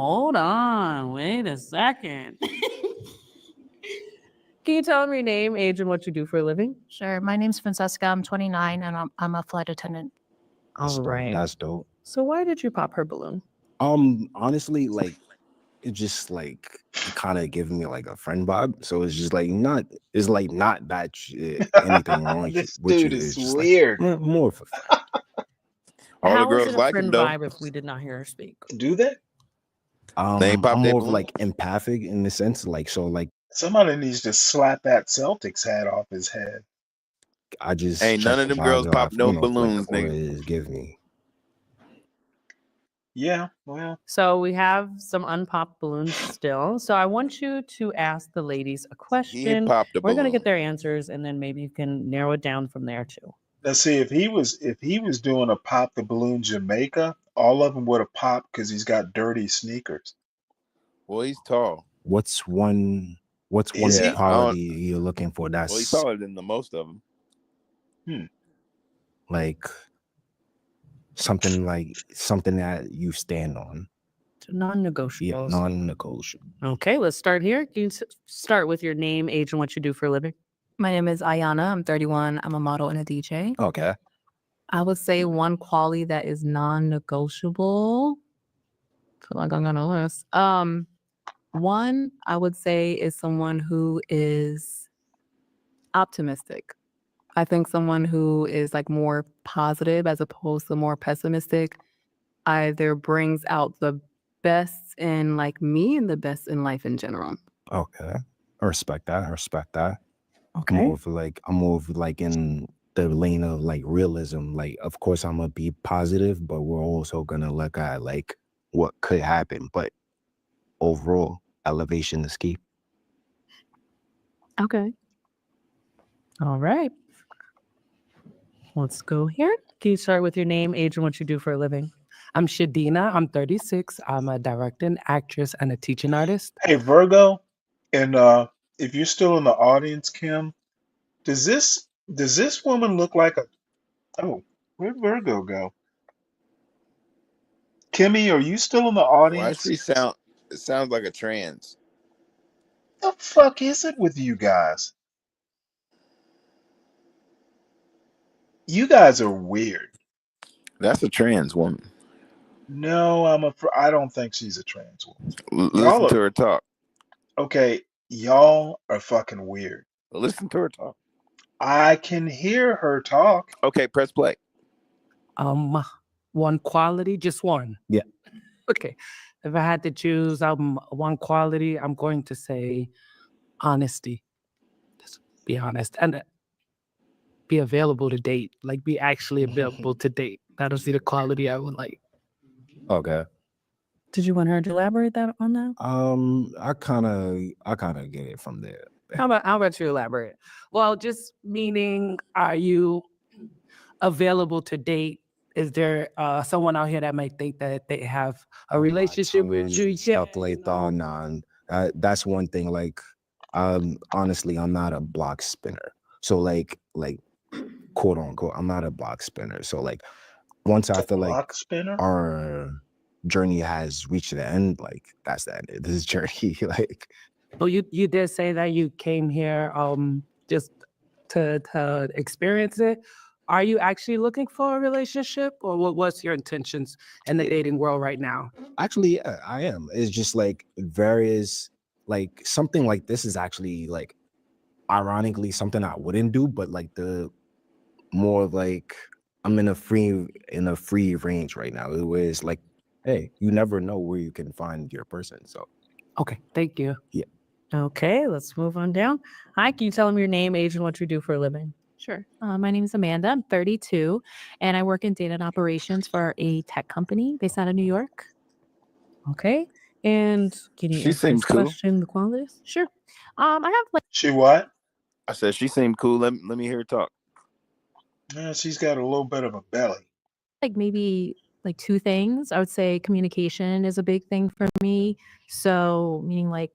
Hold on. Wait a second. Can you tell me your name, age, and what you do for a living? Sure. My name's Francesca. I'm 29 and I'm a flight attendant. All right. That's dope. So why did you pop her balloon? Honestly, like it's just like it kind of giving me like a friend vibe. So it's just like not that anything wrong This with dude you. is It's just like weird. more of a friend. All the How is girls it a like him friend though. vibe if we did not hear her speak? Do they? They ain't pop I'm their more of balloon. like empathic in the sense, like so like Somebody needs to slap that Celtics hat off his head. I just Ain't check none of the them girls vibes pop off, no like the balloons, aura nigga. is give me. Yeah, well, So we have some unpopped balloons still. So I want you to ask the ladies a He question. popped a We're gonna balloon. get their answers, and then maybe you can narrow it down from there too. let's see if he was doing a pop the balloon Jamaica, all of them would have popped because he's got dirty sneakers. Well, he's tall. What's one Is he? quality you're looking for Well, he's that's taller than the most of them. like something that you stand on? Non-negotiables. Yeah, non-negotiable. Okay, let's start here. Can you start with your name, age, and what you do for a living? My name is Ayana. I'm 31. I'm a model and a DJ. Okay. I would say one quality that is non-negotiable. Feel like I'm gonna list. One I would say is someone who is optimistic. I think someone who is like more positive as opposed to more pessimistic either brings out the best in like me and the best in life in general. Okay. I respect that. Okay. I'm more of like in the lane of like realism. Like, of course, I'm gonna be positive, but we're also gonna look at like what could happen. But overall, elevation is key. Okay. All right. Let's go here. Can you start with your name, age, and what you do for a living? I'm Shadina. I'm 36. I'm a director, and actress, and a teaching artist. Hey Virgo, and if you're still in the audience, Kim, does this woman look like a where'd Virgo go? Kimmy, are you still in the Why does audience? she sound? It sounds like a trans. The fuck is it with you guys? You guys are weird. That's a trans woman. No, I don't think she's a trans woman. Listen Y'all to are her talk. okay. Y'all are fucking weird. Listen to her talk. I can hear her talk. Okay, press play. One quality, just one. Yeah. Okay. If I had to choose one quality, I'm going to say honesty. Just be honest and be available to date. Like be actually available to date. That'll see the quality I would like. Okay. Did you want her to elaborate on that? I kind of get it from there. How about you elaborate? Well, just meaning, are you available to date? Is there someone out here that might think that they have a relationship with you? Stuff like that. Nah, that's one thing. Like, honestly, I'm not a block spinner. So like quote unquote, I'm not a block spinner. So like, once I feel like Block spinner? our journey has reached the end, like that's the end of this journey. Like, Well, you did say that you came here just to experience it. Are you actually looking for a relationship, or what's your intentions in the dating world right now? actually, yeah, I am. It's just like like something like this is actually like, ironically, something I wouldn't do, but like the more like I'm in a free range right now. Where it's like, hey, you never know where you can find your person. So Okay, thank you. yeah. Okay, let's move on down. Hi, can you tell them your name, age, and what you do for a living? Sure. My name is Amanda. I'm 32, and I work in data and operations for a tech company based out of New York. Okay. And can you She answer seems this cool. question, the qualities? Sure. I have like She what? I said she seemed cool. Let me hear her talk. Yeah, she's got a little bit of a belly. maybe like two things. I would say communication is a big thing for me. So meaning like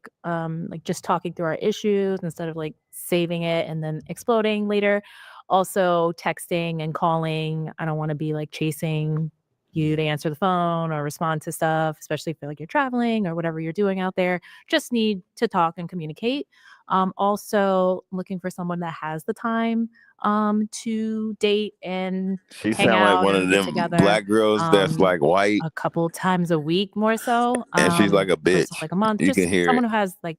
just talking through our issues instead of like saving it and then exploding later. Also texting and calling. I don't want to be like chasing you to answer the phone or respond to stuff, especially if like you're traveling or whatever you're doing out there. Just need to talk and communicate. Also looking for someone that has the time to date and She hang sound like out one and of get them together black girls that's like white, a couple times a week more so. and she's like a Versus bitch. like a month. You Just can hear someone it. who has like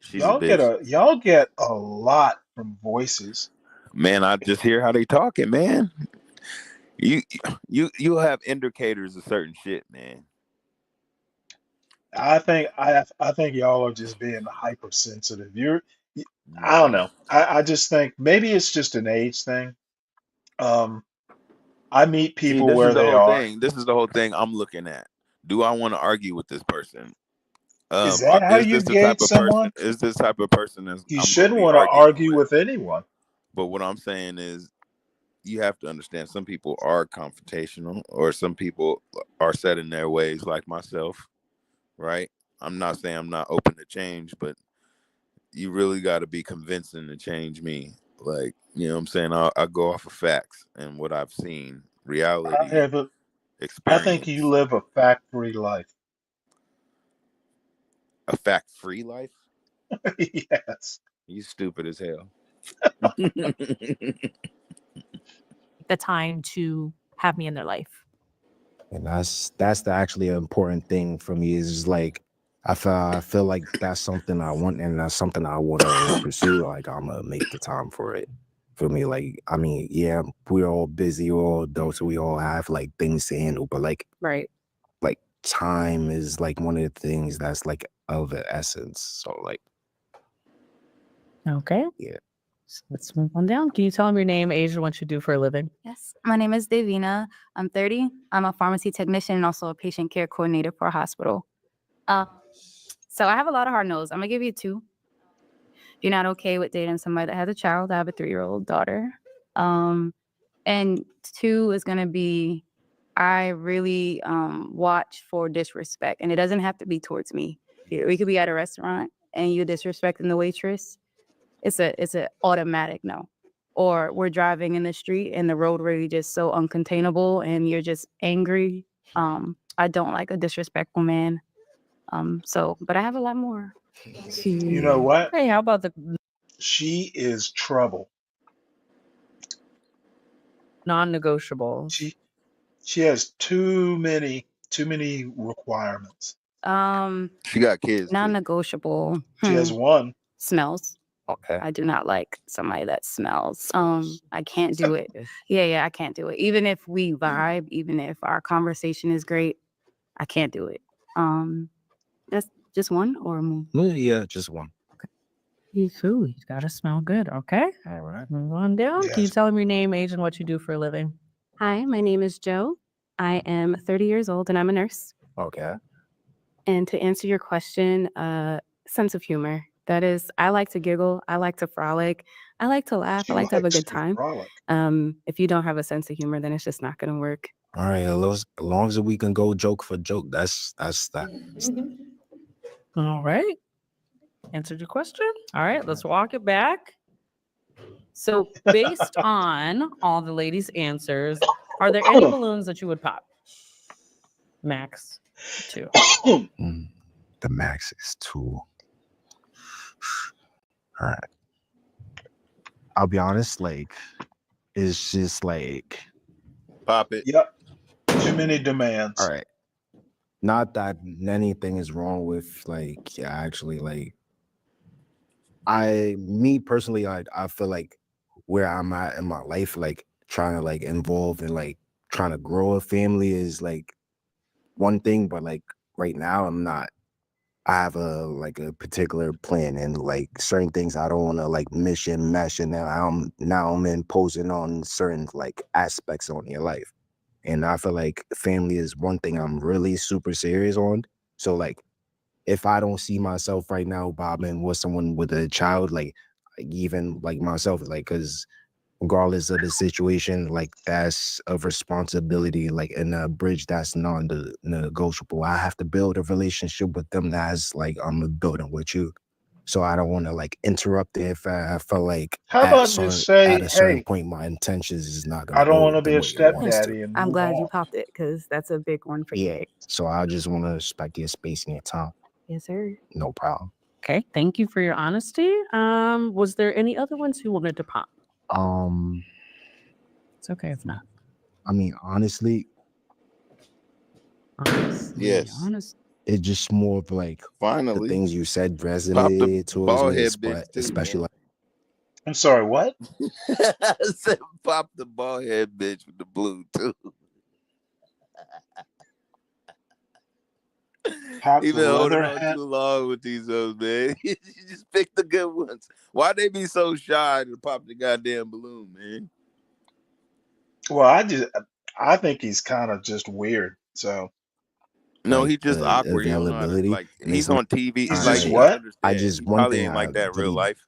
She's a bitch. Y'all get a lot from voices. Man, I just hear how they talking, man. You have indicators of certain shit, man. I think y'all are just being hypersensitive. I don't No. know. I just think maybe it's just an age thing. I meet See, people this is where the they whole are. thing. This is the whole thing I'm looking at. Do I want to argue with this person? Is that how Is you this the type gauge of person? someone? Is this type of person that You I'm going to shouldn't be want to arguing argue with? with anyone. But what I'm saying is, you have to understand some people are confrontational, or some people are set in their ways, like myself. Right? I'm not saying I'm not open to change, but you really got to be convincing to change me. Like, you know what I'm saying? I go off of facts and what I've seen, I reality, have a, I think you experience. live a fact-free life. A fact-free life? Yes. You stupid as hell. the time to have me in their life. And that's the actually important thing for me is like I feel like that's something I want and that's something I want to pursue. Like I'm gonna make the time for it. For me, like I mean, yeah, we're all busy, we're all adults, we all have like things to handle, but like Right. like time is like one of the things that's like of the essence. So like Okay. yeah. So let's move on down. Can you tell them your name, age, and what you do for a living? Yes, my name is Davina. I'm 30. I'm a pharmacy technician and also a patient care coordinator for a hospital. So I have a lot of hard no's. I'm gonna give you 2. If you're not okay with dating somebody that has a child, I have a 3-year-old daughter. And 2 is gonna be I really watch for disrespect, and it doesn't have to be towards me. We could be at a restaurant and you're disrespecting the waitress. It's a automatic no. Or we're driving in the street and the road really just so uncontainable and you're just angry. I don't like a disrespectful man. But I have a lot more. You know what? Hey, how about the She is trouble. non-negotiables? She has too many requirements. She got kids too. Non-negotiable. She has one. Smells. Okay. I do not like somebody that smells. I can't do it. Yeah, I can't do it. Even if we vibe, even if our conversation is great, I can't do it. That's just one or more. Yeah, just one. He's gotta smell good. Okay. All right. Move on down. Can you Yes. tell them your name, age, and what you do for a living? Hi, my name is Joe. I am 30 years old and I'm a nurse. Okay. And to answer your question, sense of humor. That is, I like to giggle. I like to frolic. I like to laugh. I She like to have a likes good to time. frolic. If you don't have a sense of humor, then it's just not going to work. All right, as long as we can go joke for joke, that's that. All right. Answered your question. All right, let's walk it back. So, based on all the ladies' answers, are there any balloons that you would pop? Max 2. The max is 2. All right. I'll be honest, like it's just like Pop it. Yep. Too many demands. all right. Not that anything is wrong with like actually like me personally, I feel like where I'm at in my life, like trying to like involve and like trying to grow a family is like one thing, but like right now I'm not. I have a particular plan and like certain things I don't want to like mesh and now I'm imposing on certain like aspects on your life. And I feel like family is one thing I'm really super serious on. So like if I don't see myself right now bobbing with someone with a child, like even like myself, like because regardless of the situation, like that's a responsibility, like in a bridge that's non-negotiable. I have to build a relationship with them that's like I'm building with you. So I don't want to like interrupt it if I feel like How about just say, at a certain hey, point my intentions is not I gonna don't want go to the be a way it wants to. stepdaddy and I'm move glad you on. popped it because that's a big one for you. Yeah. So I just want to respect your space and your time. Yes, sir. No problem. Okay, thank you for your honesty. Was there any other ones you wanted to pop? It's okay if not. I mean, honestly, Yes. Honest. it's just more of like the Finally. things you said Pop the resonated towards bald me, head bitch too, especially man. like I'm sorry, what? I said pop the bald head bitch with the blue too. Pop He the been holding leather on hat. too long with these ones, man. You just pick the good ones. Why they be so shy to pop the goddamn balloon, man? Well, I think he's kind of just weird. So No, like he just the awkward. He don't know how to availability, like. and He's it's not on TV. he's Like just you like gotta what? I understand. just He one probably thing ain't I like that real really life.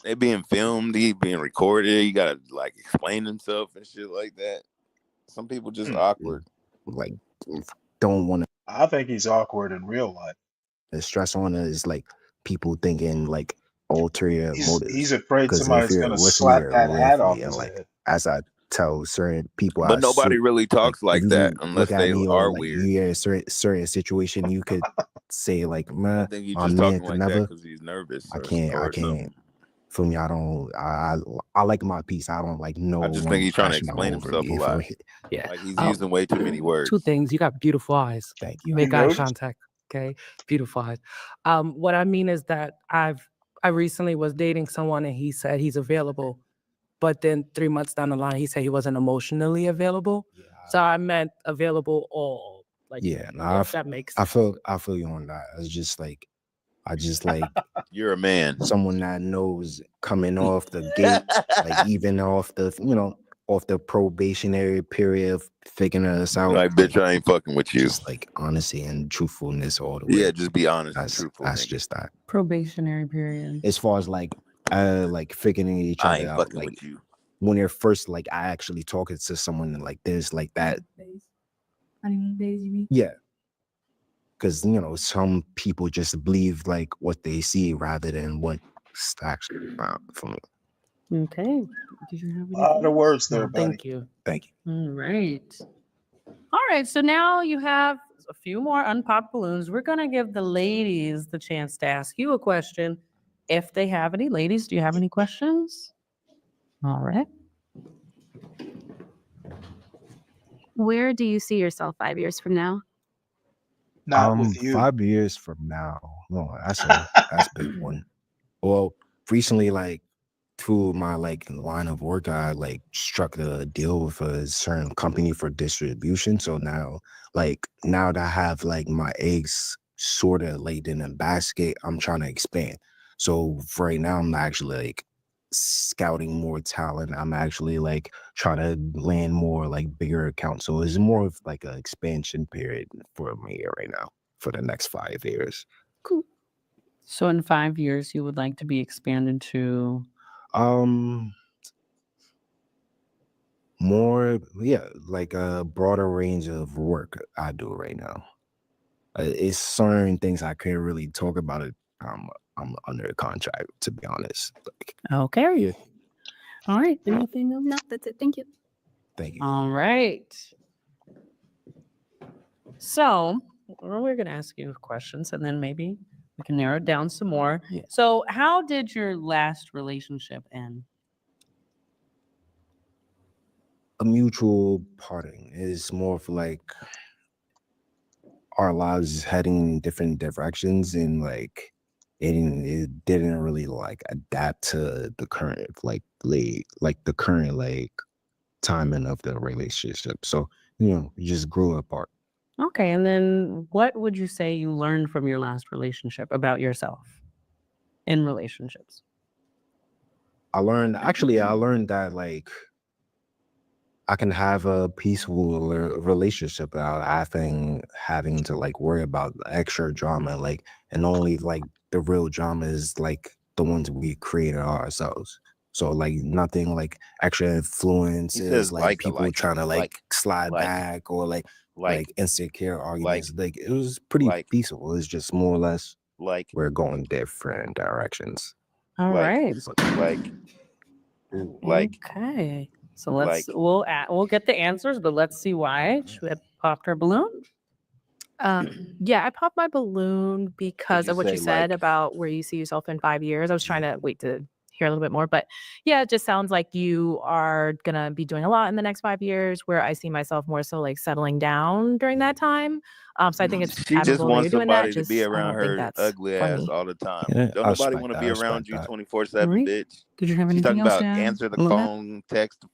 They being filmed. He being recorded. He gotta like explain himself and shit like that. Some people just awkward. like don't want I think he's awkward in real life. to stress on it is like people thinking like ulterior motives. He's afraid Because if somebody's you're gonna with me, slap you're that hat with off me, and his like head. as I tell certain people, But nobody really like talks like if that you unless look at they me or are like weird. you're in a certain situation, you could say like, I man, think he's my just man talking could like that never. because he's nervous I or can't. something. For me, I like my peace. I don't like no I just one think he's trying to crashing all explain over himself me. a You feel lot. me? Yeah. Like he's using way too many words. Two things. You got beautiful eyes. Thank You you. make You eye noticed? contact. Okay. Beautiful eyes. What I mean is that I recently was dating someone and he said he's available. But then 3 months down the line, he said he wasn't emotionally available. So I meant available all. Like, Yeah, nah, if that makes I sense. feel you on that. It's just like I just like You're a man. someone that knows coming off the gate, like even off the off the probationary period of figuring us out. Like, bitch, I ain't fucking with you. Just like honesty and truthfulness all the way. Yeah, just be honest and That's truthful. that's nigga. just that. Probationary period. As far as like figuring each I other ain't out, fucking like with you. when you're first like I actually talking to someone and like there's like that. Honeymoon days, you mean? Yeah. Because some people just believe like what they see rather than what's actually found for me. Okay. Did you have A lot anything of else? words there, No, buddy. thank you. Thank you. All right. All right. So now you have a few more unpopped balloons. We're going to give the ladies the chance to ask you a question if they have any. Ladies, do you have any questions? All right. Where do you see yourself 5 years from now? Not with you. 5 years from now. No, that's a big one. Well, recently, like through my like line of work, I like struck a deal with a certain company for distribution. So now that I have like my eggs sort of laid in a basket, I'm trying to expand. So for right now, I'm actually like scouting more talent. I'm actually like trying to land more like bigger accounts. So it's more of like an expansion period for me right now for the next 5 years. Cool. So in 5 years, you would like to be expanded to? More, yeah, like a broader range of work I do right now. It's certain things I can't really talk about it. I'm under contract, to be honest. Like, Okay. yeah. All right. Anything else? No, that's it. Thank you. Thank you. All right. So we're going to ask you questions and then maybe we can narrow it down some more. Yeah. So how did your last relationship end? A mutual parting is more of like our lives heading in different directions, and like it didn't really like adapt to the current the current like timing of the relationship. So we just grew apart. Okay. And then what would you say you learned from your last relationship about yourself in relationships? I learned that like I can have a peaceful relationship without having to like worry about the extra drama, like, and only like the real drama is like the ones we created ourselves. So like nothing like extra He influences, says like people trying to like slide like, back or like insecure arguments. Like it was like, pretty peaceful. It's just more or less like, we're going different directions. All like, right. like, Okay. So like, we'll get the answers, but let's see why she had popped her balloon. Yeah, I popped my balloon would because you of what you say said like, about where you see yourself in 5 years. I was trying to wait to hear a little bit more, but yeah, it just sounds like you are gonna be doing a lot in the next 5 years. Where I see myself more so like settling down during that time. So I think it's she just admirable that wants you're doing that. somebody to be Just I around don't think her that's ugly for ass me. all the time. Yeah, Don't I nobody respect want to that. be I around respect you that. 24/7, Right. bitch. Did you have She's talking anything else about to add, answer the Luna? phone, text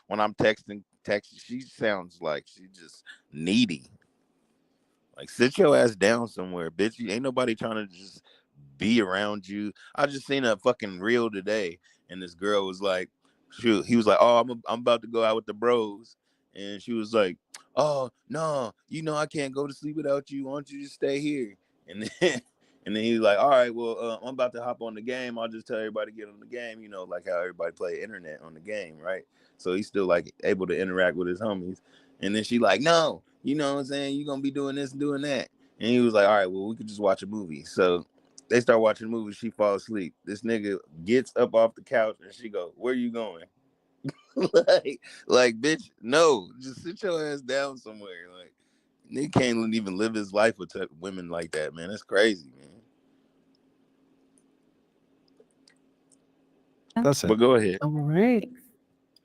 when I'm texting. She sounds like she just needy. Like sit your ass down somewhere, bitch. Ain't nobody trying to just be around you. I just seen a fucking reel today, and this girl was like, shoot, he was like, oh, I'm about to go out with the bros, and she was like, oh no, you know I can't go to sleep without you. Why don't you just stay here? And then and then he was like, all right, well, I'm about to hop on the game. I'll just tell everybody to get on the game. You know, like how everybody play internet on the game, right? So he's still like able to interact with his homies. And then she like, no, you know what I'm saying? You're gonna be doing this and doing that. And he was like, all right, well, we could just watch a movie. So they start watching a movie. She falls asleep. This nigga gets up off the couch and she go, where you going? like, bitch, no, just sit your ass down somewhere. Like, nigga can't even live his life with women like that, man. That's crazy, man. That's it. But go ahead. All right.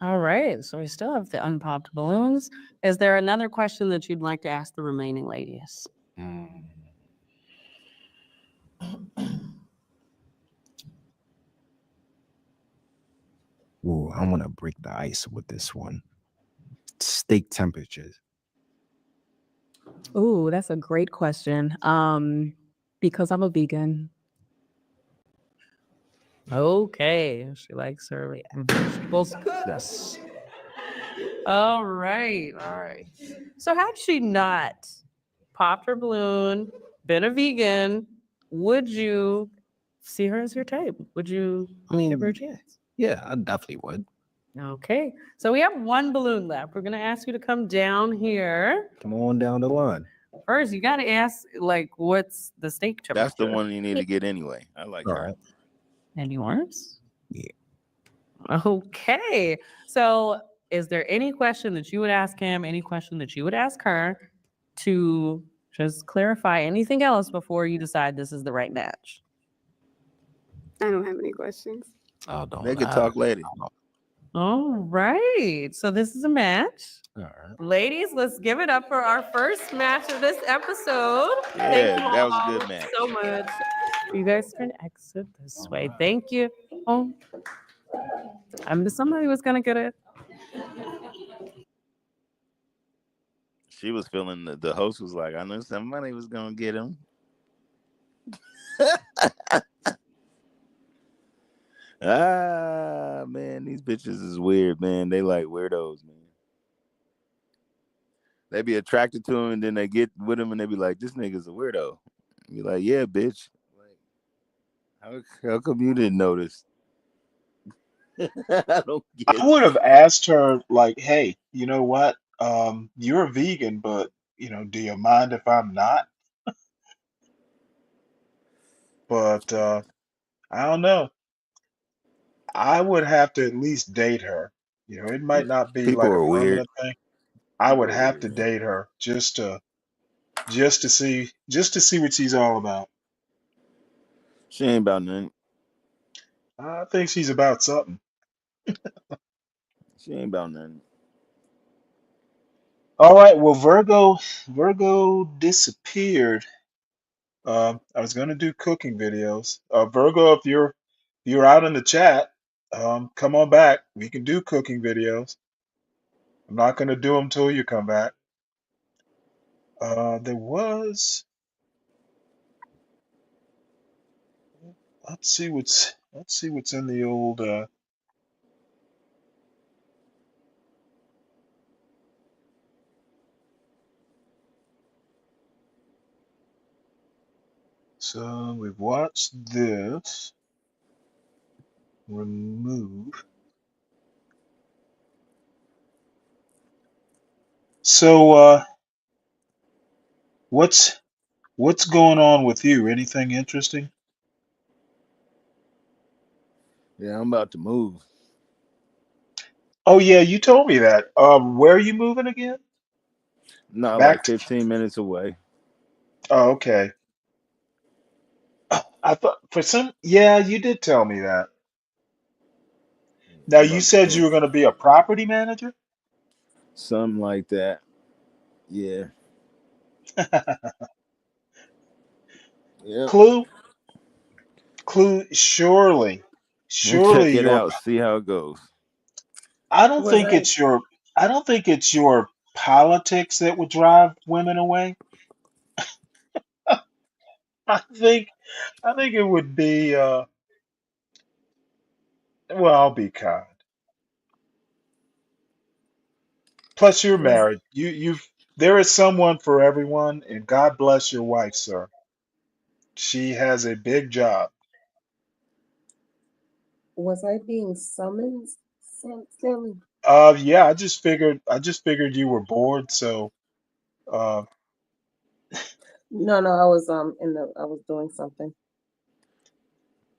All right. So we still have the unpopped balloons. Is there another question that you'd like to ask the remaining ladies? Ooh, I want to break the ice with this one. Steak temperatures. Ooh, that's a great question. Because I'm a vegan. Okay. She likes her vegetables. Yes. All right. All right. So had she not popped her balloon, been a vegan, would you see her as your type? Would you give her a chance? Yeah, I definitely would. Okay. So we have one balloon left. We're going to ask you to come down here. Come on down the line. First, you got to ask, like, what's the steak temperature? That's the one you need to get anyway. I like her. All right. And yours? Yeah. Okay. So is there any question that you would ask him, any question that you would ask her to just clarify anything else before you decide this is the right match? I don't have any questions. Oh, don't. They could talk later. All right. So this is a match. All right. Ladies, let's give it up for our first match of this episode. Thank Yeah, you that was a all good match. so much. You guys can exit this way. Thank you. Oh, somebody was gonna get it. She was feeling the host was like, I knew somebody was gonna get him. Man, these bitches is weird, man. They like weirdos, man. They be attracted to him and then they get with him and they be like, this nigga's a weirdo. You like, yeah, bitch. Like, how come you didn't notice? I don't get I would have asked her like, hey, you know what? You're a vegan, but do you mind if I'm not? But I don't know. I would have to at least date her. It might not be people like a are weird. permanent thing. I People would are have to weird, man. date her just to see what she's all about. She ain't about nothing. I think she's about something. She ain't about nothing. All right, well, Virgo disappeared. I was gonna do cooking videos. Virgo, if you're out in the chat, come on back. We can do cooking videos. I'm not gonna do them till you come back. There was. Let's see what's in the old. So we've watched this. remove. So, what's going on with you? Anything interesting? Yeah, I'm about to move. Oh yeah, you told me that. Where are you moving again? Not like Back to. 15 minutes away. Oh, okay. I thought for some. Yeah, you did tell me that. Now I'm you about to said you come. were going to be a property manager. Something like that. Yeah. Yep. Clue, surely, We'll check surely it your. out. See how it goes. I don't Was think I? it's your. I don't think it's your politics that would drive women away. I think. I think it would be. Well, I'll be kind. Plus, you're Was married. You've. There is someone for everyone, and God bless your wife, sir. She has a big job. Was I being summoned, Stanley? Yeah. I just figured you were bored, so. Uh, No, no, I was I was doing something.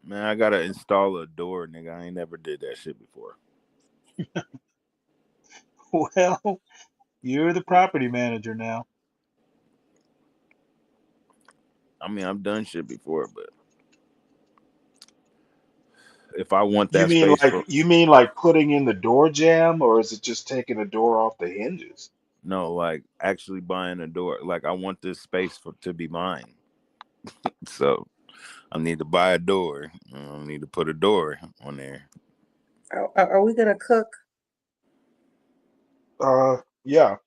Man, I gotta install a door, nigga. I ain't never did that shit before. well, you're the property manager now. I mean, I've done shit before, but if I want You that mean space like for you mean like putting in the door jam, or is it just taking the door off the hinges? no, like actually buying a door, like I want this space for to be mine. So I need to buy a door. I need to put a door on there. Are we gonna cook? Yeah.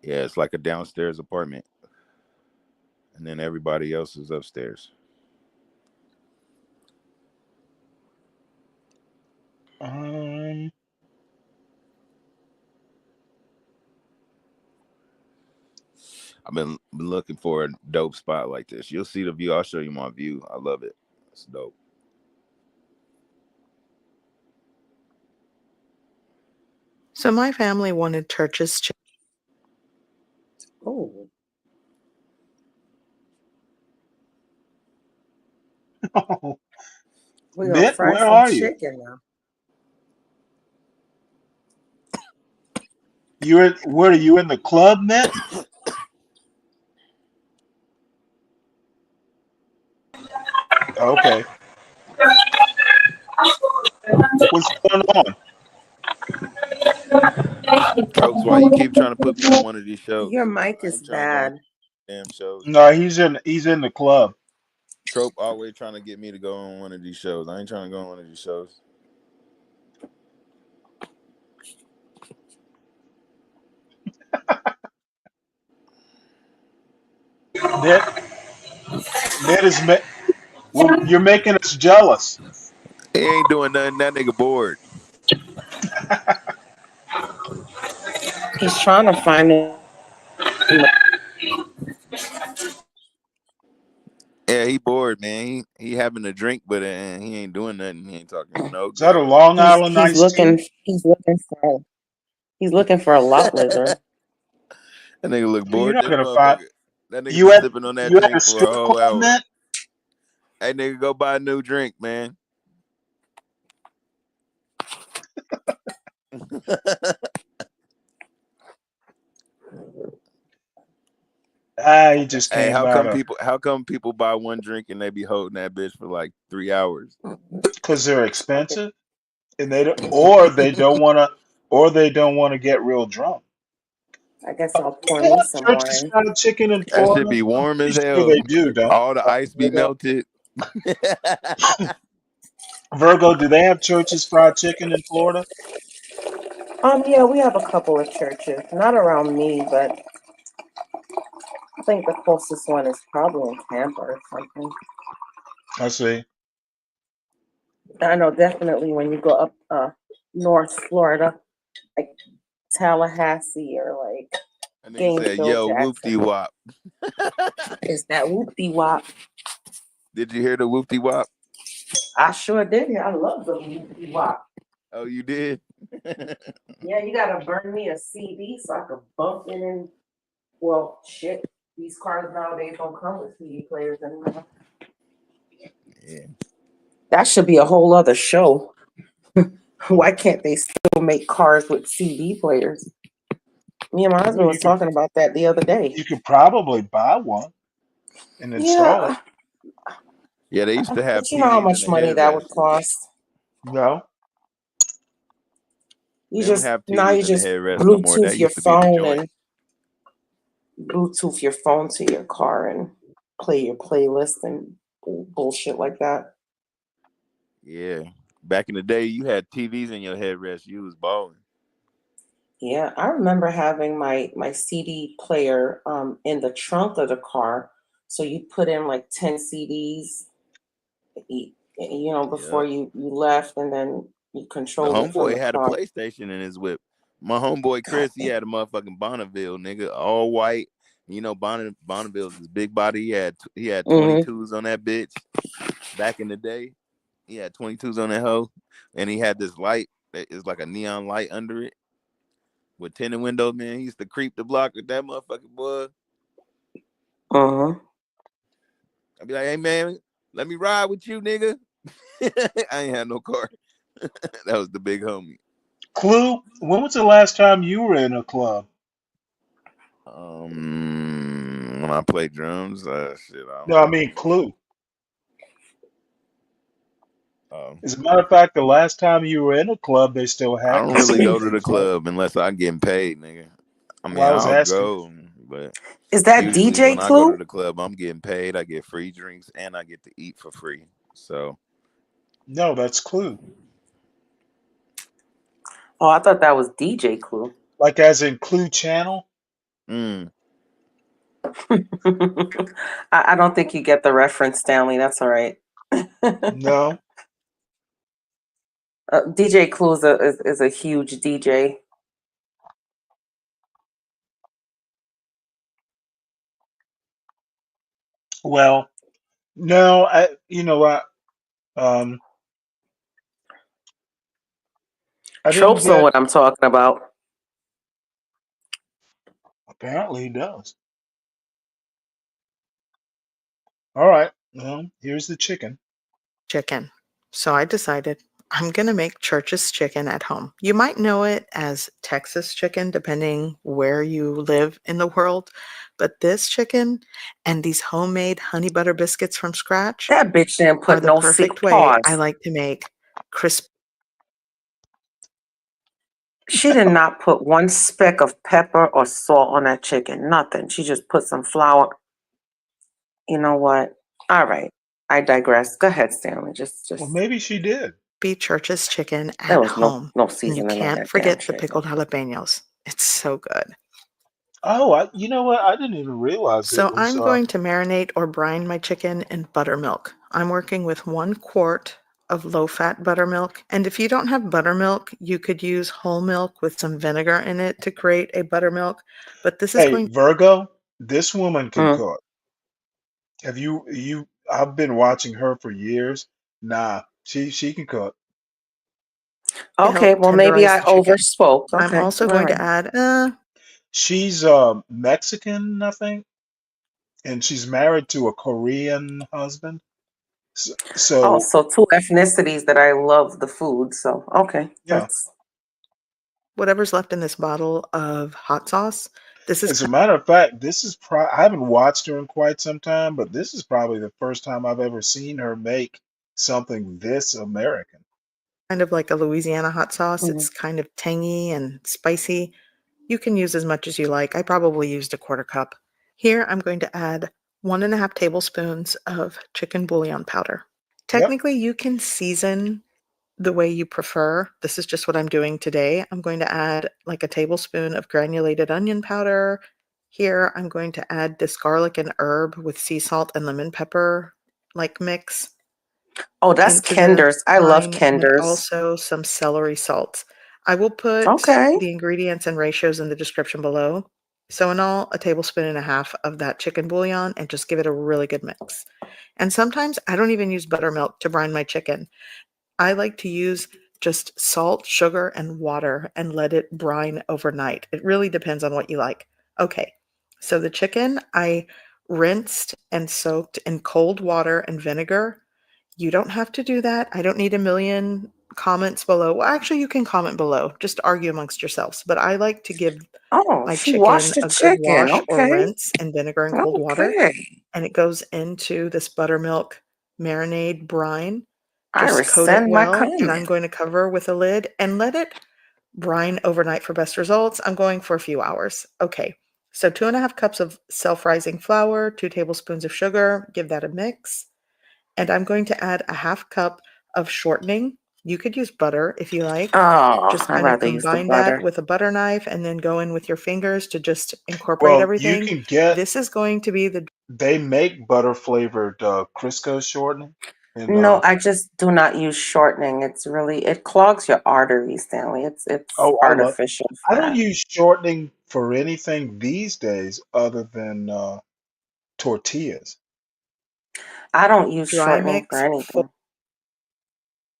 Yeah, it's like a downstairs apartment, and then everybody else is upstairs. Um. I've been looking for a dope spot like this. You'll see the view. I'll show you my view. I love it. It's dope. So my family wanted church's chicken. Oh, we're gonna Mitt, fry where some are you? chicken now. Where are you in the club, Mitt? Okay. What's going on? Tropes, why you keep trying to put me on one of these shows? Your mic I is ain't trying to go on bad. damn shows. No, he's in the club. Trope always trying to get me to go on one of these shows. I ain't trying to go on one of these shows. Mitt, Mitt is Mitt. Well, you're making us jealous. He ain't doing nothing. That nigga bored. He's trying to find it. Yeah, he bored, man. He having a drink, but he ain't doing nothing. He ain't talking no Is that a girl. Long He's Island he's iced tea? looking he's looking for he's looking for a lot lizard. That nigga look You're bored. not This gonna find motherfucker. That nigga you been at sipping on that you at drink the for a strip whole club, hour. Mitt? Hey, nigga, go buy a new drink, man. He just Hey, came out of how come people buy one drink and they be holding that bitch for like 3 hours? because they're expensive and they don't want to get real drunk. I guess I'll pour They me have some Church's wine. fried chicken in That should Florida. be I'm warm as pretty sure hell. they do, don't All the ice be Virgo? melted. Virgo, do they have Church's fried chicken in Florida? Yeah, we have a couple of churches. Not around me, but I think the closest one is probably in Tampa or something. I see. I know definitely when you go up North Florida, like Tallahassee or like And nigga said, Gainesville, yo, whoop de Jackson. wop. It's that whoop-de-wop. Did you hear the whoopty wop? I sure did. I love the wop. Oh, you did? Yeah, you gotta burn me a CD so I could bump it in. Well, shit. These cars nowadays don't come with CD players anymore. Yeah. That should be a whole other show. Why can't they still make cars with CD players? Me and my husband was talking about that the other day. You could probably buy one and install it. Yeah, they used to have But you know how TVs in much the money that would headrest. cost? No. You They don't just have now you TVs in the just headrest no more. That Bluetooth your used to be the phone joint. and Bluetooth your phone to your car and play your playlist and bullshit like that. Yeah. Back in the day, you had TVs in your headrest. You was balling. Yeah, I remember having my CD player in the trunk of the car. So you put in like 10 CDs, before you left, and then you The controlled it from homeboy the had a car. PlayStation in his whip. My homeboy Chris, he had a motherfucking Bonneville, nigga, all white. You know, Bonneville's his big body. He had 22s on that bitch. Back in the day, he had 22s on that hoe, and he had this light that is like a neon light under it with tinted windows. Man, he used to creep the block with that motherfucking boy. I'd be like, hey man, let me ride with you, nigga. I ain't had no car. That was the big homie. Clue, when was the last time you were in a club? When I play drums, shit, I No, don't I know. mean Clue. As a matter of fact, the last time you were in a club, they still I had don't really go casinos to and the stuff. club unless I'm getting paid, nigga. I mean, Well, I was I'll asking. go, but Is that usually DJ when I go to Clue? the club, I'm getting paid. I get free drinks and I get to eat for free. So No, that's Clue. Oh, I thought that was DJ Clue. Like as in Clue Channel? I don't think you get the reference, Stanley. That's all right. No. DJ Clue is a huge DJ. Well, no, you know what? I didn't Tropes know get. what I'm talking about. Apparently, he does. All right. Well, here's the chicken. Chicken. So I decided I'm going to make Church's chicken at home. You might know it as Texas chicken, depending where you live in the world. But this chicken and these homemade honey butter biscuits from scratch That bitch didn't are put the no perfect sick way I pause. like to make crisp. She did not put one speck of pepper or salt on that chicken. Nothing. She just put some flour. You know what? All right. I digress. Go ahead, Stanley. Just Well, maybe she did. Be Church's chicken there at was home. no And you seasoning on can't that damn forget the chicken. pickled jalapenos. It's so good. Oh, you know what? I didn't even realize it So was. I'm going to marinate or brine my chicken in buttermilk. I'm working with 1 quart of low-fat buttermilk. And if you don't have buttermilk, you could use whole milk with some vinegar in it to create a buttermilk. But this is Hey, going Virgo, this woman can cook. Have you? I've been watching her for years. Nah, she can cook. to Okay, help well maybe tenderize I the chicken. overspoke. I'm Okay, also all going right. to add She's Mexican, I think, and she's married to a Korean husband. Oh, So so 2 ethnicities that I love the food. So okay, yeah. whatever's left in this bottle of hot sauce. This is As a matter of fact, this is I haven't watched her in quite some time, but this is probably the first time I've ever seen her make something this American. kind of like a Louisiana hot sauce. It's kind of tangy and spicy. You can use as much as you like. I probably used a 1/4 cup. Here, I'm going to add 1½ tablespoons of chicken bouillon powder. Technically, you can season the way you prefer. This is just what I'm doing today. I'm going to add like a tablespoon of granulated onion powder. Here, I'm going to add this garlic and herb with sea salt and lemon pepper like mix. Oh, that's into the Kenders. I love brine, and Kenders. also some celery salt. I will put Okay. the ingredients and ratios in the description below. So in all, 1.5 tablespoons of that chicken bouillon, and just give it a really good mix. And sometimes I don't even use buttermilk to brine my chicken. I like to use just salt, sugar, and water and let it brine overnight. It really depends on what you like. Okay, so the chicken I rinsed and soaked in cold water and vinegar. You don't have to do that. I don't need a million comments below. Well, actually, you can comment below. Just argue amongst yourselves. But I like to give Oh, my she chicken washed the a good chicken. wash or Okay. rinse in vinegar and cold water. Okay. And it goes into this buttermilk marinade brine. I Just coat it rescind my well, and I'm comment. going to cover with a lid and let it brine overnight for best results. I'm going for a few hours. Okay, so 2.5 cups of self-rising flour, 2 tablespoons of sugar, give that a mix. And I'm going to add a 1/2 cup of shortening. You could use butter if you like. Oh, Just I'd kind of rather use the combine that butter. with a butter knife and then go in with your fingers to just incorporate Well, you everything. can get, This is going to be the they make butter flavored Crisco shortening. And No, I just do not use shortening. It clogs your arteries, Stanley. It's oh, artificial I don't fat. use shortening for anything these days other than tortillas. I don't use dry shortening for mix anything.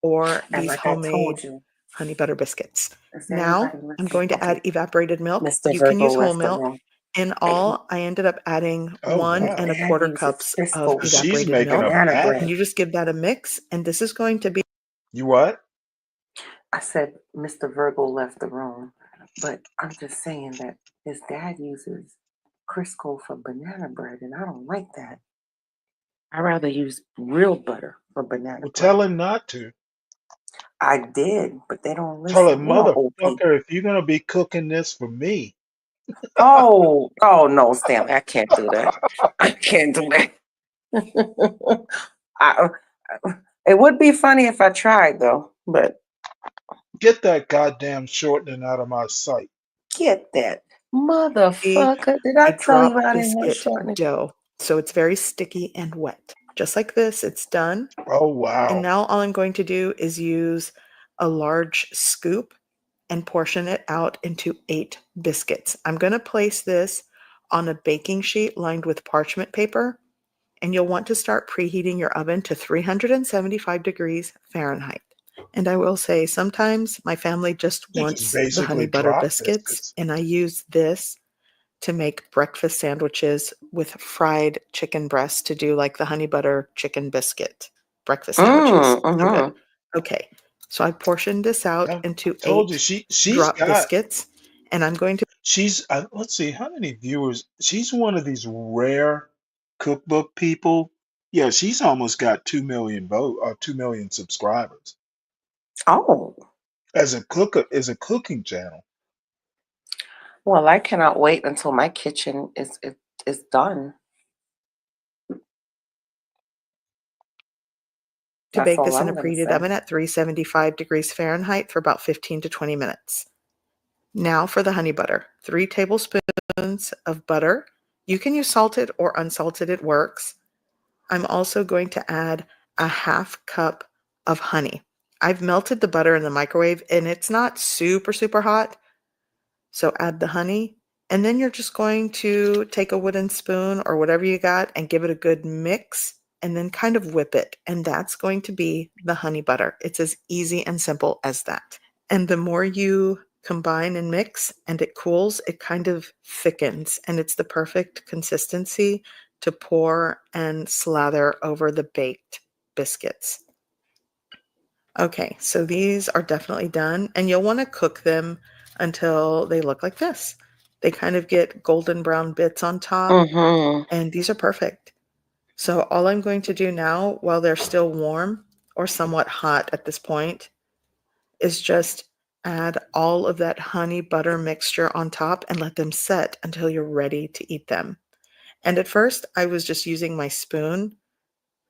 for And these like I told homemade you, honey butter biscuits. is Now anybody I'm listening? going to Okay, add evaporated milk. Mr. You can use Virgo whole left the milk. room. In Thank you. all, I ended up adding Oh, one wow. and a Dad quarter uses cups of Crisco for She's evaporated making a milk. banana bread. And you just give that a mix. And this is going to be You what? I said Mr. Virgo left the room, but I'm just saying that his dad uses Crisco for banana bread, and I don't like that. I rather use real butter for banana Well, bread. tell him not to. I did, but they don't Tell him, listen. You know, old people. motherfucker, if you're gonna be cooking this for me, Oh no, Stanley, I can't do that. I can't do that. I, it would be funny if I tried though, but get that goddamn shortening out of my sight. get that. Motherfucker, did I a tell you drop I didn't have biscuit shortening? dough. So it's very sticky and wet. Just like this, it's done. Oh, And wow. now all I'm going to do is use a large scoop and portion it out into 8 biscuits. I'm going to place this on a baking sheet lined with parchment paper, and you'll want to start preheating your oven to 375 degrees Fahrenheit. And I will say, sometimes my family just This is wants the honey basically butter drop biscuits, biscuits. and I use this to make breakfast sandwiches with fried chicken breasts to do like the honey butter chicken biscuit breakfast sandwiches. So good. Okay, so I portioned this out I into told you 8 she's drop got biscuits, and I'm going to she's let's see how many viewers. She's one of these rare cookbook people. Yeah, she's almost got 2 million subscribers Oh, as a cooking channel. well, I cannot wait until my kitchen is done. to That's bake all this in I'm a gonna preheated say. oven at 375 degrees Fahrenheit for about 15 to 20 minutes. Now for the honey butter. 3 tablespoons of butter. You can use salted or unsalted, it works. I'm also going to add a 1/2 cup of honey. I've melted the butter in the microwave and it's not super, super hot. So add the honey, and then you're just going to take a wooden spoon or whatever you got and give it a good mix and then kind of whip it. And that's going to be the honey butter. It's as easy and simple as that. And the more you combine and mix and it cools, it kind of thickens, and it's the perfect consistency to pour and slather over the baked biscuits. Okay, so these are definitely done, and you'll want to cook them until they look like this. They kind of get golden brown bits on top, and these are perfect. So all I'm going to do now, while they're still warm or somewhat hot at this point, is just add all of that honey butter mixture on top and let them set until you're ready to eat them. And at first, I was just using my spoon,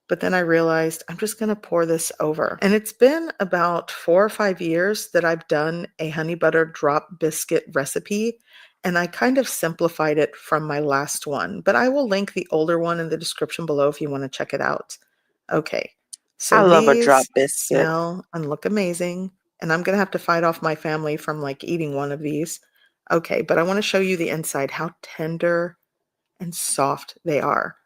but then I realized I'm just going to pour this over. And it's been about 4 or 5 years that I've done a honey butter drop biscuit recipe, and I kind of simplified it from my last one, but I will link the older one in the description below if you want to check it out. Okay, so I love a drop these biscuit. smell and look amazing, and I'm going to have to fight off my family from like eating one of these. Okay, but I want to show you the inside, how tender and soft they are.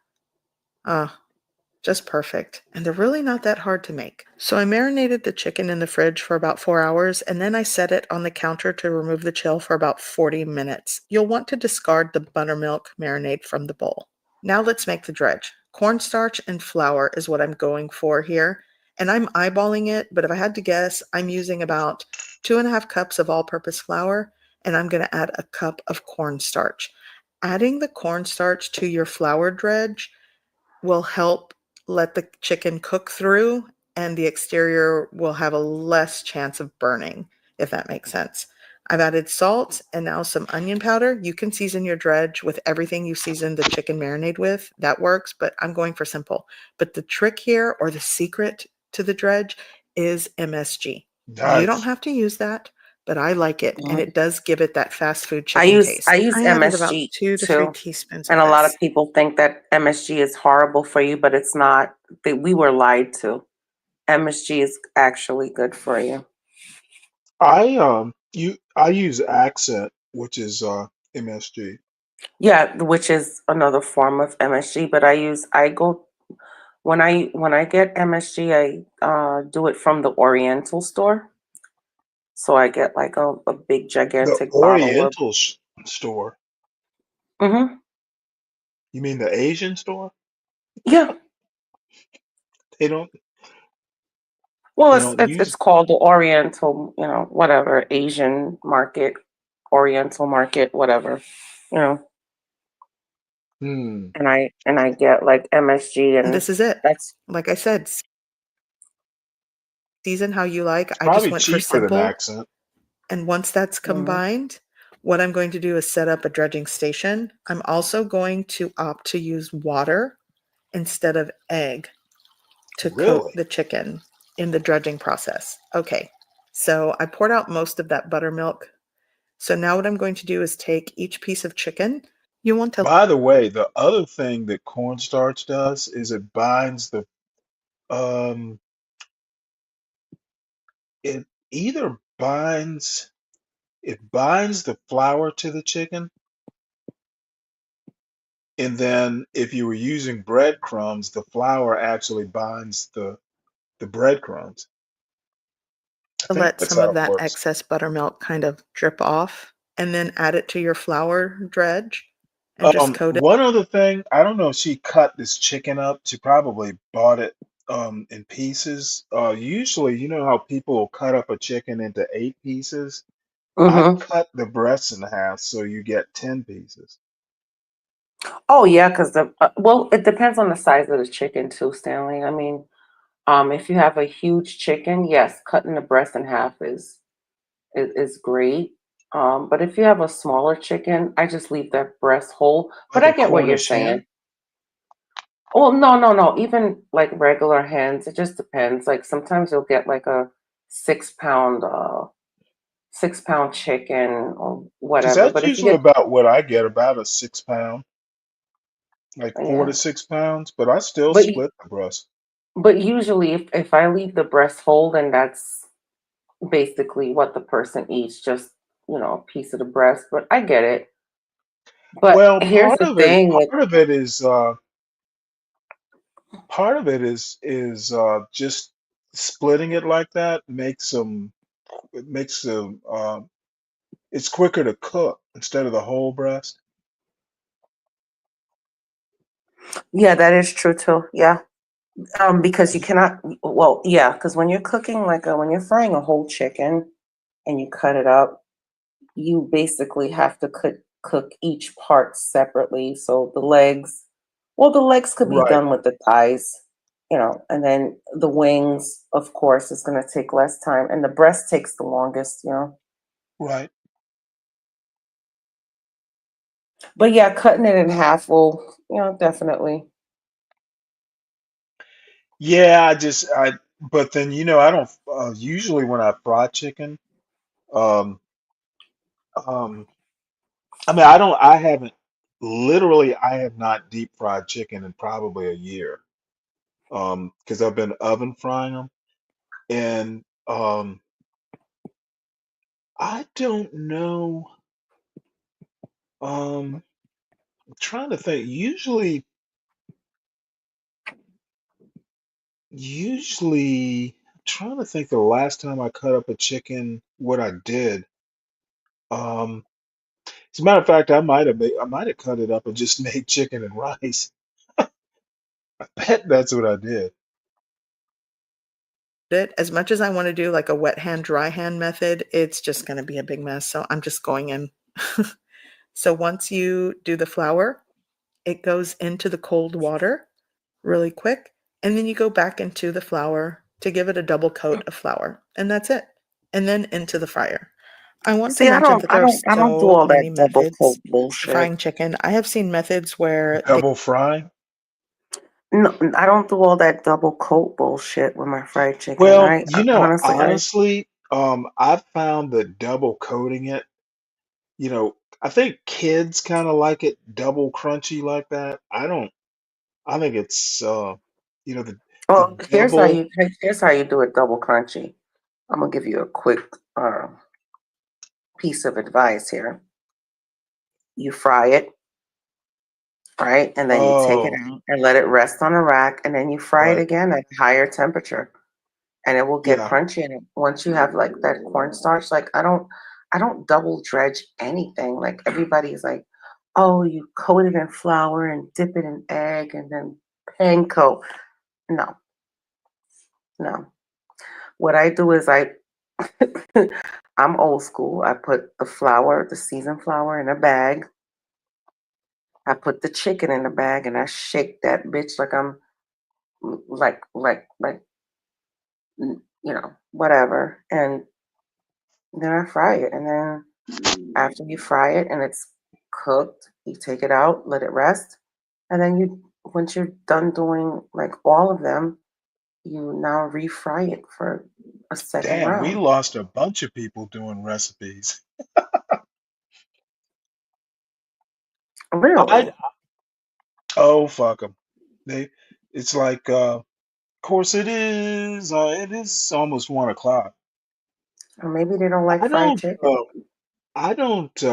Just perfect. And they're really not that hard to make. So I marinated the chicken in the fridge for about 4 hours, and then I set it on the counter to remove the chill for about 40 minutes. You'll want to discard the buttermilk marinade from the bowl. Now let's make the dredge. Cornstarch and flour is what I'm going for here. And I'm eyeballing it, but if I had to guess, I'm using about 2.5 cups of all-purpose flour, and I'm going to add a cup of cornstarch. Adding the cornstarch to your flour dredge will help let the chicken cook through, and the exterior will have a less chance of burning, if that makes sense. I've added salt and now some onion powder. You can season your dredge with everything you season the chicken marinade with. That works, but I'm going for simple. But the trick here, or the secret to the dredge, is MSG. You don't Nice. have to use that, but I like it, and it does give it that fast food I chicken use taste. I use I added about MSG 2 to 3 too, teaspoons and of a lot of this. people think that MSG is horrible for you, but it's not. We were lied to. MSG is actually good for you. I use Accent, which is MSG. Yeah, which is another form of MSG, but I go when I get MSG, I do it from the Oriental store. So I get like a big The gigantic bottle of Oriental store. hmm You mean the Asian store? yeah. They don't Well, they it's don't it's use it's called the Oriental, whatever, Asian market, Oriental market, whatever, you know. Hmm. And I get like MSG, And and this is it. that's Like I said, season how you like. It's I just probably went for cheaper than simple. Accent. And once that's combined, what I'm going to do is set up a dredging station. I'm also going to opt to use water instead of egg to coat Really? the chicken in the dredging process. Okay, so I poured out most of that buttermilk. So now what I'm going to do is take each piece of chicken. You want to By the way, the other thing that cornstarch does is it binds um it either binds the flour to the chicken, and then if you were using breadcrumbs, the flour actually binds the breadcrumbs. I think let that's some how of it that works. excess buttermilk kind of drip off and then add it to your flour dredge and just coat it. One other thing, I don't know if she cut this chicken up. She probably bought it in pieces. Usually, you know how people will cut up a chicken into 8 pieces? I hmm cut the breasts in half so you get 10 pieces. Oh yeah, because well, it depends on the size of the chicken too, Stanley. I mean, if you have a huge chicken, yes, cutting the breast in half is great. But if you have a smaller chicken, I just leave that breast whole. But Like I a get what you're Cornish hen? saying. Well, no, no, no. Even like regular hens, it just depends. Like sometimes you'll get like a 6 pound, 6 pound chicken or Because whatever. that's But if you usually get, about what I get, about a 6 pound, like four to yeah, 6 pounds, but I still but split the breast. but usually if I leave the breast whole, then that's basically what the person eats, just a piece of the breast. But I get it. But Well, here's the thing with part of it is just splitting it like that makes them it's quicker to cook instead of the whole breast. yeah, that is true too. Yeah. Because you cannot, well, yeah, because when you're cooking, like when you're frying a whole chicken and you cut it up, you basically have to cook each part separately. So the legs could be Right, done with the thighs, and then the wings, of course, is going to take less time, and the breast takes the longest. right. But yeah, cutting it in half will, definitely. Yeah, but then I don't usually when I fry chicken, um, um, I mean I haven't literally I have not deep fried chicken in probably a year, because I've been oven frying them, and I don't know. I'm trying to think. Usually, I'm trying to think the last time I cut up a chicken, what I did. Um, as a matter of fact, I might have cut it up and just made chicken and rice. I bet that's what I did. As much as I want to do like a wet hand, dry hand method, it's just going to be a big mess. So I'm just going in. So once you do the flour, it goes into the cold water really quick. And then you go back into the flour to give it a double coat of flour. And that's it. And then into the fryer. I want to See, mention that there are I don't do so all many that double coat methods for bullshit. frying chicken. I have seen methods where Double frying? No, I don't do all that double coat bullshit with my fried chicken. Well, Honestly, honestly, I've found that double coating it, I think kids kind of like it double crunchy like that. I don't. I think it's the well, double. here's how you do it double crunchy. I'm gonna give you a quick piece of advice here. You fry it, right? And then you take it Oh, out and let it rest on a rack, and then you fry it right. again at a higher temperature, and it will get Yeah. crunchy. And once you have like that cornstarch, like I don't double dredge anything. Like everybody's like, oh, you coat it in flour and dip it in egg and then pan coat. No, no. What I do is I'm old school. I put the flour, the seasoned flour in a bag. I put the chicken in a bag and I shake that bitch like I'm like whatever. And then I fry it. And then after you fry it and it's cooked, you take it out, let it rest. And then once you're done doing like all of them, you now refry it for a second Damn, we round. lost a bunch of people doing recipes. Really? Oh, fuck them. It's like, of course it is almost 1 o'clock. Or maybe they don't like I fried don't, chicken. uh, I don't,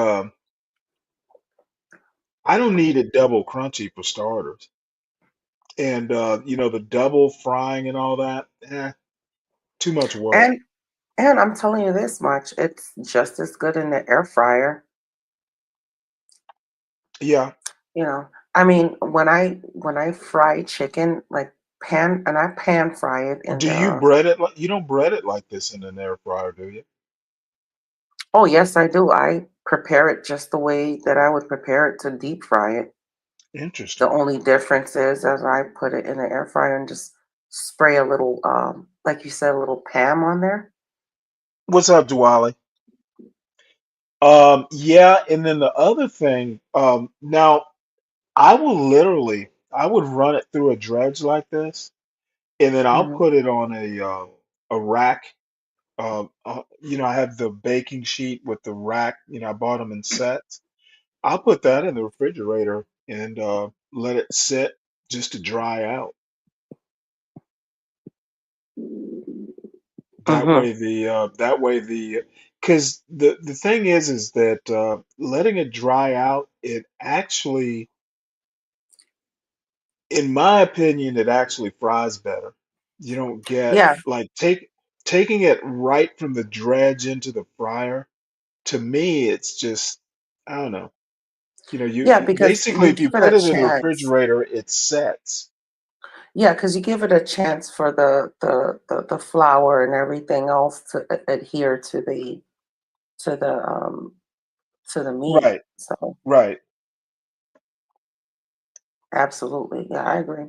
I don't need it double crunchy for starters. And, the double frying and all that, too much work. And I'm telling you this much, it's just as good in the air fryer. Yeah. I mean, when I fry chicken, like I pan fry it in Do you the. bread it like you don't bread it like this in an air fryer, do you? Oh yes, I do. I prepare it just the way that I would prepare it to deep fry it. The Interesting. only difference is as I put it in the air fryer and just spray a little, like you said, a little Pam on there. What's up, Diwali? Yeah, and then the other thing, now I would run it through a dredge like this, and then I'll Hmm. put it on a rack. I have the baking sheet with the rack. I bought them in sets. I'll put that in the refrigerator and let it sit just to dry out. Hmm. That way because the thing is that letting it dry out, it actually, in my opinion, it actually fries better. You don't get Yeah, like taking it right from the dredge into the fryer. To me, it's just, I don't know. yeah, because Basically, you if you give it a put it in the chance. refrigerator, it sets. Yeah, because you give it a chance for the flour and everything else to adhere to the um to the meat. Right, So right. absolutely, yeah, I agree.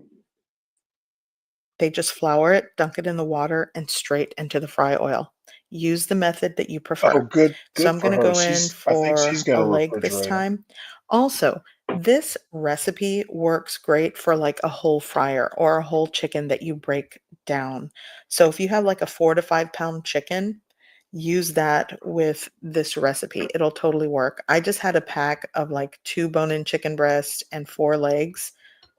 They just flour it, dunk it in the water, and straight into the fry oil. Use the method that you Oh, prefer. So good I'm for going to her. go in I think she's for a gonna leg this refrigerate them. time. Also, this recipe works great for like a whole fryer or a whole chicken that you break down. So if you have like a 4 to 5 pound chicken, use that with this recipe. It'll totally work. I just had a pack of like 2 bone-in chicken breasts and 4 legs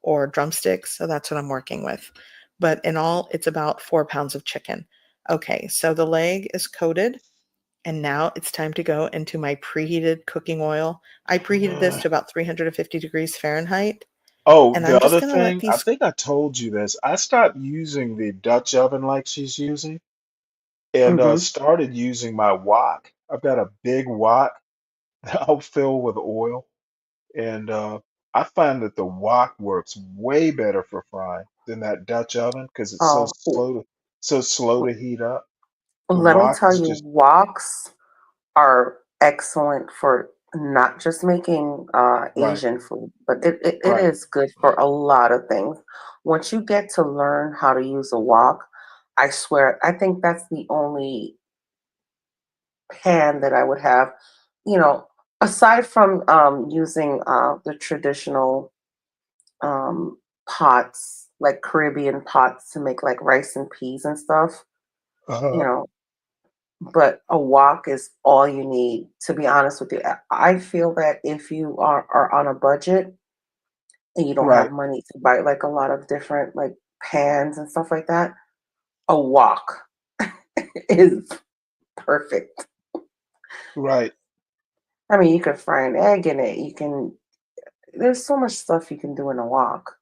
or drumsticks. So that's what I'm working with. But in all, it's about 4 pounds of chicken. Okay, so the leg is coated. And now it's time to go into my preheated cooking oil. I preheated this to about 350 degrees Fahrenheit. Oh, And the I'm just other going to let thing, I these. think I told you this. I stopped using the Dutch oven like she's using and Mhm. started using my wok. I've got a big wok that I'll fill with oil, and I find that the wok works way better for frying than that Dutch oven because it's Oh, so slow to heat up. The let me wok tell is you, just woks are excellent for not just making right, Asian food, but it right. is good for a lot of things. Once you get to learn how to use a wok, I swear, I think that's the only pan that I would have, you know, aside from using the traditional um, pots, like Caribbean pots to make like rice and peas and stuff, you Uh-huh. know, but a wok is all you need, to be honest with you. I feel that if you are on a budget and you don't have Right, money to buy like a lot of different like pans and stuff like that, a wok is perfect. right. I mean, you can fry an egg in it. There's so much stuff you can do in a wok.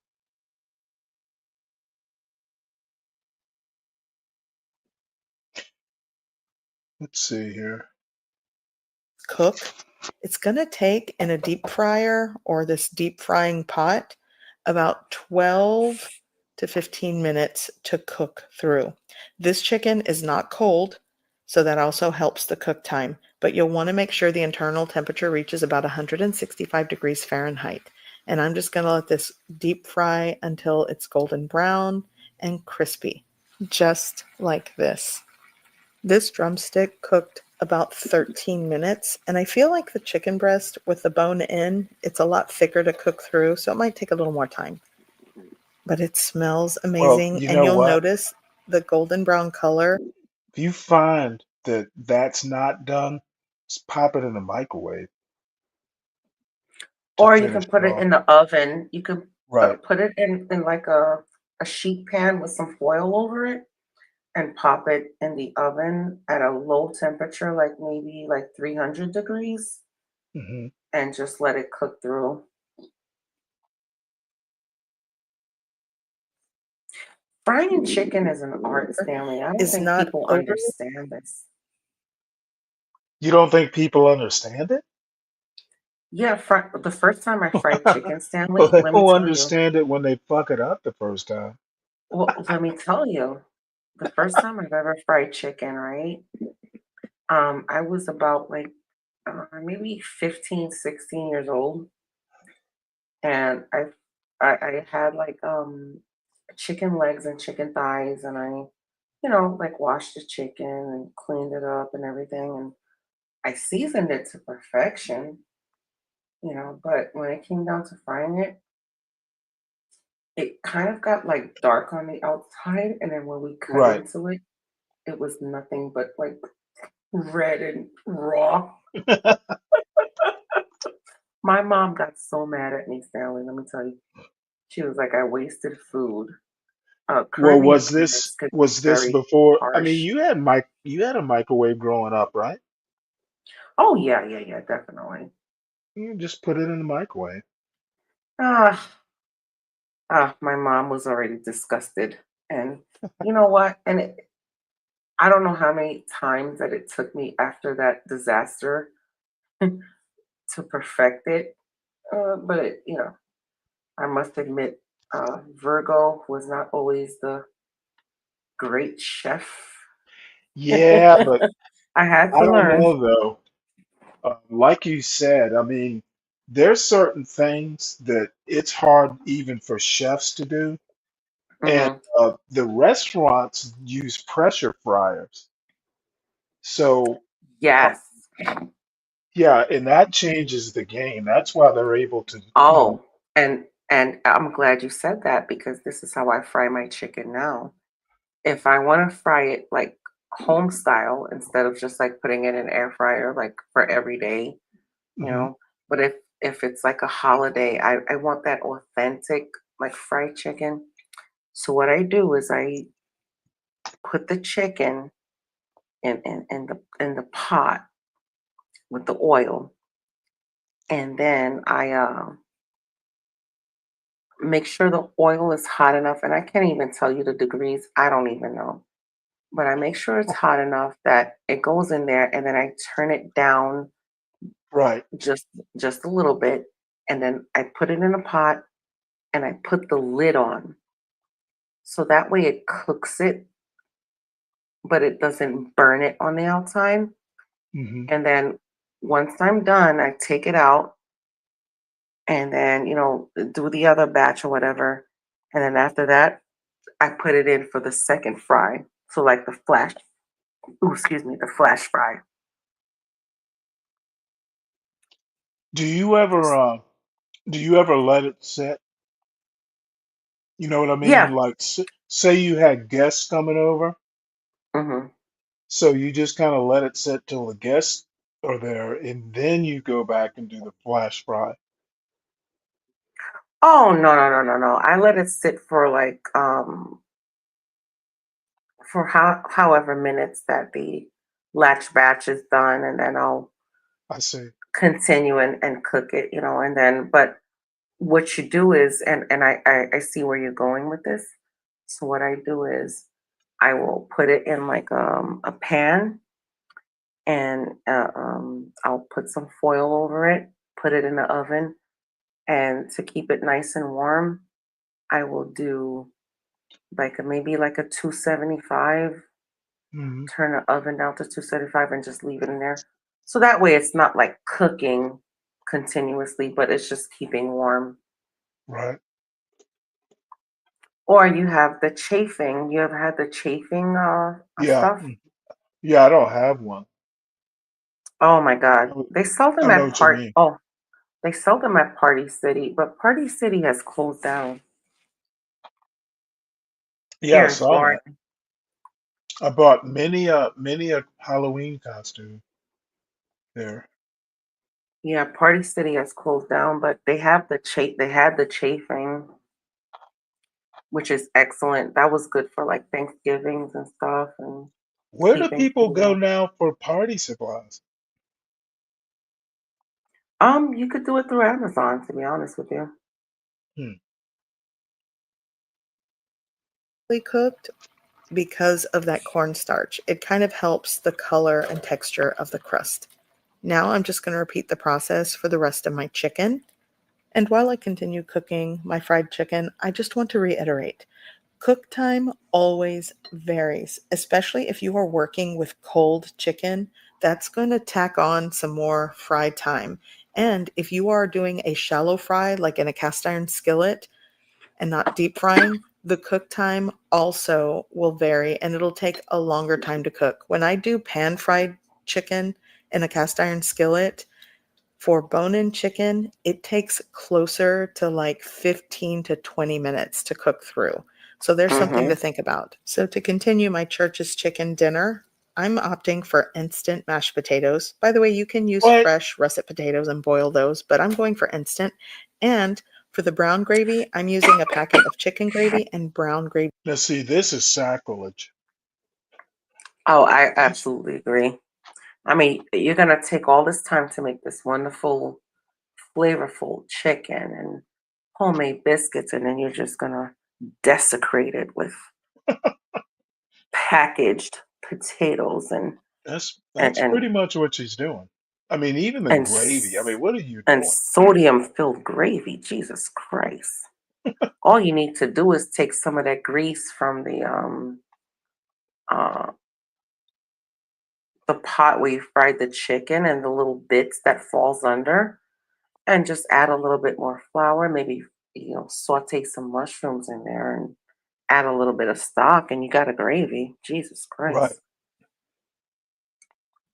Let's see here. Cook. It's going to take in a deep fryer or this deep frying pot about 12 to 15 minutes to cook through. This chicken is not cold, so that also helps the cook time, but you'll want to make sure the internal temperature reaches about 165 degrees Fahrenheit. And I'm just going to let this deep fry until it's golden brown and crispy, just like this. This drumstick cooked about 13 minutes, and I feel like the chicken breast with the bone in, it's a lot thicker to cook through, so it might take a little more time. But it smells Well, amazing, you and know you'll what? notice the golden brown color. If you find that that's not done, just pop it in the microwave to Or you finish can it put it off. in the oven. You can Right. put it in like a sheet pan with some foil over it and pop it in the oven at a low temperature, like maybe like 300 degrees, Hmm. and just let it cook through. Frying chicken is an art, Stanley. I don't Is think not people over. understand this. You don't think people understand it? Yeah, the first time I fried chicken, Well, Stanley, they let me don't tell you. understand it when they fuck it up the first time. Well, let me tell you. The first time I've ever fried chicken, right? I was about like maybe 15, 16 years old, and I had like chicken legs and chicken thighs, and like washed the chicken and cleaned it up and everything, and I seasoned it to perfection, but when it came down to frying it, it kind of got like dark on the outside, and then when we cut Right. into it, it was nothing but like red and raw. My mom got so mad at me, Stanley. Let me tell you. She was like, I wasted food. Well, Caribbean climates could be was this very before? I mean, harsh. you had a microwave growing up, right? Oh, yeah, yeah, yeah, definitely. You just put it in the microwave. Ah, my mom was already disgusted. And you know what? I don't know how many times that it took me after that disaster to perfect it. But, I must admit, Virgo was not always the great chef. Yeah, but I had I to don't learn. know though. Like you said, I mean, there's certain things that it's hard even for chefs to do, and Hmm. the restaurants use pressure fryers. So, uh, Yes. yeah, and that changes the game. That's why they're able to, Oh, and I'm glad you said that because this is how I fry my chicken now. If I want to fry it like home style instead of just like putting it in an air fryer like for every day, you Mhm. know, but if it's like a holiday, I want that authentic like fried chicken. So what I do is I put the chicken in the pot with the oil, and then I make sure the oil is hot enough. And I can't even tell you the degrees. I don't even know, but I make sure it's hot enough that it goes in there, and then I turn it down Right. just a little bit, and then I put it in a pot and I put the lid on. So that way it cooks it, but it doesn't burn it on the outside. Hmm. And then once I'm done, I take it out and then, do the other batch or whatever. And then after that, I put it in for the second fry. So like the flash fry. Do you ever let it sit? You know what I mean? Yeah. Like, say you had guests coming over, Hmm. so you just kind of let it sit till the guests are there, and then you go back and do the flash fry. Oh, no. I let it sit for like for however minutes that the latch batch is done, and then I'll I see. continue and cook it, and then but what you do is, and I see where you're going with this. So what I do is I will put it in like a pan, and I'll put some foil over it, put it in the oven, and to keep it nice and warm, I will do maybe like a 275. Hmm. Turn the oven down to 275 and just leave it in there. So that way it's not like cooking continuously, but it's just keeping warm. Right. Or you have the chafing. You ever had the chafing Yeah. stuff? Yeah, I don't have one. Oh my God. I would- They sell I them know at what you mean. they sell them at Party City, but Party City has closed down Yeah, I here in saw Florida. that. I bought many a Halloween costume there. Yeah, Party City has closed down, but they have they had the chafing, which is excellent. That was good for like Thanksgivings and stuff and Where do keeping people food go warm. now for party supplies? You could do it through Amazon, to be honest with you. Hmm. Cooked because of that cornstarch. It kind of helps the color and texture of the crust. Now I'm just going to repeat the process for the rest of my chicken. And while I continue cooking my fried chicken, I just want to reiterate, cook time always varies, especially if you are working with cold chicken. That's going to tack on some more fry time. And if you are doing a shallow fry, like in a cast iron skillet, and not deep frying, the cook time also will vary and it'll take a longer time to cook. When I do pan fried chicken in a cast iron skillet, for bone-in chicken, it takes closer to like 15 to 20 minutes to cook through. So there's something to think about. So to continue my church's chicken dinner, I'm opting for instant mashed potatoes. By the way, you can use What? fresh russet potatoes and boil those, but I'm going for instant. And for the brown gravy, I'm using a packet of chicken gravy and brown gravy. Now, see, this is sacrilege. Oh, I absolutely agree. I mean, you're gonna take all this time to make this wonderful, flavorful chicken and homemade biscuits, and then you're just gonna desecrate it with packaged potatoes That's and that's and pretty much what she's doing. I mean, even the and gravy. I mean, what are you and doing? sodium-filled gravy. Jesus Christ! All you need to do is take some of that grease from uh, the pot where you fried the chicken and the little bits that falls under, and just add a little bit more flour. Maybe saute some mushrooms in there and add a little bit of stock, and you got a gravy. Jesus Right. Christ!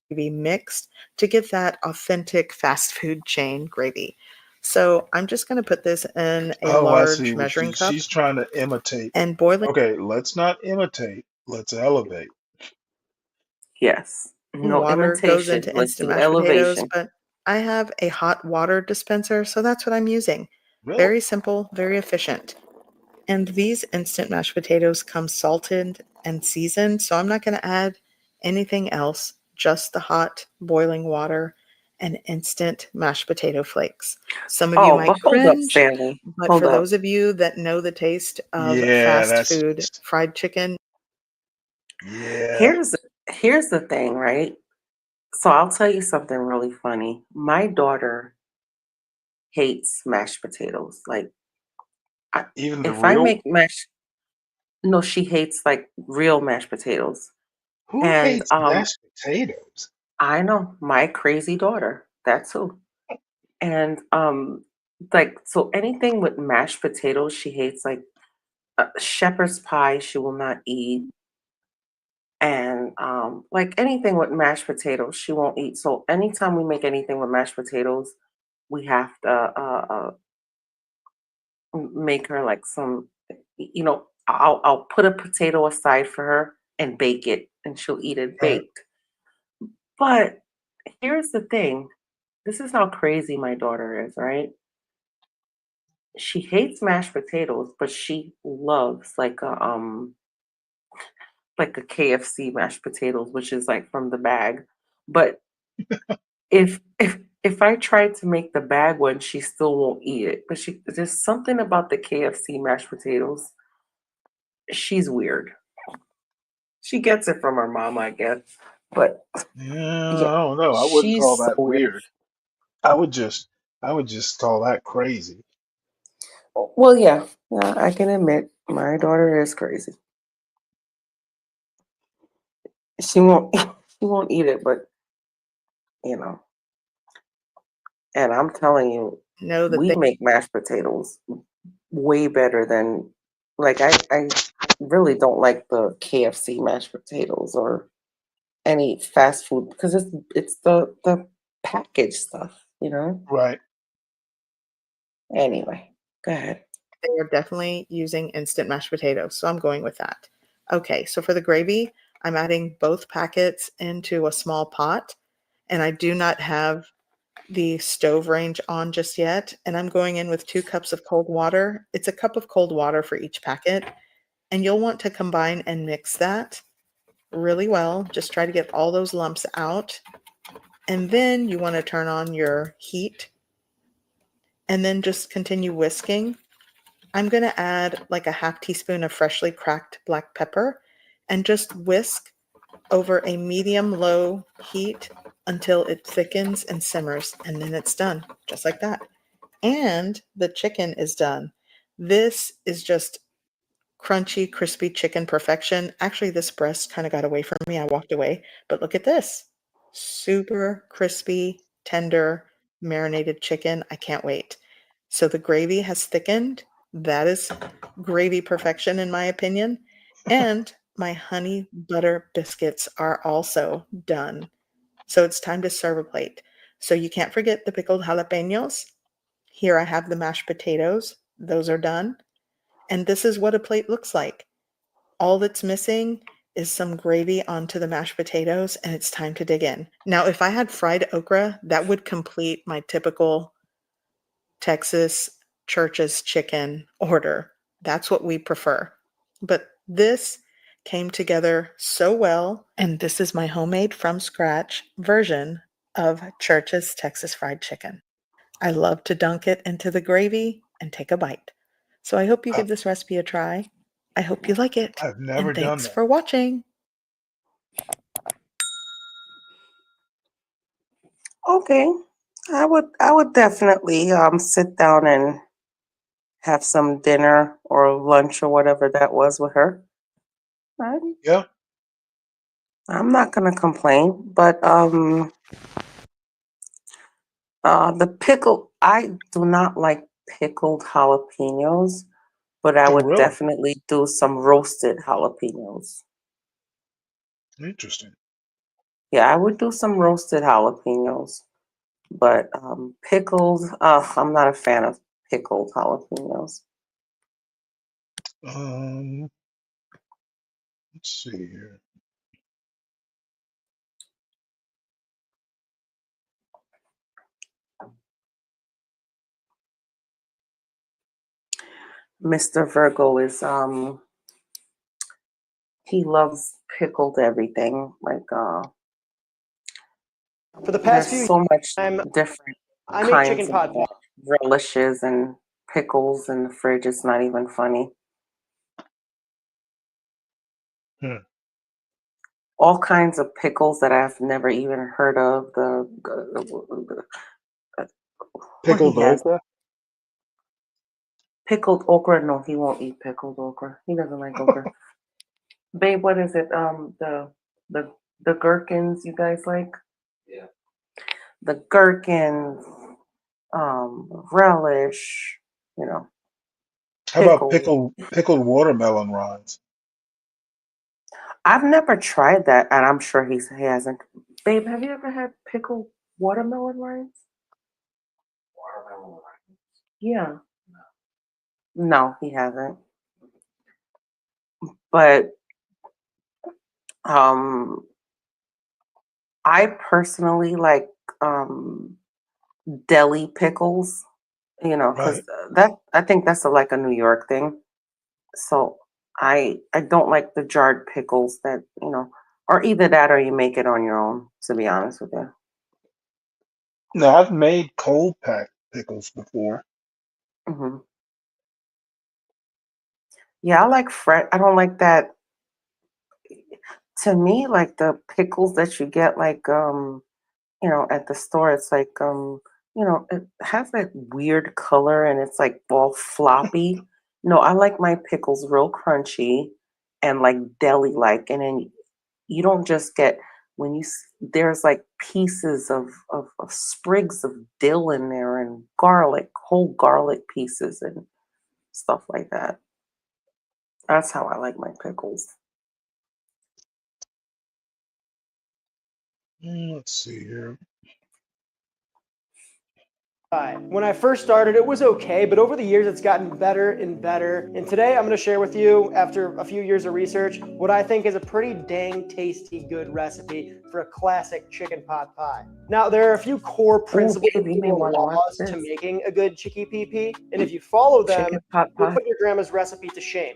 Gravy mixed to give that authentic fast food chain gravy. So I'm just going to put this in a Oh, I see large what measuring cup she's trying to imitate. and boiling Okay, let's not imitate. Let's elevate. Yes, no water goes imitation. into Let's instant do mashed potatoes, elevation. but I have a hot water dispenser, so that's what I'm using. Really? Very simple, very efficient. And these instant mashed potatoes come salted and seasoned, so I'm not going to add Anything else, just the hot boiling water and instant mashed potato flakes. Some of you Oh, might but hold up, cringe, Stanley. but Hold for up. those of you that know the taste of Yeah, fast that's food just fried chicken, yeah. Here's the thing, right? So I'll tell you something really funny. My daughter hates mashed potatoes. Like, Even the if I real make no, she hates like real mashed potatoes. who And hates mashed potatoes? I know my crazy daughter. That's who. And like, so anything with mashed potatoes, she hates. Like shepherd's pie, she will not eat. And like anything with mashed potatoes, she won't eat. So anytime we make anything with mashed potatoes, we have to make her like some, I'll put a potato aside for her and bake it, and she'll eat it Right. baked. But here's the thing. This is how crazy my daughter is, right? She hates mashed potatoes, but she loves like a KFC mashed potatoes, which is like from the bag. But if I try to make the bag one, she still won't eat it. But there's something about the KFC mashed potatoes. She's weird. She gets it from her mom, I guess. But Yeah, yeah, I don't know. I wouldn't call she's so that weird. weird. I would just call that crazy. Well, yeah, I can admit my daughter is crazy. She won't she won't eat it, but you know. And I'm telling you, know that we they make mashed potatoes way better than like I really don't like the KFC mashed potatoes or any fast food because it's the packaged stuff, you know? Right. Anyway, go ahead. they are definitely using instant mashed potatoes, so I'm going with that. Okay, so for the gravy, I'm adding both packets into a small pot, and I do not have the stove range on just yet, and I'm going in with 2 cups of cold water. It's a cup of cold water for each packet, and you'll want to combine and mix that really well. Just try to get all those lumps out, and then you want to turn on your heat, and then just continue whisking. I'm going to add like a half teaspoon of freshly cracked black pepper and just whisk over a medium-low heat until it thickens and simmers, and then it's done, just like that. And the chicken is done. This is just crunchy, crispy chicken perfection. Actually, this breast kind of got away from me. I walked away, but look at this. Super crispy, tender, marinated chicken. I can't wait. So the gravy has thickened. That is gravy perfection, in my opinion. And my honey butter biscuits are also done. So it's time to serve a plate. So you can't forget the pickled jalapenos. Here I have the mashed potatoes. Those are done. And this is what a plate looks like. All that's missing is some gravy onto the mashed potatoes, and it's time to dig in. Now, if I had fried okra, that would complete my typical Texas Church's chicken order. That's what we prefer. But this came together so well, and this is my homemade from scratch version of Church's Texas fried chicken. I love to dunk it into the gravy and take a bite. So I hope you I, give this recipe a try. I hope you like it. I've never And done thanks that. for watching. Okay. I would definitely sit down and have some dinner or lunch or whatever that was with her. Yeah. I'm not gonna complain, but the pickle I do not like pickled jalapenos, but I Oh, would really? definitely do some roasted jalapenos. Interesting. Yeah, I would do some roasted jalapenos, but pickled, I'm not a fan of pickled jalapenos. Um, let's see here. Mr. Virgo is He loves pickled everything. Like For the past there's few so much years, different I make kinds chicken of pot pie. relishes and pickles in the fridge. It's not even funny. All kinds of pickles that I've never even heard of. What he Pickled has. okra. Pickled okra. No, he won't eat pickled okra. He doesn't like okra. Babe, what is it? The gherkins you guys like? Yeah. The gherkins, relish, How about pickles. pickled watermelon rinds? I've never tried that, and I'm sure he hasn't. Babe, have you ever had pickled watermelon rinds? Watermelon rinds? Yeah. No, he hasn't. But I personally like deli pickles, because I think that's like a New York thing. So I don't like the jarred pickles that, or either that or you make it on your own, to be honest with you. No, I've made cold packed pickles before. Hmm. Yeah, I like fresh. I don't like that. To me, like the pickles that you get, like at the store, it's like it has that weird color and it's like all floppy. No, I like my pickles real crunchy and like deli like, and then you don't just get there's like pieces of sprigs of dill in there and garlic, whole garlic pieces and stuff like that. That's how I like my pickles. Let's see here. When I first started, it was okay, but over the years, it's gotten better and better. And today, I'm going to share with you, after a few years of research, what I think is a pretty dang tasty, good recipe for a classic chicken pot pie. Now, there are a few core principles Babe, you may or want to watch laws to this. making a good chicky PP, and if you follow them, Chicken pot you'll pie. put your grandma's recipe to shame.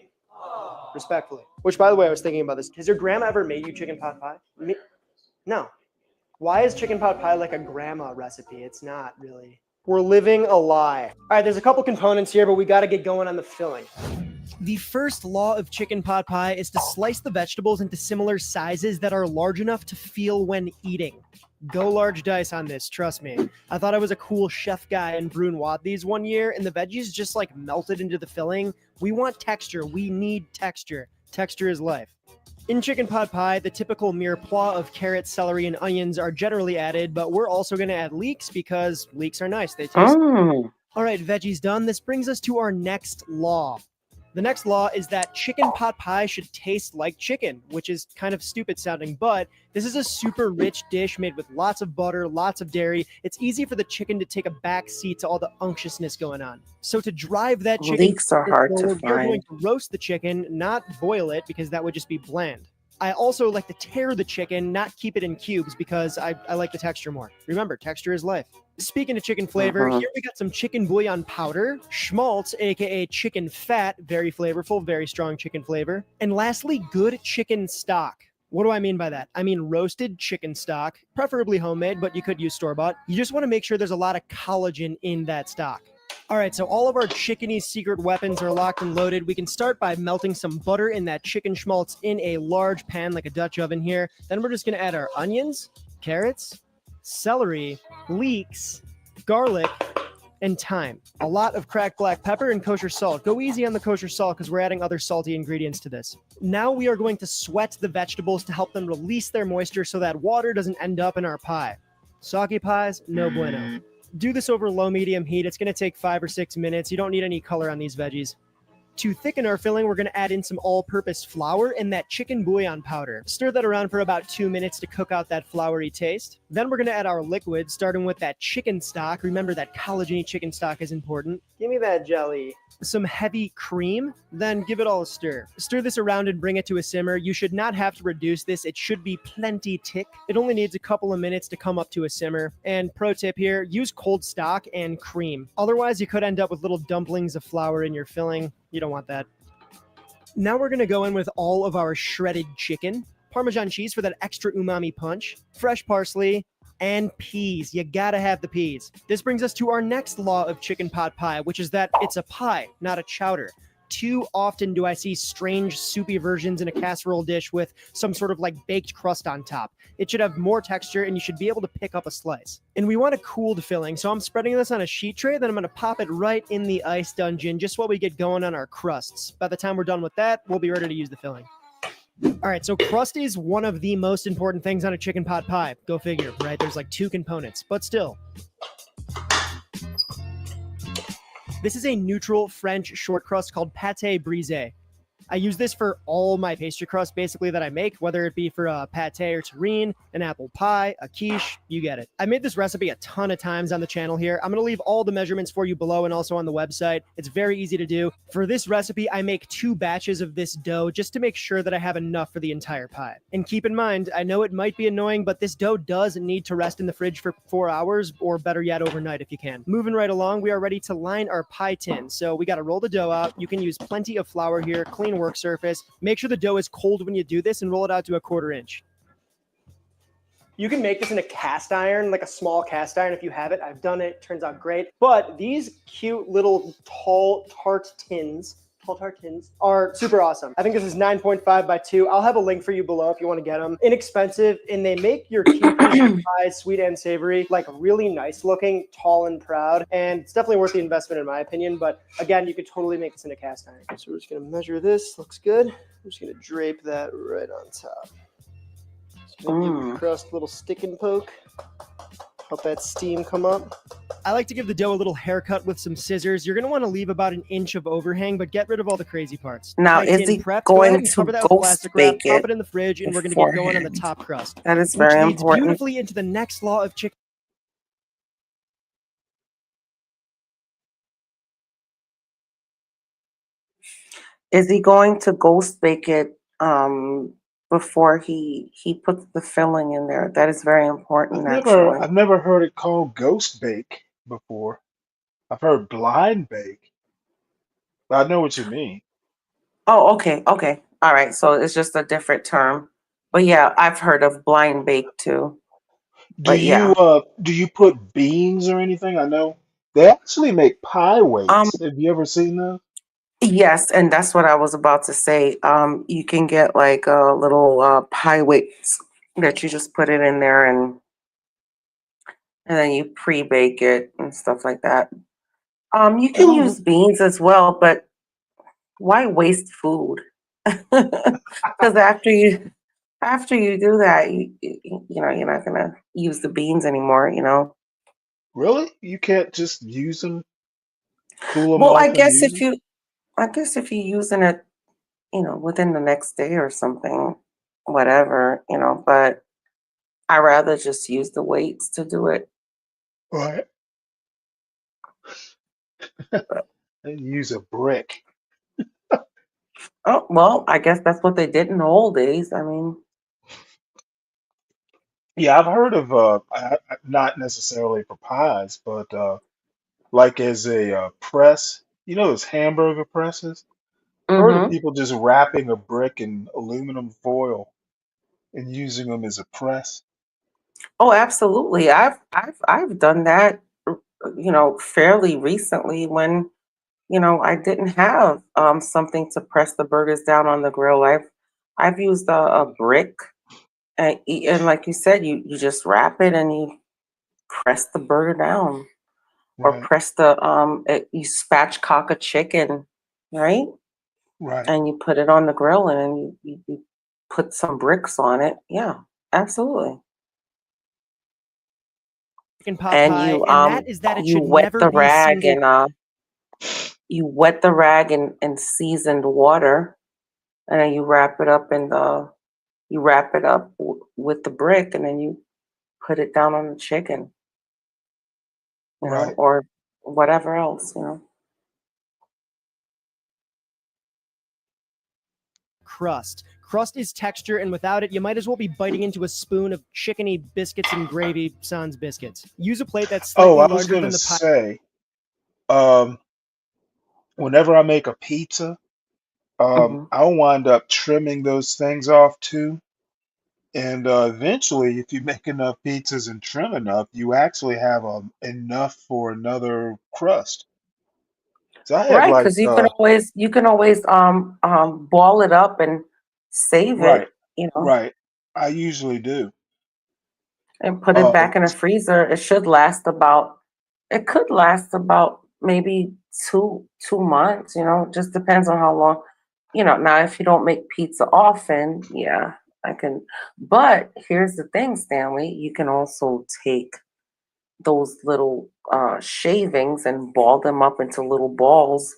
Respectfully. Which, by the way, I was thinking about this. Has your grandma ever made you chicken pot pie? No. Why is chicken pot pie like a grandma recipe? It's not really. We're living a lie. All right, there's a couple components here, but we got to get going on the filling. The first law of chicken pot pie is to slice the vegetables into similar sizes that are large enough to feel when eating. Go large dice on this, trust me. I thought I was a cool chef guy in Brunoise these one year, and the veggies just like melted into the filling. We want texture. We need texture. Texture is life. In chicken pot pie, the typical mirepoix of carrots, celery, and onions are generally added, but we're also going to add leeks because leeks are nice. They taste. All right, veggies done. This brings us to our next law. The next law is that chicken pot pie should taste like chicken, which is kind of stupid sounding, but this is a super rich dish made with lots of butter, lots of dairy. It's easy for the chicken to take a back seat to all the unctuousness going on. So to drive that chicken Leeks are hard to forward, we're going find. to roast the chicken, not boil it, because that would just be bland. I also like to tear the chicken, not keep it in cubes, because I like the texture more. Remember, texture is life. Speaking of chicken flavor, here we got some chicken bouillon powder, schmaltz, aka chicken fat, very flavorful, very strong chicken flavor. And lastly, good chicken stock. What do I mean by that? I mean roasted chicken stock, preferably homemade, but you could use store-bought. You just want to make sure there's a lot of collagen in that stock. All right, so all of our chickeny secret weapons are locked and loaded. We can start by melting some butter in that chicken schmaltz in a large pan like a Dutch oven here. Then we're just going to add our onions, carrots, celery, leeks, garlic, and thyme. A lot of cracked black pepper and kosher salt. Go easy on the kosher salt because we're adding other salty ingredients to this. Now we are going to sweat the vegetables to help them release their moisture so that water doesn't end up in our pie. Soggy pies, no bueno. Do this over low-medium heat. It's going to take 5 or 6 minutes. You don't need any color on these veggies. To thicken our filling, we're going to add in some all-purpose flour and that chicken bouillon powder. Stir that around for about 2 minutes to cook out that floury taste. Then we're going to add our liquid, starting with that chicken stock. Remember that collagen-y chicken stock is important. Give me that jelly. Some heavy cream, then give it all a stir. Stir this around and bring it to a simmer. You should not have to reduce this. It should be plenty thick. It only needs a couple of minutes to come up to a simmer. And pro tip here, use cold stock and cream. Otherwise, you could end up with little dumplings of flour in your filling. You don't want that. Now we're going to go in with all of our shredded chicken, Parmesan cheese for that extra umami punch, fresh parsley, and peas. You gotta have the peas. This brings us to our next law of chicken pot pie, which is that it's a pie, not a chowder. Too often do I see strange soupy versions in a casserole dish with some sort of like baked crust on top. It should have more texture and you should be able to pick up a slice. And we want a cooled filling, so I'm spreading this on a sheet tray, then I'm gonna pop it right in the ice dungeon just while we get going on our crusts. By the time we're done with that, we'll be ready to use the filling. All right, so crust is one of the most important things on a chicken pot pie. Go figure, right? There's like 2 components, but still. This is a neutral French short crust called pâté brisé. I use this for all my pastry crust basically that I make, whether it be for a pâté or terrine, an apple pie, a quiche, you get it. I made this recipe a ton of times on the channel here. I'm going to leave all the measurements for you below and also on the website. It's very easy to do. For this recipe, I make 2 batches of this dough just to make sure that I have enough for the entire pie. And keep in mind, I know it might be annoying, but this dough does need to rest in the fridge for 4 hours, or better yet, overnight if you can. Moving right along, we are ready to line our pie tin. So we got to roll the dough out. You can use plenty of flour here, clean work surface. Make sure the dough is cold when you do this and roll it out to a 1/4 inch. You can make this in a cast iron, like a small cast iron if you have it. I've done it, turns out great. But these cute little tall tart tins are super awesome. I think this is 9.5 by 2. I'll have a link for you below if you want to get them. Inexpensive, and they make your pies, sweet and savory, like really nice looking, tall and proud. And it's definitely worth the investment in my opinion. But again, you could totally make this in a cast iron. So we're just gonna measure this. Looks good. I'm just gonna drape that right on top. So maybe give your crust a little stick and poke. Help that steam come up. I like to give the dough a little haircut with some scissors. You're going to want to leave about 1 inch of overhang, but get rid of all the crazy parts. Now, is he going to ghost bake Pop it it in the fridge, and we're going to get going on the top crust. That is Which very leads important. beautifully into the next law of chicken. Is he going to ghost bake it before he puts the filling in there? That is very important, actually. I've never heard it called ghost bake before. I've heard blind bake, but I know what you mean. Oh, okay, okay. All right, so it's just a different term. But yeah, I've heard of blind bake too. Do But yeah. you put beans or anything? I know they actually make pie weights. Have you ever seen those? Yes, and that's what I was about to say. You can get like a little pie weights that you just put it in there and then you pre-bake it and stuff like that. You can use beans as well, but why waste food? Because after you do that, you know you're not gonna use the beans anymore. You know. Really? You can't just use them, cool them Well, off, and use them? I guess if you're using it, you know, within the next day or something, whatever, you know. But I rather just use the weights to do it. Right. And use a brick. Oh well, I guess that's what they did in the old days. I mean. Yeah, I've heard of not necessarily for pies, but like as a press. You know those hamburger presses? I've heard of Mm-hmm. people just wrapping a brick in aluminum foil and using them as a press. Oh, absolutely. I've done that, you know, fairly recently when, you know, I didn't have something to press the burgers down on the grill. I've used a brick and like you said, you just wrap it and you press the burger down or Right. press you spatchcock a chicken, right? Right. And you put it on the grill and you put some bricks on it. Yeah, absolutely. Chicken pot And pie, you and that is that it you should wet never the be rag single. and you wet the rag in seasoned water, and then you wrap it up with the brick, and then you put it down on the chicken, you know, Right. or whatever else, you know. Crust. Crust is texture, and without it, you might as well be biting into a spoon of chickeny biscuits and gravy sans biscuits. Use a plate that's Oh, slightly I was larger gonna than the pie. say, um, whenever I make a pizza, Hmm. I'll wind up trimming those things off too. And eventually, if you make enough pizzas and trim enough, you actually have enough for another crust. So I have Right, like, because you can always ball it up and save right, it, you know, right. I usually do. and put it Uh, back in the freezer. It could last about maybe 2 months, you know, just depends on how long, you know. Now, if you don't make pizza often, yeah, I can. But here's the thing, Stanley, you can also take those little shavings and ball them up into little balls,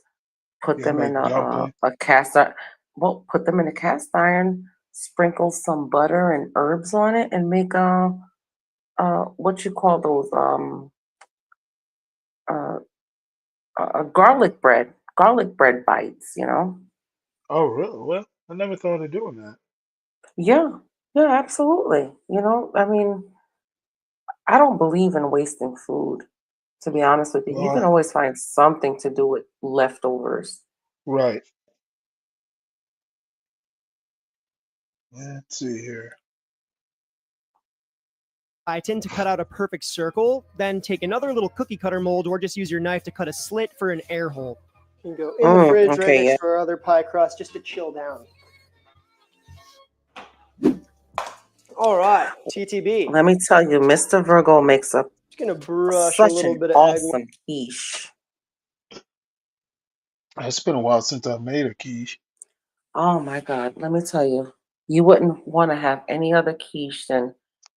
put yeah, them in make dumpling. a cast iron. Well, put them in a cast iron, sprinkle some butter and herbs on it, and make what you call those uh, garlic bread bites. You know. Oh, really? Well, I never thought of doing that. Yeah, yeah, absolutely. You know, I mean, I don't believe in wasting food. To be honest with you, you can Well, always find something to do with leftovers. right. Let's see here. I tend to cut out a perfect circle, then take another little cookie cutter mold or just use your knife to cut a slit for an air hole. You can go in the fridge right Okay, next yeah. to our other pie crust just to chill down. All right, TTB. Let me tell you, Mr. Virgo makes a Just gonna brush a such little an bit of egg. awesome quiche. It's been a while since I made a quiche. Oh my God, let me tell you, you wouldn't want to have any other quiche than,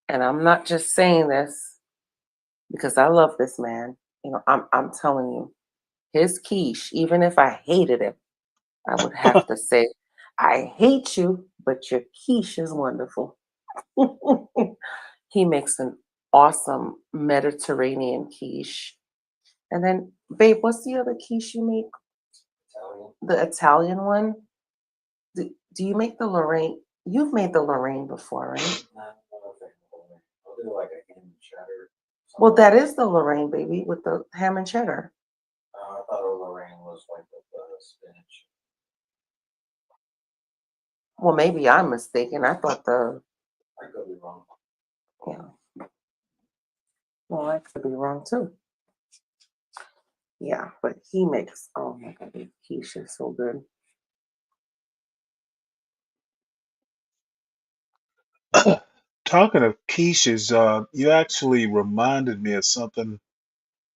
and I'm not just saying this because I love this man. You know, I'm telling you, his quiche, even if I hated him, I would have to say, I hate you, but your quiche is wonderful. He makes an awesome Mediterranean quiche. And then, babe, what's the other quiche you make? The Italian one? Do you make the Lorraine? You've made the Lorraine before, right? Well, that is the Lorraine, baby, with the ham and cheddar. Well, maybe I'm mistaken. I thought yeah. Well, I could be wrong too. Yeah, but he makes, oh my God, his quiche is so good. Talking of quiches, you actually reminded me of something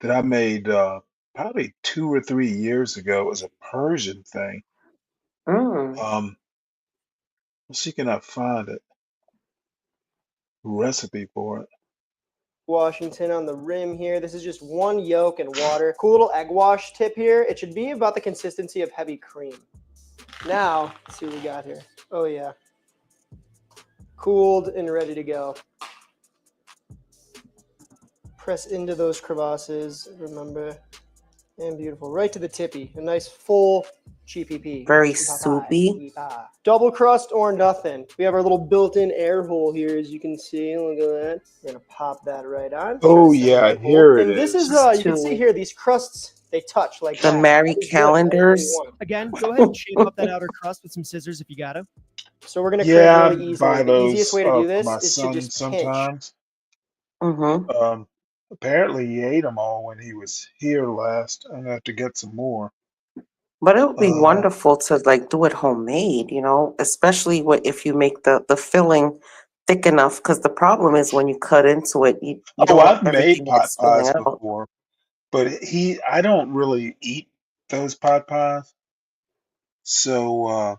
that I made probably 2 or 3 years ago. It was a Persian thing. Mm. Let's see, can I find it? Recipe for it. Washington on the rim here. This is just one yolk and water. Cool little egg wash tip here. It should be about the consistency of heavy cream. Now, let's see what we got here. Oh yeah. Cooled and ready to go. Press into those crevasses, remember. And beautiful. Right to the tippy. A nice full GPP. Very soupy. Double crust or nothing. We have our little built-in air hole here, as you can see. Look at that. We're gonna pop that right on. Oh yeah, here it And this is, is. you can see here, these crusts, they touch like The that. Mary That is good. That is what you Calendars. want. Again, go ahead and shape up that outer crust with some scissors if you got to. So we're gonna crimp Yeah, I really easily. buy The easiest those way to do for this my is to son just pinch. sometimes. Mm-hmm. Apparently he ate them all when he was here last. I'm gonna have to get some more. But it would be Uh, wonderful to like do it homemade, you know, especially if you make the filling thick enough. Because the problem is when you cut into it, you oh, don't want I've made everything pot that's spilling pies out. before, but I don't really eat those pot pies. So,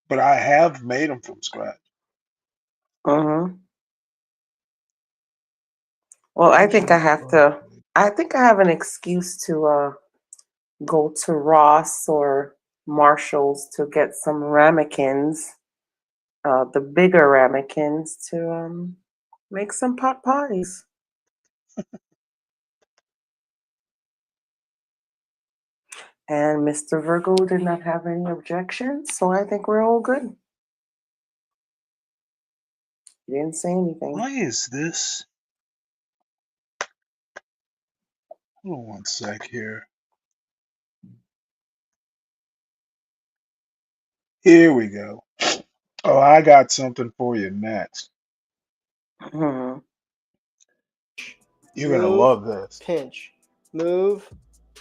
but I have made them from scratch. Mm-hmm. Well, I'm trying to find. I think I have an excuse to go to Ross or Marshall's to get some ramekins, the bigger ramekins, to make some pot pies. And Mr. Virgo did not have any objections, so I think we're all good. He didn't say anything. Why is this? Hold on one sec here. Here we go. Oh, I got something for you next. Mhm. You're gonna Move, love this. pinch, move,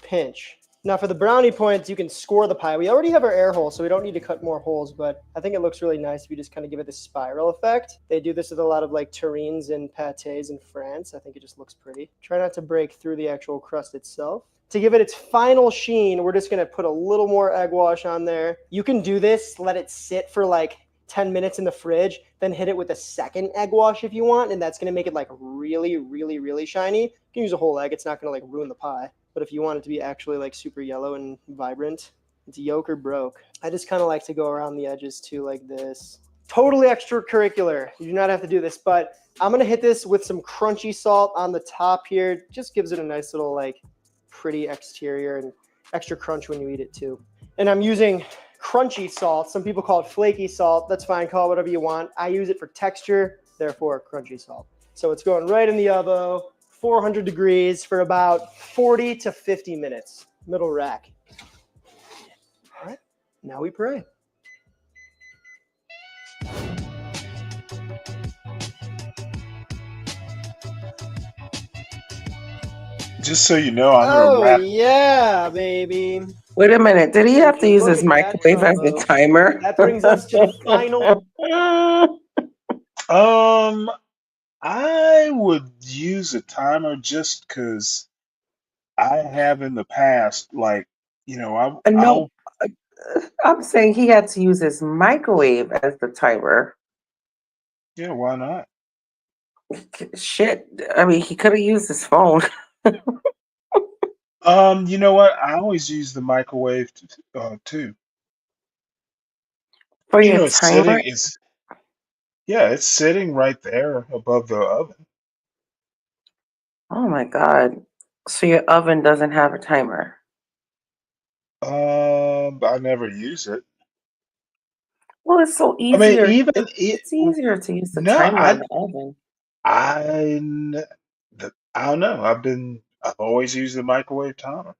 pinch. Now for the brownie points, you can score the pie. We already have our air hole, so we don't need to cut more holes, but I think it looks really nice if you just kind of give it this spiral effect. They do this with a lot of like terrines and pâtés in France. I think it just looks pretty. Try not to break through the actual crust itself. To give it its final sheen, we're just gonna put a little more egg wash on there. You can do this, let it sit for like 10 minutes in the fridge, then hit it with a second egg wash if you want, and that's gonna make it like really, really, really shiny. You can use a whole egg, it's not gonna like ruin the pie. But if you want it to be actually like super yellow and vibrant, it's yolk or broke. I just kind of like to go around the edges too like this. Totally extracurricular. You do not have to do this, but I'm gonna hit this with some crunchy salt on the top here. Just gives it a nice little like pretty exterior and extra crunch when you eat it too. And I'm using crunchy salt. Some people call it flaky salt. That's fine, call it whatever you want. I use it for texture, therefore crunchy salt. So it's going right in the oven, 400 degrees for about 40 to 50 minutes, middle rack. All right, now we pray. Just so you know, I'm gonna Oh wrap. yeah, baby. Wait a minute. Did he have to use Look his at that microwave as a combo. timer? That brings us to the final. I would use a timer just because I have in the past, like, No, I'll I'm saying he had to use his microwave as the timer. yeah, why not? Shit. I mean, he could have used his phone. You know what? I always use the microwave too. For You your know, timer? it's sitting right there above the oven. Oh my God. So your oven doesn't have a timer. I never use it. Well, it's so I mean, easier. even It's easier to use the no, timer on the oven. I, I don't know. I've always used the microwave timer.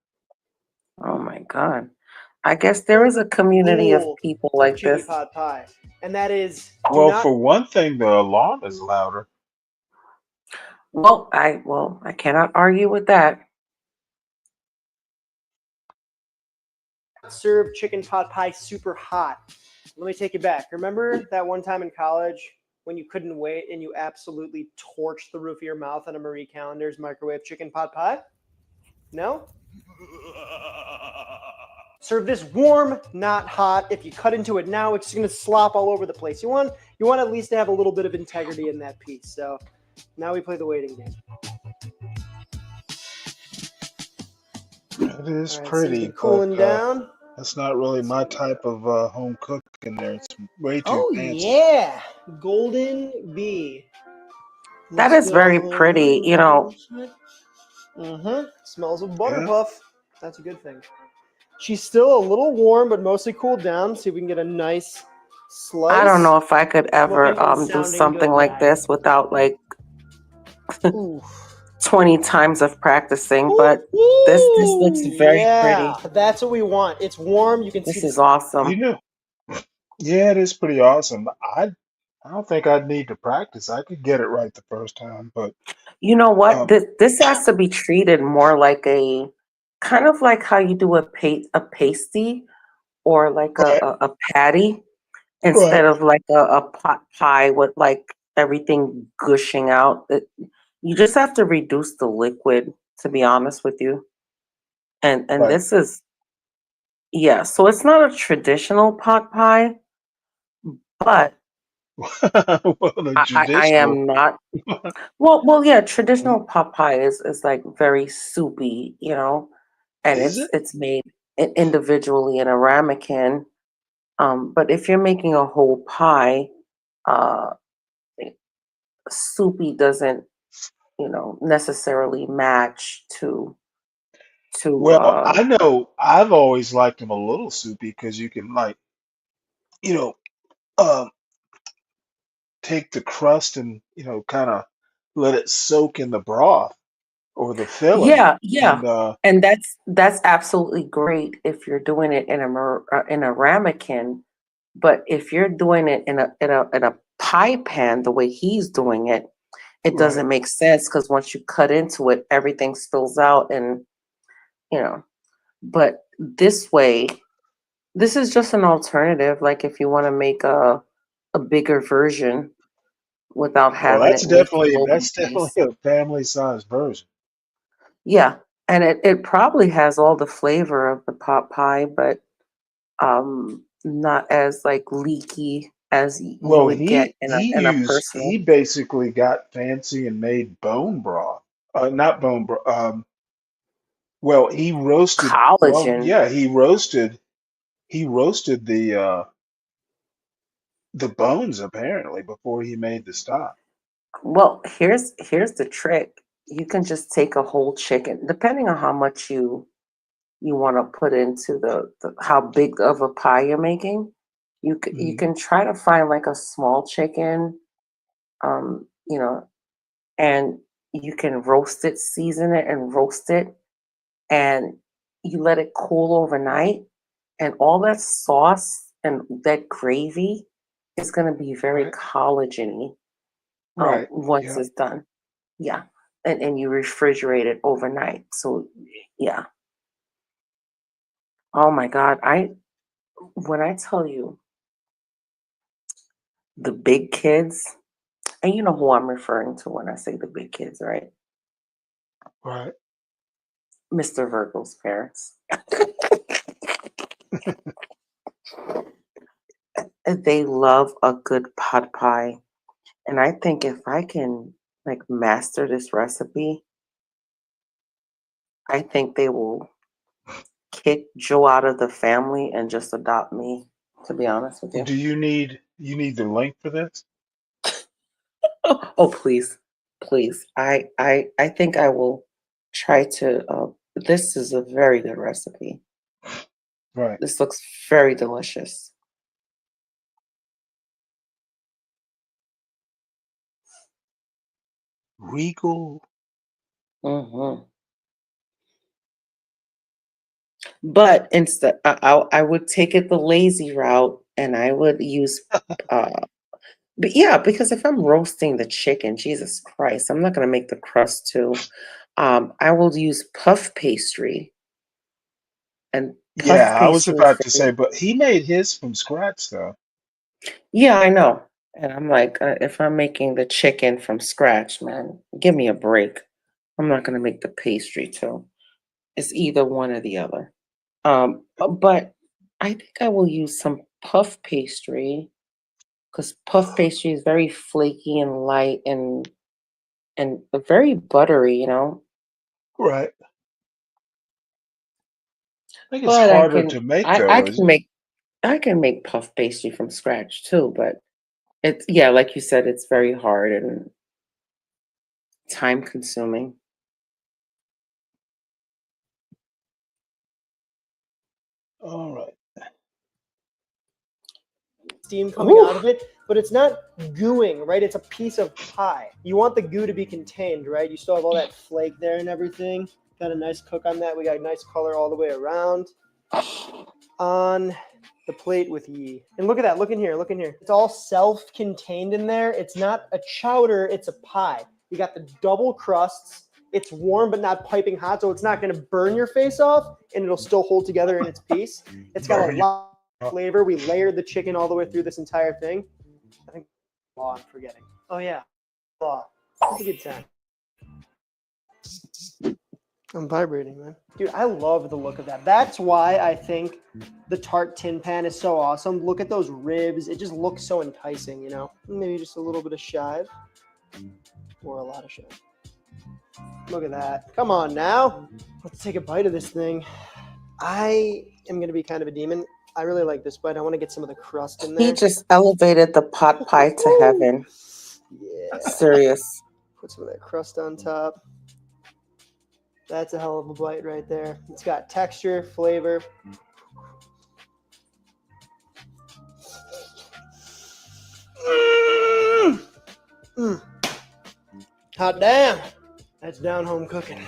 Oh my God. I guess there is a community of Rule people of like chicken this. pot pie, and that is do Well, not. for one thing, the alarm is louder. Well, I cannot argue with that. Serve chicken pot pie super hot. Let me take you back. Remember that one time in college when you couldn't wait and you absolutely torched the roof of your mouth on a Marie Callender's microwave chicken pot pie? No? Serve this warm, not hot. If you cut into it now, it's going to slop all over the place. You want at least to have a little bit of integrity in that piece. So now we play the waiting game. It is All right, pretty, so but cooling down. that's not really my type of home cooking there. It's way too Oh fancy. yeah, golden bee. That is very pretty. You know, Smells of Yeah. butterpuff. That's a good thing. She's still a little warm, but mostly cooled down. See if we can get a nice slice. I don't know if I could ever Looking and do sounding something good, like guys. this without like Ooh. 20 times of practicing, but this looks very Yeah, pretty. that's what we want. It's warm. You can see This the is awesome. Yeah, it is pretty awesome. I don't think I'd need to practice. I could get it right the first time, but You know what? um, This has to be treated more like a kind of like how you do a pasty or like right, a patty instead of like a pot pie with like everything gushing out. You just have to reduce the liquid, to be honest with you. And right. this is yeah, so it's not a traditional pot pie, but Well, the I traditional am not well yeah, traditional pot pie is like very soupy, you know, and is it? it's made individually in a ramekin. But if you're making a whole pie, uh, soupy doesn't, you know, necessarily match to Well, I know I've always liked them a little soupy because you can like, you know, um, take the crust and kind of let it soak in the broth or the filling, yeah, and and that's absolutely great if you're doing it in a ramekin. But if you're doing it in a pie pan the way he's doing it, it Right. doesn't make sense because once you cut into it, everything spills out, and you know. But this way, this is just an alternative. Like if you want to make a bigger version without Well, having it leak all over the that's definitely place. a family size version. Yeah, and it probably has all the flavor of the pot pie, but not as like leaky as you Well, would get in a personal he basically got fancy and made bone broth. Not bone broth. Well, he roasted. Well, collagen. yeah, he roasted the bones apparently before he made the stock. Well, here's the trick. You can just take a whole chicken, depending on how much you want to put into the how big of a pie you're making. You Mhm. can try to find like a small chicken, you know, and you can roast it, season it, and roast it, and you let it cool overnight, and all that sauce and that gravy is going to be very Right. collagen-y Right. once Yeah. it's done. Yeah. And you refrigerate it overnight. So yeah. Oh my God. When I tell you the big kids, and you know who I'm referring to when I say the big kids, right? Right. Mr. Virgo's parents. They love a good pot pie. And I think if I can like master this recipe, I think they will kick Joe out of the family and just adopt me, to be honest with Well, you. do you need the link for this? Oh, please, please. I think I will try to. This is a very good recipe. Right. This looks very delicious. Regal. Hmm. But instead, I would take it the lazy route, and I would use. But yeah, because if I'm roasting the chicken, Jesus Christ, I'm not gonna make the crust too. I will use puff pastry, and Yeah, puff I was pastry is about to say, very. but he made his from scratch though. Yeah, I know. And I'm like, if I'm making the chicken from scratch, man, give me a break. I'm not gonna make the pastry too. It's either one or the other. But I think I will use some puff pastry because puff pastry is very flaky and light and very buttery, you know. Right. I think it's But I harder can to make I though, can isn't it? make puff pastry from scratch too, but it's yeah, like you said, it's very hard and time consuming. All right. Steam coming Ooh. out of it, but it's not gooing, right? It's a piece of pie. You want the goo to be contained, right? You still have all that flake there and everything. Got a nice cook on that. We got a nice color all the way around. On the plate with ye. And look at that. Look in here. Look in here. It's all self-contained in there. It's not a chowder. It's a pie. You got the double crusts. It's warm but not piping hot, so it's not going to burn your face off, and it'll still hold together in its piece. It's got a Burn your lot of flavor. We layered the chicken all the way through this entire thing. I think law I'm forgetting. Oh yeah, law. It's a good time. I'm vibrating, man. Dude, I love the look of that. That's why I think the tart tin pan is so awesome. Look at those ribs. It just looks so enticing, you know? Maybe just a little bit of chive or a lot of chive. Look at that. Come on now. Let's take a bite of this thing. I am going to be kind of a demon. I really like this bite. I want to get some of the crust in He there. just elevated the pot pie to heaven. Yeah. Serious. Put some of that crust on top. That's a hell of a bite right there. It's got texture, flavor. Mm. Hot damn. That's down home cooking.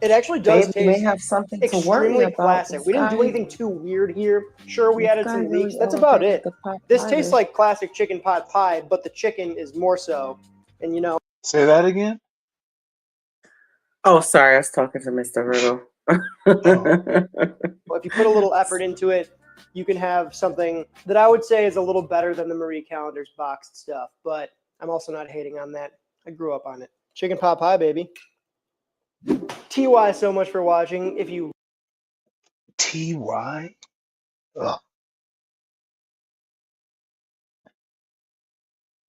It actually does Babe, you may taste have something to worry extremely about. classic. This We didn't do guy, anything too weird here. Sure, we this added guy some really leeks. That's about elevated it. the pot This pie tastes dish. like classic chicken pot pie, but the chicken is more so. And you know. Say that again. Oh, sorry, I was talking to Mr. Riddle. Well, if you put a little effort into it, you can have something that I would say is a little better than the Marie Callender's boxed stuff. But I'm also not hating on that. I grew up on it. Chicken pot pie, baby. TY so much for watching. If you TY? Ugh.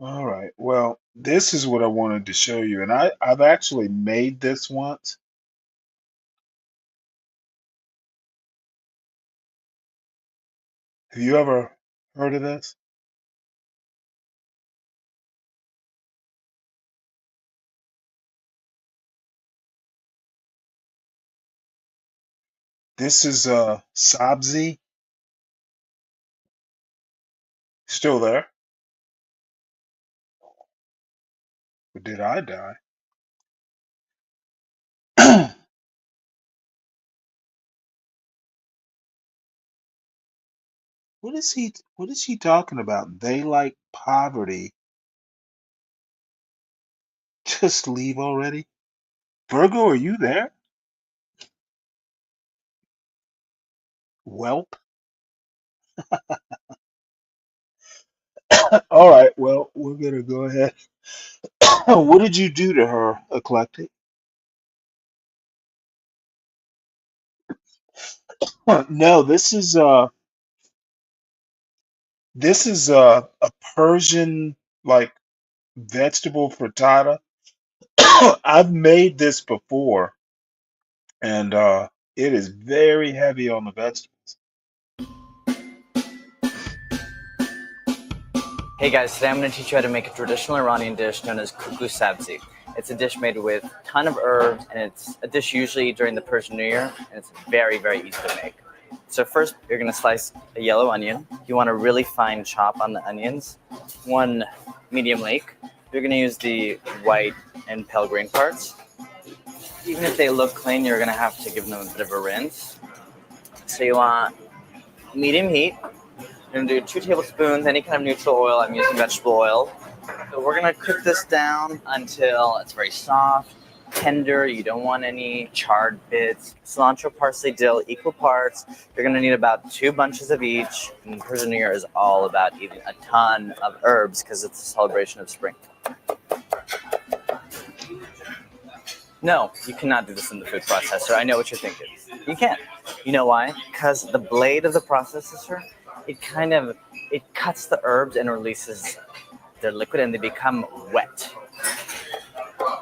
All right. Well, this is what I wanted to show you, and I've actually made this once. Have you ever heard of this? This is sabzi. Still there? Or did I die? What is he talking about? They like poverty. Just leave already? Virgo, are you there? Welp. All right, well, we're gonna go ahead. What did you do to her, Eclectic? No, this is a Persian like vegetable frittata. I've made this before, and it is very heavy on the vegetables. Hey guys, today I'm going to teach you how to make a traditional Iranian dish known as kuku sabzi. It's a dish made with a ton of herbs, and it's a dish usually during the Persian New Year, and it's very, very easy to make. So first, you're going to slice a yellow onion. You want a really fine chop on the onions. One medium leek. You're going to use the white and pale green parts. Even if they look clean, you're going to have to give them a bit of a rinse. So you want medium heat. You're going to do 2 tablespoons, any kind of neutral oil. I'm using vegetable oil. So we're going to cook this down until it's very soft, tender. You don't want any charred bits. Cilantro, parsley, dill, equal parts. You're going to need about 2 bunches of each. And Persian New Year is all about eating a ton of herbs because it's a celebration of spring. No, you cannot do this in the food processor. I know what you're thinking. You can't. You know why? Because the blade of the processor, it cuts the herbs and releases their liquid and they become wet.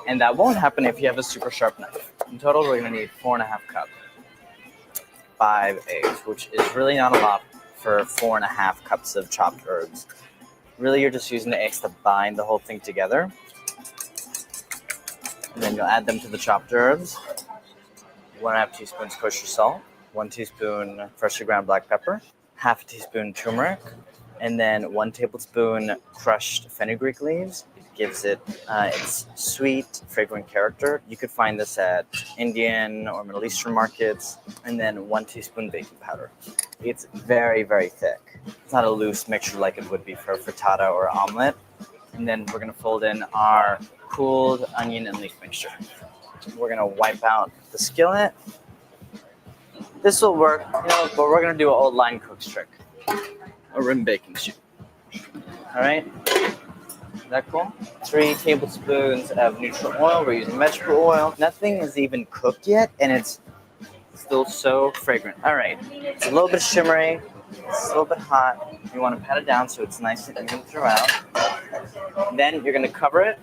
And that won't happen if you have a super sharp knife. In total, we're going to need 4.5 cups. 5 eggs, which is really not a lot for 4.5 cups of chopped herbs. Really, you're just using the eggs to bind the whole thing together. And then you'll add them to the chopped herbs. 1.5 teaspoons kosher salt, 1 teaspoon freshly ground black pepper, 1/2 teaspoon turmeric, and then 1 tablespoon crushed fenugreek leaves. It gives it its sweet, fragrant character. You could find this at Indian or Middle Eastern markets. And then 1 teaspoon baking powder. It's very, very thick. It's not a loose mixture like it would be for frittata or omelet. And then we're going to fold in our cooled onion and leek mixture. We're going to wipe out the skillet. This will work, but we're going to do an old line cook's trick. A rim baking sheet. All right? Is that cool? 3 tablespoons of neutral oil. We're using vegetable oil. Nothing is even cooked yet, and it's still so fragrant. All right. It's a little bit shimmery. It's a little bit hot. You want to pat it down so it's nice and even throughout. Then you're going to cover it.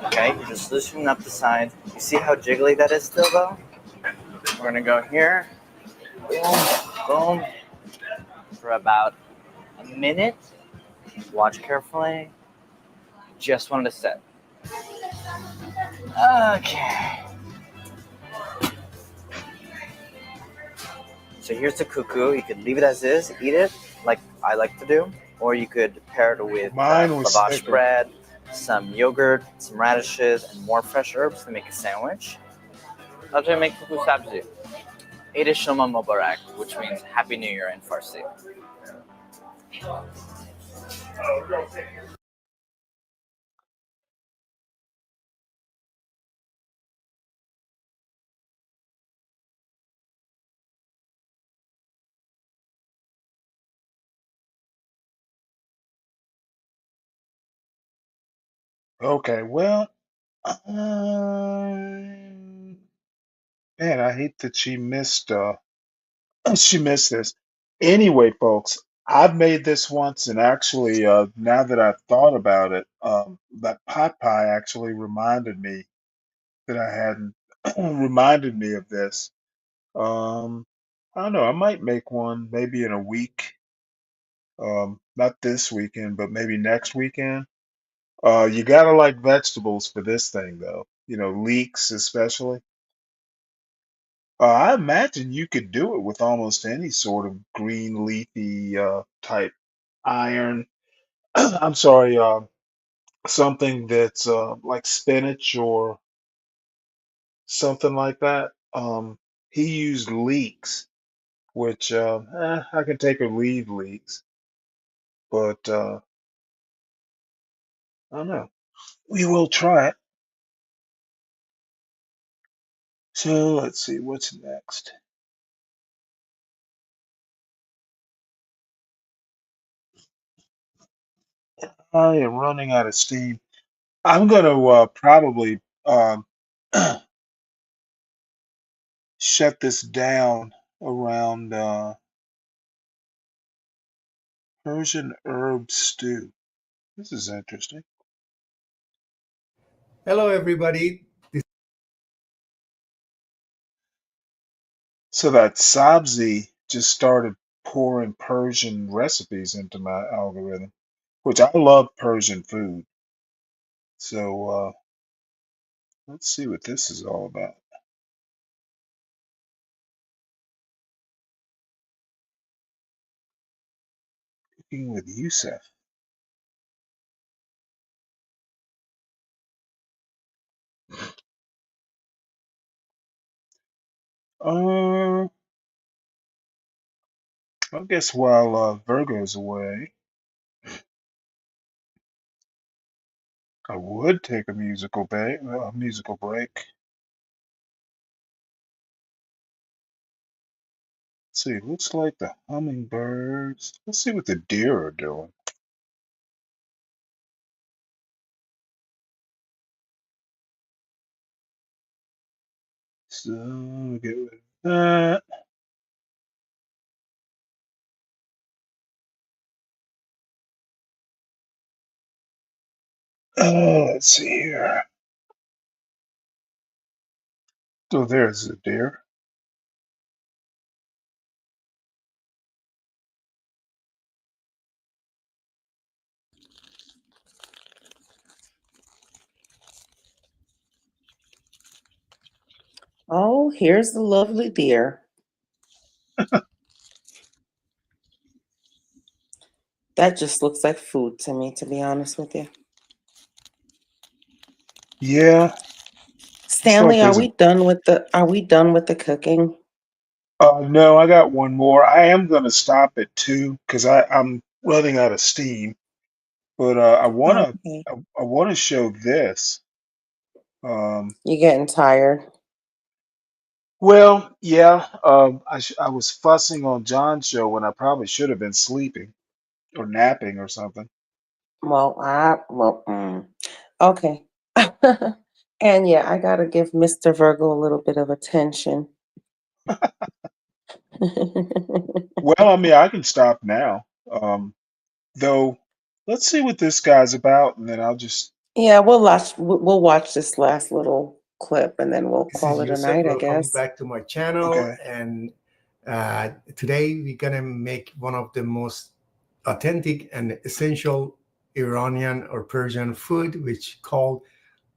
Okay, you're just loosening up the sides. You see how jiggly that is still, though? We're going to go here. Boom, boom. For about a minute. Watch carefully. Just wanted to set. Okay. So here's the cuckoo. You could leave it as is, eat it like I like to do, or you could pair it with Mine was lavash thicker. bread, some yogurt, some radishes, and more fresh herbs to make a sandwich. I'll try to make fufu sabzi. Eid Shoma Mubarak, which means Happy New Year in Farsi. Okay, well, man, I hate that she missed she missed this. Anyway, folks, I've made this once, and actually, now that I've thought about it, that pot pie actually reminded me that I hadn't reminded me of this. Um, I don't know. I might make one maybe in a week. Not this weekend, but maybe next weekend. You gotta like vegetables for this thing, though. You know, leeks especially. I imagine you could do it with almost any sort of green leafy type iron. I'm sorry, something that's like spinach or something like that. He used leeks, which I can take or leave leeks, but I don't know. We will try it. So let's see what's next. I am running out of steam. I'm gonna probably shut this down around Persian herb stew. This is interesting. Hello, everybody. So that Sabzi just started pouring Persian recipes into my algorithm, which I love Persian food. So let's see what this is all about. Cooking with Yusef. Uh, I guess while Virgo's away, I would take a musical break. Let's see, looks like the hummingbirds. Let's see what the deer are doing. So get rid of that. Oh, let's see here. So there's the deer. Oh, here's the lovely deer. That just looks like food to me, to be honest with you. Yeah, it's like Stanley, there's a. are we done with the cooking? No, I got one more. I am gonna stop at two because I'm running out of steam. But Okay. I wanna show this. Um, You getting tired? well, yeah. I was fussing on John's show when I probably should have been sleeping or napping or something. Okay. And yeah, I gotta give Mr. Virgo a little bit of attention. Well, I mean, I can stop now. Though, let's see what this guy's about, and then I'll just. Yeah, we'll watch this last little clip and then we'll This is call it a Yusuf. night, I Welcome guess. back to my channel. Okay. And today we're gonna make one of the most authentic and essential Iranian or Persian food, which called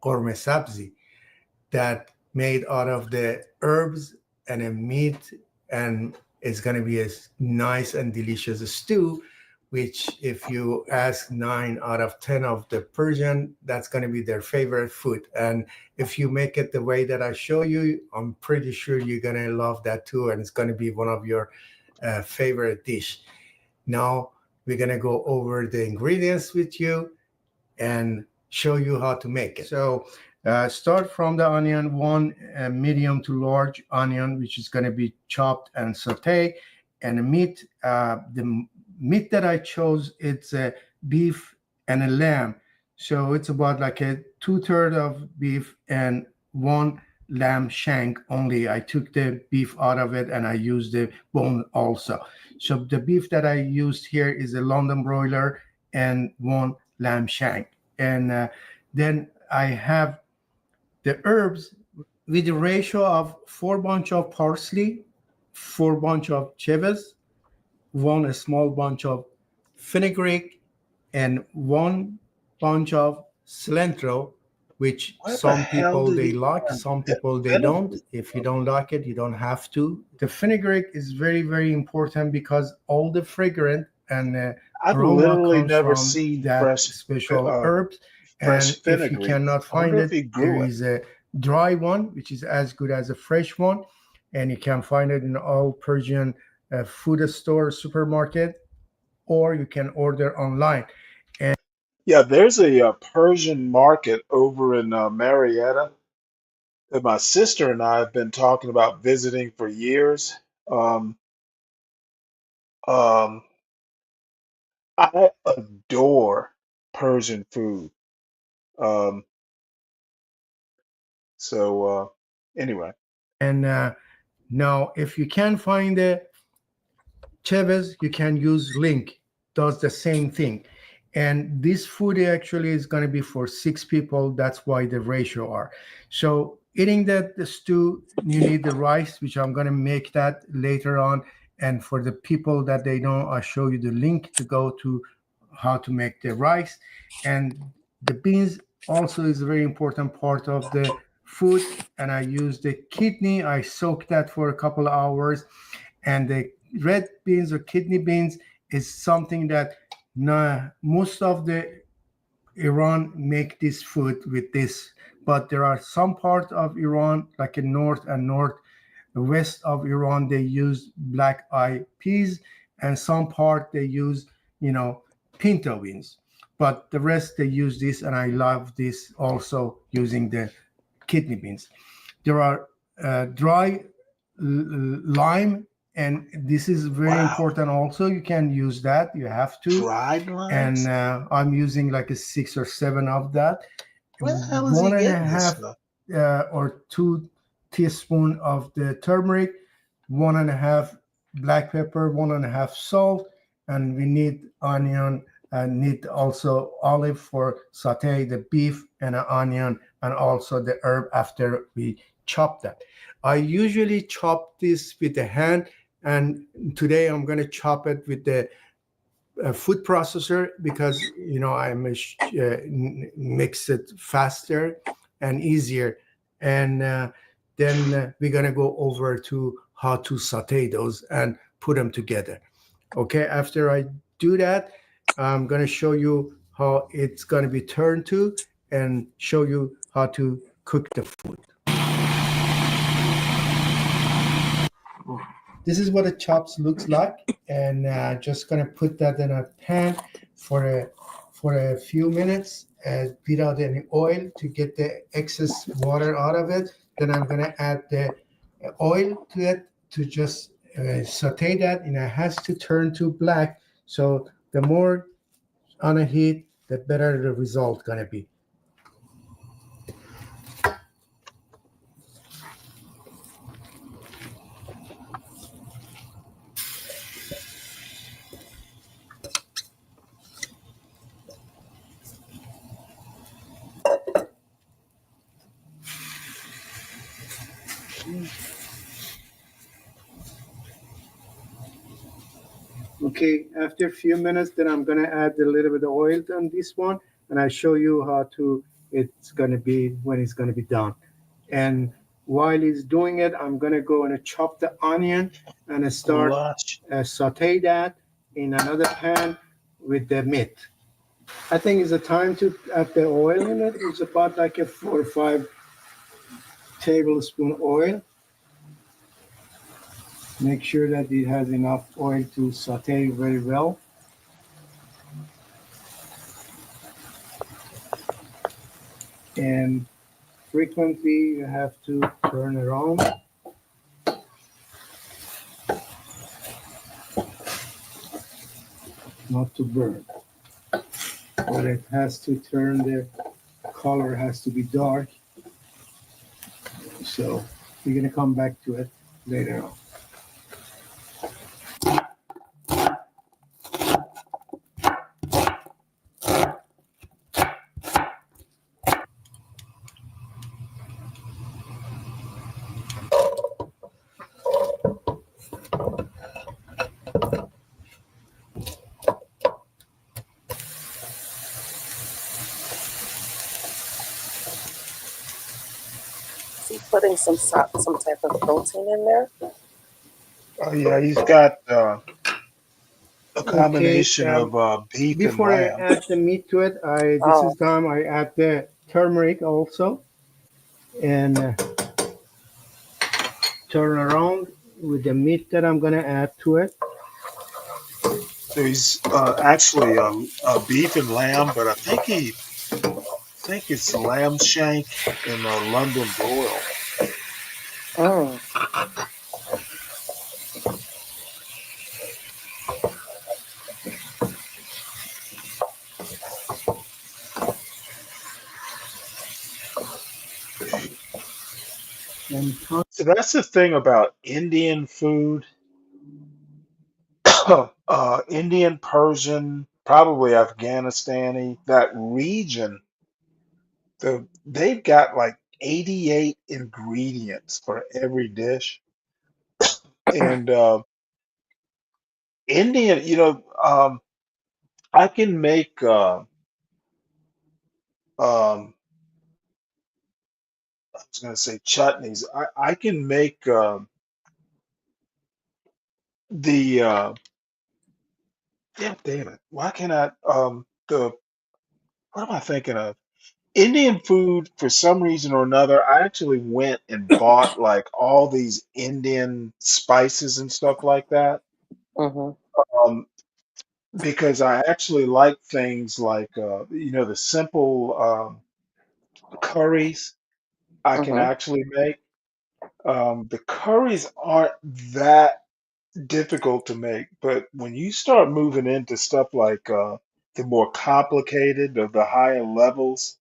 korme sabzi, that made out of the herbs and a meat, and it's gonna be a nice and delicious stew which if you ask 9 out of 10 of the Persian, that's going to be their favorite food. And if you make it the way that I show you, I'm pretty sure you're going to love that too. And it's going to be one of your favorite dish. Now we're going to go over the ingredients with you and show you how to make it. So start from the onion, one medium to large onion, which is going to be chopped and sauteed. And the meat that I chose, it's a beef and a lamb. So it's about like a 2/3 of beef and 1 lamb shank only. I took the beef out of it and I used the bone also. So the beef that I used here is a London broiler and 1 lamb shank. And then I have the herbs with the ratio of 4 bunch of parsley, 4 bunch of chives, 1 small bunch of fenugreek, and 1 bunch of cilantro, which Where the some hell people did they he like, find some that people they fenugreek don't. If you from? don't like it, you don't have to. The fenugreek is very, very important because all the fragrance and I've aroma literally comes never from seen that special herbs. And if you fenugreek. cannot I wonder find if he it, grew there it. is a dry one, which is as good as a fresh one. And you can find it in all Persian food store, supermarket, or you can order online. And Yeah, there's a Persian market over in Marietta that my sister and I have been talking about visiting for years. Um, um, I adore Persian food. Um, so anyway, now, if you can't find the Chavez, you can use Link, does the same thing. And this food actually is going to be for 6 people. That's why the ratio are. So eating that the stew, you need the rice, which I'm going to make that later on. And for the people that they don't, I'll show you the link to go to how to make the rice. And the beans also is a very important part of the food. And I use the kidney. I soak that for a couple of hours. And the red beans or kidney beans is something that most of the Iran make this food with this, but there are some parts of Iran, like in north and northwest of Iran, they use black eye peas, and some part they use, pinto beans. But the rest they use this, and I love this also using the kidney beans. There are dry lime, and this is very important also. You can use that, you have to. dried And limes? I'm using like a 6 or 7 of that. Where the hell is he One and a getting this half stuff? or 2 teaspoon of the turmeric, 1.5 black pepper, 1.5 salt, and we need onion and need also olive for saute the beef and an onion, and also the herb after we chop that. I usually chop this with the hand, and today I'm going to chop it with the food processor because I mix it faster and easier. And then we're going to go over to how to saute those and put them together. Okay, after I do that, I'm going to show you how it's going to be turned to and show you how to cook the food. This is what a chops looks like, and just gonna put that in a pan for a few minutes without any oil to get the excess water out of it. Then I'm gonna add the oil to it to just saute that, and it has to turn to black. So the more on a heat, the better the result gonna be. Okay, after a few minutes, then I'm gonna add a little bit of oil on this one, and I show you how it's gonna be when it's gonna be done. And while he's doing it, I'm gonna go and chop the onion and start saute that in another pan with the meat. I think it's the time to add the oil in it. It's about like a 4 or 5 tablespoon oil. Make sure that it has enough oil to saute very well. And frequently you have to turn around. Not to burn. But it has to turn, the color has to be dark. So we're going to come back to it later on. Is he putting some type of protein in there? Oh yeah, he's got a Okay, combination of beef and before I lamb. add the meat to it, this is time I add the turmeric also, and turn around with the meat that I'm gonna add to it. So he's actually beef and lamb, but I think it's lamb shank and London broil. Oh. So that's the thing about Indian food, Indian, Persian, probably Afghanistani, that region. They've got like 88 ingredients for every dish, and Indian, I can make I was gonna say chutneys. I can make the yeah, damn it. Why can't I the what am I thinking of? Indian food for some reason or another. I actually went and bought like all these Indian spices and stuff like that. Um, because I actually like things like the simple curries I can actually make. The curries aren't that difficult to make, but when you start moving into stuff like the more complicated of the higher levels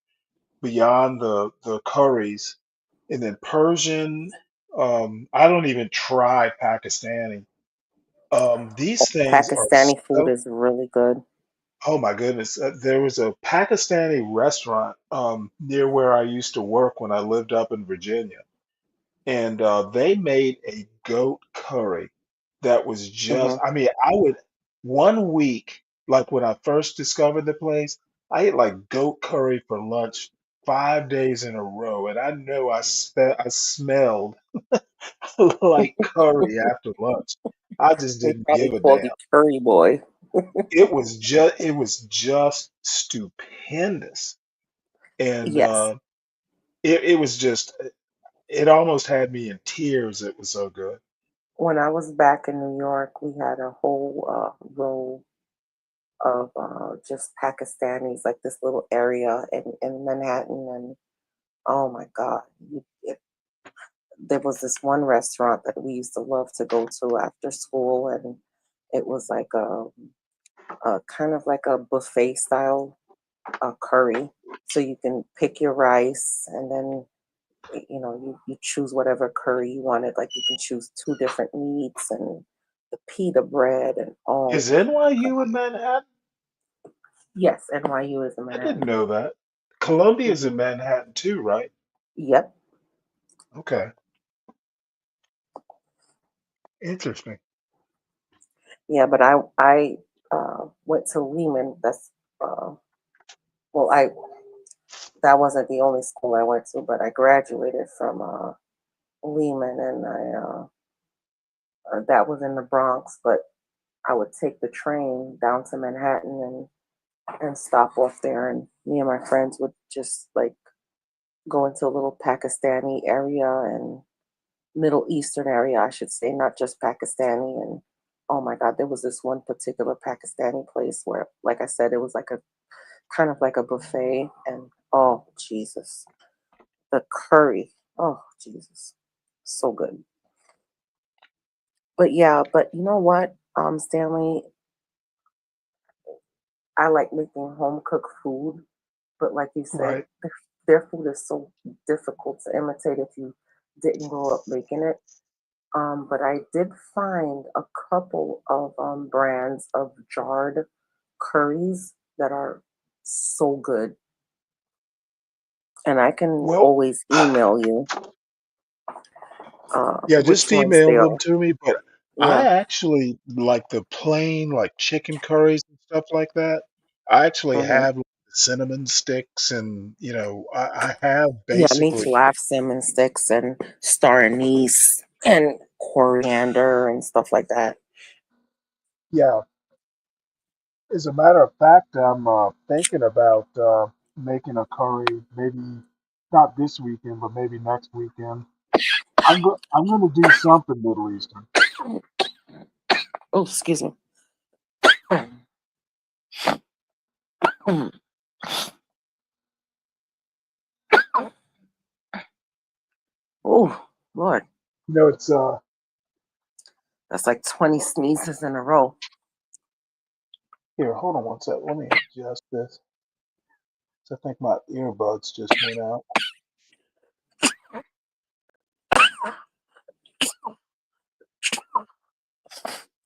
beyond the curries, and then Persian, I don't even try Pakistani. These things are Pakistani food so, is really good. oh my goodness. There was a Pakistani restaurant near where I used to work when I lived up in Virginia, and they made a goat curry that was just, I mean, I would, one week, like when I first discovered the place, I ate like goat curry for lunch 5 days in a row, and I know I smelled like curry after lunch. I just They didn't probably give a called damn. you Curry Boy. It was just stupendous, and Yes. it was just, it almost had me in tears. It was so good. When I was back in New York, we had a whole row of just Pakistanis, like this little area in Manhattan. And oh my God, there was this one restaurant that we used to love to go to after school. And it was like a kind of like a buffet style curry. So you can pick your rice and then you choose whatever curry you wanted. Like you can choose 2 different meats and the pita bread and oh Is my NYU in Manhattan? yes, NYU is in I didn't Manhattan. know that. Columbia's in Hmm. Manhattan too, right? Yep. Okay, interesting. Yeah, but I went to Lehman. That's well, I that wasn't the only school I went to, but I graduated from Lehman, and I that was in the Bronx. But I would take the train down to Manhattan and stop off there, and me and my friends would just like go into a little Pakistani area and Middle Eastern area, I should say, not just Pakistani. And oh my God, there was this one particular Pakistani place where, like I said, it was like a kind of like a buffet, and oh Jesus, the curry, oh Jesus, so good. But yeah, but you know what, Stanley, I like making home cooked food, but like you said, Right. their food is so difficult to imitate if you didn't grow up making it. But I did find a couple of brands of jarred curries that are so good, and I can Well, always email you yeah, which just ones they email are. them to me. But I Yeah. actually like the plain, like chicken curries and stuff like that. I actually Hmm. have like, cinnamon sticks, and I have Yeah, me basically. too. I have cinnamon sticks and star anise and coriander and stuff like that. Yeah, as a matter of fact, I'm thinking about making a curry. Maybe not this weekend, but maybe next weekend. I'm going to do something Middle Eastern. Oh, excuse me. Oh, Lord. It's That's like 20 sneezes in a row. here. Hold on one sec. Let me adjust this. So I think my earbuds just went out.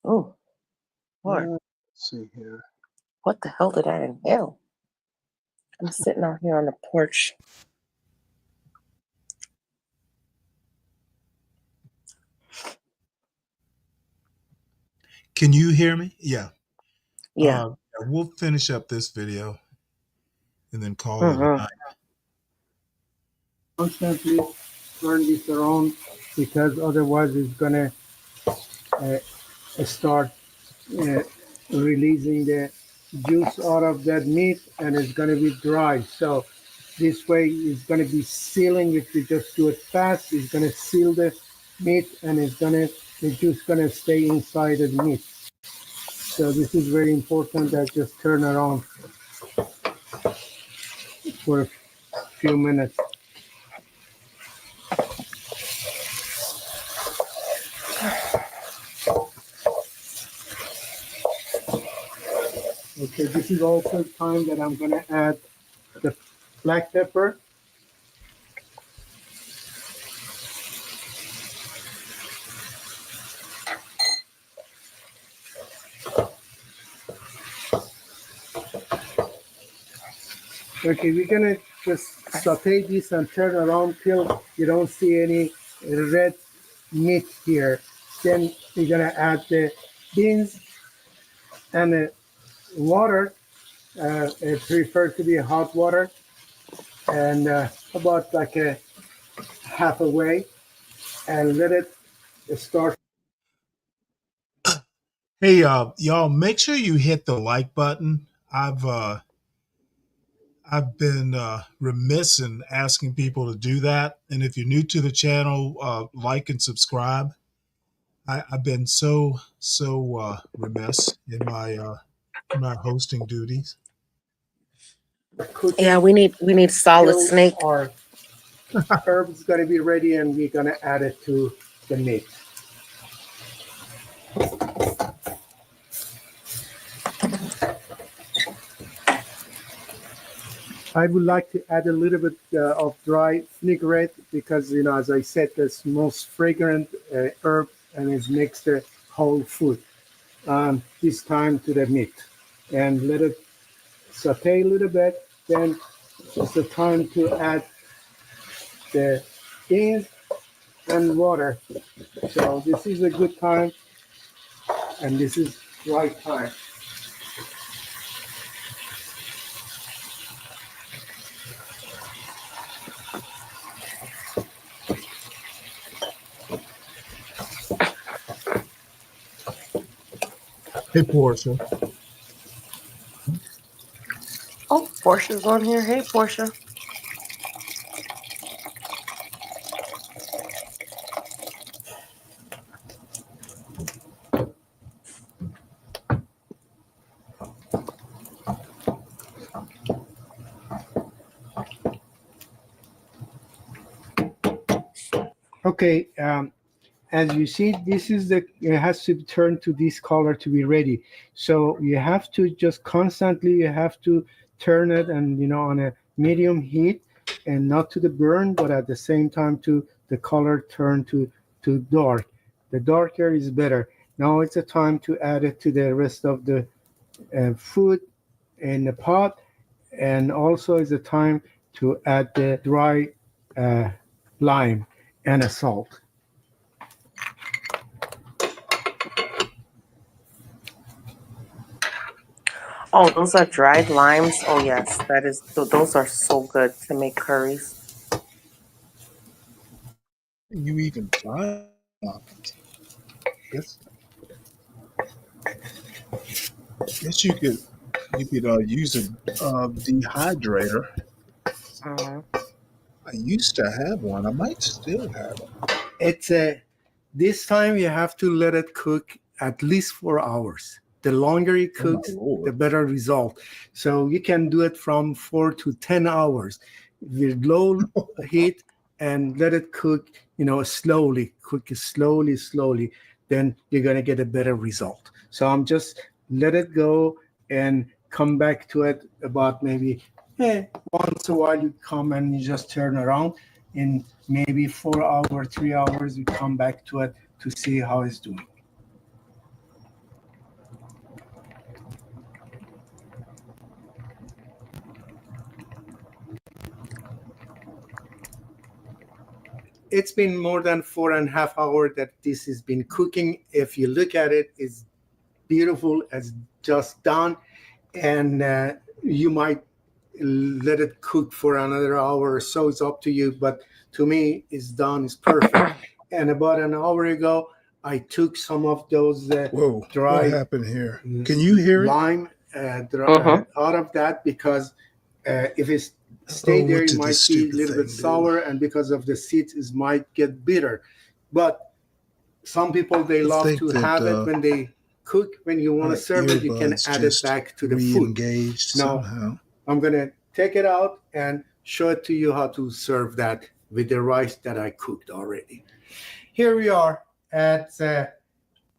Oh, Lord. Let's see here. What the hell did I inhale? I'm sitting out here on the porch. Can you hear me? Yeah. Yeah. We'll finish up this video and then call it a Mm-hmm. night. Constantly turn this around because otherwise it's gonna start uh, releasing the juice out of that meat and it's gonna be dry. So this way it's gonna be sealing. If you just do it fast, it's gonna seal the meat and the juice gonna stay inside of the meat. So this is very important that just turn around for a few minutes. Okay, this is also time that I'm gonna add the black pepper. Okay, we're gonna just saute this and turn around till you don't see any red meat here. Then we're gonna add the beans and the water. It prefer to be hot water, and about like a half away, and let it start. Hey, y'all, make sure you hit the like button. I've been remiss in asking people to do that. And if you're new to the channel, like and subscribe. I've been so remiss in my hosting duties. Yeah, we need solid Till snake. our herb is gonna be ready, and we're gonna add it to the meat. I would like to add a little bit of dry vinaigrette because, as I said, that's most fragrant herb and it makes the whole food. This time to the meat and let it saute a little bit. Then it's the time to add the beans and water. So this is a good time and this is right time. Hey, Portia. Oh, Portia's on here. Hey, Portia. Okay, as you see, this is it has to turn to this color to be ready. So you have to just constantly, you have to turn it and, on a medium heat and not to the burn, but at the same time to the color turn to dark. The darker is better. Now it's a time to add it to the rest of the food in the pot, and also is a time to add the dry uh, lime and a salt. Oh, those are dried limes. Oh yes, that is. Those are so good to make curries. You even try Yes. Guess you could use a dehydrator. Mm-hmm. I used to have one. I might still have it. It's a This time you have to let it cook at least 4 hours. The longer it Oh my cooks, the Lord. better result. So you can do it from 4 to 10 hours with low heat and let it cook, slowly. Cook it slowly. Then you're gonna get a better result. So I'm just let it go and come back to it about maybe once a while you come and you just turn around. In maybe 4 hours, 3 hours, we come back to it to see how it's doing. It's been more than 4.5 hours that this has been cooking. If you look at it, it's beautiful, it's just done. And you might let it cook for another hour or so. It's up to you. But to me, it's done. It's perfect. And about an hour ago, I took some of those Whoa, what dry happened here? Can you hear it? lime out of that because if it stay Oh, there, what it did might this be a stupid little bit thing do? sour, and because of the seeds, it might get bitter. But some people they I love think to that have it when they cook. When you want to my serve it, you can earbuds add it just back to the food. re-engaged Now somehow. I'm gonna take it out and show it to you how to serve that with the rice that I cooked already. Here we are at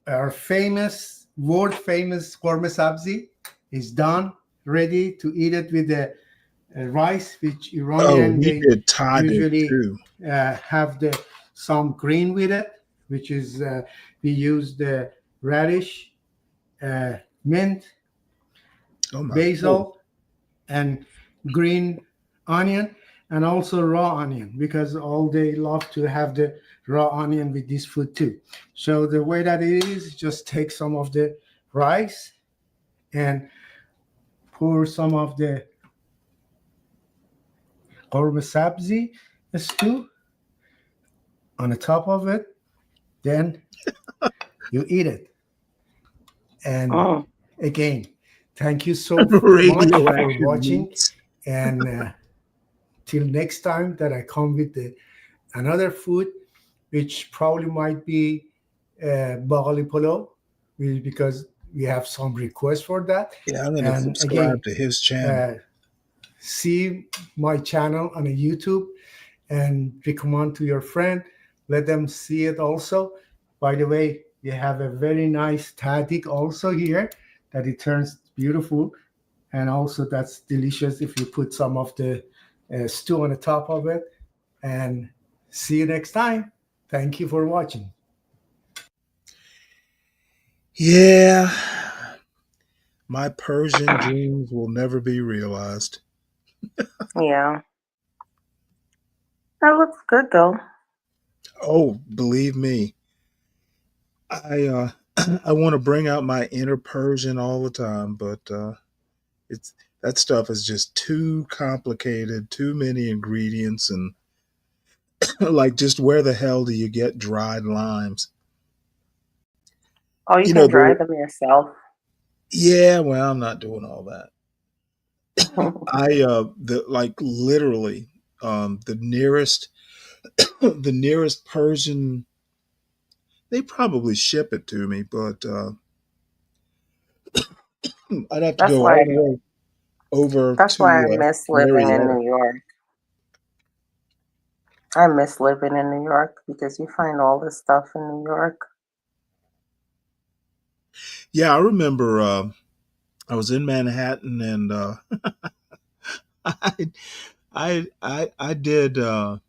our world famous korma sabzi. Is done, ready to eat it with the rice, which Oh, Iranian we they did Thai did usually too. have some green with it, which is we use the radish, mint, Oh my Lord. basil, and green onion, and also raw onion, because all they love to have the raw onion with this food too. So the way that it is, just take some of the rice and pour some of the korma sabzi stew on the top of it. Then you eat it. And Oh. again, thank you so much for Radioactive watching. meats. And till next time that I come with another food, which probably might be bagali polo, because we have some requests for that. Yeah, I'm gonna And subscribe again, to his channel. see my channel on YouTube and recommend to your friend. Let them see it also. By the way, we have a very nice tadik also here that it turns beautiful, and also that's delicious if you put some of the stew on the top of it. And see you next time. Thank you for watching. Yeah, my Persian dreams will never be realized. Yeah, that looks good though. Oh, believe me, I I want to bring out my inner Persian all the time, but it's that stuff is just too complicated, too many ingredients, and like just where the hell do you get dried limes? Oh, you You can know, dry the them yourself. Yeah, well, I'm not doing all that. Literally, the nearest the nearest Persian, they probably ship it to me, but I'd have to That's go why all the way over that's why I to miss living in Marietta. New York. I miss living in New York because you find all this stuff in New York. Yeah, I remember I was in Manhattan, and I I did I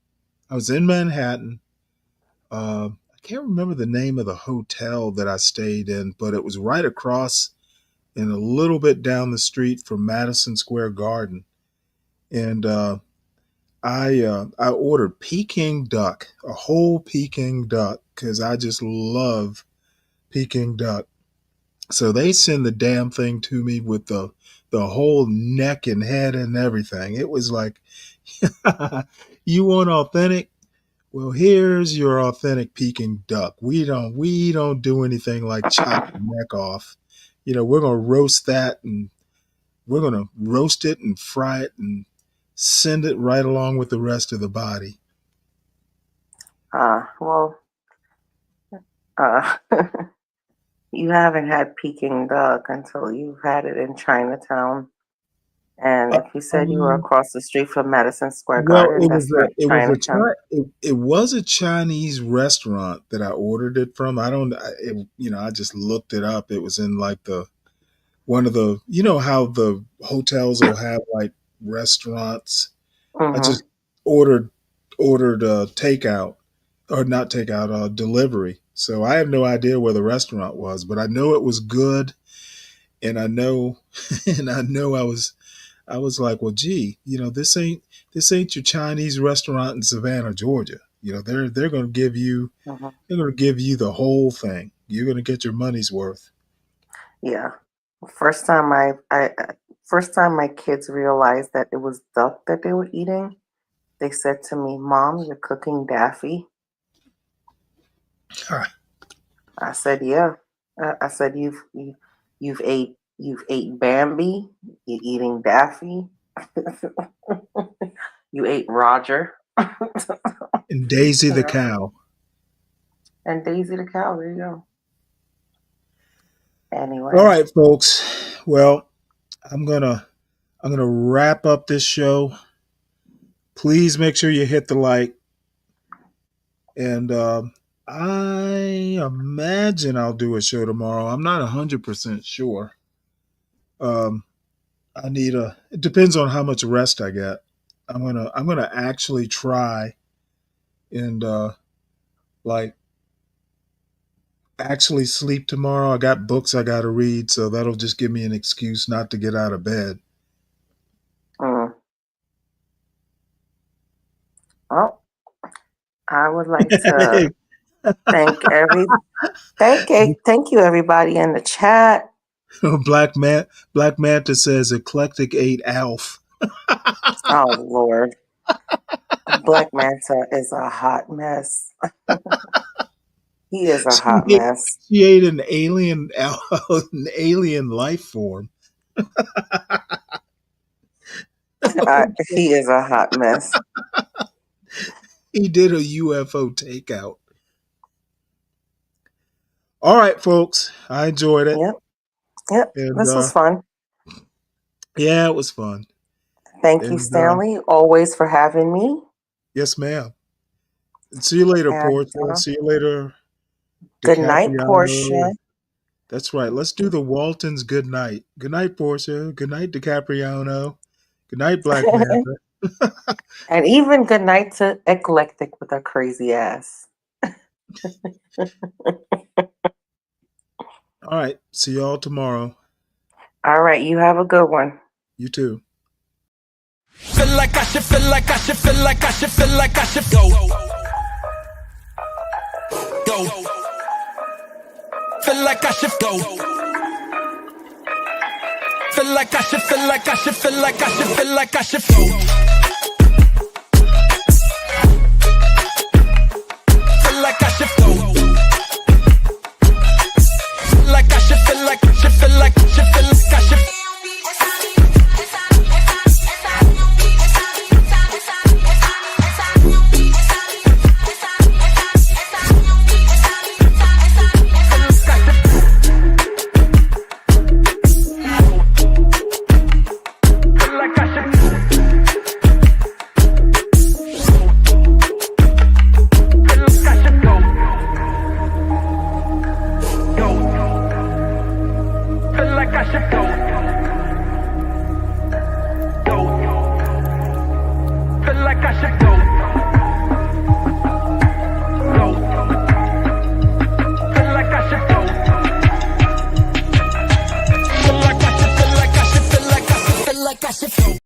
was in Manhattan. I can't remember the name of the hotel that I stayed in, but it was right across and a little bit down the street from Madison Square Garden. And I ordered Peking duck, a whole Peking duck, because I just love Peking duck. So they send the damn thing to me with the whole neck and head and everything. It was like, you want authentic? Well, here's your authentic Peking duck. We don't do anything like chop the neck off. We're gonna roast that, and we're gonna roast it and fry it and send it right along with the rest of the body. Well, you haven't had Peking duck until you've had it in Chinatown. And if you said you were across the street from Madison Square Well, Garden, that's not Chinatown. it was a Chinese restaurant that I ordered it from. I just looked it up. It was in like one of the, how the hotels will have like restaurants. I Mm-hmm. just ordered takeout, or not takeout, delivery. So I have no idea where the restaurant was, but I know it was good, and I know I was like, well, gee, this ain't your Chinese restaurant in Savannah, Georgia. They're going to give you Mm-hmm. the whole thing. You're going to get your money's worth. Yeah. First time first time my kids realized that it was duck that they were eating, they said to me, "Mom, you're cooking Daffy." Huh. I said, "Yeah." I said, "You've ate Bambi. You're eating Daffy. You ate Roger." And Daisy the cow. And Daisy the cow. There you go. Anyway. All right, folks. Well, I'm gonna wrap up this show. Please make sure you hit the like, and I imagine I'll do a show tomorrow. I'm not 100% sure. It depends on how much rest I get. I'm gonna actually try and actually sleep tomorrow. I got books I got to read, so that'll just give me an excuse not to get out of bed. Well, I would like to thank you everybody in the chat. Black Manta says eclectic ate Alf. Oh Lord. Black Manta is a hot mess. He is a hot mess. She ate an alien life form. He is a hot mess. He did a UFO takeout. All right, folks. I enjoyed it. Yep. And, this was fun. Yeah, it was fun. Thank you, Stanley, always for having me. Yes, ma'am. And see you later, Portia. See you later. Good night, Portia. That's right. Let's do the Waltons good night. Good night, Portia. Good night, DiCapriano. Good night, Black Manta. And even good night to Eclectic with her crazy ass. All right. See y'all tomorrow. All right. You have a good one. You too. Feel like I should, feel like I should, feel like I should, feel like I should go. Go. Feel like I should go. Feel like I should, feel like I should, feel like I should, feel like I should go. Feel like I should go. Feel like I should, feel like I should, feel like I should, feel Feel like I should go.